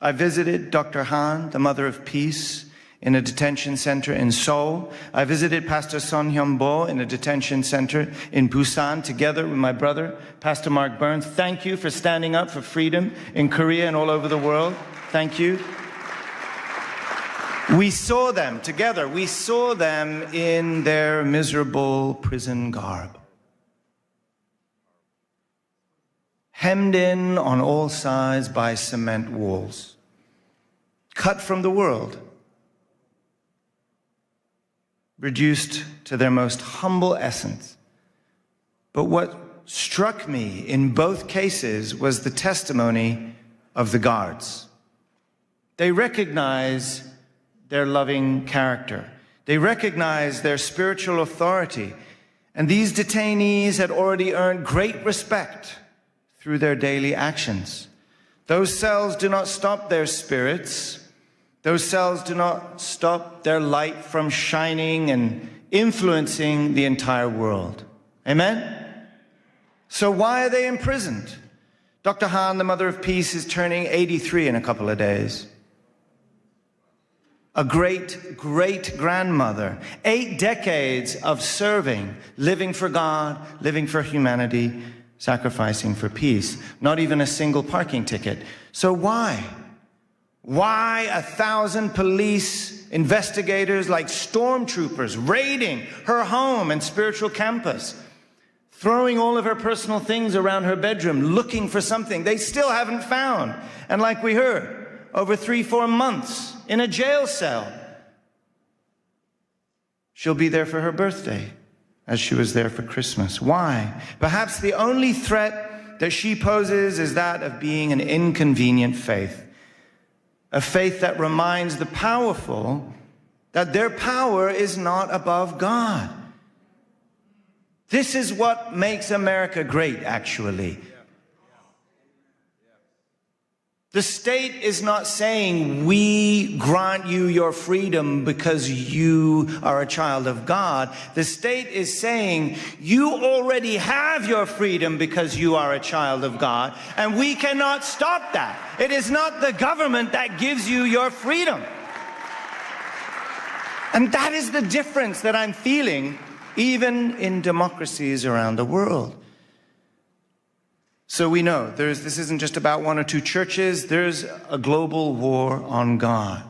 I visited Dr. Han, the Mother of Peace, in a detention center in Seoul. I visited Pastor Son Hyun-bo in a detention center in Busan together with my brother, Pastor Mark Burns. Thank you for standing up for freedom in Korea and all over the world. Thank you. We saw them together. We saw them in their miserable prison garb. Hemmed in on all sides by cement walls. Cut from the world. Reduced to their most humble essence. But what struck me in both cases was the testimony of the guards. They recognize their loving character. They recognize their spiritual authority. And these detainees had already earned great respect through their daily actions. Those cells do not stop their spirits. Those cells do not stop their light from shining and influencing the entire world. Amen? So why are they imprisoned? Dr. Han, the Mother of Peace, is turning 83 in a couple of days. A great-great-grandmother, 8 decades of serving, living for God, living for humanity, sacrificing for peace. Not even a single parking ticket. So why? Why 1,000 police investigators like stormtroopers raiding her home and spiritual campus, throwing all of her personal things around her bedroom, looking for something they still haven't found? And like we heard, over 3-4 months in a jail cell. She'll be there for her birthday, as she was there for Christmas. Why? Perhaps the only threat that she poses is that of being an inconvenient faith. A faith that reminds the powerful that their power is not above God. This is what makes America great, actually. The state is not saying, we grant you your freedom because you are a child of God. The state is saying, you already have your freedom because you are a child of God, and we cannot stop that. It is not the government that gives you your freedom. And that is the difference that I'm feeling, even in democracies around the world. So we know this isn't just about 1 or 2 churches. There's a global war on God.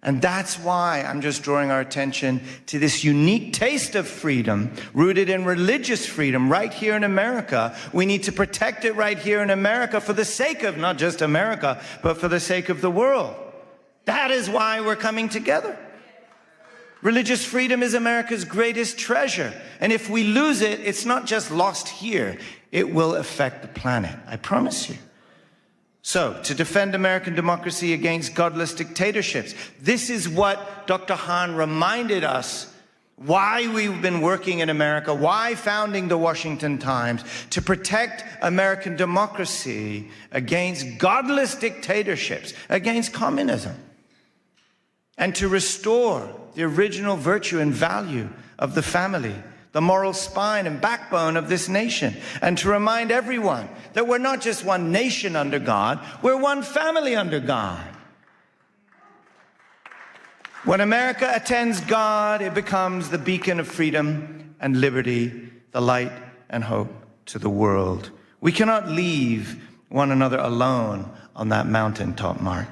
And that's why I'm just drawing our attention to this unique taste of freedom, rooted in religious freedom right here in America. We need to protect it right here in America for the sake of not just America, but for the sake of the world. That is why we're coming together. Religious freedom is America's greatest treasure. And if we lose it, it's not just lost here. It will affect the planet, I promise you. So, to defend American democracy against godless dictatorships, this is what Dr. Han reminded us why we've been working in America, why founding the Washington Times, to protect American democracy against godless dictatorships, against communism, and to restore the original virtue and value of the family, the moral spine and backbone of this nation, and to remind everyone that we're not just one nation under God, we're one family under God. When America attends God, it becomes the beacon of freedom and liberty, the light and hope to the world. We cannot leave one another alone on that mountaintop, Mark.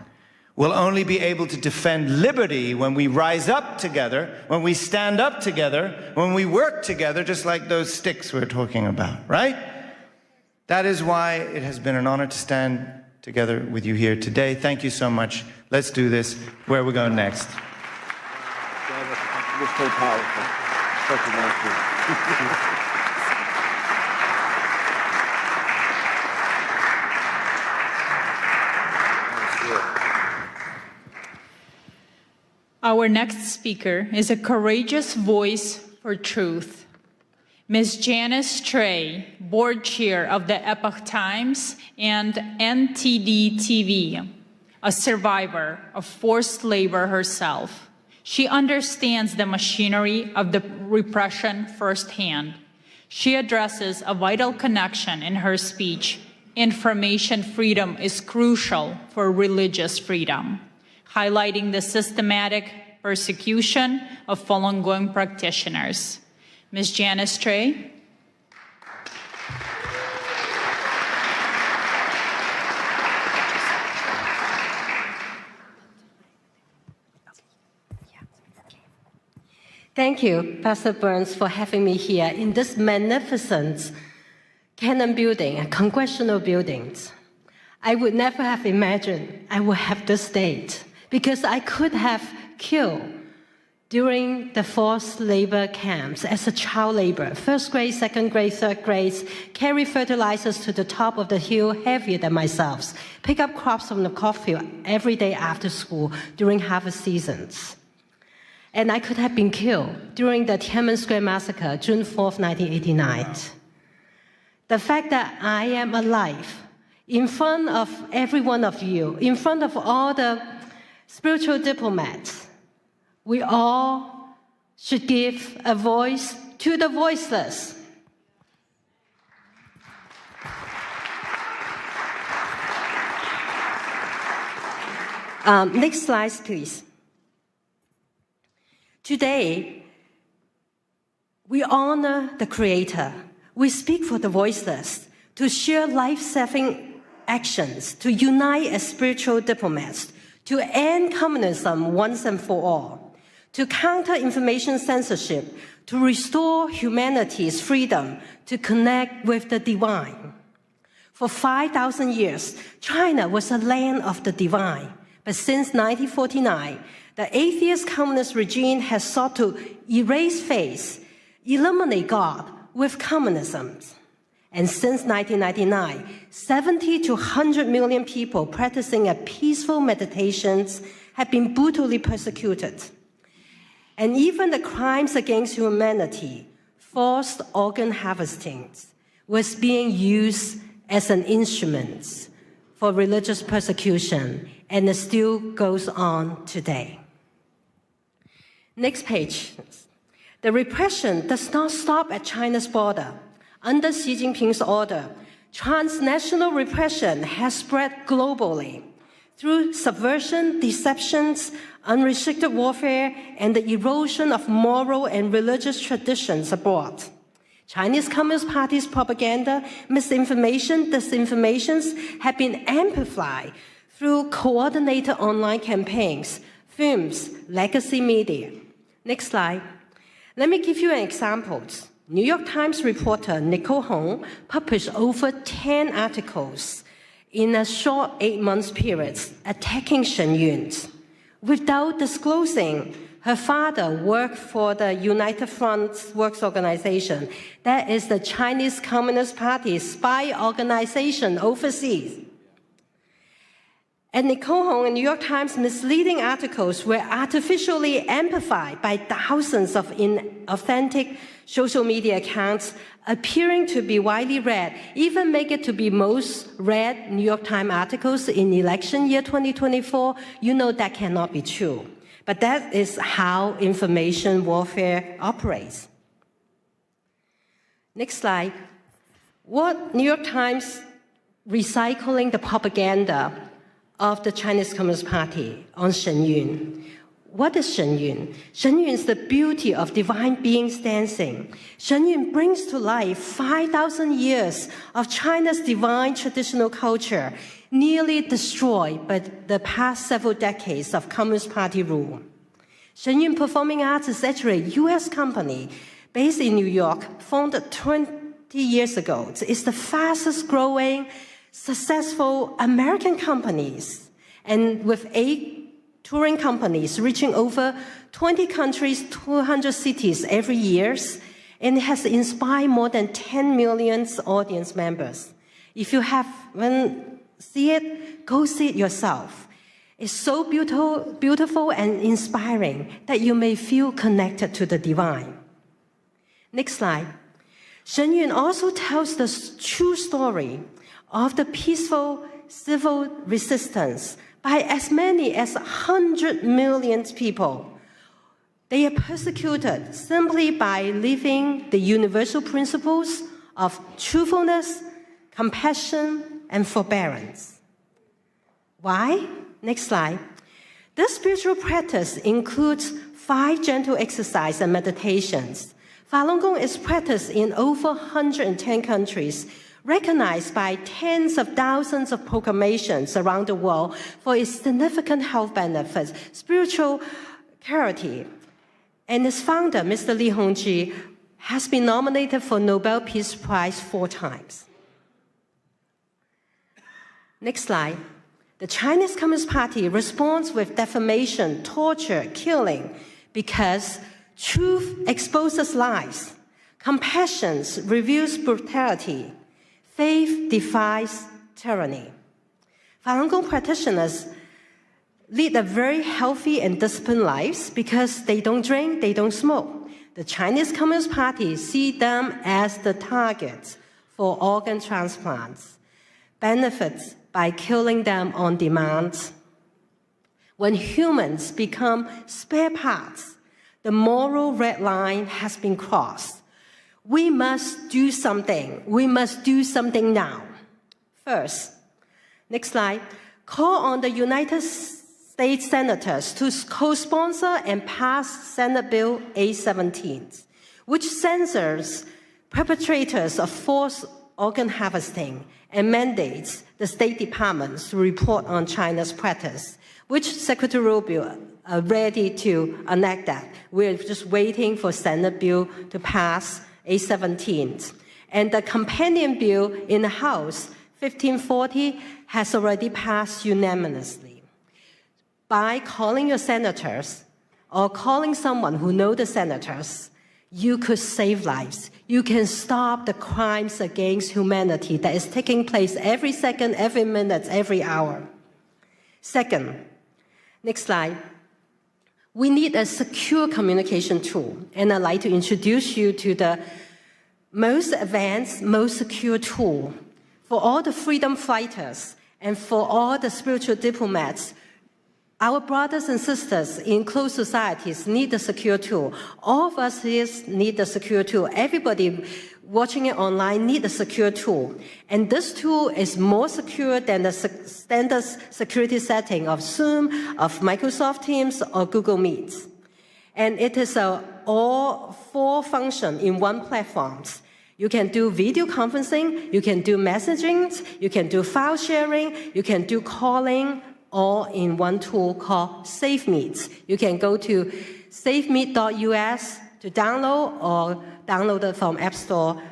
We'll only be able to defend liberty when we rise up together, when we stand up together, when we work together, just like those sticks we're talking about, right? That is why it has been an honor to stand together with you here today. Thank you so much. Let's do this. Where are we going next? You're so powerful. Such an answer. Our next speaker is a courageous voice for truth. Ms. Janice Trey, board chair of the Epoch Times and NTD TV, a survivor of forced labor herself. She understands the machinery of the repression firsthand. She addresses a vital connection in her speech. Information freedom is crucial for religious freedom, highlighting the systematic persecution of Falun Gong practitioners. Ms. Janice Trey. Thank you, Pastor Burns, for having me here in this magnificent Canon building, congressional buildings. I would never have imagined I would have this date, because I could have killed during the forced labor camps as a child laborer, first grade, second grade, third grade, carry fertilizers to the top of the hill heavier than myself, pick up crops from the cornfield every day after school during harvest seasons. And I could have been killed during the Tiananmen Square massacre, June 4th, 1989. The fact that I am alive in front of every one of you, in front of all the spiritual diplomats, we all should give a voice to the voiceless. Next slide, please. Today, we honor the Creator. We speak for the voiceless. to share life-saving actions, to unite as spiritual diplomats, to end communism once and for all, to counter information censorship, to restore humanity's freedom to connect with the divine. For 5,000 years, China was a land of the divine. But since 1949, the atheist communist regime has sought to erase faith, eliminate God with communism. And since 1999, 70 to 100 million people practicing a peaceful meditations have been brutally persecuted. And even the crimes against humanity, forced organ harvesting, was being used as an instrument for religious persecution, and it still goes on today. Next page. The repression does not stop at China's border. Under Xi Jinping's order, transnational repression has spread globally through subversion, deceptions, unrestricted warfare, and the erosion of moral and religious traditions abroad. Chinese Communist Party's propaganda, misinformation, disinformations have been amplified through coordinated online campaigns, films, legacy media. Next slide. Let me give you an example. New York Times reporter Nicole Hong published over 10 articles in a short 8-month period attacking Shen Yun. Without disclosing, her father worked for the United Front Works Organization. That is the Chinese Communist Party's spy organization overseas. And Nicole Hong and New York Times misleading articles were artificially amplified by thousands of inauthentic social media accounts appearing to be widely read, even make it to be most read New York Times articles in election year 2024. You know that cannot be true. But that is how information warfare operates. Next slide. What New York Times recycling the propaganda of the Chinese Communist Party on Shen Yun. What is Shen Yun? Shen Yun is the beauty of divine beings dancing. Shen Yun brings to life 5,000 years of China's divine traditional culture, nearly destroyed by the past several decades of Communist Party rule. Shen Yun Performing Arts is actually a U.S. company based in New York, founded 20 years ago. It's the fastest growing, successful American companies, and with 8 touring companies reaching over 20 countries, 200 cities every year, and it has inspired more than 10 million audience members. If you haven't seen it, go see it yourself. It's so beautiful and inspiring that you may feel connected to the divine. Next slide. Shen Yun also tells the true story of the peaceful civil resistance by as many as 100 million people. They are persecuted simply by living the universal principles of truthfulness, compassion, and forbearance. Why? Next slide. This spiritual practice includes 5 gentle exercises and meditations. Falun Gong is practiced in over 110 countries, recognized by tens of thousands of proclamations around the world for its significant health benefits, spiritual clarity. And its founder, Mr. Li Hongzhi, has been nominated for Nobel Peace Prize 4 times. Next slide. The Chinese Communist Party responds with defamation, torture, killing, because truth exposes lies, compassion reveals brutality, faith defies tyranny. Falun Gong practitioners lead a very healthy and disciplined lives because they don't drink, they don't smoke. The Chinese Communist Party see them as the targets for organ transplants, benefits by killing them on demand. When humans become spare parts, the moral red line has been crossed. We must do something. We must do something now. First, next slide, call on the United States senators to co-sponsor and pass Senate Bill 817, which censors perpetrators of forced organ harvesting and mandates the State Departments to report on China's practice, which Secretary Rubio are ready to enact that. We're just waiting for Senate bill to pass A17. And the companion bill in the House, 1540, has already passed unanimously. By calling your senators or calling someone who knows the senators, you could save lives. You can stop the crimes against humanity that is taking place every second, every minute, every hour. Second, next slide. We need a secure communication tool, and I'd like to introduce you to the most advanced, most secure tool for all the freedom fighters and for all the spiritual diplomats. Our brothers and sisters in closed societies need a secure tool. All of us here need a secure tool. Everybody watching it online need a secure tool. And this tool is more secure than the standard security setting of Zoom, of Microsoft Teams, or Google Meet. And it is all four function in one platform. You can do video conferencing, you can do messaging, you can do file sharing, you can do calling, all in one tool called SafeMeet. You can go to safemeet.us to download or download it from App Store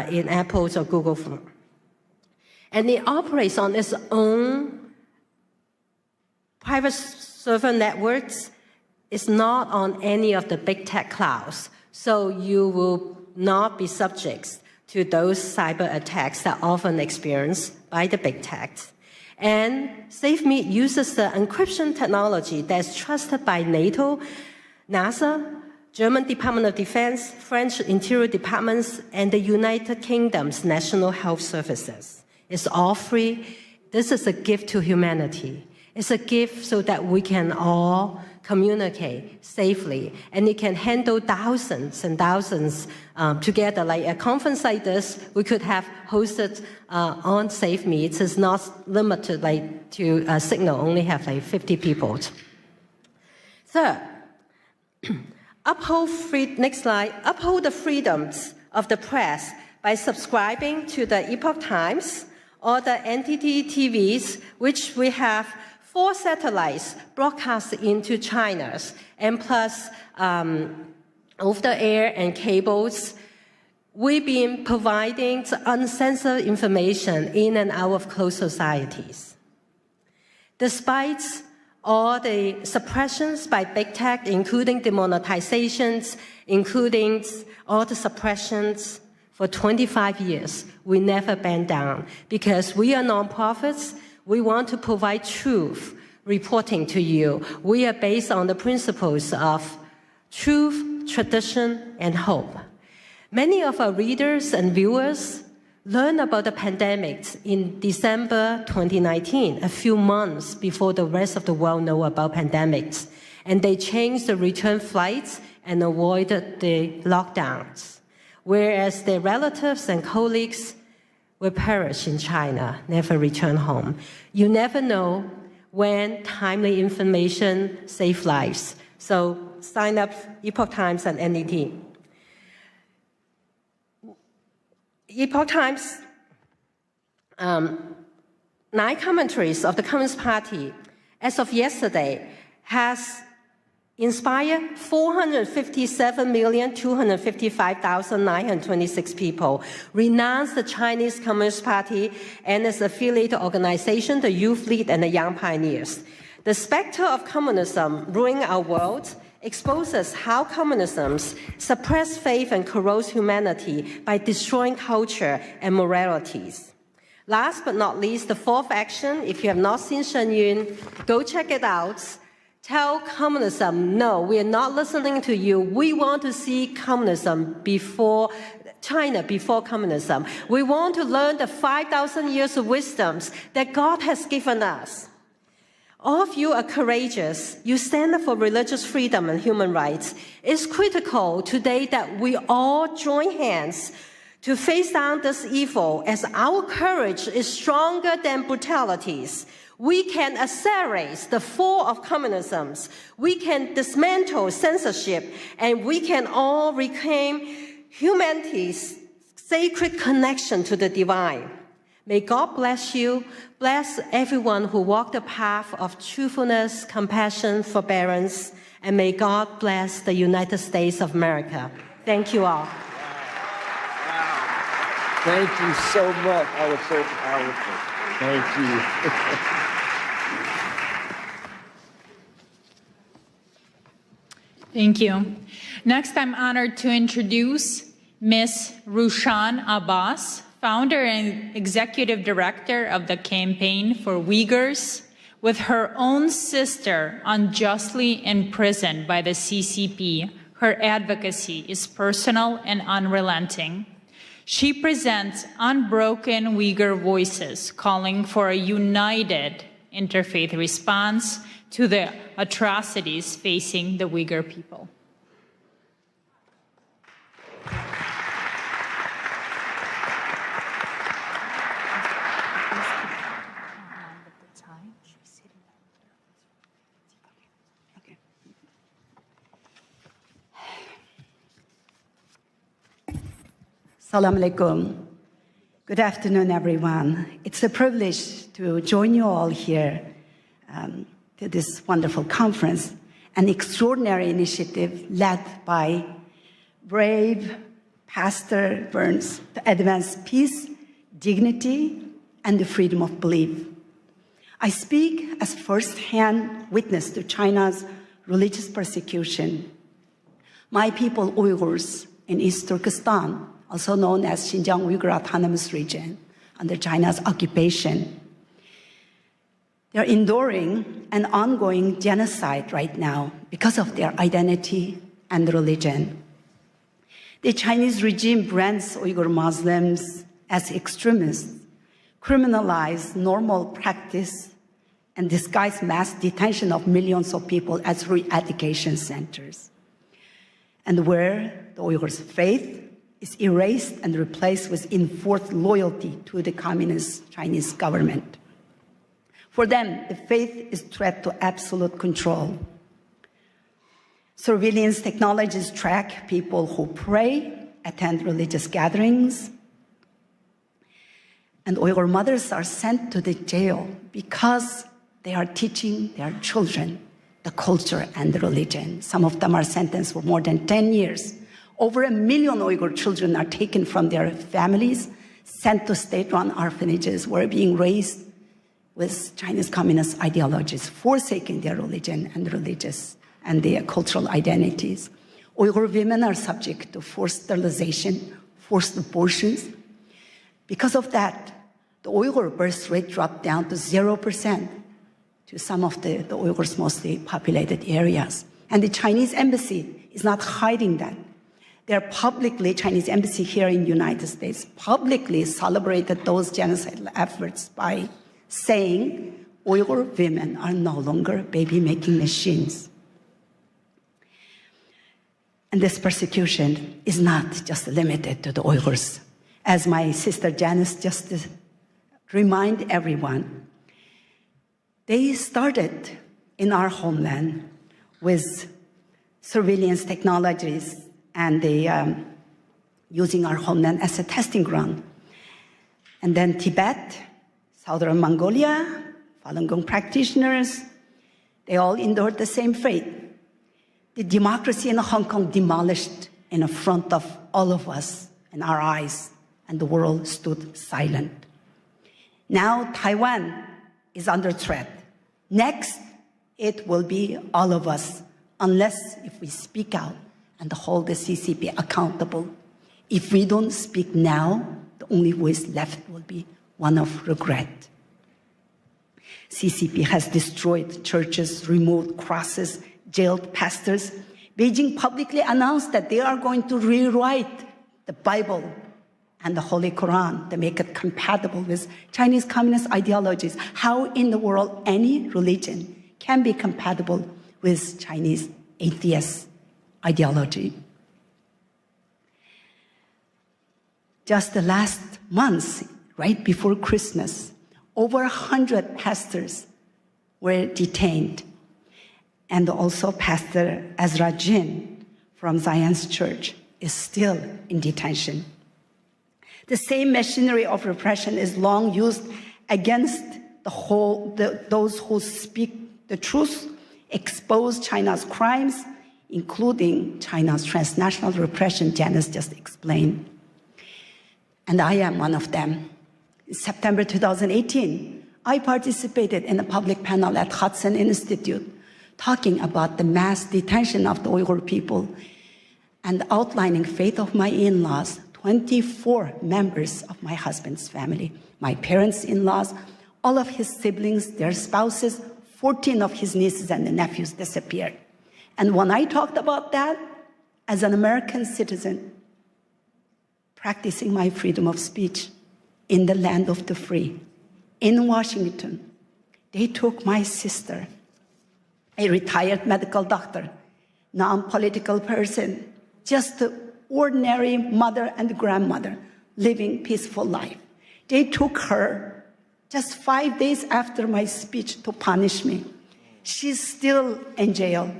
in Apple or Google Phone. And it operates on its own private server networks. It's not on any of the big tech clouds. So you will not be subject to those cyber attacks that are often experienced by the big tech. And SafeMeet uses the encryption technology that's trusted by NATO, NASA, German Department of Defense, French Interior Departments, and the United Kingdom's National Health Services. It's all free. This is a gift to humanity. It's a gift so that we can all communicate safely, and it can handle thousands and thousands together. Like a conference like this, we could have hosted on SafeMeet. It's not limited to Signal, only have 50 people. Third, next slide, uphold the freedoms of the press by subscribing to the Epoch Times or the NTT TVs, which we have 4 satellites broadcast into China, and plus over-the-air and cables. We've been providing uncensored information in and out of closed societies. Despite all the suppressions by big tech, including demonetizations, including all the suppressions, for 25 years, we never bend down because we are nonprofits. We want to provide truth reporting to you. We are based on the principles of truth, tradition, and hope. Many of our readers and viewers learned about the pandemic in December 2019, a few months before the rest of the world know about pandemics. And they changed the return flights and avoided the lockdowns, whereas their relatives and colleagues will perish in China, never return home. You never know when timely information saves lives. So sign up Epoch Times and NET. Epoch Times, 9 commentaries of the Communist Party, as of yesterday, has inspired 457,255,926 people, renounced the Chinese Communist Party and its affiliated organization, the Youth League and the Young Pioneers. The specter of communism ruining our world exposes how communism suppresses faith and corrodes humanity by destroying culture and moralities. Last but not least, the 4th action, if you have not seen Shen Yun, go check it out. Tell communism, no, we are not listening to you. We want to see communism before China, before communism. We want to learn the 5,000 years of wisdoms that God has given us. All of you are courageous. You stand up for religious freedom and human rights. It's critical today that we all join hands to face down this evil, as our courage is stronger than brutalities. We can accelerate the fall of communism. We can dismantle censorship, and we can all reclaim humanity's sacred connection to the divine. May God bless you, bless everyone who walked the path of truthfulness, compassion, forbearance, and may God bless the United States of America. Thank you all. Thank you so much. That was so powerful. Thank you. Thank you. Next, I'm honored to introduce Ms. Rushan Abbas, founder and executive director of the Campaign for Uyghurs. With her own sister unjustly imprisoned by the CCP, her advocacy is personal and unrelenting. She presents unbroken Uyghur voices calling for a united interfaith response to the atrocities facing the Uyghur people. Assalamu alaikum. Good afternoon, everyone. It's a privilege to join you all here to this wonderful conference, an extraordinary initiative led by brave Pastor Burns to advance peace, dignity, and the freedom of belief. I speak as first-hand witness to China's religious persecution. My people, Uyghurs, in East Turkestan, also known as Xinjiang Uyghur Autonomous Region, under China's occupation. They're enduring an ongoing genocide right now because of their identity and religion. The Chinese regime brands Uyghur Muslims as extremists, criminalize normal practice, and disguise mass detention of millions of people as re-education centers. And where the Uyghurs' faith is erased and replaced with enforced loyalty to the communist Chinese government. For them, the faith is threat to absolute control. Surveillance technologies track people who pray, attend religious gatherings, and Uyghur mothers are sent to the jail because they are teaching their children the culture and the religion. Some of them are sentenced for more than 10 years. Over 1 million Uyghur children are taken from their families, sent to state-run orphanages, were being raised with Chinese communist ideologies, forsaking their religion and religious and their cultural identities. Uyghur women are subject to forced sterilization, forced abortions. Because of that, the Uyghur birth rate dropped down to 0% to some of the Uyghurs' mostly populated areas. And the Chinese embassy is not hiding that. Chinese embassy here in the United States publicly celebrated those genocidal efforts by saying Uyghur women are no longer baby-making machines. And this persecution is not just limited to the Uyghurs. As my sister Janice just reminded everyone, they started in our homeland with surveillance technologies and they using our homeland as a testing ground. And then Tibet, Southern Mongolia, Falun Gong practitioners, they all endured the same fate. The democracy in Hong Kong demolished in front of all of us and our eyes, and the world stood silent. Now Taiwan is under threat. Next, it will be all of us, unless if we speak out and hold the CCP accountable. If we don't speak now, the only voice left will be one of regret. CCP has destroyed churches, removed crosses, jailed pastors. Beijing publicly announced that they are going to rewrite the Bible and the Holy Quran to make it compatible with Chinese communist ideologies. How in the world any religion can be compatible with Chinese atheist ideology? Just the last months, right before Christmas, over 100 pastors were detained. And also Pastor Ezra Jin from Zion's Church is still in detention. The same machinery of repression is long used against those who speak the truth, expose China's crimes, including China's transnational repression Janice just explained. And I am one of them. In September 2018, I participated in a public panel at Hudson Institute talking about the mass detention of the Uyghur people and outlining fate of my in-laws, 24 members of my husband's family, my parents-in-laws, all of his siblings, their spouses, 14 of his nieces and nephews disappeared. And when I talked about that, as an American citizen, practicing my freedom of speech in the land of the free, in Washington, they took my sister, a retired medical doctor, non-political person, just an ordinary mother and grandmother living peaceful life. They took her just 5 days after my speech to punish me. She's still in jail.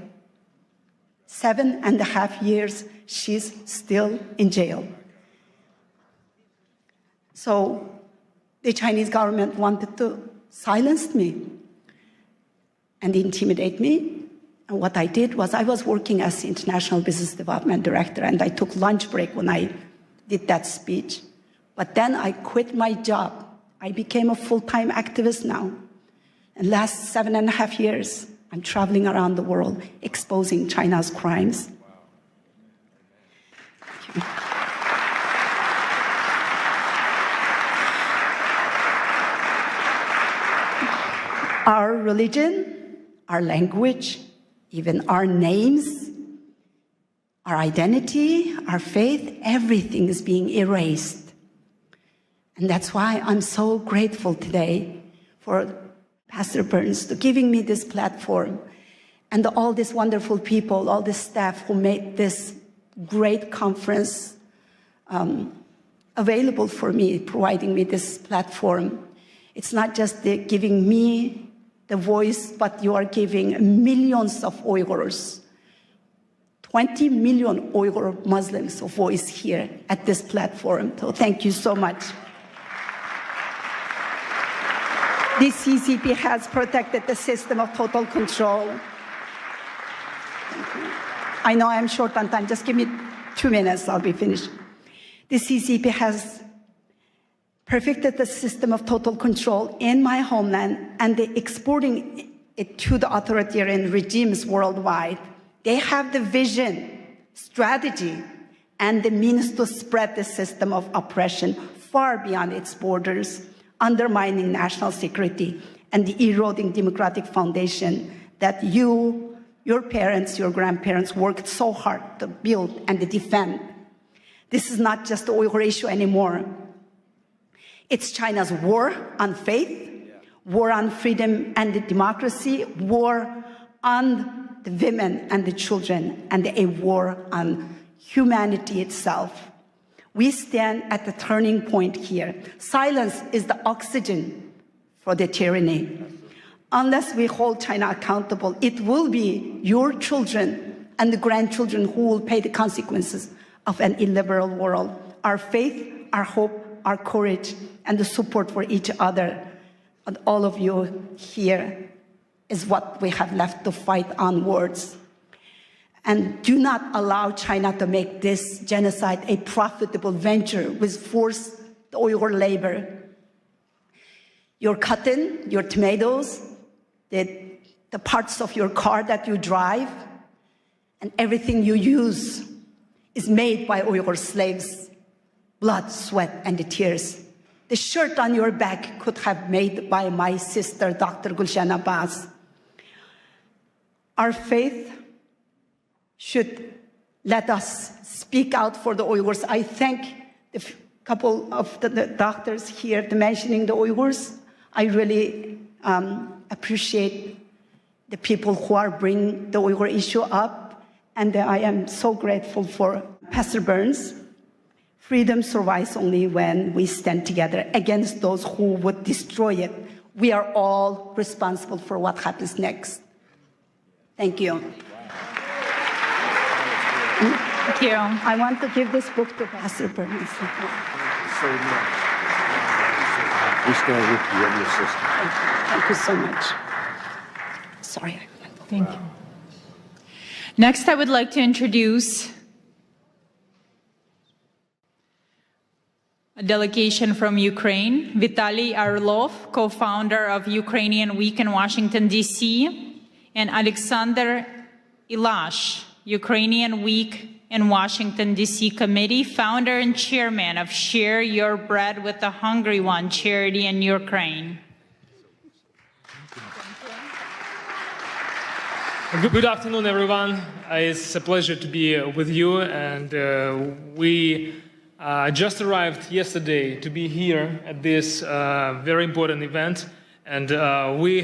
7.5 years, she's still in jail. So the Chinese government wanted to silence me and intimidate me. And what I did was I was working as International Business Development Director, and I took lunch break when I did that speech. But then I quit my job. I became a full-time activist now. And last 7.5 years, I'm traveling around the world exposing China's crimes. Thank you. Our religion, our language, even our names, our identity, our faith, everything is being erased. And that's why I'm so grateful today for Pastor Burns to giving me this platform and all these wonderful people, all the staff who made this great conference available for me, providing me this platform. It's not just giving me the voice, but you are giving millions of Uyghurs, 20 million Uyghur Muslims a voice here at this platform. So thank you so much. The CCP has protected the system of total control. I know I'm short on time. Just give me 2 minutes, I'll be finished. The CCP has perfected the system of total control in my homeland, and they're exporting it to the authoritarian regimes worldwide. They have the vision, strategy, and the means to spread the system of oppression far beyond its borders, undermining national security and the eroding democratic foundation that your parents, your grandparents worked so hard to build and to defend. This is not just the Uyghur issue anymore. It's China's war on faith, war on freedom and democracy, war on the women and the children, and a war on humanity itself. We stand at the turning point here. Silence is the oxygen for the tyranny. Unless we hold China accountable, it will be your children and the grandchildren who will pay the consequences of an illiberal world. Our faith, our hope, our courage, and the support for each other, and all of you here, is what we have left to fight onwards. And do not allow China to make this genocide a profitable venture with forced Uyghur labor. Your cotton, your tomatoes, the parts of your car that you drive, and everything you use is made by Uyghur slaves. Blood, sweat, and the tears. The shirt on your back could have been made by my sister, Dr. Gulshan Abbas. Our faith should let us speak out for the Uyghurs. I thank the couple of the doctors here mentioning the Uyghurs. I really appreciate the people who are bringing the Uyghur issue up, and I am so grateful for Pastor Burns. Freedom survives only when we stand together against those who would destroy it. We are all responsible for what happens next. Thank you. Thank you. I want to give this book to Pastor Burns. so much. We stand with you and your sister. Thank you so much. Sorry. Thank you. Next, I would like to introduce a delegation from Ukraine, Vitaly Arlov, co-founder of Ukrainian Week in Washington, D.C., and Alexander Ilash, Ukrainian Week in Washington, D.C. Committee, founder and chairman of Share Your Bread with the Hungry One charity in Ukraine. Good afternoon, everyone. It's a pleasure to be with you, and we just arrived yesterday to be here at this very important event, and we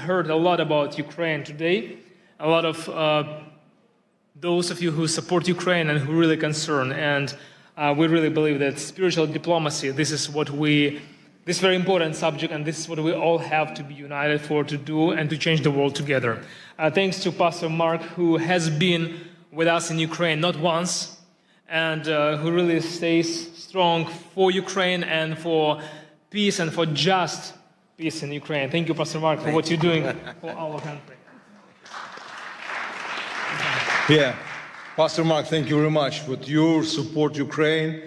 heard a lot about Ukraine today. A lot of those of you who support Ukraine and who are really concerned, and we really believe that spiritual diplomacy, this very important subject, and this is what we all have to be united for, to do and to change the world together. Thanks to Pastor Mark, who has been with us in Ukraine not once, and who really stays strong for Ukraine and for peace and for just peace in Ukraine. Thank you, Pastor Mark, for what you're doing for our country. Yeah, Pastor Mark, thank you very much for your support Ukraine,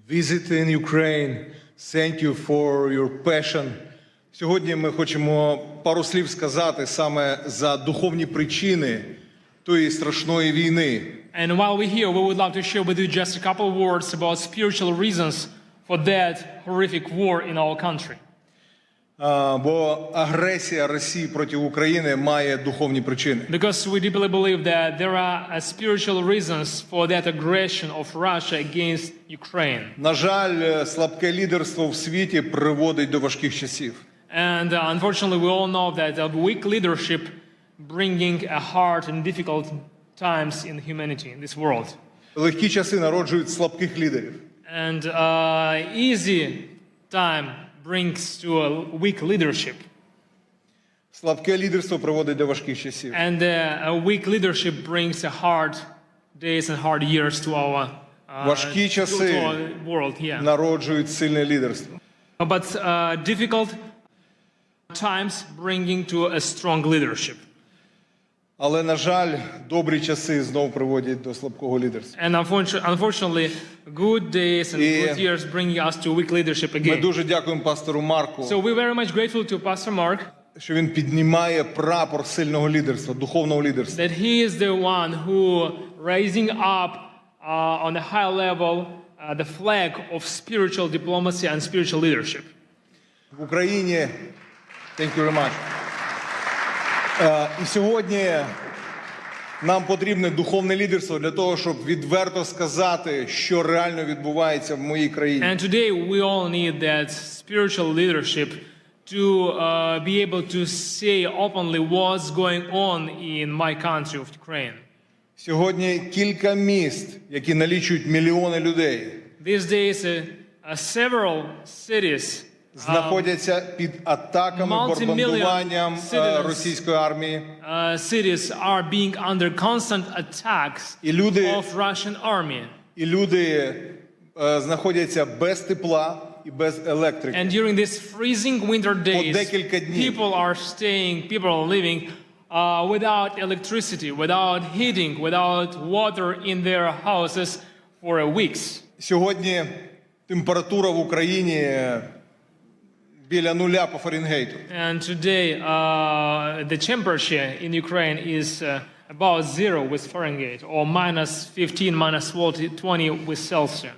visiting Ukraine. Thank you for your passion. Сьогодні ми хочемо пару слів сказати саме за духовні причини тої страшної війни. And while we're here, we would love to share with you just a couple of words about spiritual reasons for that horrific war in our country. Бо агресія Росії проти України має духовні причини. Because we deeply believe that there are spiritual reasons for that aggression of Russia against Ukraine. На жаль, слабке лідерство в світі приводить до важких часів. And unfortunately, we all know that a weak leadership bringing a hard and difficult times in humanity, in this world. Легкі часи народжують слабких лідерів. And easy time brings to a weak leadership. Слабке лідерство приводить до важких часів. And a weak leadership brings a hard days and hard years to our важкі часи world. Народжують сильне лідерство. But difficult times bringing to a strong leadership. Але, на жаль, добрі часи знову приводять до слабкого лідерства. And unfortunately, good days and good years bring us to weak leadership again. Ми дуже дякуємо пастору Марку. So we're very much grateful to Pastor Mark. Що він піднімає прапор сильного лідерства, духовного лідерства. That he is the one who raising up on a high level the flag of spiritual diplomacy and spiritual leadership. В Україні, thank you very much. І сьогодні нам потрібне духовне лідерство для того, щоб відверто сказати, що реально відбувається в моїй країні. And today we all need that spiritual leadership to be able to say openly what's going on in my country of Ukraine. Сьогодні кілька міст, які налічують мільйони людей. These days several cities знаходяться під атаками, бомбардуванням російської армії. Cities are being under constant attacks of Russian army. І люди знаходяться без тепла і без електрики. And during these freezing winter days, people are living without electricity, without heating, without water in their houses for weeks. Сьогодні температура в Україні біля нуля по Фаренгейту. And today the temperature in Ukraine is about 0 with Fahrenheit, or minus 15, minus 20 with Celsius.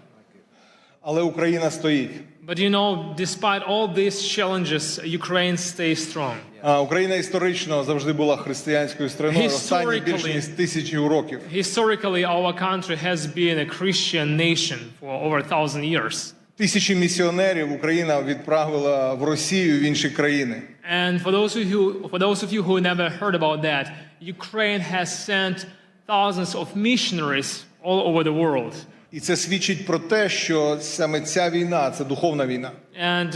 Але Україна стоїть. But you know, despite all these challenges, Ukraine stays strong. Україна історично завжди була християнською країною останні більше ніж 1000 років. Historically, our country has been a Christian nation for over 1000 years. Тисячі місіонерів Україна відправила в Росію і в інші країни. And for those of you who never heard about that, Ukraine has sent thousands of missionaries all over the world. І це свідчить про те, що саме ця війна – це духовна війна. And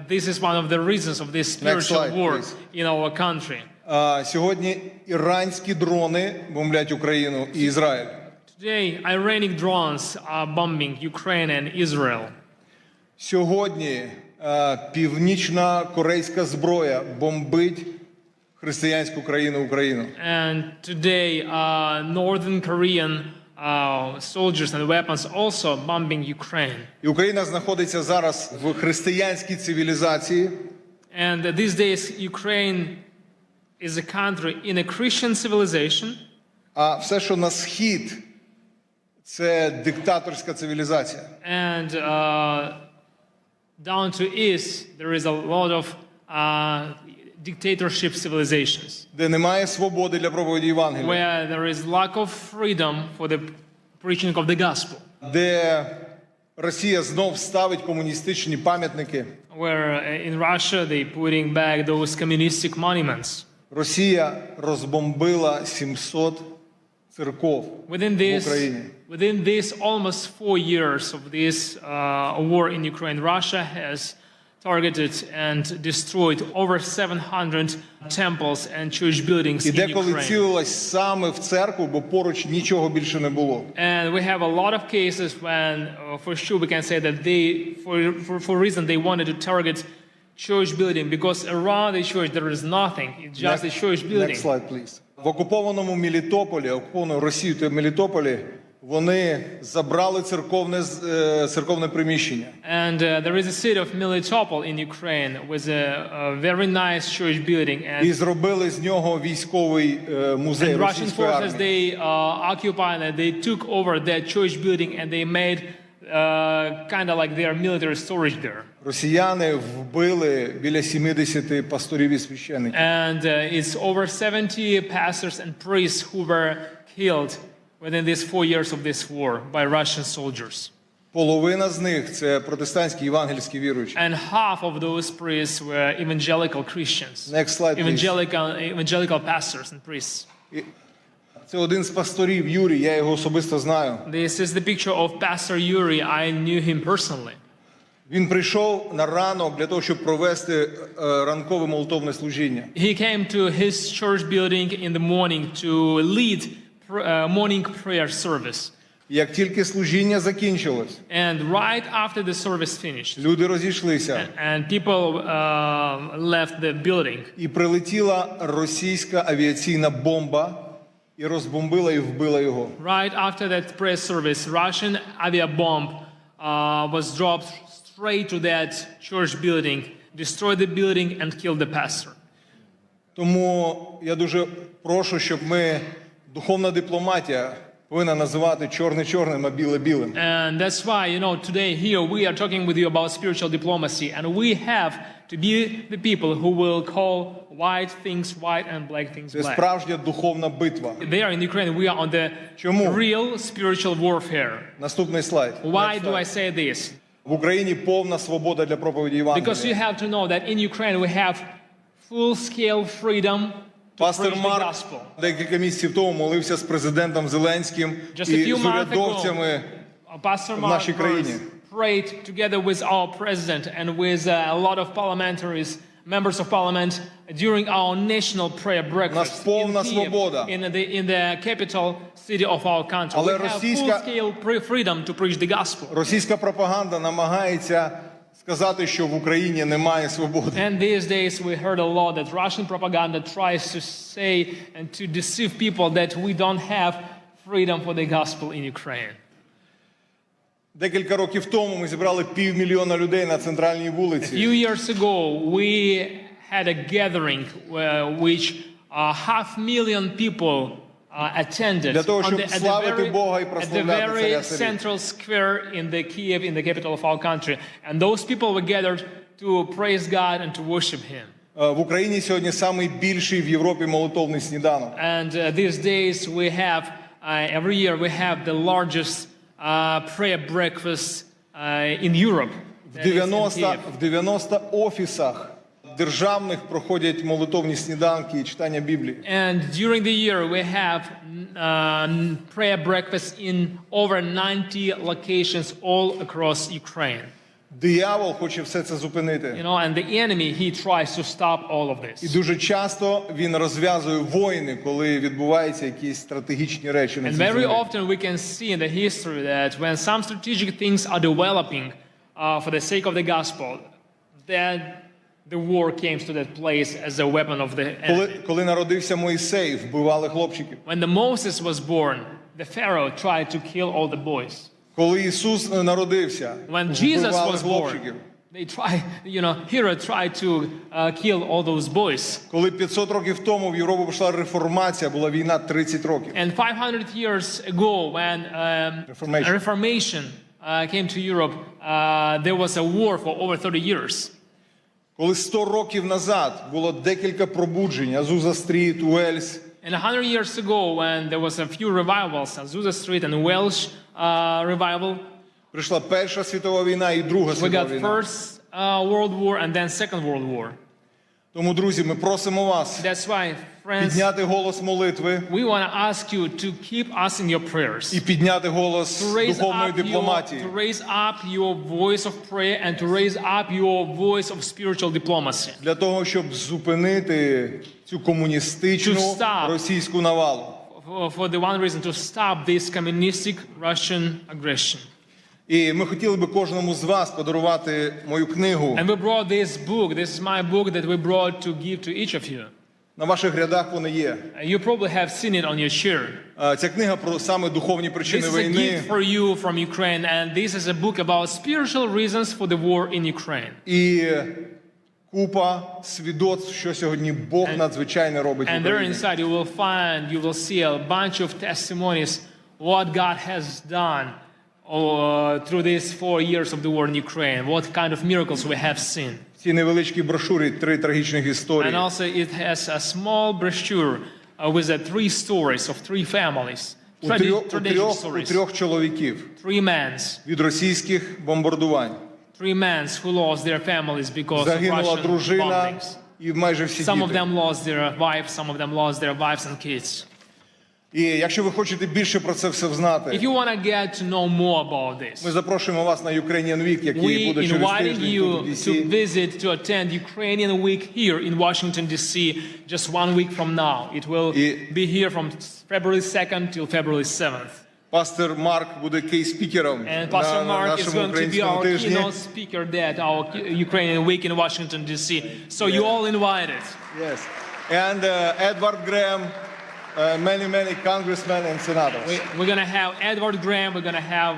this is one of the reasons of this spiritual war in our country. Сьогодні іранські дрони бомблять Україну і Ізраїль. Today, Iranian drones are bombing Ukraine and Israel. Сьогодні північна корейська зброя бомбить християнську країну Україну. And today, Northern Korean soldiers and weapons also bombing Ukraine. І Україна знаходиться зараз в християнській цивілізації. And these days, Ukraine is a country in a Christian civilization. А все, що на схід, це диктаторська цивілізація. And down to east, there is a lot of dictatorship civilizations. Де немає свободи для проповіді Євангелія. Where there is lack of freedom for the preaching of the gospel. Де Росія знов ставить комуністичні пам'ятники. Where in Russia they putting back those communistic monuments. Росія розбомбила 700 церков в Україні. Within this almost 4 years of this war in Ukraine, Russia has targeted and destroyed over 700 temples and church buildings І in деколи Ukraine. цілилась саме в церкву, бо поруч нічого більше не було. And we have a lot of cases when, for sure, we can say that they, for reason, they wanted to target church building because around the church there is nothing. It's just a church building. Next slide, please. В окупованому Мелітополі, окупованому Росією та Мелітополі, вони забрали церковне приміщення. And there is a city of Melitopol in Ukraine with a very nice church building. І зробили з нього військовий музей російської армії. And Russian forces, they occupied and they took over that church building and they made kind of like their military storage there. Росіяни вбили біля 70 пасторів і священиків. And it's over 70 pastors and priests who were killed within these 4 years of this war by Russian soldiers. Половина з них це протестантські євангельські віруючі. And half of those priests were evangelical Christians. Next slide, please. Evangelical pastors and priests. Це один з пасторів, Юрій, я його особисто знаю. This is the picture of Pastor Yuri. I knew him personally. Він прийшов на ранок для того, щоб провести ранкове молитовне служіння. He came to his church building in the morning to lead morning prayer service. Як тільки служіння закінчилось, and right after the service finished, люди розійшлися. And people left the building. І прилетіла російська авіаційна бомба і розбомбила і вбила його. Right after that prayer service, Russian aviabomb was dropped straight to that church building, destroyed the building and killed the pastor. Тому я дуже прошу, щоб ми, духовна дипломатія, повинна називати чорне чорним, а біле білим. And that's why, today here we are talking with you about spiritual diplomacy, and we have to be the people who will call white things white and black things Це black. справжня духовна битва. There in Ukraine we are on the real spiritual warfare. Наступний слайд. Why do I say this? В Україні повна свобода для проповіді Євангелія. Because you have to know that in Ukraine we have full-scale freedom to Пастор preach the Марк gospel. декілька місяців тому молився з президентом Зеленським і з урядовцями в нашій країні. Prayed together with our president and with a lot of parliamentaries, members of parliament, during our national prayer breakfast in Kyiv, in the capital city of our country. We have full-scale freedom to preach the gospel. Російська пропаганда намагається сказати, що в Україні немає свободи. And these days we heard a lot that Russian propaganda tries to say and to deceive people that we don't have freedom for the gospel in Ukraine. Декілька років тому ми зібрали 500 000 людей на центральній вулиці. A few years ago we had a gathering which 500,000 people attended Для того, щоб славити Бога і at the прославляти very царя царів. central square in the Kyiv, in the capital of our country. And those people were gathered to praise God and to worship Him. В Україні сьогодні самий більший в Європі молитовний сніданок. And these days we have, every year we have the largest prayer breakfast in Europe. В 90 офісах державних проходять молитовні сніданки і читання Біблії. And during the year we have prayer breakfast in over 90 locations all across Ukraine. Диявол хоче все це зупинити. And the enemy, he tries to stop all of this. І дуже часто він розв'язує війни, коли відбуваються якісь стратегічні речі на And цій very землі. often we can see in the history that when some strategic things are developing for the sake of the gospel, then the war came to that place as a weapon of the enemy. Коли народився Мойсей, вбивали хлопчиків. When the Moses was born, the Pharaoh tried to kill all the boys. Коли Ісус народився, When Jesus вбивали was хлопчиків. born, they tried, Herod tried to kill all those boys. Коли 500 років тому в Європу пішла реформація, була війна 30 років. And 500 years ago, when Reformation came to Europe, there was a war for over 30 years. Коли 100 років назад було декілька пробуджень, Азуза Стріт, Уельс. And 100 years ago, when there was a few revivals, Azusa Street and Welsh revival, прийшла Перша світова війна і Друга we світова got війна. First World War and then Second World War. Тому, друзі, ми просимо вас That's why, friends, підняти голос молитви we want to ask you to keep us in your prayers. і підняти голос духовної дипломатії. To raise up your voice of prayer and to raise up your voice of spiritual diplomacy. Для того, щоб зупинити цю комуністичну російську навалу. For the one reason, to stop this communistic Russian aggression. І ми хотіли би кожному з вас подарувати мою книгу. And we brought this book. This is my book that we brought to give to each of you. На ваших рядах вони є. You probably have seen it on your chair. Ця книга про саме духовні причини This is a війни. gift for you from Ukraine, and this is a book about spiritual reasons for the war in Ukraine. І купа свідоцтв, що сьогодні Бог надзвичайно робить в And there Україні. inside you will see a bunch of testimonies what God has done through these 4 years of the war in Ukraine, what kind of miracles we have seen. В цій невеличкій брошурі 3 трагічних історії. And also it has a small brochure with 3 stories of 3 families. У трьох чоловіків 3 men від російських бомбардувань. 3 men who lost their families because of Загинула Russian дружина bombings. і майже всі Some of діти. them lost their wives, some of them lost their wives and kids. І якщо ви хочете більше про це все знати, If you want to get to know more about this, ми запрошуємо вас на Ukrainian Week, який we буде через inviting тиждень you тут у to DC. visit, to attend Ukrainian Week here in Washington, D.C. just 1 week from now. It will be here from February 2nd till February 7th. Пастор Марк буде кей-спікером And Pastor на Mark is нашому going to be українському our тижні. keynote speaker at our Ukrainian Week in Washington, D.C. So you all invited. Yes. And Edward Graham, many congressmen and senators. We're going to have Edward Graham. We're going to have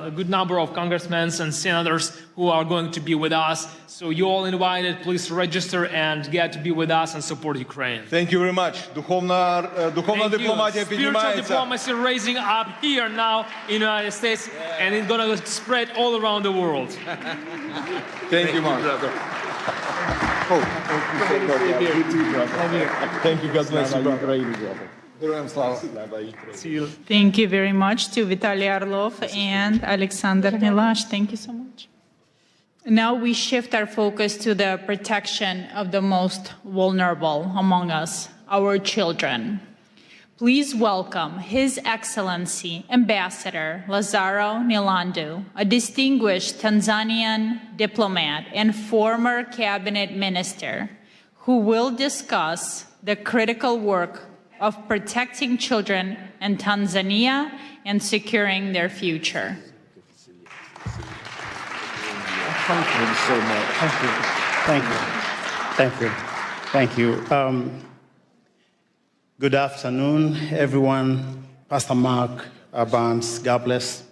a good number of congressmen and senators who are going to be with us. So you all invited. Please register and get to be with us and support Ukraine. Thank you very much. Духовна дипломатія Spiritual піднімається. diplomacy raising up here now in the United States, and it's going to spread all around the world. Thank you, Mark. Thank you, God bless you, brother. Героям слава. Thank you very much to Vitaly Orlov and Alexander Milash. Thank you so much. Now we shift our focus to the protection of the most vulnerable among us, our children. Please welcome His Excellency Ambassador Lazaro Nilandu, a distinguished Tanzanian diplomat and former cabinet minister, who will discuss the critical work of protecting children in Tanzania and securing their future. Thank you so much. Thank you. Thank you. Thank you. Good afternoon, everyone. Pastor Mark Barnes, God bless.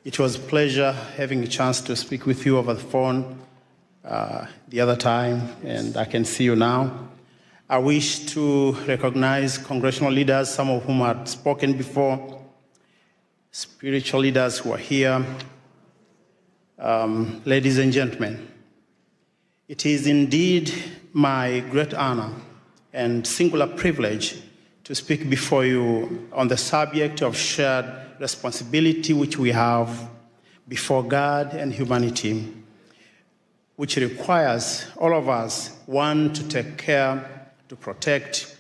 It was a pleasure having a chance to speak with you over the phone the other time, and I can see you now. I wish to recognize congressional leaders, some of whom had spoken before, spiritual leaders who are here, ladies and gentlemen. It is indeed my great honor and singular privilege to speak before you on the subject of shared responsibility which we have before God and humanity, which requires all of us, one, to take care, to protect,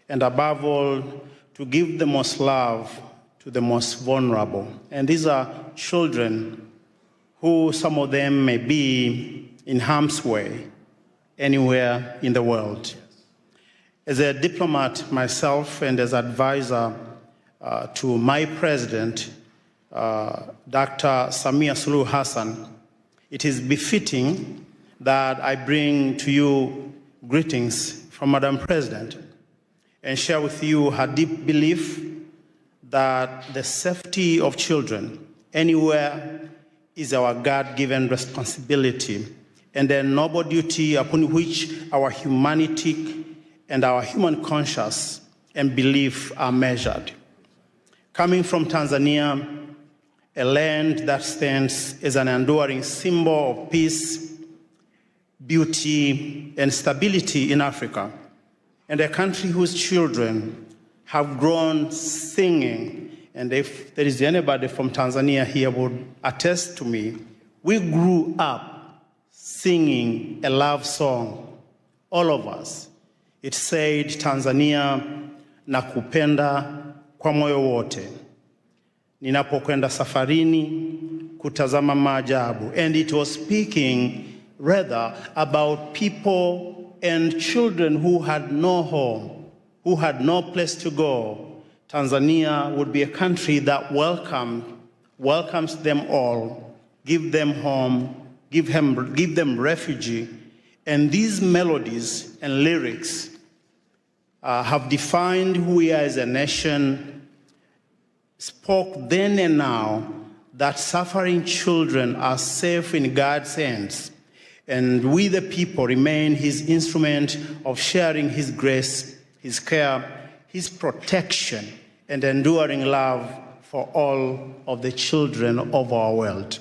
and above all, to give the most love to the most vulnerable. And these are children who, some of them may be in harm's way anywhere in the world. As a diplomat myself and as advisor to my president, Dr. Samia Suluhu Hassan, it is befitting that I bring to you greetings from Madam President and share with you her deep belief that the safety of children anywhere is our God-given responsibility and a noble duty upon which our humanity and our human conscience and belief are measured. Coming from Tanzania, a land that stands as an enduring symbol of peace, beauty, and stability in Africa, and a country whose children have grown singing, and if there is anybody from Tanzania here would attest to me, we grew up singing a love song, all of us. It said, Tanzania, nakupenda kwa moyo wote, ninapokwenda safarini kutazama maajabu. And it was speaking rather about people and children who had no home, who had no place to go. Tanzania would be a country that welcomes them all, give them home, give them refuge. And these melodies and lyrics have defined who we are as a nation, spoke then and now that suffering children are safe in God's hands, and we the people remain his instrument of sharing his grace, his care, his protection, and enduring love for all of the children of our world.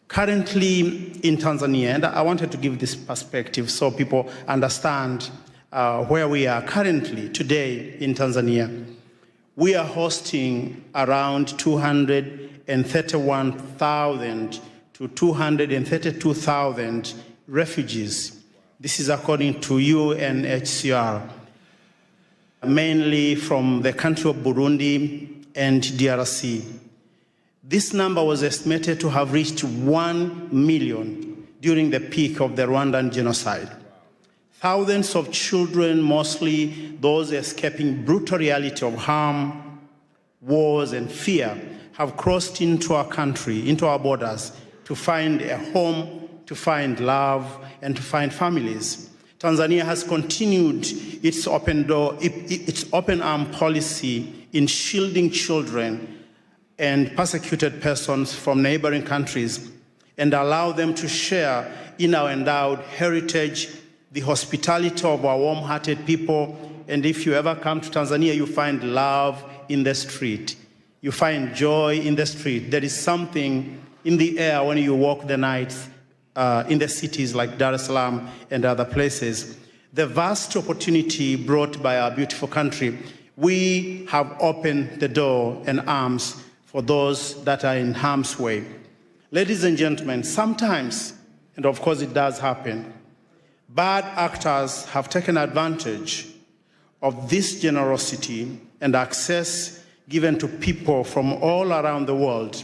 Currently in Tanzania, and I wanted to give this perspective so people understand where we are currently today in Tanzania. We are hosting around 231,000 to 232,000 refugees. This is according to UNHCR, mainly from the country of Burundi and DRC. This number was estimated to have reached 1 million during the peak of the Rwandan genocide. Thousands of children, mostly those escaping brutal reality of harm, wars, and fear, have crossed into our country, into our borders, to find a home, to find love, and to find families. Tanzania has continued its open arm policy in shielding children and persecuted persons from neighboring countries and allow them to share in our endowed heritage, the hospitality of our warm-hearted people. And if you ever come to Tanzania, you find love in the street. You find joy in the street. There is something in the air when you walk the nights in the cities like Dar es Salaam and other places. The vast opportunity brought by our beautiful country, we have opened the door and arms for those that are in harm's way. Ladies and gentlemen, sometimes, and of course it does happen, bad actors have taken advantage of this generosity and access given to people from all around the world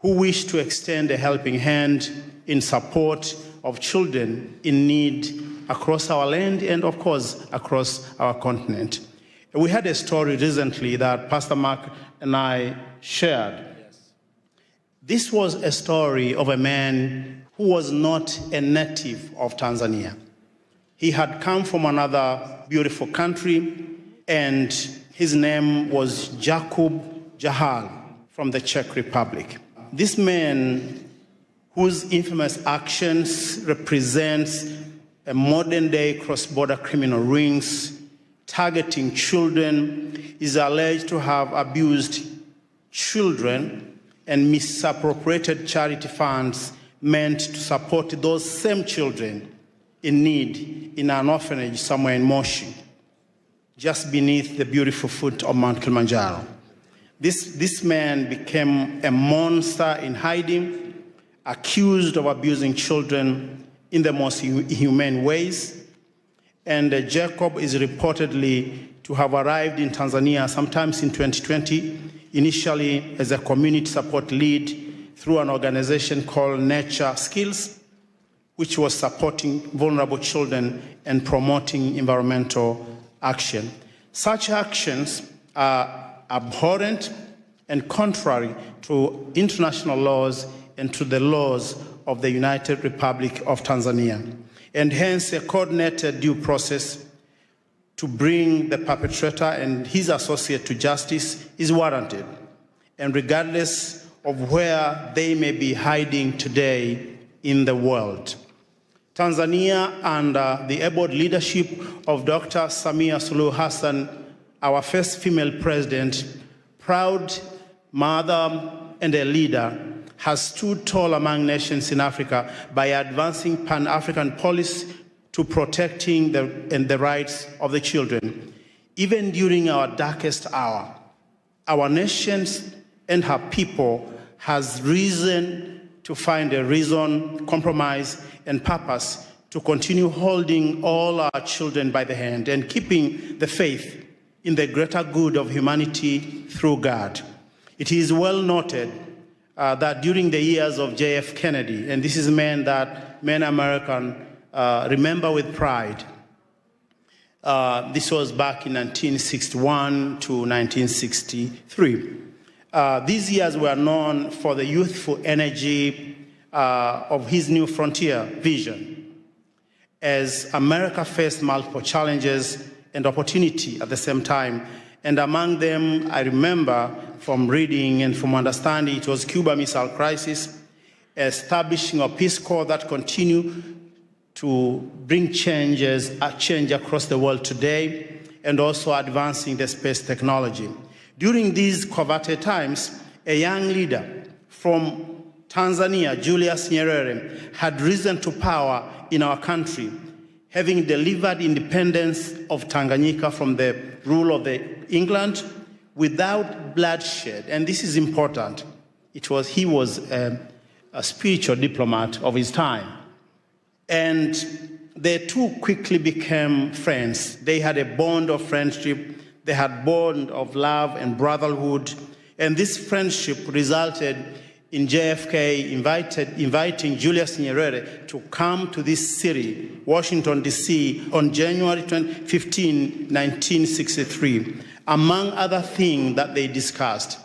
who wish to extend a helping hand in support of children in need across our land and, of course, across our continent. We had a story recently that Pastor Mark and I shared. This was a story of a man who was not a native of Tanzania. He had come from another beautiful country, and his name was Jakub Jahal from the Czech Republic. This man, whose infamous actions represents a modern-day cross-border criminal rings targeting children, is alleged to have abused children and misappropriated charity funds meant to support those same children in need in an orphanage somewhere in Moshi, just beneath the beautiful foot of Mount Kilimanjaro. This man became a monster in hiding, accused of abusing children in the most inhumane ways. And Jacob is reportedly to have arrived in Tanzania sometimes in 2020, initially as a community support lead through an organization called Nature Skills, which was supporting vulnerable children and promoting environmental action. Such actions are abhorrent and contrary to international laws and to the laws of the United Republic of Tanzania, and hence a coordinated due process to bring the perpetrator and his associate to justice is warranted, and regardless of where they may be hiding today in the world. Tanzania, under the able leadership of Dr. Samia Suluhu Hassan, our first female president, proud mother and a leader, has stood tall among nations in Africa by advancing Pan-African policy to protecting the rights of the children. Even during our darkest hour, our nations and her people has reason to find a reason, compromise, and purpose to continue holding all our children by the hand and keeping the faith in the greater good of humanity through God. It is well noted that during the years of J.F. Kennedy, and this is a man that many Americans remember with pride, this was back in 1961 to 1963. These years were known for the youthful energy of his new frontier vision. As America faced multiple challenges and opportunity at the same time, and among them, I remember from reading and from understanding, it was Cuba Missile Crisis, establishing a Peace Corps that continue to bring change across the world today, and also advancing the space technology. During these coveted times, a young leader from Tanzania, Julius Nyerere, had risen to power in our country, having delivered independence of Tanganyika from the rule of England without bloodshed. And this is important. He was a spiritual diplomat of his time. And they two quickly became friends. They had a bond of friendship. They had a bond of love and brotherhood. And this friendship resulted in JFK inviting Julius Nyerere to come to this city, Washington, D.C., on January 15, 1963. Among other things that they discussed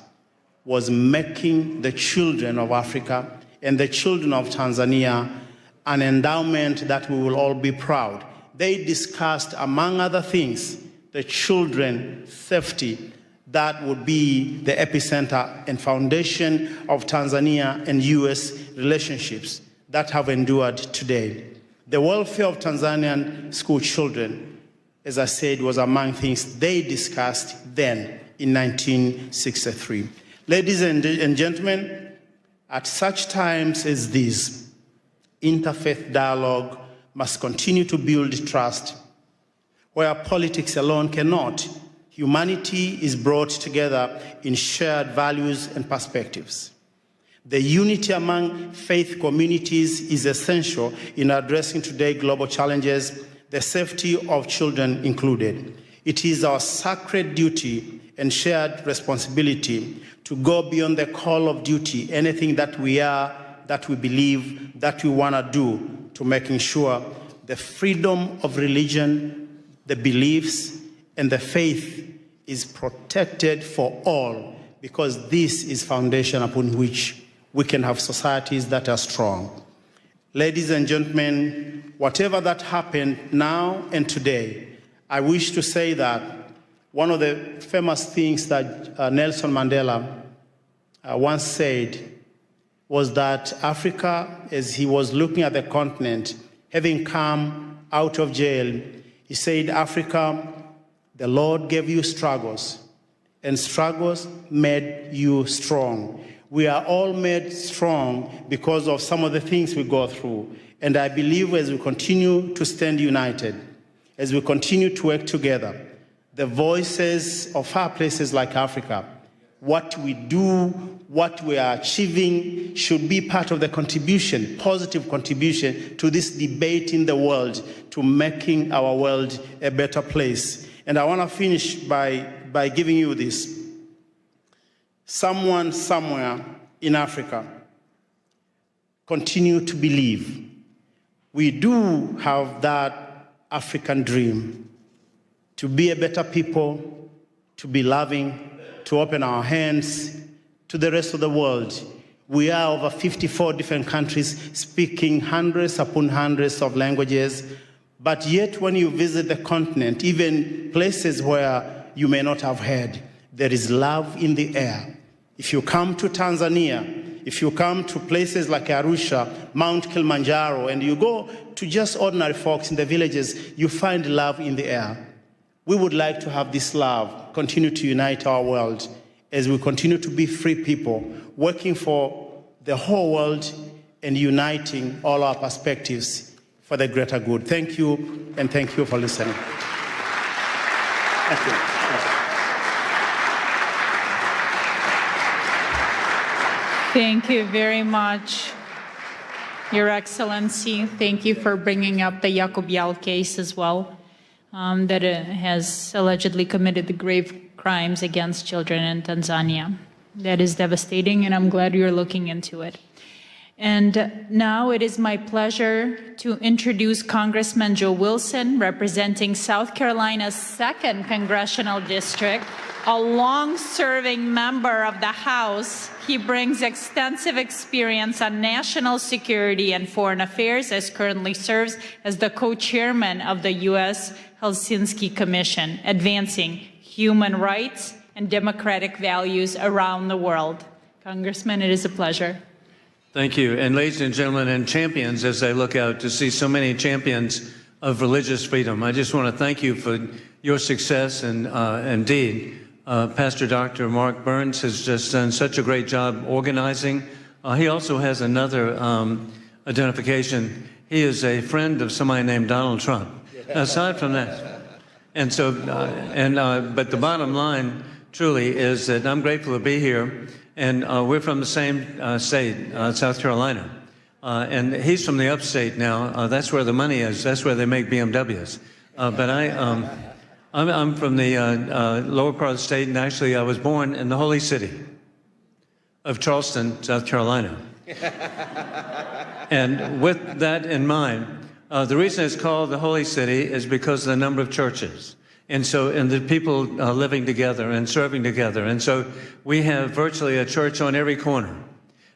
was making the children of Africa and the children of Tanzania an endowment that we will all be proud. They discussed, among other things, the children's safety that would be the epicenter and foundation of Tanzania and U.S. relationships that have endured today. The welfare of Tanzanian school children, as I said, was among things they discussed then in 1963. Ladies and gentlemen, at such times as these, interfaith dialogue must continue to build trust. Where politics alone cannot, humanity is brought together in shared values and perspectives. The unity among faith communities is essential in addressing today's global challenges, the safety of children included. It is our sacred duty and shared responsibility to go beyond the call of duty, anything that we are, that we believe, that we want to do, to making sure the freedom of religion, the beliefs, and the faith is protected for all, because this is foundation upon which we can have societies that are strong. Ladies and gentlemen, whatever that happened now and today, I wish to say that one of the famous things that Nelson Mandela once said was that Africa, as he was looking at the continent, having come out of jail, he said, Africa, the Lord gave you struggles, and struggles made you strong. We are all made strong because of some of the things we go through. And I believe as we continue to stand united, as we continue to work together, the voices of far places like Africa, what we do, what we are achieving should be part of the contribution, positive contribution to this debate in the world, to making our world a better place. And I want to finish by giving you this. Someone somewhere in Africa continue to believe we do have that African dream to be a better people, to be loving, to open our hands to the rest of the world. We are over 54 different countries speaking hundreds upon hundreds of languages. But yet when you visit the continent, even places where you may not have heard, there is love in the air. If you come to Tanzania, if you come to places like Arusha, Mount Kilimanjaro, and you go to just ordinary folks in the villages, you find love in the air. We would like to have this love continue to unite our world as we continue to be free people, working for the whole world and uniting all our perspectives for the greater good. Thank you, and thank you for listening. Thank you. Thank you very much, Your Excellency. Thank you for bringing up the Yacobial case as well, that has allegedly committed the grave crimes against children in Tanzania. That is devastating, and I'm glad you're looking into it. And now it is my pleasure to introduce Congressman Joe Wilson, representing South Carolina's 2nd Congressional District, a long-serving member of the House. He brings extensive experience on national security and foreign affairs, as currently serves as the co-chairman of the U.S. Helsinki Commission, advancing human rights and democratic values around the world. Congressman, it is a pleasure. Thank you. And ladies and gentlemen, and champions, as I look out to see so many champions of religious freedom, I just want to thank you for your success. And indeed, Pastor Dr. Mark Burns has just done such a great job organizing. He also has another identification. He is a friend of somebody named Donald Trump. Aside from that, and so, but the bottom line truly is that I'm grateful to be here, and we're from the same state, South Carolina, and he's from the upstate now. That's where the money is. That's where they make BMWs. But I'm from the lower part of the state, and actually I was born in the holy city of Charleston, South Carolina. And with that in mind, the reason it's called the Holy City is because of the number of churches. And the people living together and serving together. And so we have virtually a church on every corner.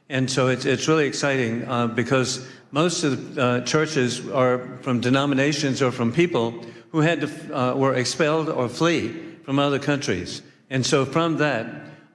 And so it's really exciting because most of the churches are from denominations or from people who had to, were expelled or flee from other countries. And so from that,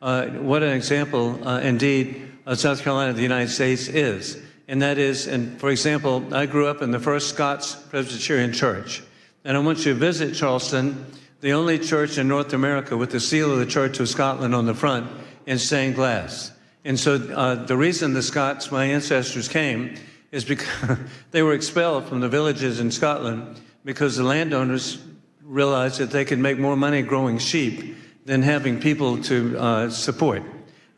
what an example indeed South Carolina, the United States is. And that is, and for example, I grew up in the First Scots Presbyterian Church. And I want you to visit Charleston, the only church in North America with the seal of the Church of Scotland on the front in stained glass. And so the reason the Scots, my ancestors, came is because they were expelled from the villages in Scotland because the landowners realized that they could make more money growing sheep than having people to support.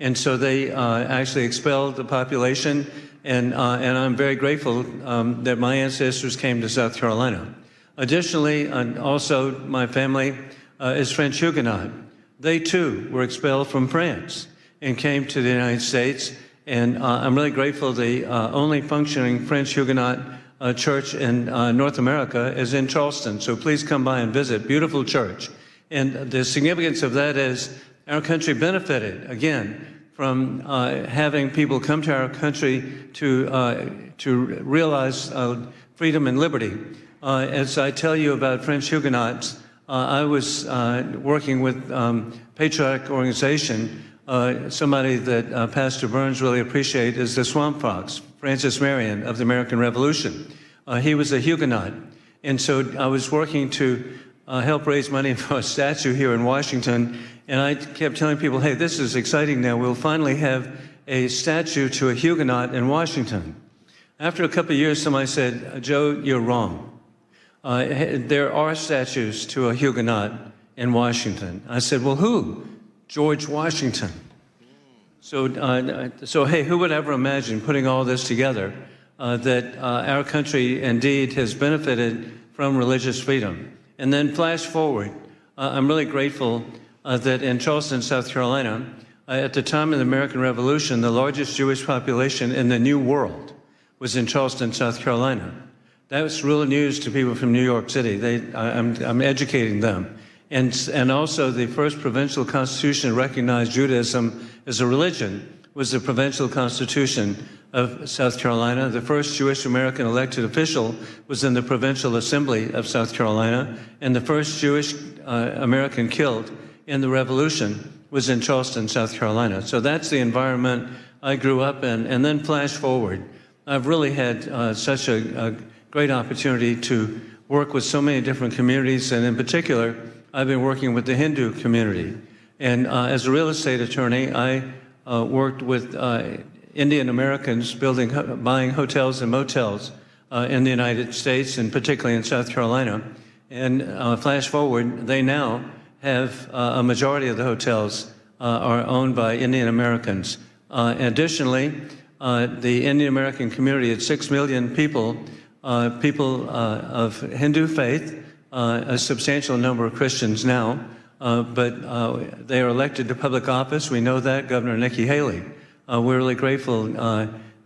And so they actually expelled the population. And I'm very grateful that my ancestors came to South Carolina. Additionally, also my family is French Huguenot. They too were expelled from France and came to the United States. And I'm really grateful the only functioning French Huguenot church in North America is in Charleston. So please come by and visit. Beautiful church. And the significance of that is our country benefited, again, from having people come to our country to realize freedom and liberty. As I tell you about French Huguenots, I was working with patriotic organization. Somebody that Pastor Burns really appreciates is the Swamp Fox, Francis Marion of the American Revolution. He was a Huguenot. And so I was working to help raise money for a statue here in Washington. And I kept telling people, hey, this is exciting now. We'll finally have a statue to a Huguenot in Washington. After a couple of years, somebody said, Joe, you're wrong. There are statues to a Huguenot in Washington. I said, well, who? George Washington. So hey, who would ever imagine putting all this together, that our country indeed has benefited from religious freedom? And then flash forward, I'm really grateful that in Charleston, South Carolina, at the time of the American Revolution, the largest Jewish population in the New World was in Charleston, South Carolina. That was real news to people from New York City. I'm educating them. And also the first provincial constitution recognized Judaism as a religion was the Provincial Constitution of South Carolina. The first Jewish American elected official was in the Provincial Assembly of South Carolina, and the first Jewish American killed in the Revolution was in Charleston, South Carolina. So that's the environment I grew up in. And then flash forward, I've really had such a great opportunity to work with so many different communities, and in particular, I've been working with the Hindu community. And as a real estate attorney, I worked with Indian Americans buying hotels and motels in the United States, and particularly in South Carolina. And flash forward, they now have a majority of the hotels are owned by Indian Americans. Additionally, the Indian American community, it's 6 million people, of Hindu faith, a substantial number of Christians now, but they are elected to public office. We know that, Governor Nikki Haley. We're really grateful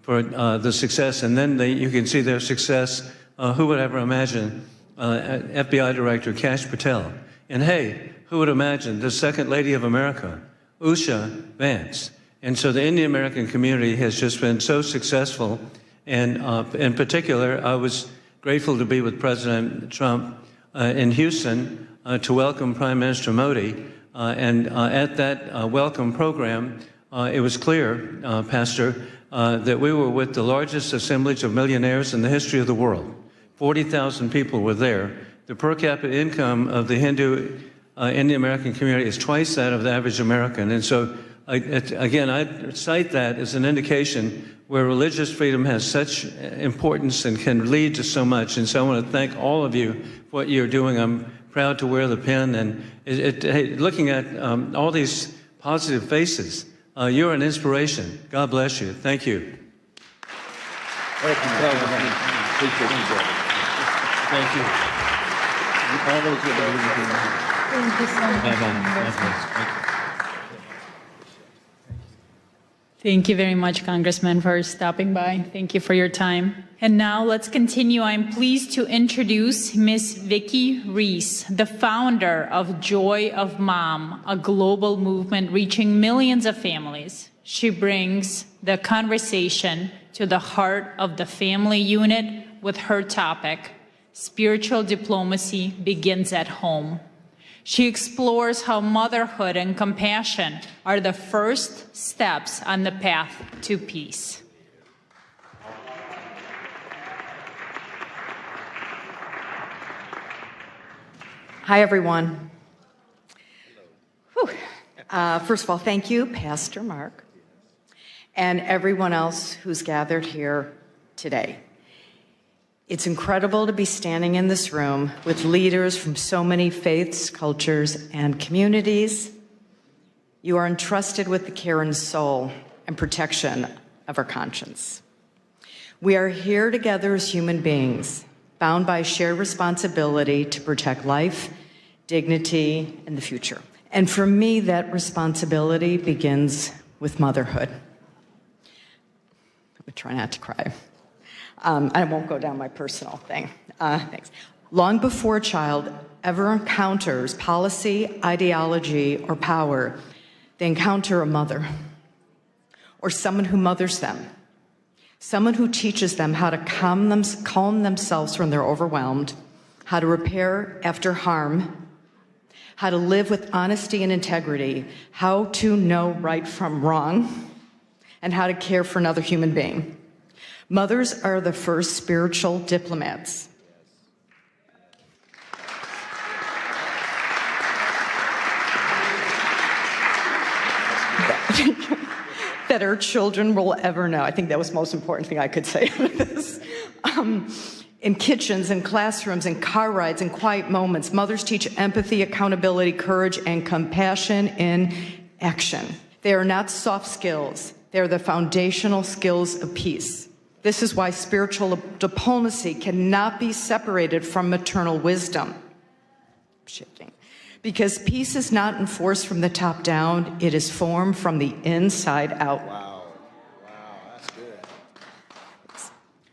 for the success, and then you can see their success. Who would ever imagine FBI Director Kash Patel? And hey, who would imagine the Second Lady of America, Usha Vance? And so the Indian American community has just been so successful. And in particular, I was grateful to be with President Trump in Houston to welcome Prime Minister Modi. And at that welcome program, it was clear, Pastor, that we were with the largest assemblage of millionaires in the history of the world. 40,000 people were there. The per capita income of the Hindu Indian American community is twice that of the average American. And so, again, I cite that as an indication where religious freedom has such importance and can lead to so much. And so I want to thank all of you for what you're doing. I'm proud to wear the pin. And looking at all these positive faces, you're an inspiration. God bless you. Thank you. Thank you, President. Appreciate you, brother. Thank you. Thank you so much. Thank you very much, Congressman, for stopping by. Thank you for your time. And now let's continue. I'm pleased to introduce Ms. Vicki Reese, the founder of Joy of Mom, a global movement reaching millions of families. She brings the conversation to the heart of the family unit with her topic, Spiritual Diplomacy Begins at Home. She explores how motherhood and compassion are the first steps on the path to peace. Hi, everyone. First of all, thank you, Pastor Mark, and everyone else who's gathered here today. It's incredible to be standing in this room with leaders from so many faiths, cultures, and communities. You are entrusted with the care and soul and protection of our conscience. We are here together as human beings, bound by shared responsibility to protect life, dignity, and the future. And for me, that responsibility begins with motherhood. I'm gonna try not to cry. I won't go down my personal thing. Thanks. Long before a child ever encounters policy, ideology, or power, they encounter a mother or someone who mothers them, someone who teaches them how to calm themselves when they're overwhelmed, how to repair after harm, how to live with honesty and integrity, how to know right from wrong, and how to care for another human being. Mothers are the first spiritual diplomats. That our children will ever know. I think that was the most important thing I could say out of this. In kitchens, in classrooms, in car rides, in quiet moments, mothers teach empathy, accountability, courage, and compassion in action. They are not soft skills. They are the foundational skills of peace. This is why spiritual diplomacy cannot be separated from maternal wisdom. Shifting. Because peace is not enforced from the top down, it is formed from the inside out. Wow, that's good.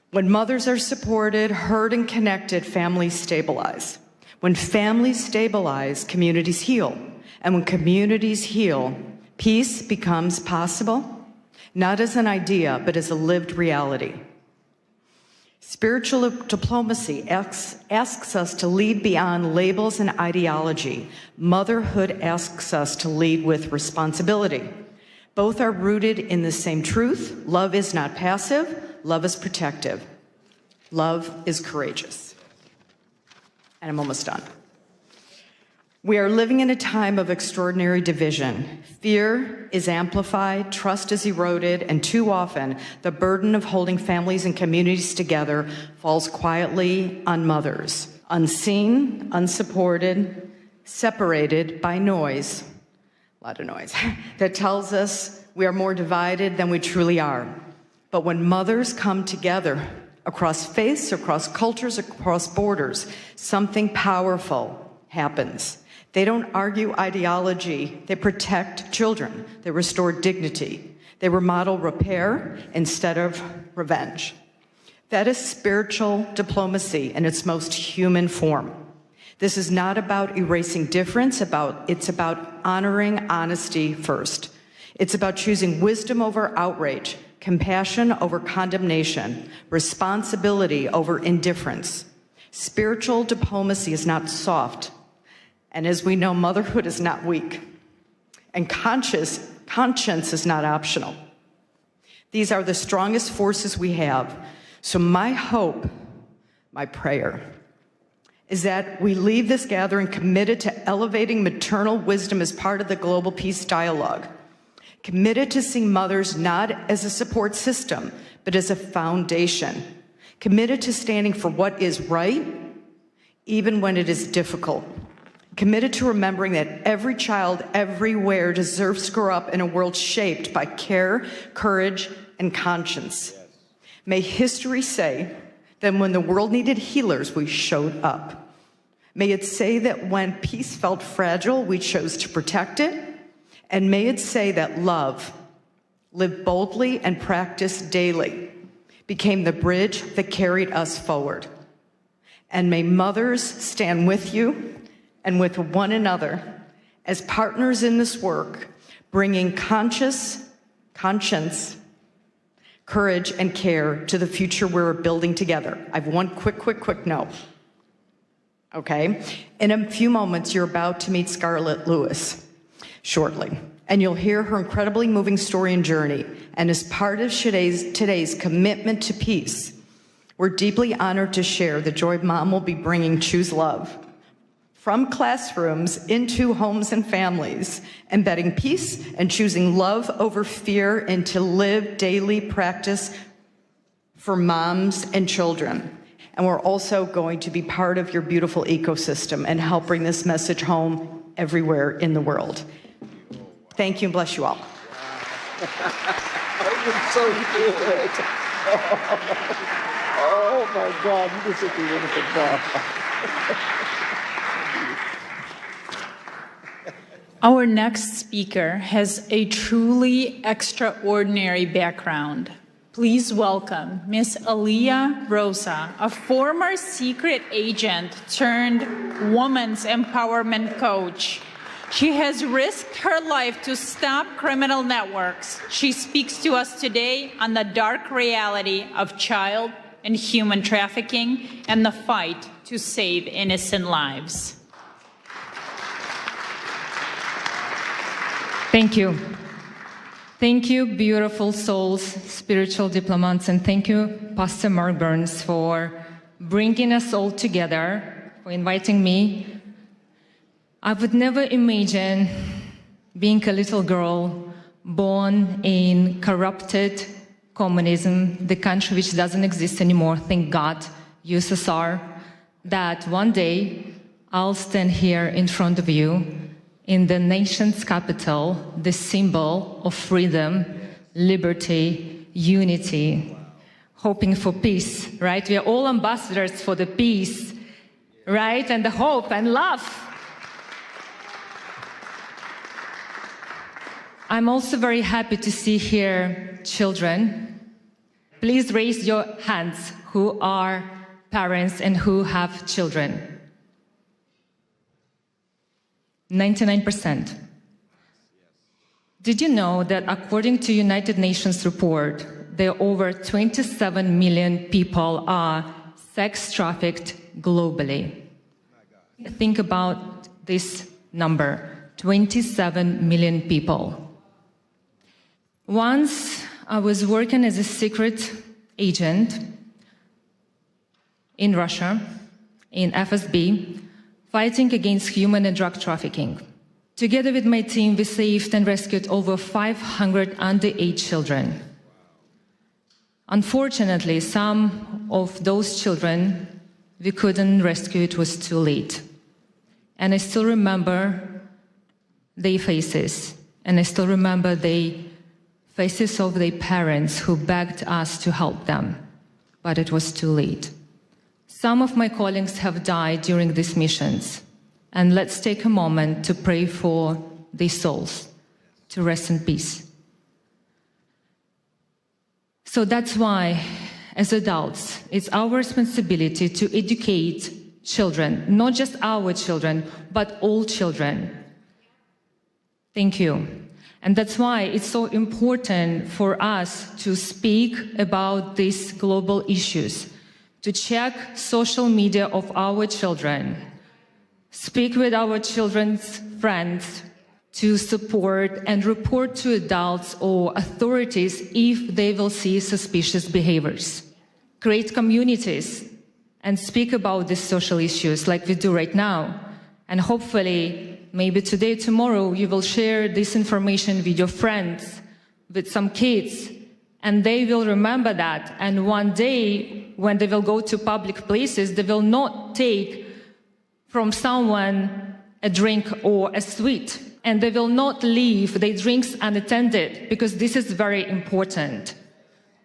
When mothers are supported, heard, and connected, families stabilize. When families stabilize, communities heal. And when communities heal, peace becomes possible not as an idea, but as a lived reality. Spiritual diplomacy asks us to lead beyond labels and ideology. Motherhood asks us to lead with responsibility. Both are rooted in the same truth. Love is not passive. Love is protective. Love is courageous. And I'm almost done. We are living in a time of extraordinary division. Fear is amplified, trust is eroded, and too often the burden of holding families and communities together falls quietly on mothers, unseen, unsupported, separated by noise, a lot of noise, that tells us we are more divided than we truly are. But when mothers come together across faiths, across cultures, across borders, something powerful happens. They don't argue ideology. They protect children. They restore dignity. They remodel repair instead of revenge. That is spiritual diplomacy in its most human form. This is not about erasing difference. It's about honoring honesty first. It's about choosing wisdom over outrage, compassion over condemnation, responsibility over indifference. Spiritual diplomacy is not soft. And as we know, motherhood is not weak. And conscience is not optional. These are the strongest forces we have. So my hope, my prayer, is that we leave this gathering committed to elevating maternal wisdom as part of the global peace dialogue, committed to seeing mothers not as a support system, but as a foundation, committed to standing for what is right, even when it is difficult, committed to remembering that every child everywhere deserves to grow up in a world shaped by care, courage, and conscience. May history say that when the world needed healers, we showed up. May it say that when peace felt fragile, we chose to protect it. And may it say that love, lived boldly and practiced daily, became the bridge that carried us forward. And may mothers stand with you and with one another as partners in this work, bringing conscience, courage, and care to the future we're building together. I have one quick note. Okay? In a few moments, you're about to meet Scarlett Lewis shortly, and you'll hear her incredibly moving story and journey. And as part of today's commitment to peace, we're deeply honored to share the joy Mom will be bringing Choose Love from classrooms into homes and families, embedding peace and choosing love over fear into lived daily practice for moms and children. And we're also going to be part of your beautiful ecosystem and help bring this message home everywhere in the world. Thank you and bless you all. So good. Oh my God, you did such a wonderful job. Our next speaker has a truly extraordinary background. Please welcome Miss Aliyah Rosa, a former secret agent turned women's empowerment coach. She has risked her life to stop criminal networks. She speaks to us today on the dark reality of child and human trafficking and the fight to save innocent lives. Thank you. Thank you, beautiful souls, spiritual diplomats, and thank you, Pastor Mark Burns, for bringing us all together, for inviting me. I would never imagine being a little girl born in corrupted communism, the country which doesn't exist anymore, thank God, USSR, that one day I'll stand here in front of you in the nation's capital, the symbol of freedom, liberty, unity, hoping for peace, right? We are all ambassadors for the peace, right? And the hope and love. I'm also very happy to see here children. Please raise your hands who are parents and who have children. 99%. Did you know that according to United Nations report, there are over 27 million people are sex trafficked globally? Think about this number, 27 million people. Once I was working as a secret agent in Russia, in FSB, fighting against human and drug trafficking. Together with my team, we saved and rescued over 500 underage children. Unfortunately, some of those children we couldn't rescue, it was too late. And I still remember their faces, and I still remember the faces of their parents who begged us to help them, but it was too late. Some of my colleagues have died during these missions, and let's take a moment to pray for their souls to rest in peace. So that's why, as adults, it's our responsibility to educate children, not just our children, but all children. Thank you. And that's why it's so important for us to speak about these global issues, to check social media of our children, speak with our children's friends, to support and report to adults or authorities if they will see suspicious behaviors. Create communities and speak about these social issues like we do right now. And hopefully, maybe today, tomorrow, you will share this information with your friends, with some kids, and they will remember that. And one day, when they will go to public places, they will not take from someone a drink or a sweet. And they will not leave their drinks unattended, because this is very important.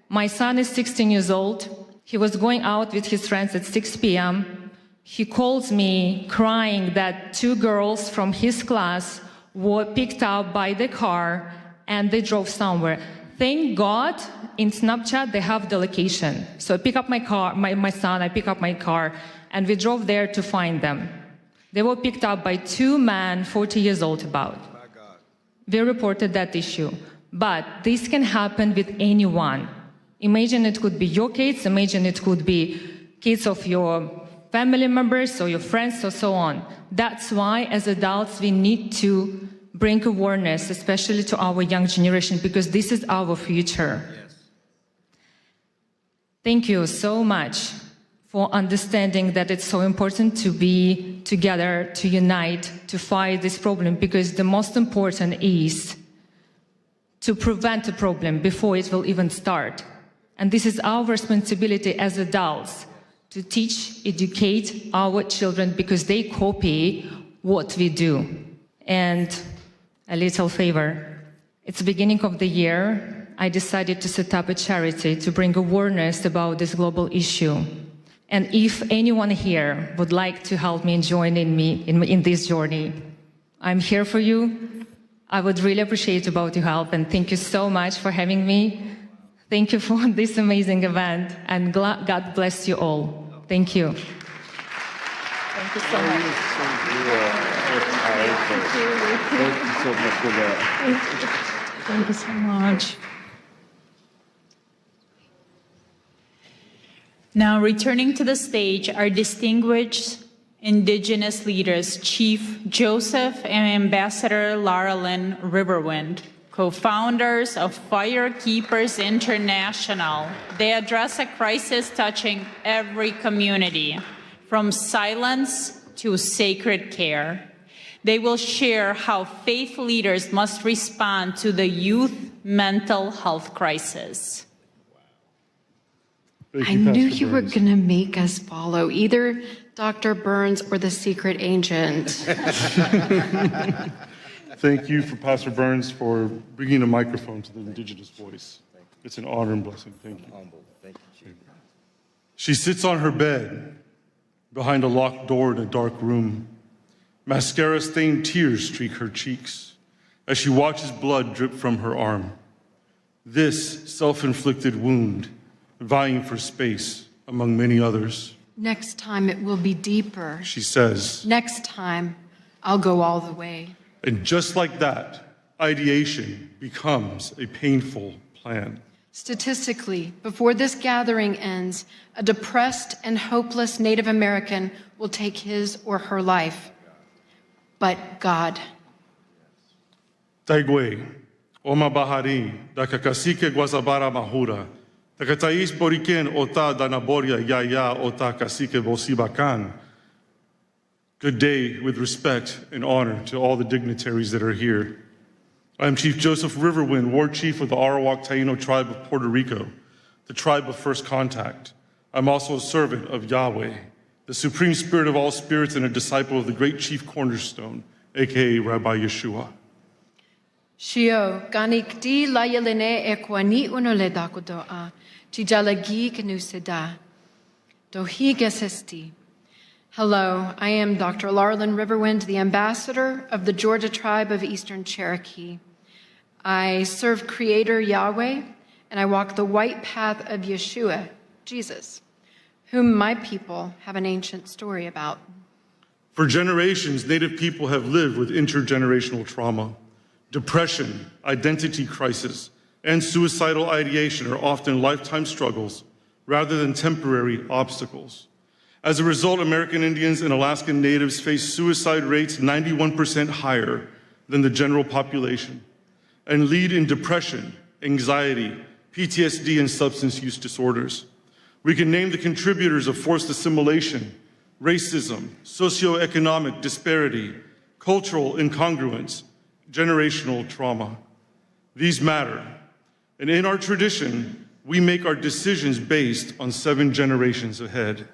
My son is 16 years old. He was going out with his friends at 6 p.m. He calls me crying that 2 girls from his class were picked up by the car and they drove somewhere. Thank God in Snapchat they have the location. So I pick up my car, my son, I pick up my car, and we drove there to find them. They were picked up by 2 men, 40 years old about. We reported that issue. But this can happen with anyone. Imagine it could be your kids, imagine it could be kids of your family members or your friends or so on. That's why, as adults, we need to bring awareness, especially to our young generation, because this is our future. Yes. Thank you so much for understanding that it's so important to be together, to unite, to fight this problem, because the most important is to prevent the problem before it will even start. And this is our responsibility as adults, to teach, educate our children, because they copy what we do. And a little favor. It's the beginning of the year. I decided to set up a charity to bring awareness about this global issue. And if anyone here would like to help me and join me in this journey, I'm here for you. I would really appreciate about your help, and thank you so much for having me. Thank you for this amazing event, and God bless you all. Thank you. Thank you so much. Thank you so much for that. Thank you so much. Now, returning to the stage, our distinguished Indigenous leaders, Chief Joseph and Ambassador Lara Lynn Riverwind, co-founders of Firekeepers International. They address a crisis touching every community, from silence to sacred care. They will share how faith leaders must respond to the youth mental health crisis. I knew you were going to make us follow either Dr. Burns or the secret agent. Thank you for Pastor Burns for bringing a microphone to the Indigenous voice. It's an honor and blessing. Thank you. She sits on her bed behind a locked door in a dark room. Mascara-stained tears streak her cheeks as she watches blood drip from her arm. This self-inflicted wound, vying for space among many others. Next time it will be deeper. She says. Next time I'll go all the way. And just like that, ideation becomes a painful plan. Statistically, before this gathering ends, a depressed and hopeless Native American will take his or her life. But God. Taigwe, Oma Bahari, da Kakasike Guasabara Mahura, da Katais Boriken Ota Danaboria Yaya Ota Kasike Bosibakan. Good day with respect and honor to all the dignitaries that are here. I am Chief Joseph Riverwind, Ward Chief of the Arawak Taino tribe of Puerto Rico, the tribe of first contact. I'm also a servant of Yahweh, the supreme spirit of all spirits and a disciple of the great chief cornerstone, aka Rabbi Yeshua. Shio, ganik di layelene ekwani unole dakudoa, tijalagi kenuseda, dohigesesti. Hello, I am Dr. Larlin Riverwind, the ambassador of the Georgia tribe of Eastern Cherokee. I serve Creator Yahweh, and I walk the white path of Yeshua, Jesus, whom my people have an ancient story about. For generations, Native people have lived with intergenerational trauma. Depression, identity crisis, and suicidal ideation are often lifetime struggles rather than temporary obstacles. As a result, American Indians and Alaskan Natives face suicide rates 91% higher than the general population and lead in depression, anxiety, PTSD, and substance use disorders. We can name the contributors of forced assimilation, racism, socioeconomic disparity, cultural incongruence, generational trauma. These matter. And in our tradition, we make our decisions based on 7 generations ahead.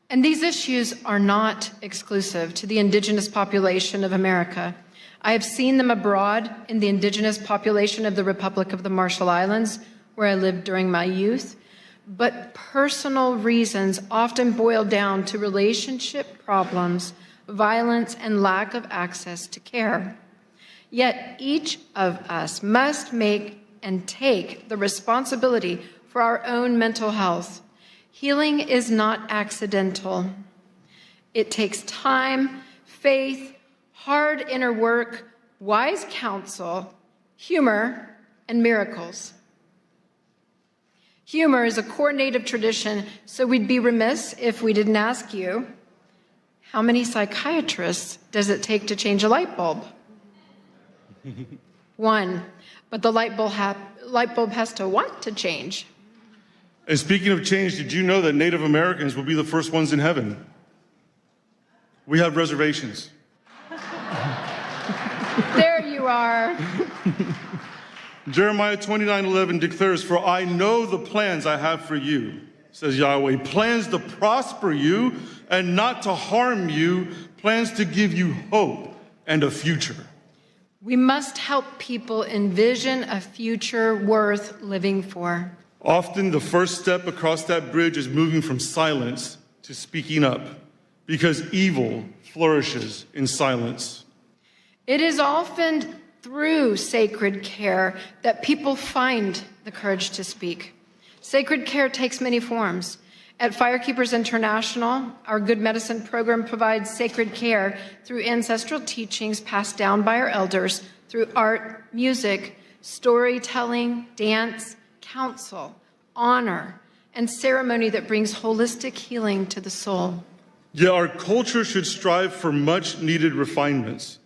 And these issues are not exclusive to the indigenous population of America. I have seen them abroad in the indigenous population of the Republic of the Marshall Islands, where I lived during my youth. But personal reasons often boil down to relationship problems, violence, and lack of access to care. Yet each of us must make and take the responsibility for our own mental health. Healing is not accidental. It takes time, faith, hard inner work, wise counsel, humor, and miracles. Humor is a core Native tradition, so we'd be remiss if we didn't ask you, how many psychiatrists does it take to change a light bulb? 1, but the light bulb has to want to change. And speaking of change, did you know that Native Americans will be the first ones in heaven? We have reservations. There you are. Jeremiah 29:11 declares, "For I know the plans I have for you," says Yahweh, "plans to prosper you and not to harm you, plans to give you hope and a future." We must help people envision a future worth living for. Often the first step across that bridge is moving from silence to speaking up, because evil flourishes in silence. It is often through sacred care that people find the courage to speak. Sacred care takes many forms. At Firekeepers International, our Good Medicine program provides sacred care through ancestral teachings passed down by our elders, through art, music, storytelling, dance, counsel, honor, and ceremony that brings holistic healing to the soul. Yet our culture should strive for much needed refinements.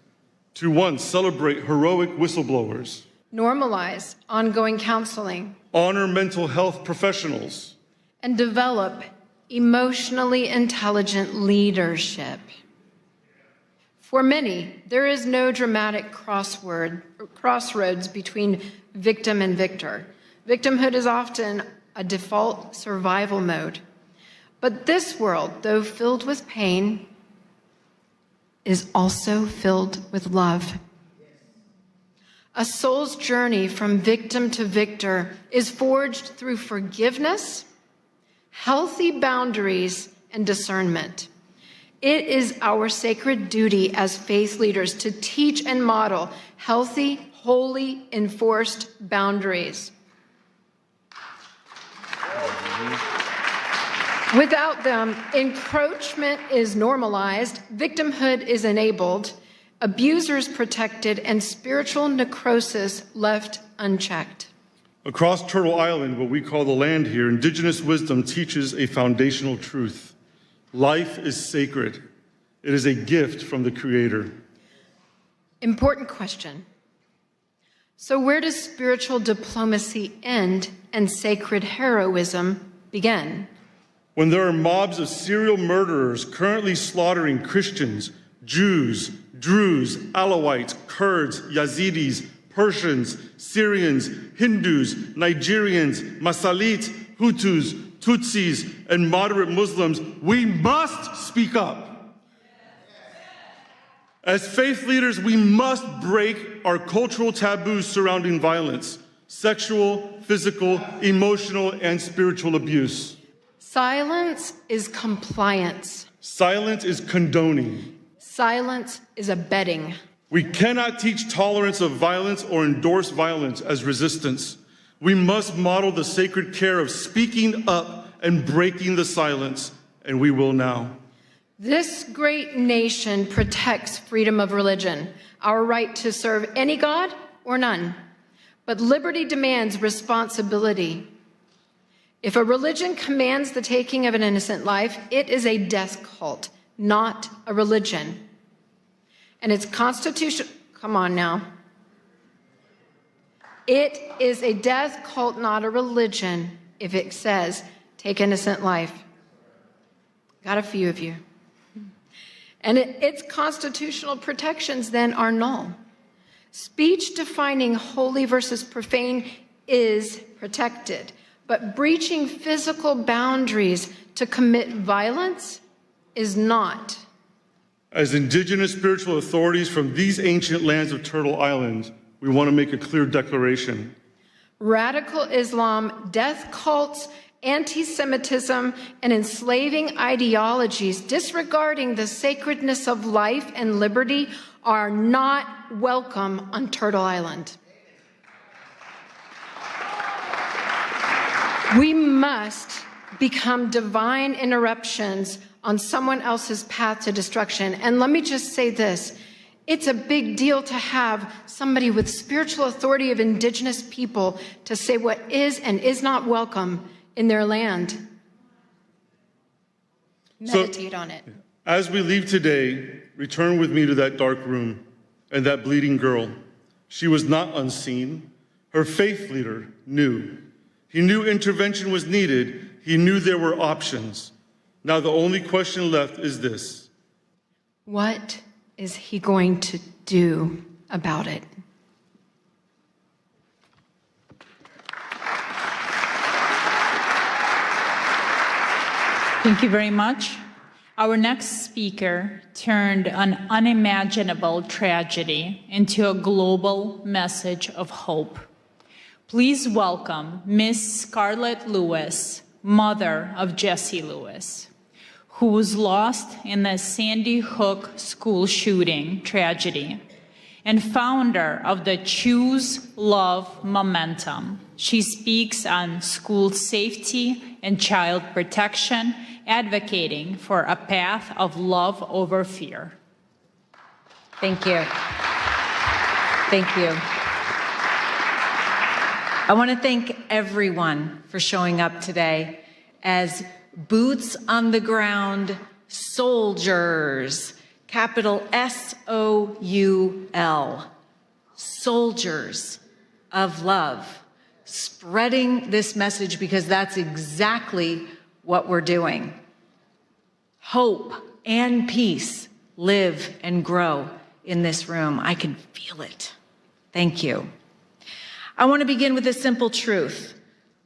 To 1, celebrate heroic whistleblowers. Normalize ongoing counseling. Honor mental health professionals. And develop emotionally intelligent leadership. For many, there is no dramatic crossroads between victim and victor. Victimhood is often a default survival mode. But this world, though filled with pain, is also filled with love. A soul's journey from victim to victor is forged through forgiveness, healthy boundaries, and discernment. It is our sacred duty as faith leaders to teach and model healthy, holy, enforced boundaries. Without them, encroachment is normalized, victimhood is enabled, abusers protected, and spiritual necrosis left unchecked. Across Turtle Island, what we call the land here, indigenous wisdom teaches a foundational truth. Life is sacred. It is a gift from the Creator. Important question. So where does spiritual diplomacy end and sacred heroism begin? When there are mobs of serial murderers currently slaughtering Christians, Jews, Druze, Alawites, Kurds, Yazidis, Persians, Syrians, Hindus, Nigerians, Masalit, Hutus, Tutsis, and moderate Muslims, we must speak up. As faith leaders, we must break our cultural taboos surrounding violence, sexual, physical, emotional, and spiritual abuse. Silence is compliance. Silence is condoning. Silence is abetting. We cannot teach tolerance of violence or endorse violence as resistance. We must model the sacred care of speaking up and breaking the silence, and we will now. This great nation protects freedom of religion, our right to serve any God or none. But liberty demands responsibility. If a religion commands the taking of an innocent life, it is a death cult, not a religion. And it's constitutional. Come on now. It is a death cult, not a religion, if it says, take innocent life. Got a few of you. And its constitutional protections then are null. Speech defining holy versus profane is protected, but breaching physical boundaries to commit violence is not. As indigenous spiritual authorities from these ancient lands of Turtle Island, we want to make a clear declaration. Radical Islam, death cults, anti-Semitism, and enslaving ideologies disregarding the sacredness of life and liberty are not welcome on Turtle Island. We must become divine interruptions on someone else's path to destruction. And let me just say this. It's a big deal to have somebody with spiritual authority of indigenous people to say what is and is not welcome in their land. Meditate on it. As we leave today, return with me to that dark room and that bleeding girl. She was not unseen. Her faith leader knew. He knew intervention was needed. He knew there were options. Now the only question left is this. What is he going to do about it? Thank you very much. Our next speaker turned an unimaginable tragedy into a global message of hope. Please welcome Miss Scarlett Lewis, mother of Jesse Lewis, who was lost in the Sandy Hook school shooting tragedy, and founder of the Choose Love Momentum. She speaks on school safety and child protection, advocating for a path of love over fear. Thank you. Thank you. I want to thank everyone for showing up today as boots on the ground soldiers, capital S-O-U-L, soldiers of love, spreading this message because that's exactly what we're doing. Hope and peace live and grow in this room. I can feel it. Thank you. I want to begin with a simple truth.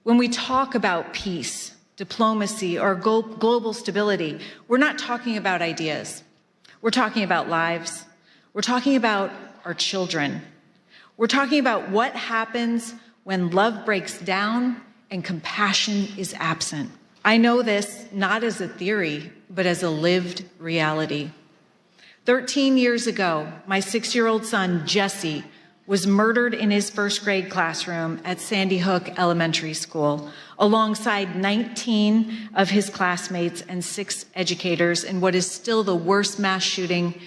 When we talk about peace, diplomacy, or global stability, we're not talking about ideas. We're talking about lives. We're talking about our children. We're talking about what happens when love breaks down and compassion is absent. I know this not as a theory, but as a lived reality. 13 years ago, my 6-year-old son, Jesse, was murdered in his first grade classroom at Sandy Hook Elementary School, alongside 19 of his classmates and 6 educators in what is still the worst mass shooting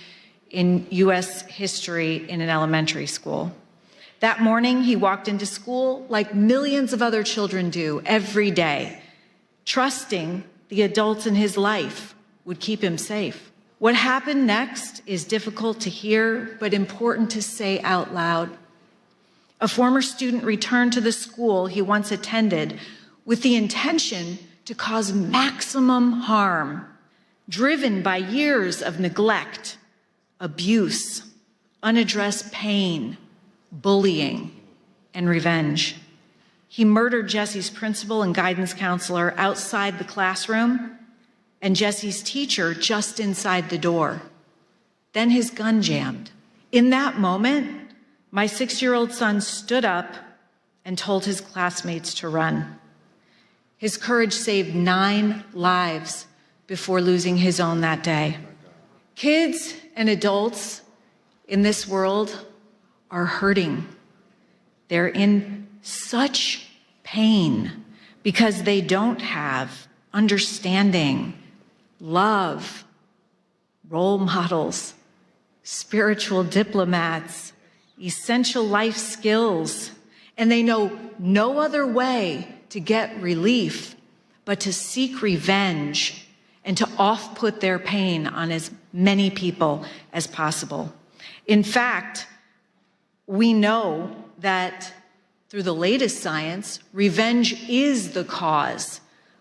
in U.S. history in an elementary school. That morning, he walked into school like millions of other children do every day, trusting the adults in his life would keep him safe. What happened next is difficult to hear, but important to say out loud. A former student returned to the school he once attended with the intention to cause maximum harm, driven by years of neglect, abuse, unaddressed pain, bullying, and revenge. He murdered Jesse's principal and guidance counselor outside the classroom and Jesse's teacher just inside the door. Then his gun jammed. In that moment, my 6-year-old son stood up and told his classmates to run. His courage saved 9 lives before losing his own that day. Kids and adults in this world are hurting. They're in such pain because they don't have understanding, love, role models, spiritual diplomats, essential life skills, and they know no other way to get relief but to seek revenge and to off-put their pain on as many people as possible. In fact, we know that through the latest science, revenge is the cause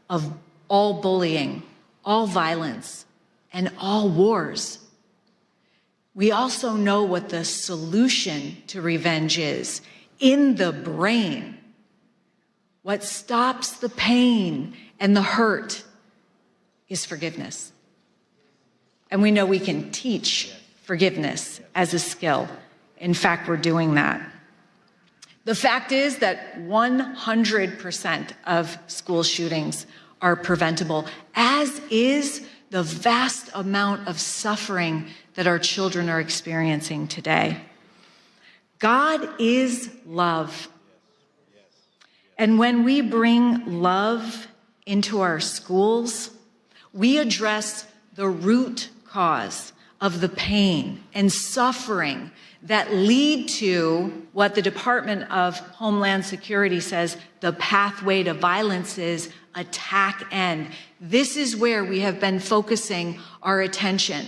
of all bullying, all violence, and all wars. We also know what the solution to revenge is in the brain. What stops the pain and the hurt is forgiveness. And we know we can teach forgiveness as a skill. In fact, we're doing that. The fact is that 100% of school shootings are preventable, as is the vast amount of suffering that our children are experiencing today. God is love. And when we bring love into our schools, we address the root cause of the pain and suffering that lead to what the Department of Homeland Security says the pathway to violence is: attack end. This is where we have been focusing our attention.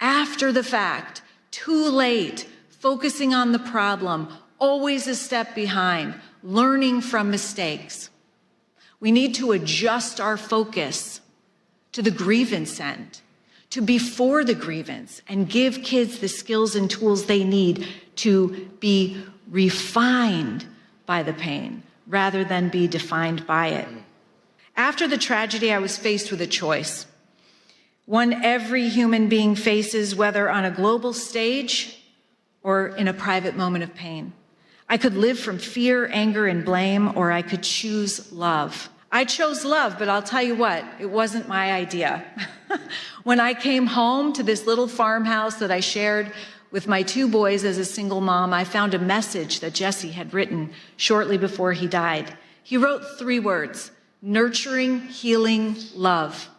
After the fact, too late, focusing on the problem, always a step behind, learning from mistakes. We need to adjust our focus to the grievance end, to before the grievance, and give kids the skills and tools they need to be refined by the pain rather than be defined by it. After the tragedy, I was faced with a choice, one every human being faces, whether on a global stage or in a private moment of pain. I could live from fear, anger, and blame, or I could choose love. I chose love, but I'll tell you what, it wasn't my idea. When I came home to this little farmhouse that I shared with my 2 boys as a single mom, I found a message that Jesse had written shortly before he died. He wrote 3 words: nurturing, healing, love.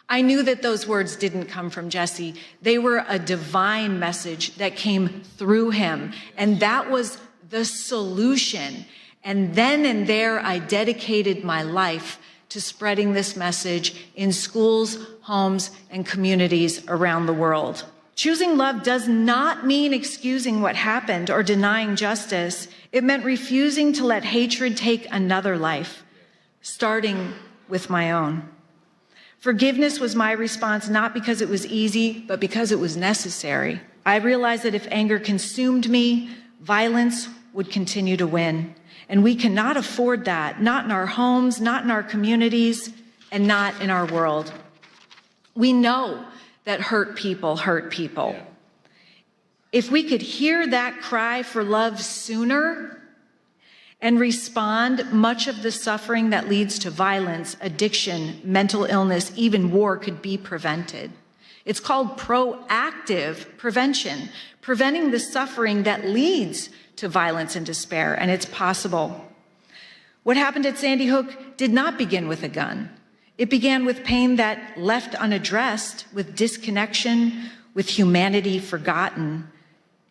I knew that those words didn't come from Jesse. They were a divine message that came through him, and that was the solution. And then and there, I dedicated my life to spreading this message in schools, homes, and communities around the world. Choosing love does not mean excusing what happened or denying justice. It meant refusing to let hatred take another life, starting with my own. Forgiveness was my response, not because it was easy, but because it was necessary. I realized that if anger consumed me, violence would continue to win. And we cannot afford that, not in our homes, not in our communities, and not in our world. We know that hurt people hurt people. If we could hear that cry for love sooner and respond, much of the suffering that leads to violence, addiction, mental illness, even war could be prevented. It's called proactive prevention, preventing the suffering that leads to violence and despair, and it's possible. What happened at Sandy Hook did not begin with a gun. It began with pain that left unaddressed, with disconnection, with humanity forgotten.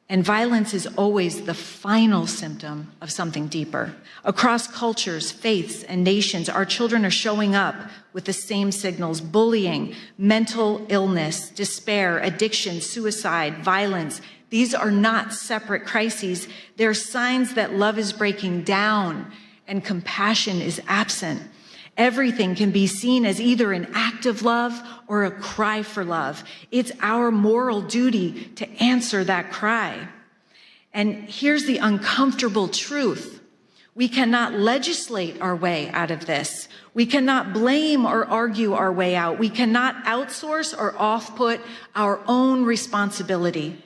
And violence is always the final symptom of something deeper. Across cultures, faiths, and nations, our children are showing up with the same signals: bullying, mental illness, despair, addiction, suicide, violence. These are not separate crises. They're signs that love is breaking down and compassion is absent. Everything can be seen as either an act of love or a cry for love. It's our moral duty to answer that cry. And here's the uncomfortable truth. We cannot legislate our way out of this. We cannot blame or argue our way out. We cannot outsource or off-put our own responsibility.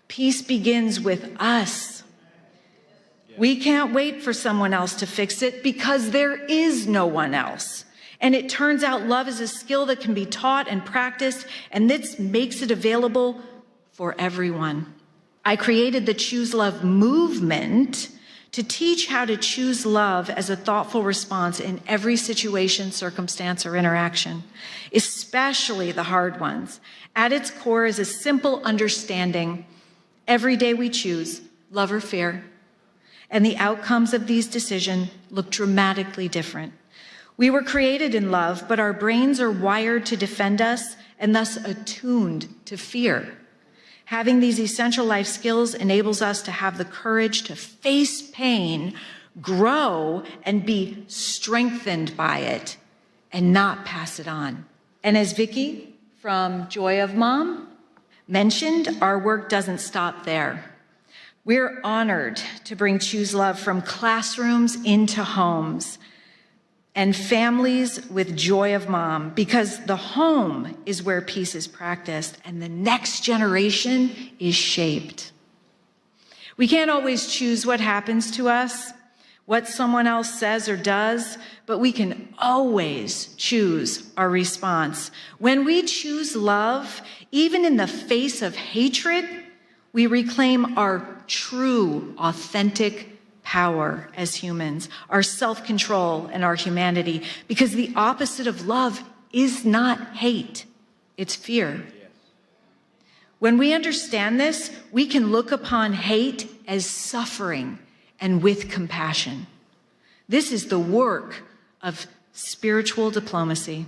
Peace begins with us. We can't wait for someone else to fix it because there is no one else. And it turns out love is a skill that can be taught and practiced, and this makes it available for everyone. I created the Choose Love movement to teach how to choose love as a thoughtful response in every situation, circumstance, or interaction, especially the hard ones. At its core is a simple understanding. Every day we choose love or fear, and the outcomes of these decisions look dramatically different. We were created in love, but our brains are wired to defend us and thus attuned to fear. Having these essential life skills enables us to have the courage to face pain, grow, and be strengthened by it, and not pass it on. And as Vicki from Joy of Mom mentioned, our work doesn't stop there. We're honored to bring Choose Love from classrooms into homes and families with Joy of Mom, because the home is where peace is practiced and the next generation is shaped. We can't always choose what happens to us, what someone else says or does, but we can always choose our response. When we choose love, even in the face of hatred, we reclaim our true, authentic power as humans, our self-control and our humanity, because the opposite of love is not hate, it's fear. When we understand this, we can look upon hate as suffering and with compassion. This is the work of spiritual diplomacy.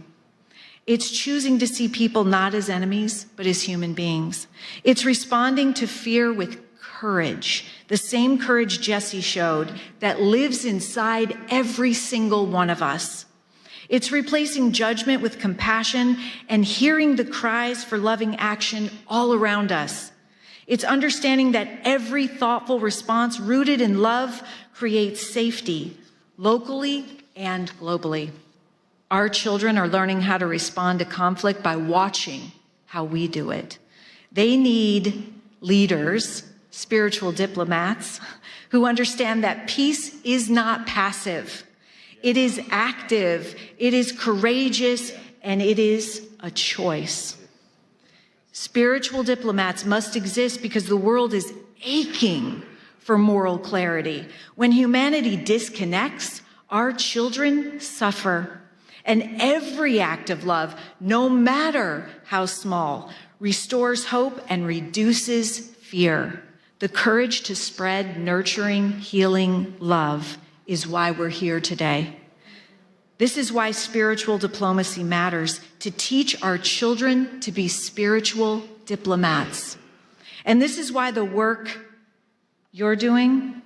It's choosing to see people not as enemies, but as human beings. It's responding to fear with courage, the same courage Jesse showed that lives inside every single one of us. It's replacing judgment with compassion and hearing the cries for loving action all around us. It's understanding that every thoughtful response rooted in love creates safety, locally and globally. Our children are learning how to respond to conflict by watching how we do it. They need leaders, spiritual diplomats, who understand that peace is not passive. It is active, it is courageous, and it is a choice. Spiritual diplomats must exist because the world is aching for moral clarity. When humanity disconnects, our children suffer. And every act of love, no matter how small, restores hope and reduces fear. The courage to spread nurturing, healing love is why we're here today. This is why spiritual diplomacy matters, to teach our children to be spiritual diplomats. And this is why the work you're doing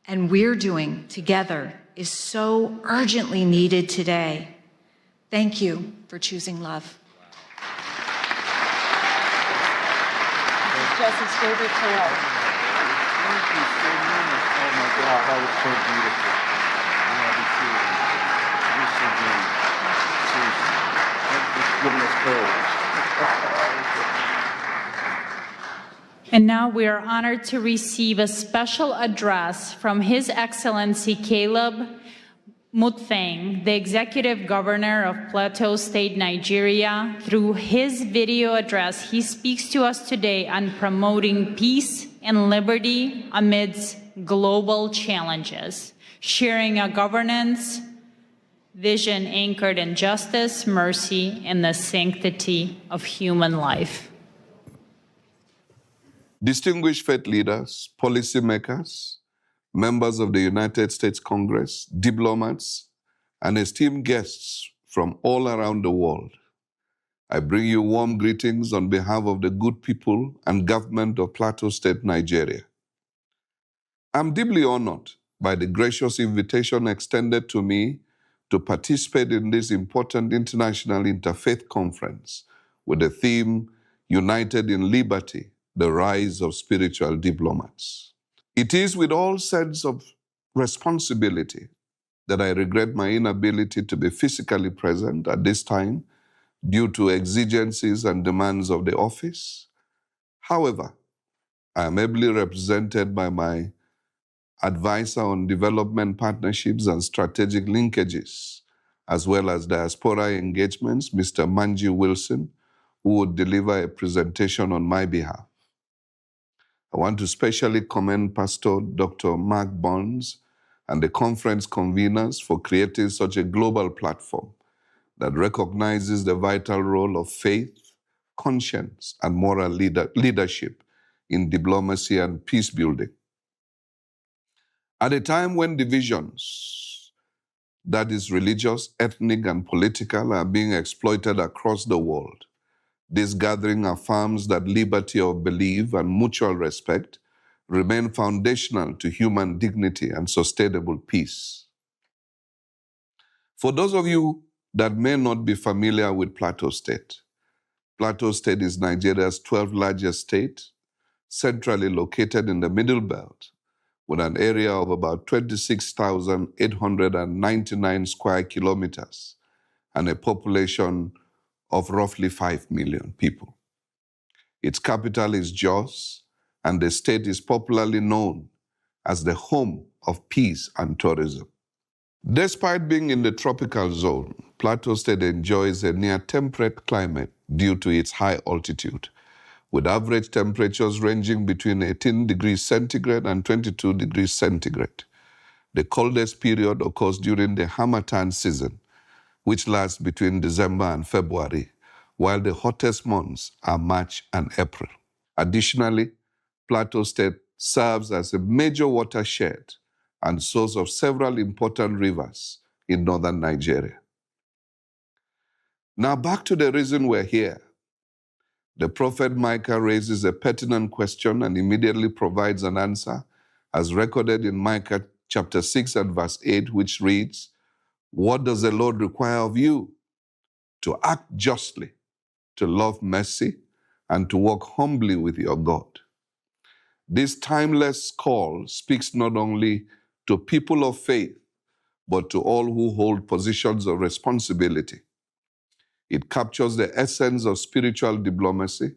and we're doing together is so urgently needed today. Thank you for choosing love. This is Jesse's favorite tale. Thank you so much. Oh my God, that was so beautiful. You're so great. Seriously. Thanks for giving us courage. And now we are honored to receive a special address from His Excellency Caleb Mutfeng, the Executive Governor of Plateau State, Nigeria. Through his video address, he speaks to us today on promoting peace and liberty amidst global challenges, sharing a governance vision anchored in justice, mercy, and the sanctity of human life. distinguished faith leaders, policymakers, members of the United States Congress, diplomats, and esteemed guests from all around the world, I bring you warm greetings on behalf of the good people and government of Plateau State, Nigeria. I'm deeply honored by the gracious invitation extended to me to participate in this important International Interfaith Conference with the theme, United in Liberty, the Rise of Spiritual Diplomats. It is with all sense of responsibility that I regret my inability to be physically present at this time due to exigencies and demands of the office. However, I am ably represented by my advisor on development partnerships and strategic linkages, as well as diaspora engagements, Mr. Manji Wilson, who would deliver a presentation on my behalf. I want to specially commend Pastor Dr. Mark Burns and the conference conveners for creating such a global platform that recognizes the vital role of faith, conscience, and moral leadership in diplomacy and peace building. At a time when divisions, that is religious, ethnic, and political, are being exploited across the world, this gathering affirms that liberty of belief and mutual respect remain foundational to human dignity and sustainable peace. For those of you that may not be familiar with Plateau State is Nigeria's 12th largest state, centrally located in the Middle Belt, with an area of about 26,899 square kilometers and a population of roughly 5 million people. Its capital is Jos, and the state is popularly known as the home of peace and tourism. Despite being in the tropical zone, Plateau State enjoys a near-temperate climate due to its high altitude, with average temperatures ranging between 18 degrees centigrade and 22 degrees centigrade. The coldest period occurs during the Harmattan season, which lasts between December and February, while the hottest months are March and April. Additionally, Plateau State serves as a major watershed and source of several important rivers in northern Nigeria. Now back to the reason we're here. The prophet Micah raises a pertinent question and immediately provides an answer, as recorded in Micah chapter 6 and verse 8, which reads, "What does the Lord require of you? To act justly, to love mercy, and to walk humbly with your God." This timeless call speaks not only to people of faith, but to all who hold positions of responsibility. It captures the essence of spiritual diplomacy,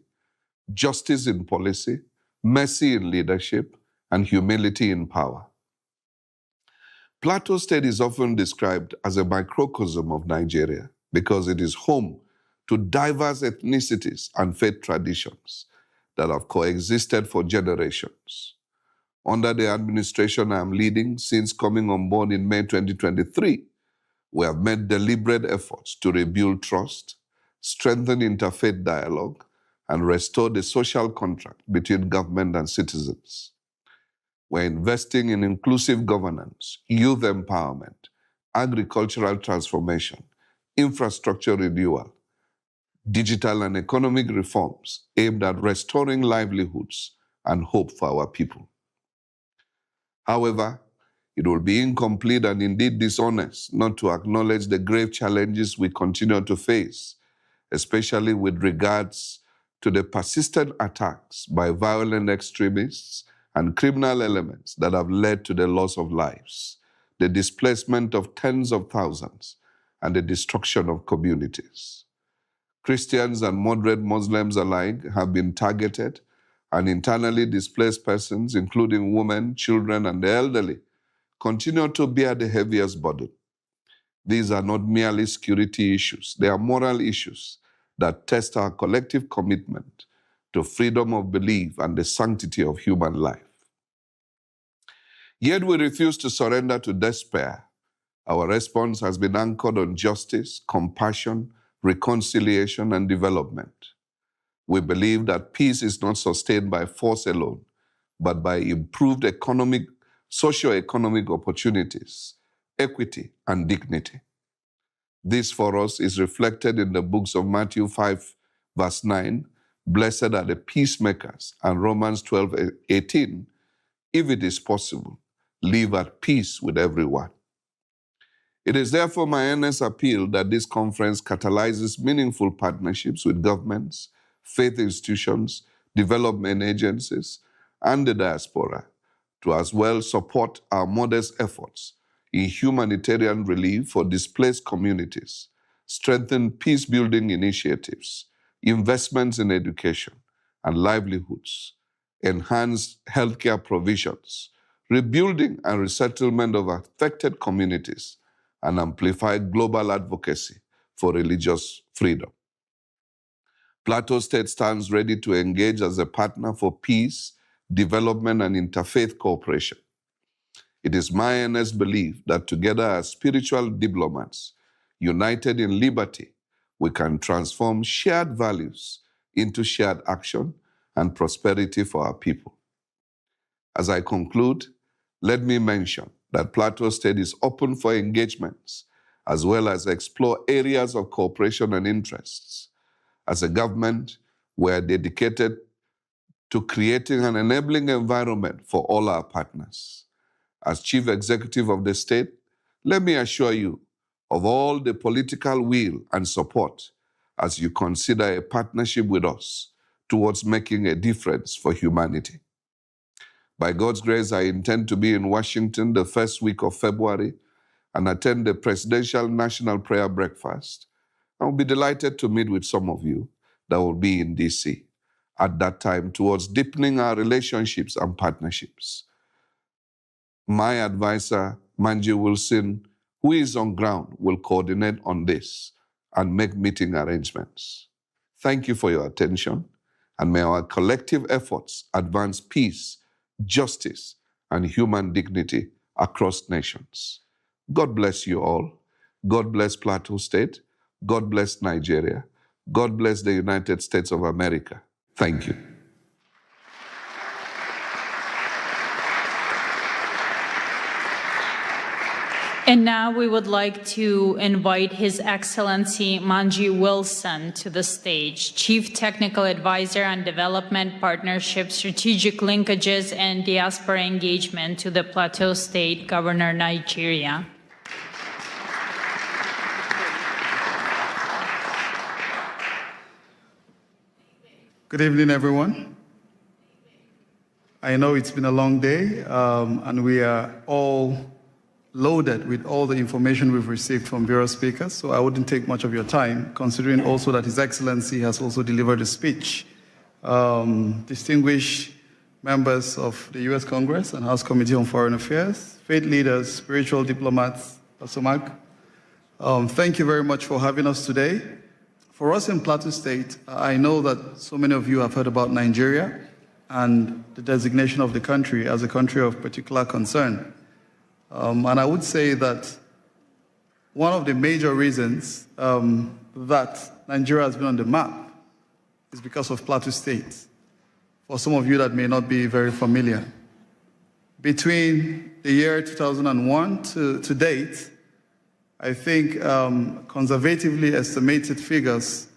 justice in policy, mercy in leadership, and humility in power. Plateau State is often described as a microcosm of Nigeria because it is home to diverse ethnicities and faith traditions that have coexisted for generations. Under the administration I am leading since coming on board in May 2023, we have made deliberate efforts to rebuild trust, strengthen interfaith dialogue, and restore the social contract between government and citizens. We're investing in inclusive governance, youth empowerment, agricultural transformation, infrastructure renewal, digital and economic reforms aimed at restoring livelihoods and hope for our people. However, it will be incomplete and indeed dishonest not to acknowledge the grave challenges we continue to face, especially with regards to the persistent attacks by violent extremists and criminal elements that have led to the loss of lives, the displacement of tens of thousands, and the destruction of communities. Christians and moderate Muslims alike have been targeted, and internally displaced persons, including women, children, and the elderly, continue to bear the heaviest burden. These are not merely security issues, they are moral issues that test our collective commitment to freedom of belief and the sanctity of human life. Yet we refuse to surrender to despair. Our response has been anchored on justice, compassion, reconciliation, and development. We believe that peace is not sustained by force alone, but by improved socio-economic opportunities, equity, and dignity. This for us is reflected in the books of Matthew 5, verse 9, "Blessed are the peacemakers," and Romans 12:18, "If it is possible, live at peace with everyone." It is therefore my earnest appeal that this conference catalyzes meaningful partnerships with governments, faith institutions, development agencies, and the diaspora to as well support our modest efforts in humanitarian relief for displaced communities, strengthen peace-building initiatives, investments in education and livelihoods, enhance healthcare provisions, rebuilding and resettlement of affected communities, and amplify global advocacy for religious freedom. Plateau State stands ready to engage as a partner for peace, development, and interfaith cooperation. It is my earnest belief that together as spiritual diplomats, united in liberty, we can transform shared values into shared action and prosperity for our people. As I conclude, let me mention that Plateau State is open for engagements as well as explore areas of cooperation and interests. As a government, we are dedicated to creating an enabling environment for all our partners. As Chief Executive of the state, let me assure you of all the political will and support as you consider a partnership with us towards making a difference for humanity. By God's grace, I intend to be in Washington the first week of February and attend the Presidential National Prayer Breakfast. I will be delighted to meet with some of you that will be in DC at that time towards deepening our relationships and partnerships. My advisor, Manji Wilson, who is on ground, will coordinate on this and make meeting arrangements. Thank you for your attention, and may our collective efforts advance peace, justice, and human dignity across nations. God bless you all. God bless Plateau State. God bless Nigeria. God bless the United States of America. Thank you. And now we would like to invite His Excellency Manji Wilson to the stage, Chief Technical Advisor on Development Partnership, Strategic Linkages, and Diaspora Engagement to the Plateau State Governor, Nigeria. Good evening, everyone. I know it's been a long day, and we are all loaded with all the information we've received from various speakers, so I wouldn't take much of your time, considering also that His Excellency has also delivered a speech. Distinguished members of the U.S. Congress and House Committee on Foreign Affairs, faith leaders, spiritual diplomats, Pastor Mark, thank you very much for having us today. For us in Plateau State, I know that so many of you have heard about Nigeria and the designation of the country as a country of particular concern. And I would say that one of the major reasons that Nigeria has been on the map is because of Plateau State. For some of you that may not be very familiar, between the year 2001 to date, I think conservatively estimated figures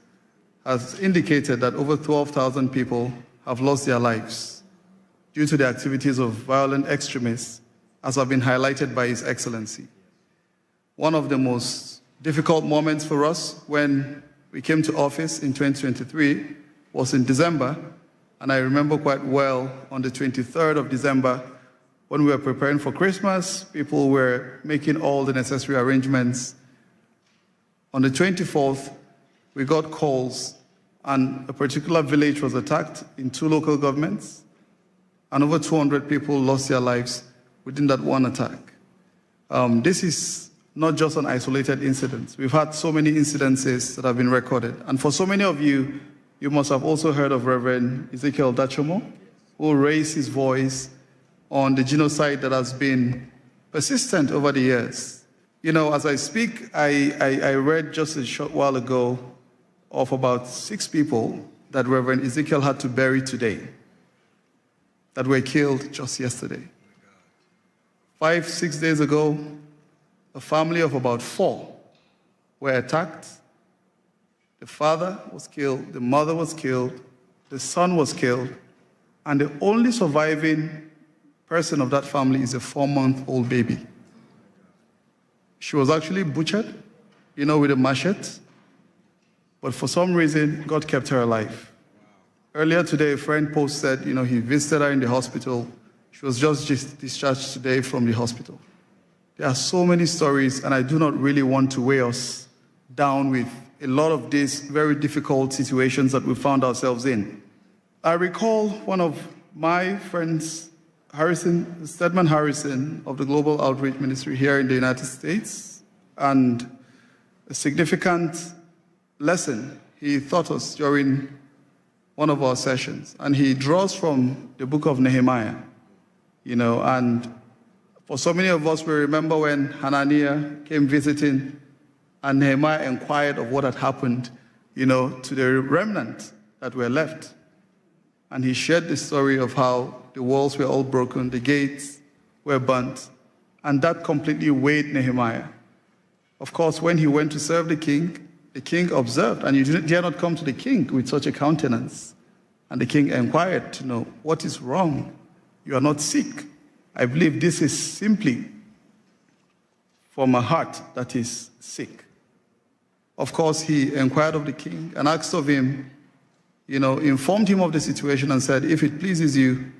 has indicated that over 12,000 people have lost their lives due to the activities of violent extremists, as have been highlighted by His Excellency. One of the most difficult moments for us when we came to office in 2023 was in December, and I remember quite well on the 23rd of December, when we were preparing for Christmas, people were making all the necessary arrangements. On the 24th, we got calls, and a particular village was attacked in 2 local governments, and over 200 people lost their lives within that one attack. This is not just an isolated incident. We've had so many incidences that have been recorded. And for so many of you, you must have also heard of Reverend Ezekiel Dachomo, who raised his voice on the genocide that has been persistent over the years. You know, as I speak, I read just a short while ago of about 6 people that Reverend Ezekiel had to bury today, that were killed just yesterday. 5-6 days ago, a family of about 4 were attacked. The father was killed, the mother was killed, the son was killed, and the only surviving person of that family is a 4-month-old baby. She was actually butchered, with a machete, but for some reason, God kept her alive. Earlier today, a friend posted, he visited her in the hospital. She was just discharged today from the hospital. There are so many stories, and I do not really want to weigh us down with a lot of these very difficult situations that we found ourselves in. I recall one of my friends, Stedman Harrison of the Global Outreach Ministry here in the United States, and a significant lesson he taught us during one of our sessions. And he draws from the book of Nehemiah, and for so many of us, we remember when Hananiah came visiting and Nehemiah inquired of what had happened, to the remnant that were left. And he shared the story of how the walls were all broken, the gates were burnt, and that completely weighed Nehemiah. Of course, when he went to serve the king observed, and you dare not come to the king with such a countenance. And the king inquired to know, what is wrong? You are not sick. I believe this is simply from a heart that is sick. Of course, he inquired of the king and asked of him, informed him of the situation and said, if it pleases you,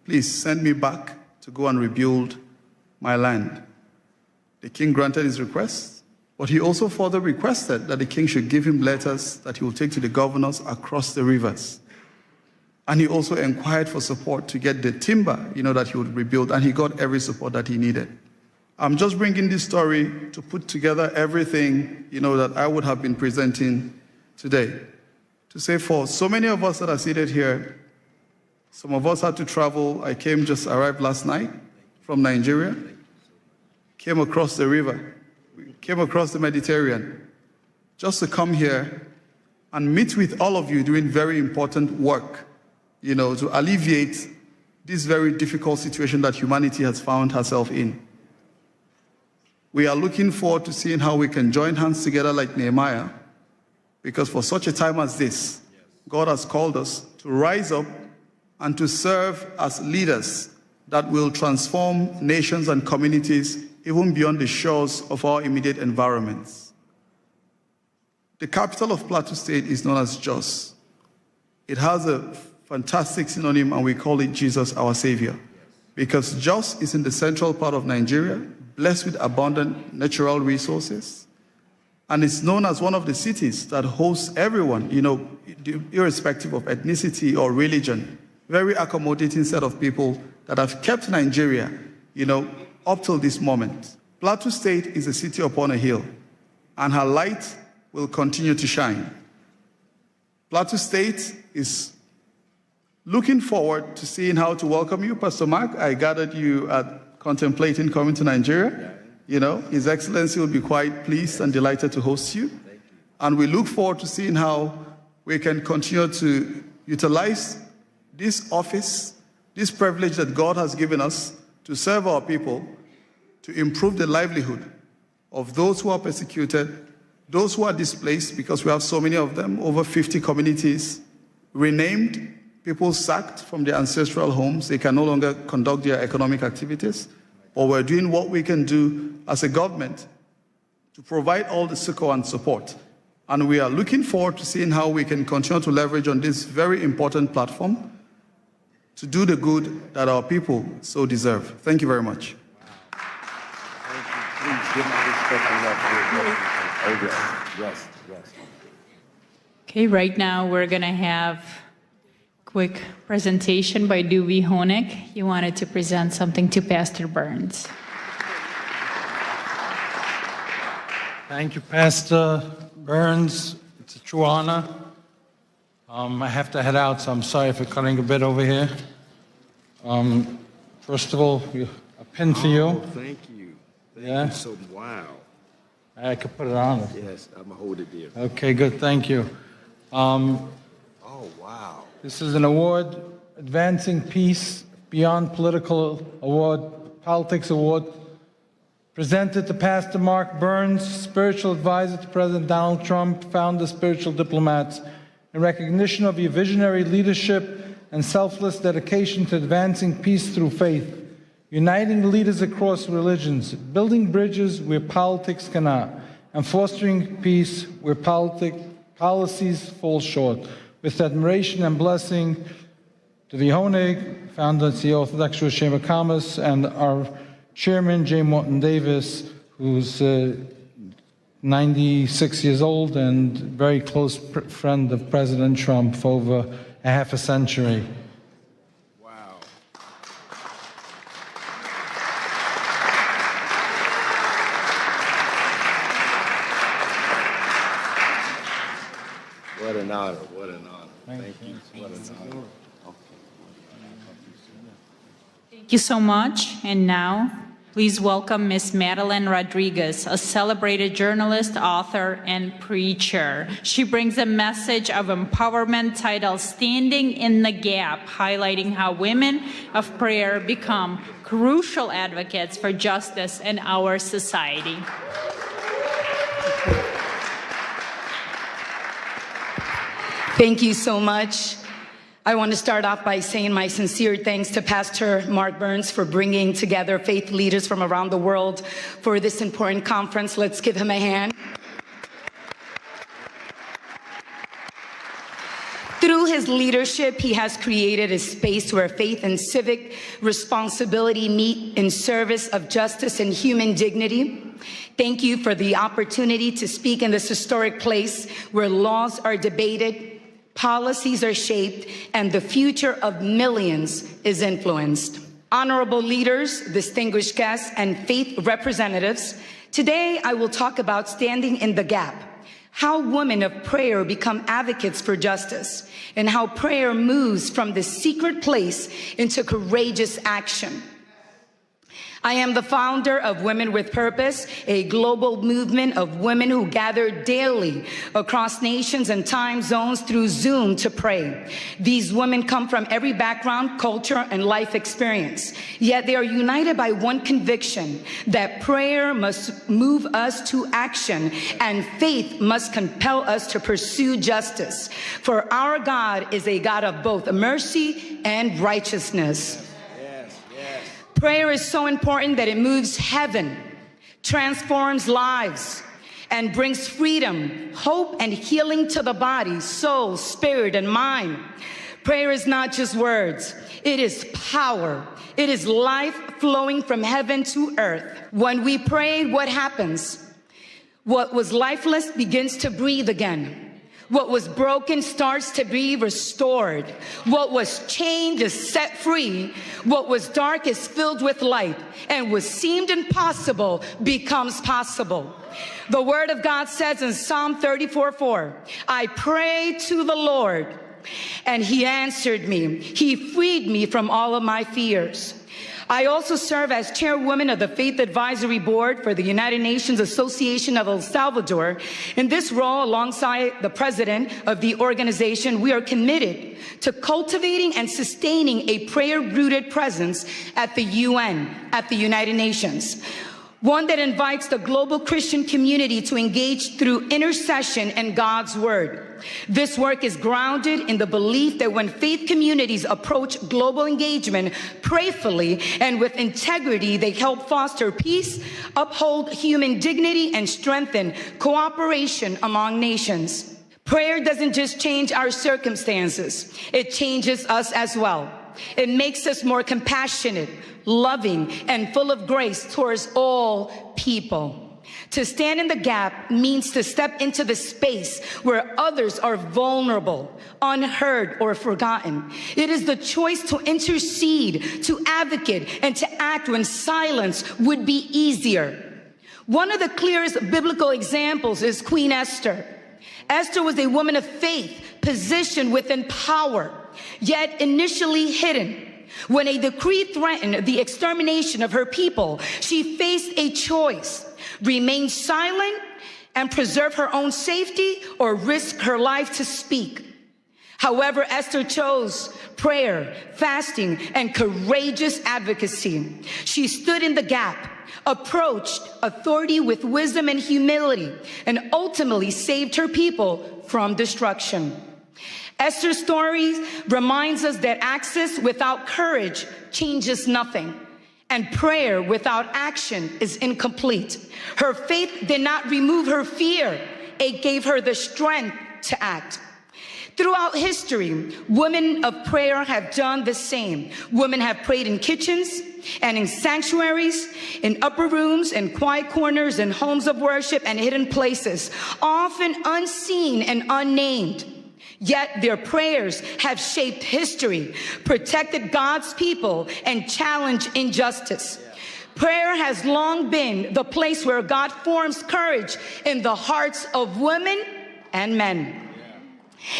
please send me back to go and rebuild my land. The king granted his request, but he also further requested that the king should give him letters that he will take to the governors across the rivers. And he also inquired for support to get the timber, that he would rebuild, and he got every support that he needed. I'm just bringing this story to put together everything, that I would have been presenting today. To say for so many of us that are seated here, some of us had to travel. I just arrived last night from Nigeria, came across the river, came across the Mediterranean, just to come here and meet with all of you doing very important work, to alleviate this very difficult situation that humanity has found herself in. We are looking forward to seeing how we can join hands together like Nehemiah, because for such a time as this, God has called us to rise up and to serve as leaders that will transform nations and communities even beyond the shores of our immediate environments. The capital of Plateau State is known as Jos. It has a fantastic synonym, and we call it Jesus, our Savior, because Jos is in the central part of Nigeria, blessed with abundant natural resources, and it's known as one of the cities that hosts everyone, irrespective of ethnicity or religion. Very accommodating set of people that have kept Nigeria, up till this moment. Plateau State is a city upon a hill, and her light will continue to shine. Plateau State is looking forward to seeing how to welcome you. Pastor Mark, I gathered you at contemplating coming to Nigeria. His Excellency will be quite pleased and delighted to host you. And we look forward to seeing how we can continue to utilize this office, this privilege that God has given us to serve our people, to improve the livelihood of those who are persecuted, those who are displaced, because we have so many of them, over 50 communities renamed, people sacked from their ancestral homes. They can no longer conduct their economic activities. But we're doing what we can do as a government to provide all the succor and support. And we are looking forward to seeing how we can continue to leverage on this very important platform to do the good that our people so deserve. Thank you very much. Thank you. Please give my respect and love to yes. Okay, right now we're going to have quick presentation by Dewey Honig. He wanted to present something to Pastor Burns. Thank you, Pastor Burns. It's a true honor. I have to head out, so I'm sorry for cutting a bit over here. First of all, a pin for you. Thank you. Thank Yeah. you so wow. I could put it on. Yes, I'm going to hold it there. Okay, good. Thank you. Oh, Oh, wow. This is an award, Advancing Peace Beyond Political Award, Politics Award, presented to Pastor Mark Burns, spiritual advisor to President Donald Trump, founder of Spiritual Diplomats, in recognition of your visionary leadership and selfless dedication to advancing peace through faith, uniting leaders across religions, building bridges where politics cannot, and fostering peace where policies fall short. With admiration and blessing to the Honig, founder and CEO of the Orthodox Chamber of Commerce, and our chairman, J. Morton Davis, who's 96 years old and very close friend of President Trump for over a half a century. Wow. What an honor, what an honor. Thank you. What an honor. Thank you so much. And now, please welcome Ms. Madeline Rodriguez, a celebrated journalist, author, and preacher. She brings a message of empowerment titled Standing in the Gap, highlighting how women of prayer become crucial advocates for justice in our society. Thank you so much. I want to start off by saying my sincere thanks to Pastor Mark Burns for bringing together faith leaders from around the world for this important conference. Let's give him a hand. Through his leadership, he has created a space where faith and civic responsibility meet in service of justice and human dignity. Thank you for the opportunity to speak in this historic place where laws are debated, policies are shaped, and the future of millions is influenced. Honorable leaders, distinguished guests, and faith representatives, today I will talk about standing in the gap, how women of prayer become advocates for justice, and how prayer moves from the secret place into courageous action. I am the founder of Women with Purpose, a global movement of women who gather daily across nations and time zones through Zoom to pray. These women come from every background, culture, and life experience. Yet they are united by one conviction, that prayer must move us to action and faith must compel us to pursue justice. For our God is a God of both mercy and righteousness. Prayer is so important that it moves heaven, transforms lives, and brings freedom, hope, and healing to the body, soul, spirit, and mind. Prayer is not just words. It is power. It is life flowing from heaven to earth. When we pray, what happens? What was lifeless begins to breathe again. What was broken starts to be restored. What was chained is set free. What was dark is filled with light. And what seemed impossible becomes possible. The word of God says in Psalm 34:4, I prayed to the Lord, and he answered me. He freed me from all of my fears. I also serve as chairwoman of the Faith Advisory Board for the United Nations Association of El Salvador. In this role, alongside the president of the organization, we are committed to cultivating and sustaining a prayer-rooted presence at the UN, at the United Nations. One that invites the global Christian community to engage through intercession and God's word. This work is grounded in the belief that when faith communities approach global engagement prayerfully and with integrity, they help foster peace, uphold human dignity, and strengthen cooperation among nations. Prayer doesn't just change our circumstances, it changes us as well. It makes us more compassionate, loving, and full of grace towards all people. To stand in the gap means to step into the space where others are vulnerable, unheard, or forgotten. It is the choice to intercede, to advocate, and to act when silence would be easier. One of the clearest biblical examples is Queen Esther. Esther was a woman of faith, positioned within power, yet initially hidden. When a decree threatened the extermination of her people, she faced a choice: remain silent and preserve her own safety, or risk her life to speak. However, Esther chose prayer, fasting, and courageous advocacy. She stood in the gap, approached authority with wisdom and humility, and ultimately saved her people from destruction. Esther's story reminds us that access without courage changes nothing, and prayer without action is incomplete. Her faith did not remove her fear. It gave her the strength to act. Throughout history, women of prayer have done the same. Women have prayed in kitchens and in sanctuaries, in upper rooms, in quiet corners, in homes of worship and hidden places, often unseen and unnamed. Yet their prayers have shaped history, protected God's people, and challenged injustice. Prayer has long been the place where God forms courage in the hearts of women and men.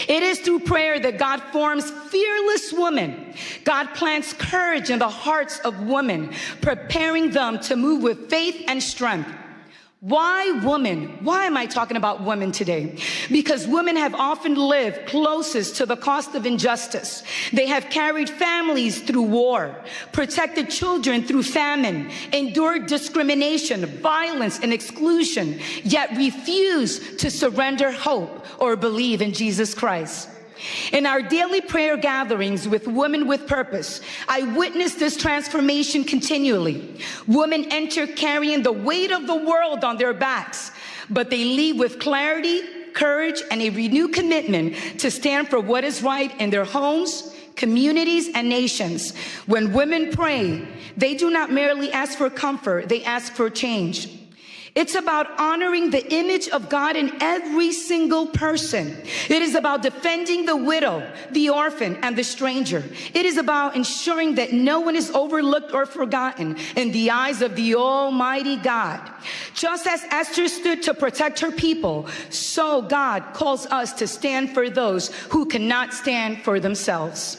It is through prayer that God forms fearless women. God plants courage in the hearts of women, preparing them to move with faith and strength. Why women? Why am I talking about women today? Because women have often lived closest to the cost of injustice. They have carried families through war, protected children through famine, endured discrimination, violence, and exclusion, yet refused to surrender hope or believe in Jesus Christ. In our daily prayer gatherings with Women with Purpose, I witness this transformation continually. Women enter carrying the weight of the world on their backs, but they leave with clarity, courage, and a renewed commitment to stand for what is right in their homes, communities, and nations. When women pray, they do not merely ask for comfort, they ask for change. It's about honoring the image of God in every single person. It is about defending the widow, the orphan, and the stranger. It is about ensuring that no one is overlooked or forgotten in the eyes of the Almighty God. Just as Esther stood to protect her people, so God calls us to stand for those who cannot stand for themselves.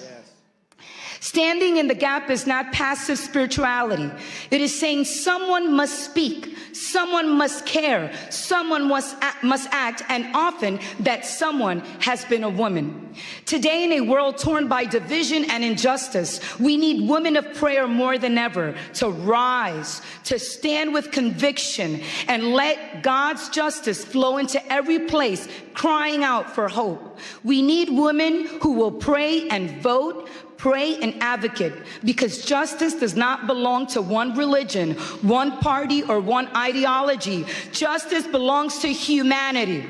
Standing in the gap is not passive spirituality. It is saying someone must speak, someone must care, someone must act, and often that someone has been a woman. Today, in a world torn by division and injustice, we need women of prayer more than ever to rise, to stand with conviction, and let God's justice flow into every place, crying out for hope. We need women who will pray and vote, pray and advocate, because justice does not belong to one religion, one party, or one ideology. Justice belongs to humanity.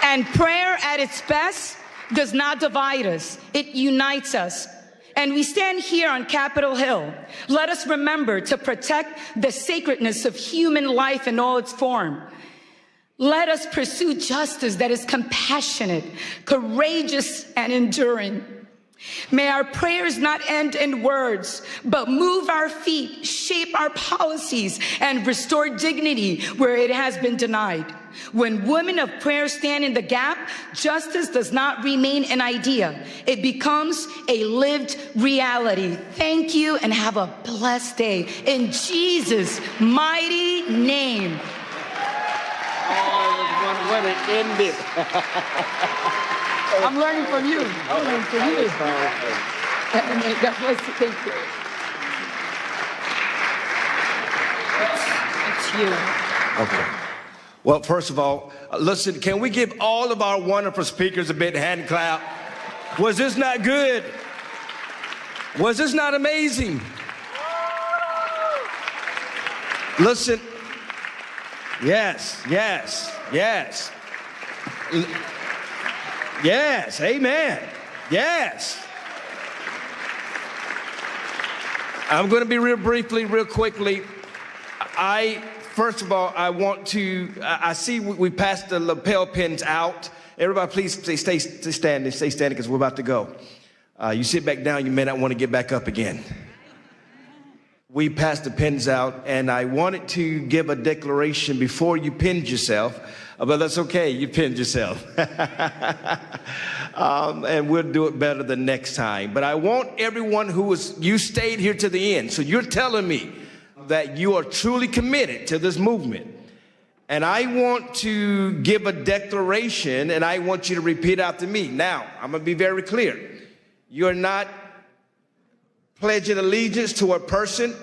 And prayer at its best does not divide us, it unites us. And we stand here on Capitol Hill. Let us remember to protect the sacredness of human life in all its form. Let us pursue justice that is compassionate, courageous, and enduring. May our prayers not end in words, but move our feet, shape our policies, and restore dignity where it has been denied. When women of prayer stand in the gap, justice does not remain an idea. It becomes a lived reality. Thank you and have a blessed day. In Jesus' mighty name. When it ended. I'm learning from you. I'm learning from you. God bless you. Thank you. It's you. Okay. Well, first of all, listen, can we give all of our wonderful speakers a big hand clap? Was this not good? Was this not amazing? Listen. Yes, yes, yes. Yes, amen. Yes. I'm going to be real quickly. First of all, I want to, I see we passed the lapel pins out. Everybody, please stay standing because we're about to go. You sit back down, you may not want to get back up again. We passed the pins out, and I wanted to give a declaration before you pinned yourself, but that's okay, you pinned yourself. And we'll do it better the next time. But I want everyone you stayed here to the end, so you're telling me that you are truly committed to this movement And I want to give a declaration, and I want you to repeat after me. Now, I'm going to be very clear. You're not pledging allegiance to a person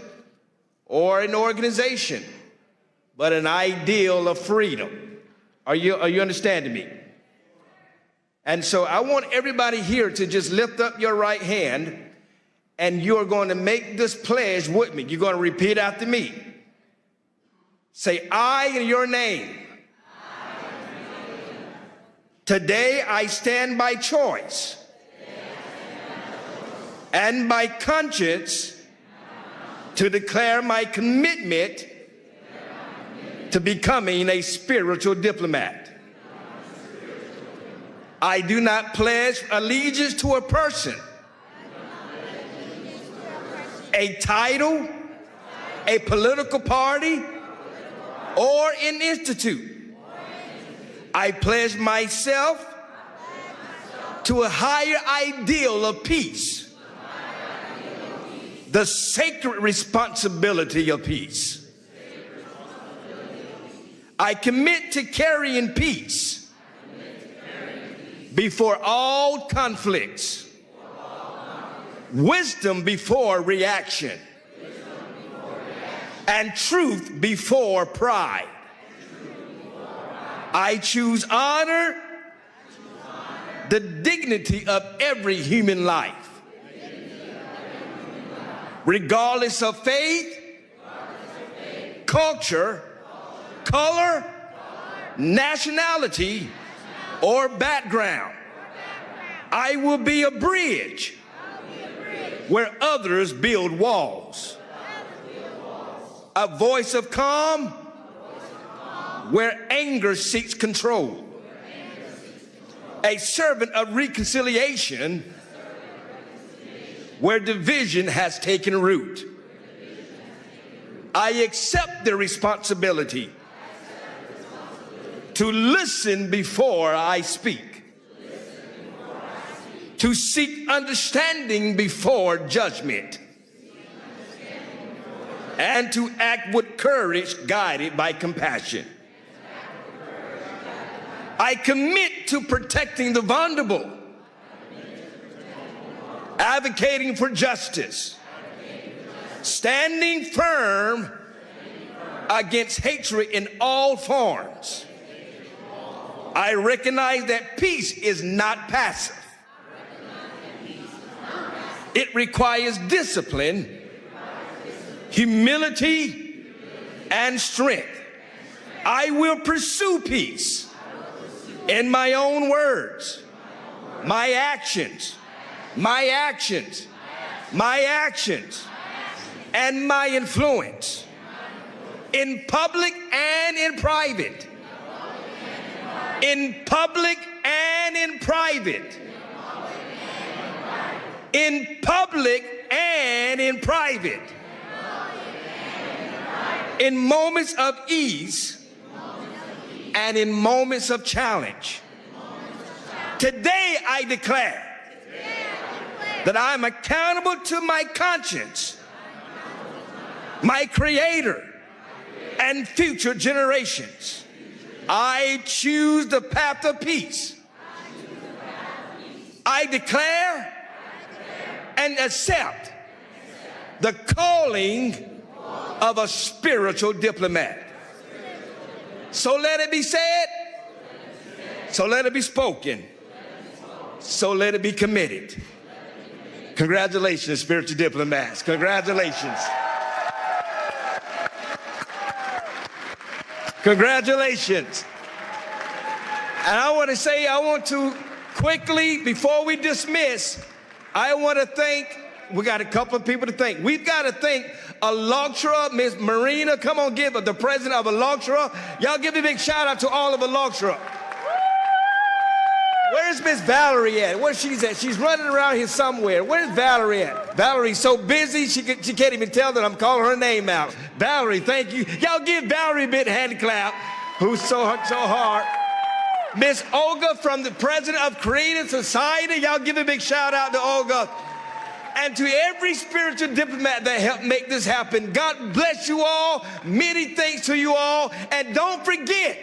or an organization, but an ideal of freedom. Are you understanding me? And so I want everybody here to just lift up your right hand, and you're going to make this pledge with me. You're going to repeat after me. Say, I in your name. Today I stand by choice and by conscience to declare my commitment to becoming a spiritual diplomat. I do not pledge allegiance to a person, a title, a political party, or an institute. I pledge myself to a higher ideal of peace, the sacred responsibility of peace. I commit to carrying peace before all conflicts, wisdom before reaction, and truth before pride. I choose honor, the dignity of every human life, regardless of faith, culture, color, nationality, or background. I will be a bridge where others build walls. A voice of calm where anger seeks control. A servant of reconciliation where division has taken root. I accept the responsibility to listen before I speak, to seek understanding before judgment, and to act with courage guided by compassion. I commit to protecting the vulnerable, advocating for justice, standing firm against hatred in all forms. I recognize that peace is not passive. It requires discipline, humility, and strength. I will pursue peace in my own words, my actions, and my influence, in public and in private. In public and in private. In public and in private. In moments of ease and in moments of challenge. Today I declare that I am accountable to my conscience, my Creator, and future generations. I choose the path of peace. I declare and accept the calling of a spiritual diplomat. So let it be said, so let it be spoken, so let it be committed. Congratulations, spiritual diplomats. Congratulations. Congratulations. And I want to quickly, before we dismiss, I want to thank, we got a couple of people to thank. We've got to thank ALLATRA, Miss Marina. Come on, give her, the president of ALLATRA. Y'all give a big shout out to all of ALLATRA. Where's Miss Valerie at? Where's she's at? She's running around here somewhere. Where's Valerie at? Valerie's so busy, she can't even tell that I'm calling her name out. Valerie, thank you. Y'all give Valerie a big hand clap, who's so hard. Miss Olga from the president of Creative Society. Y'all give a big shout out to Olga. and to every spiritual diplomat that helped make this happen. God bless you all. Many thanks to you all. And don't forget,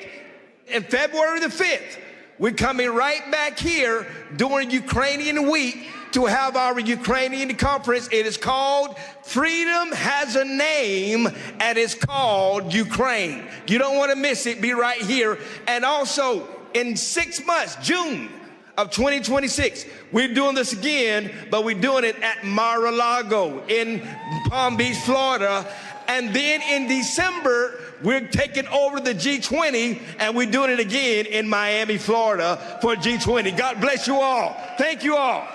in February the 5th, we're coming right back here during Ukrainian Week to have our Ukrainian conference. It is called Freedom Has a Name, and it's called Ukraine. You don't want to miss it. Be right here. And also, in 6 months, June of 2026, we're doing this again, but we're doing it at Mar-a-Lago in Palm Beach, Florida. And then in December, we're taking over the G20, and we're doing it again in Miami, Florida for G20. God bless you all. Thank you all.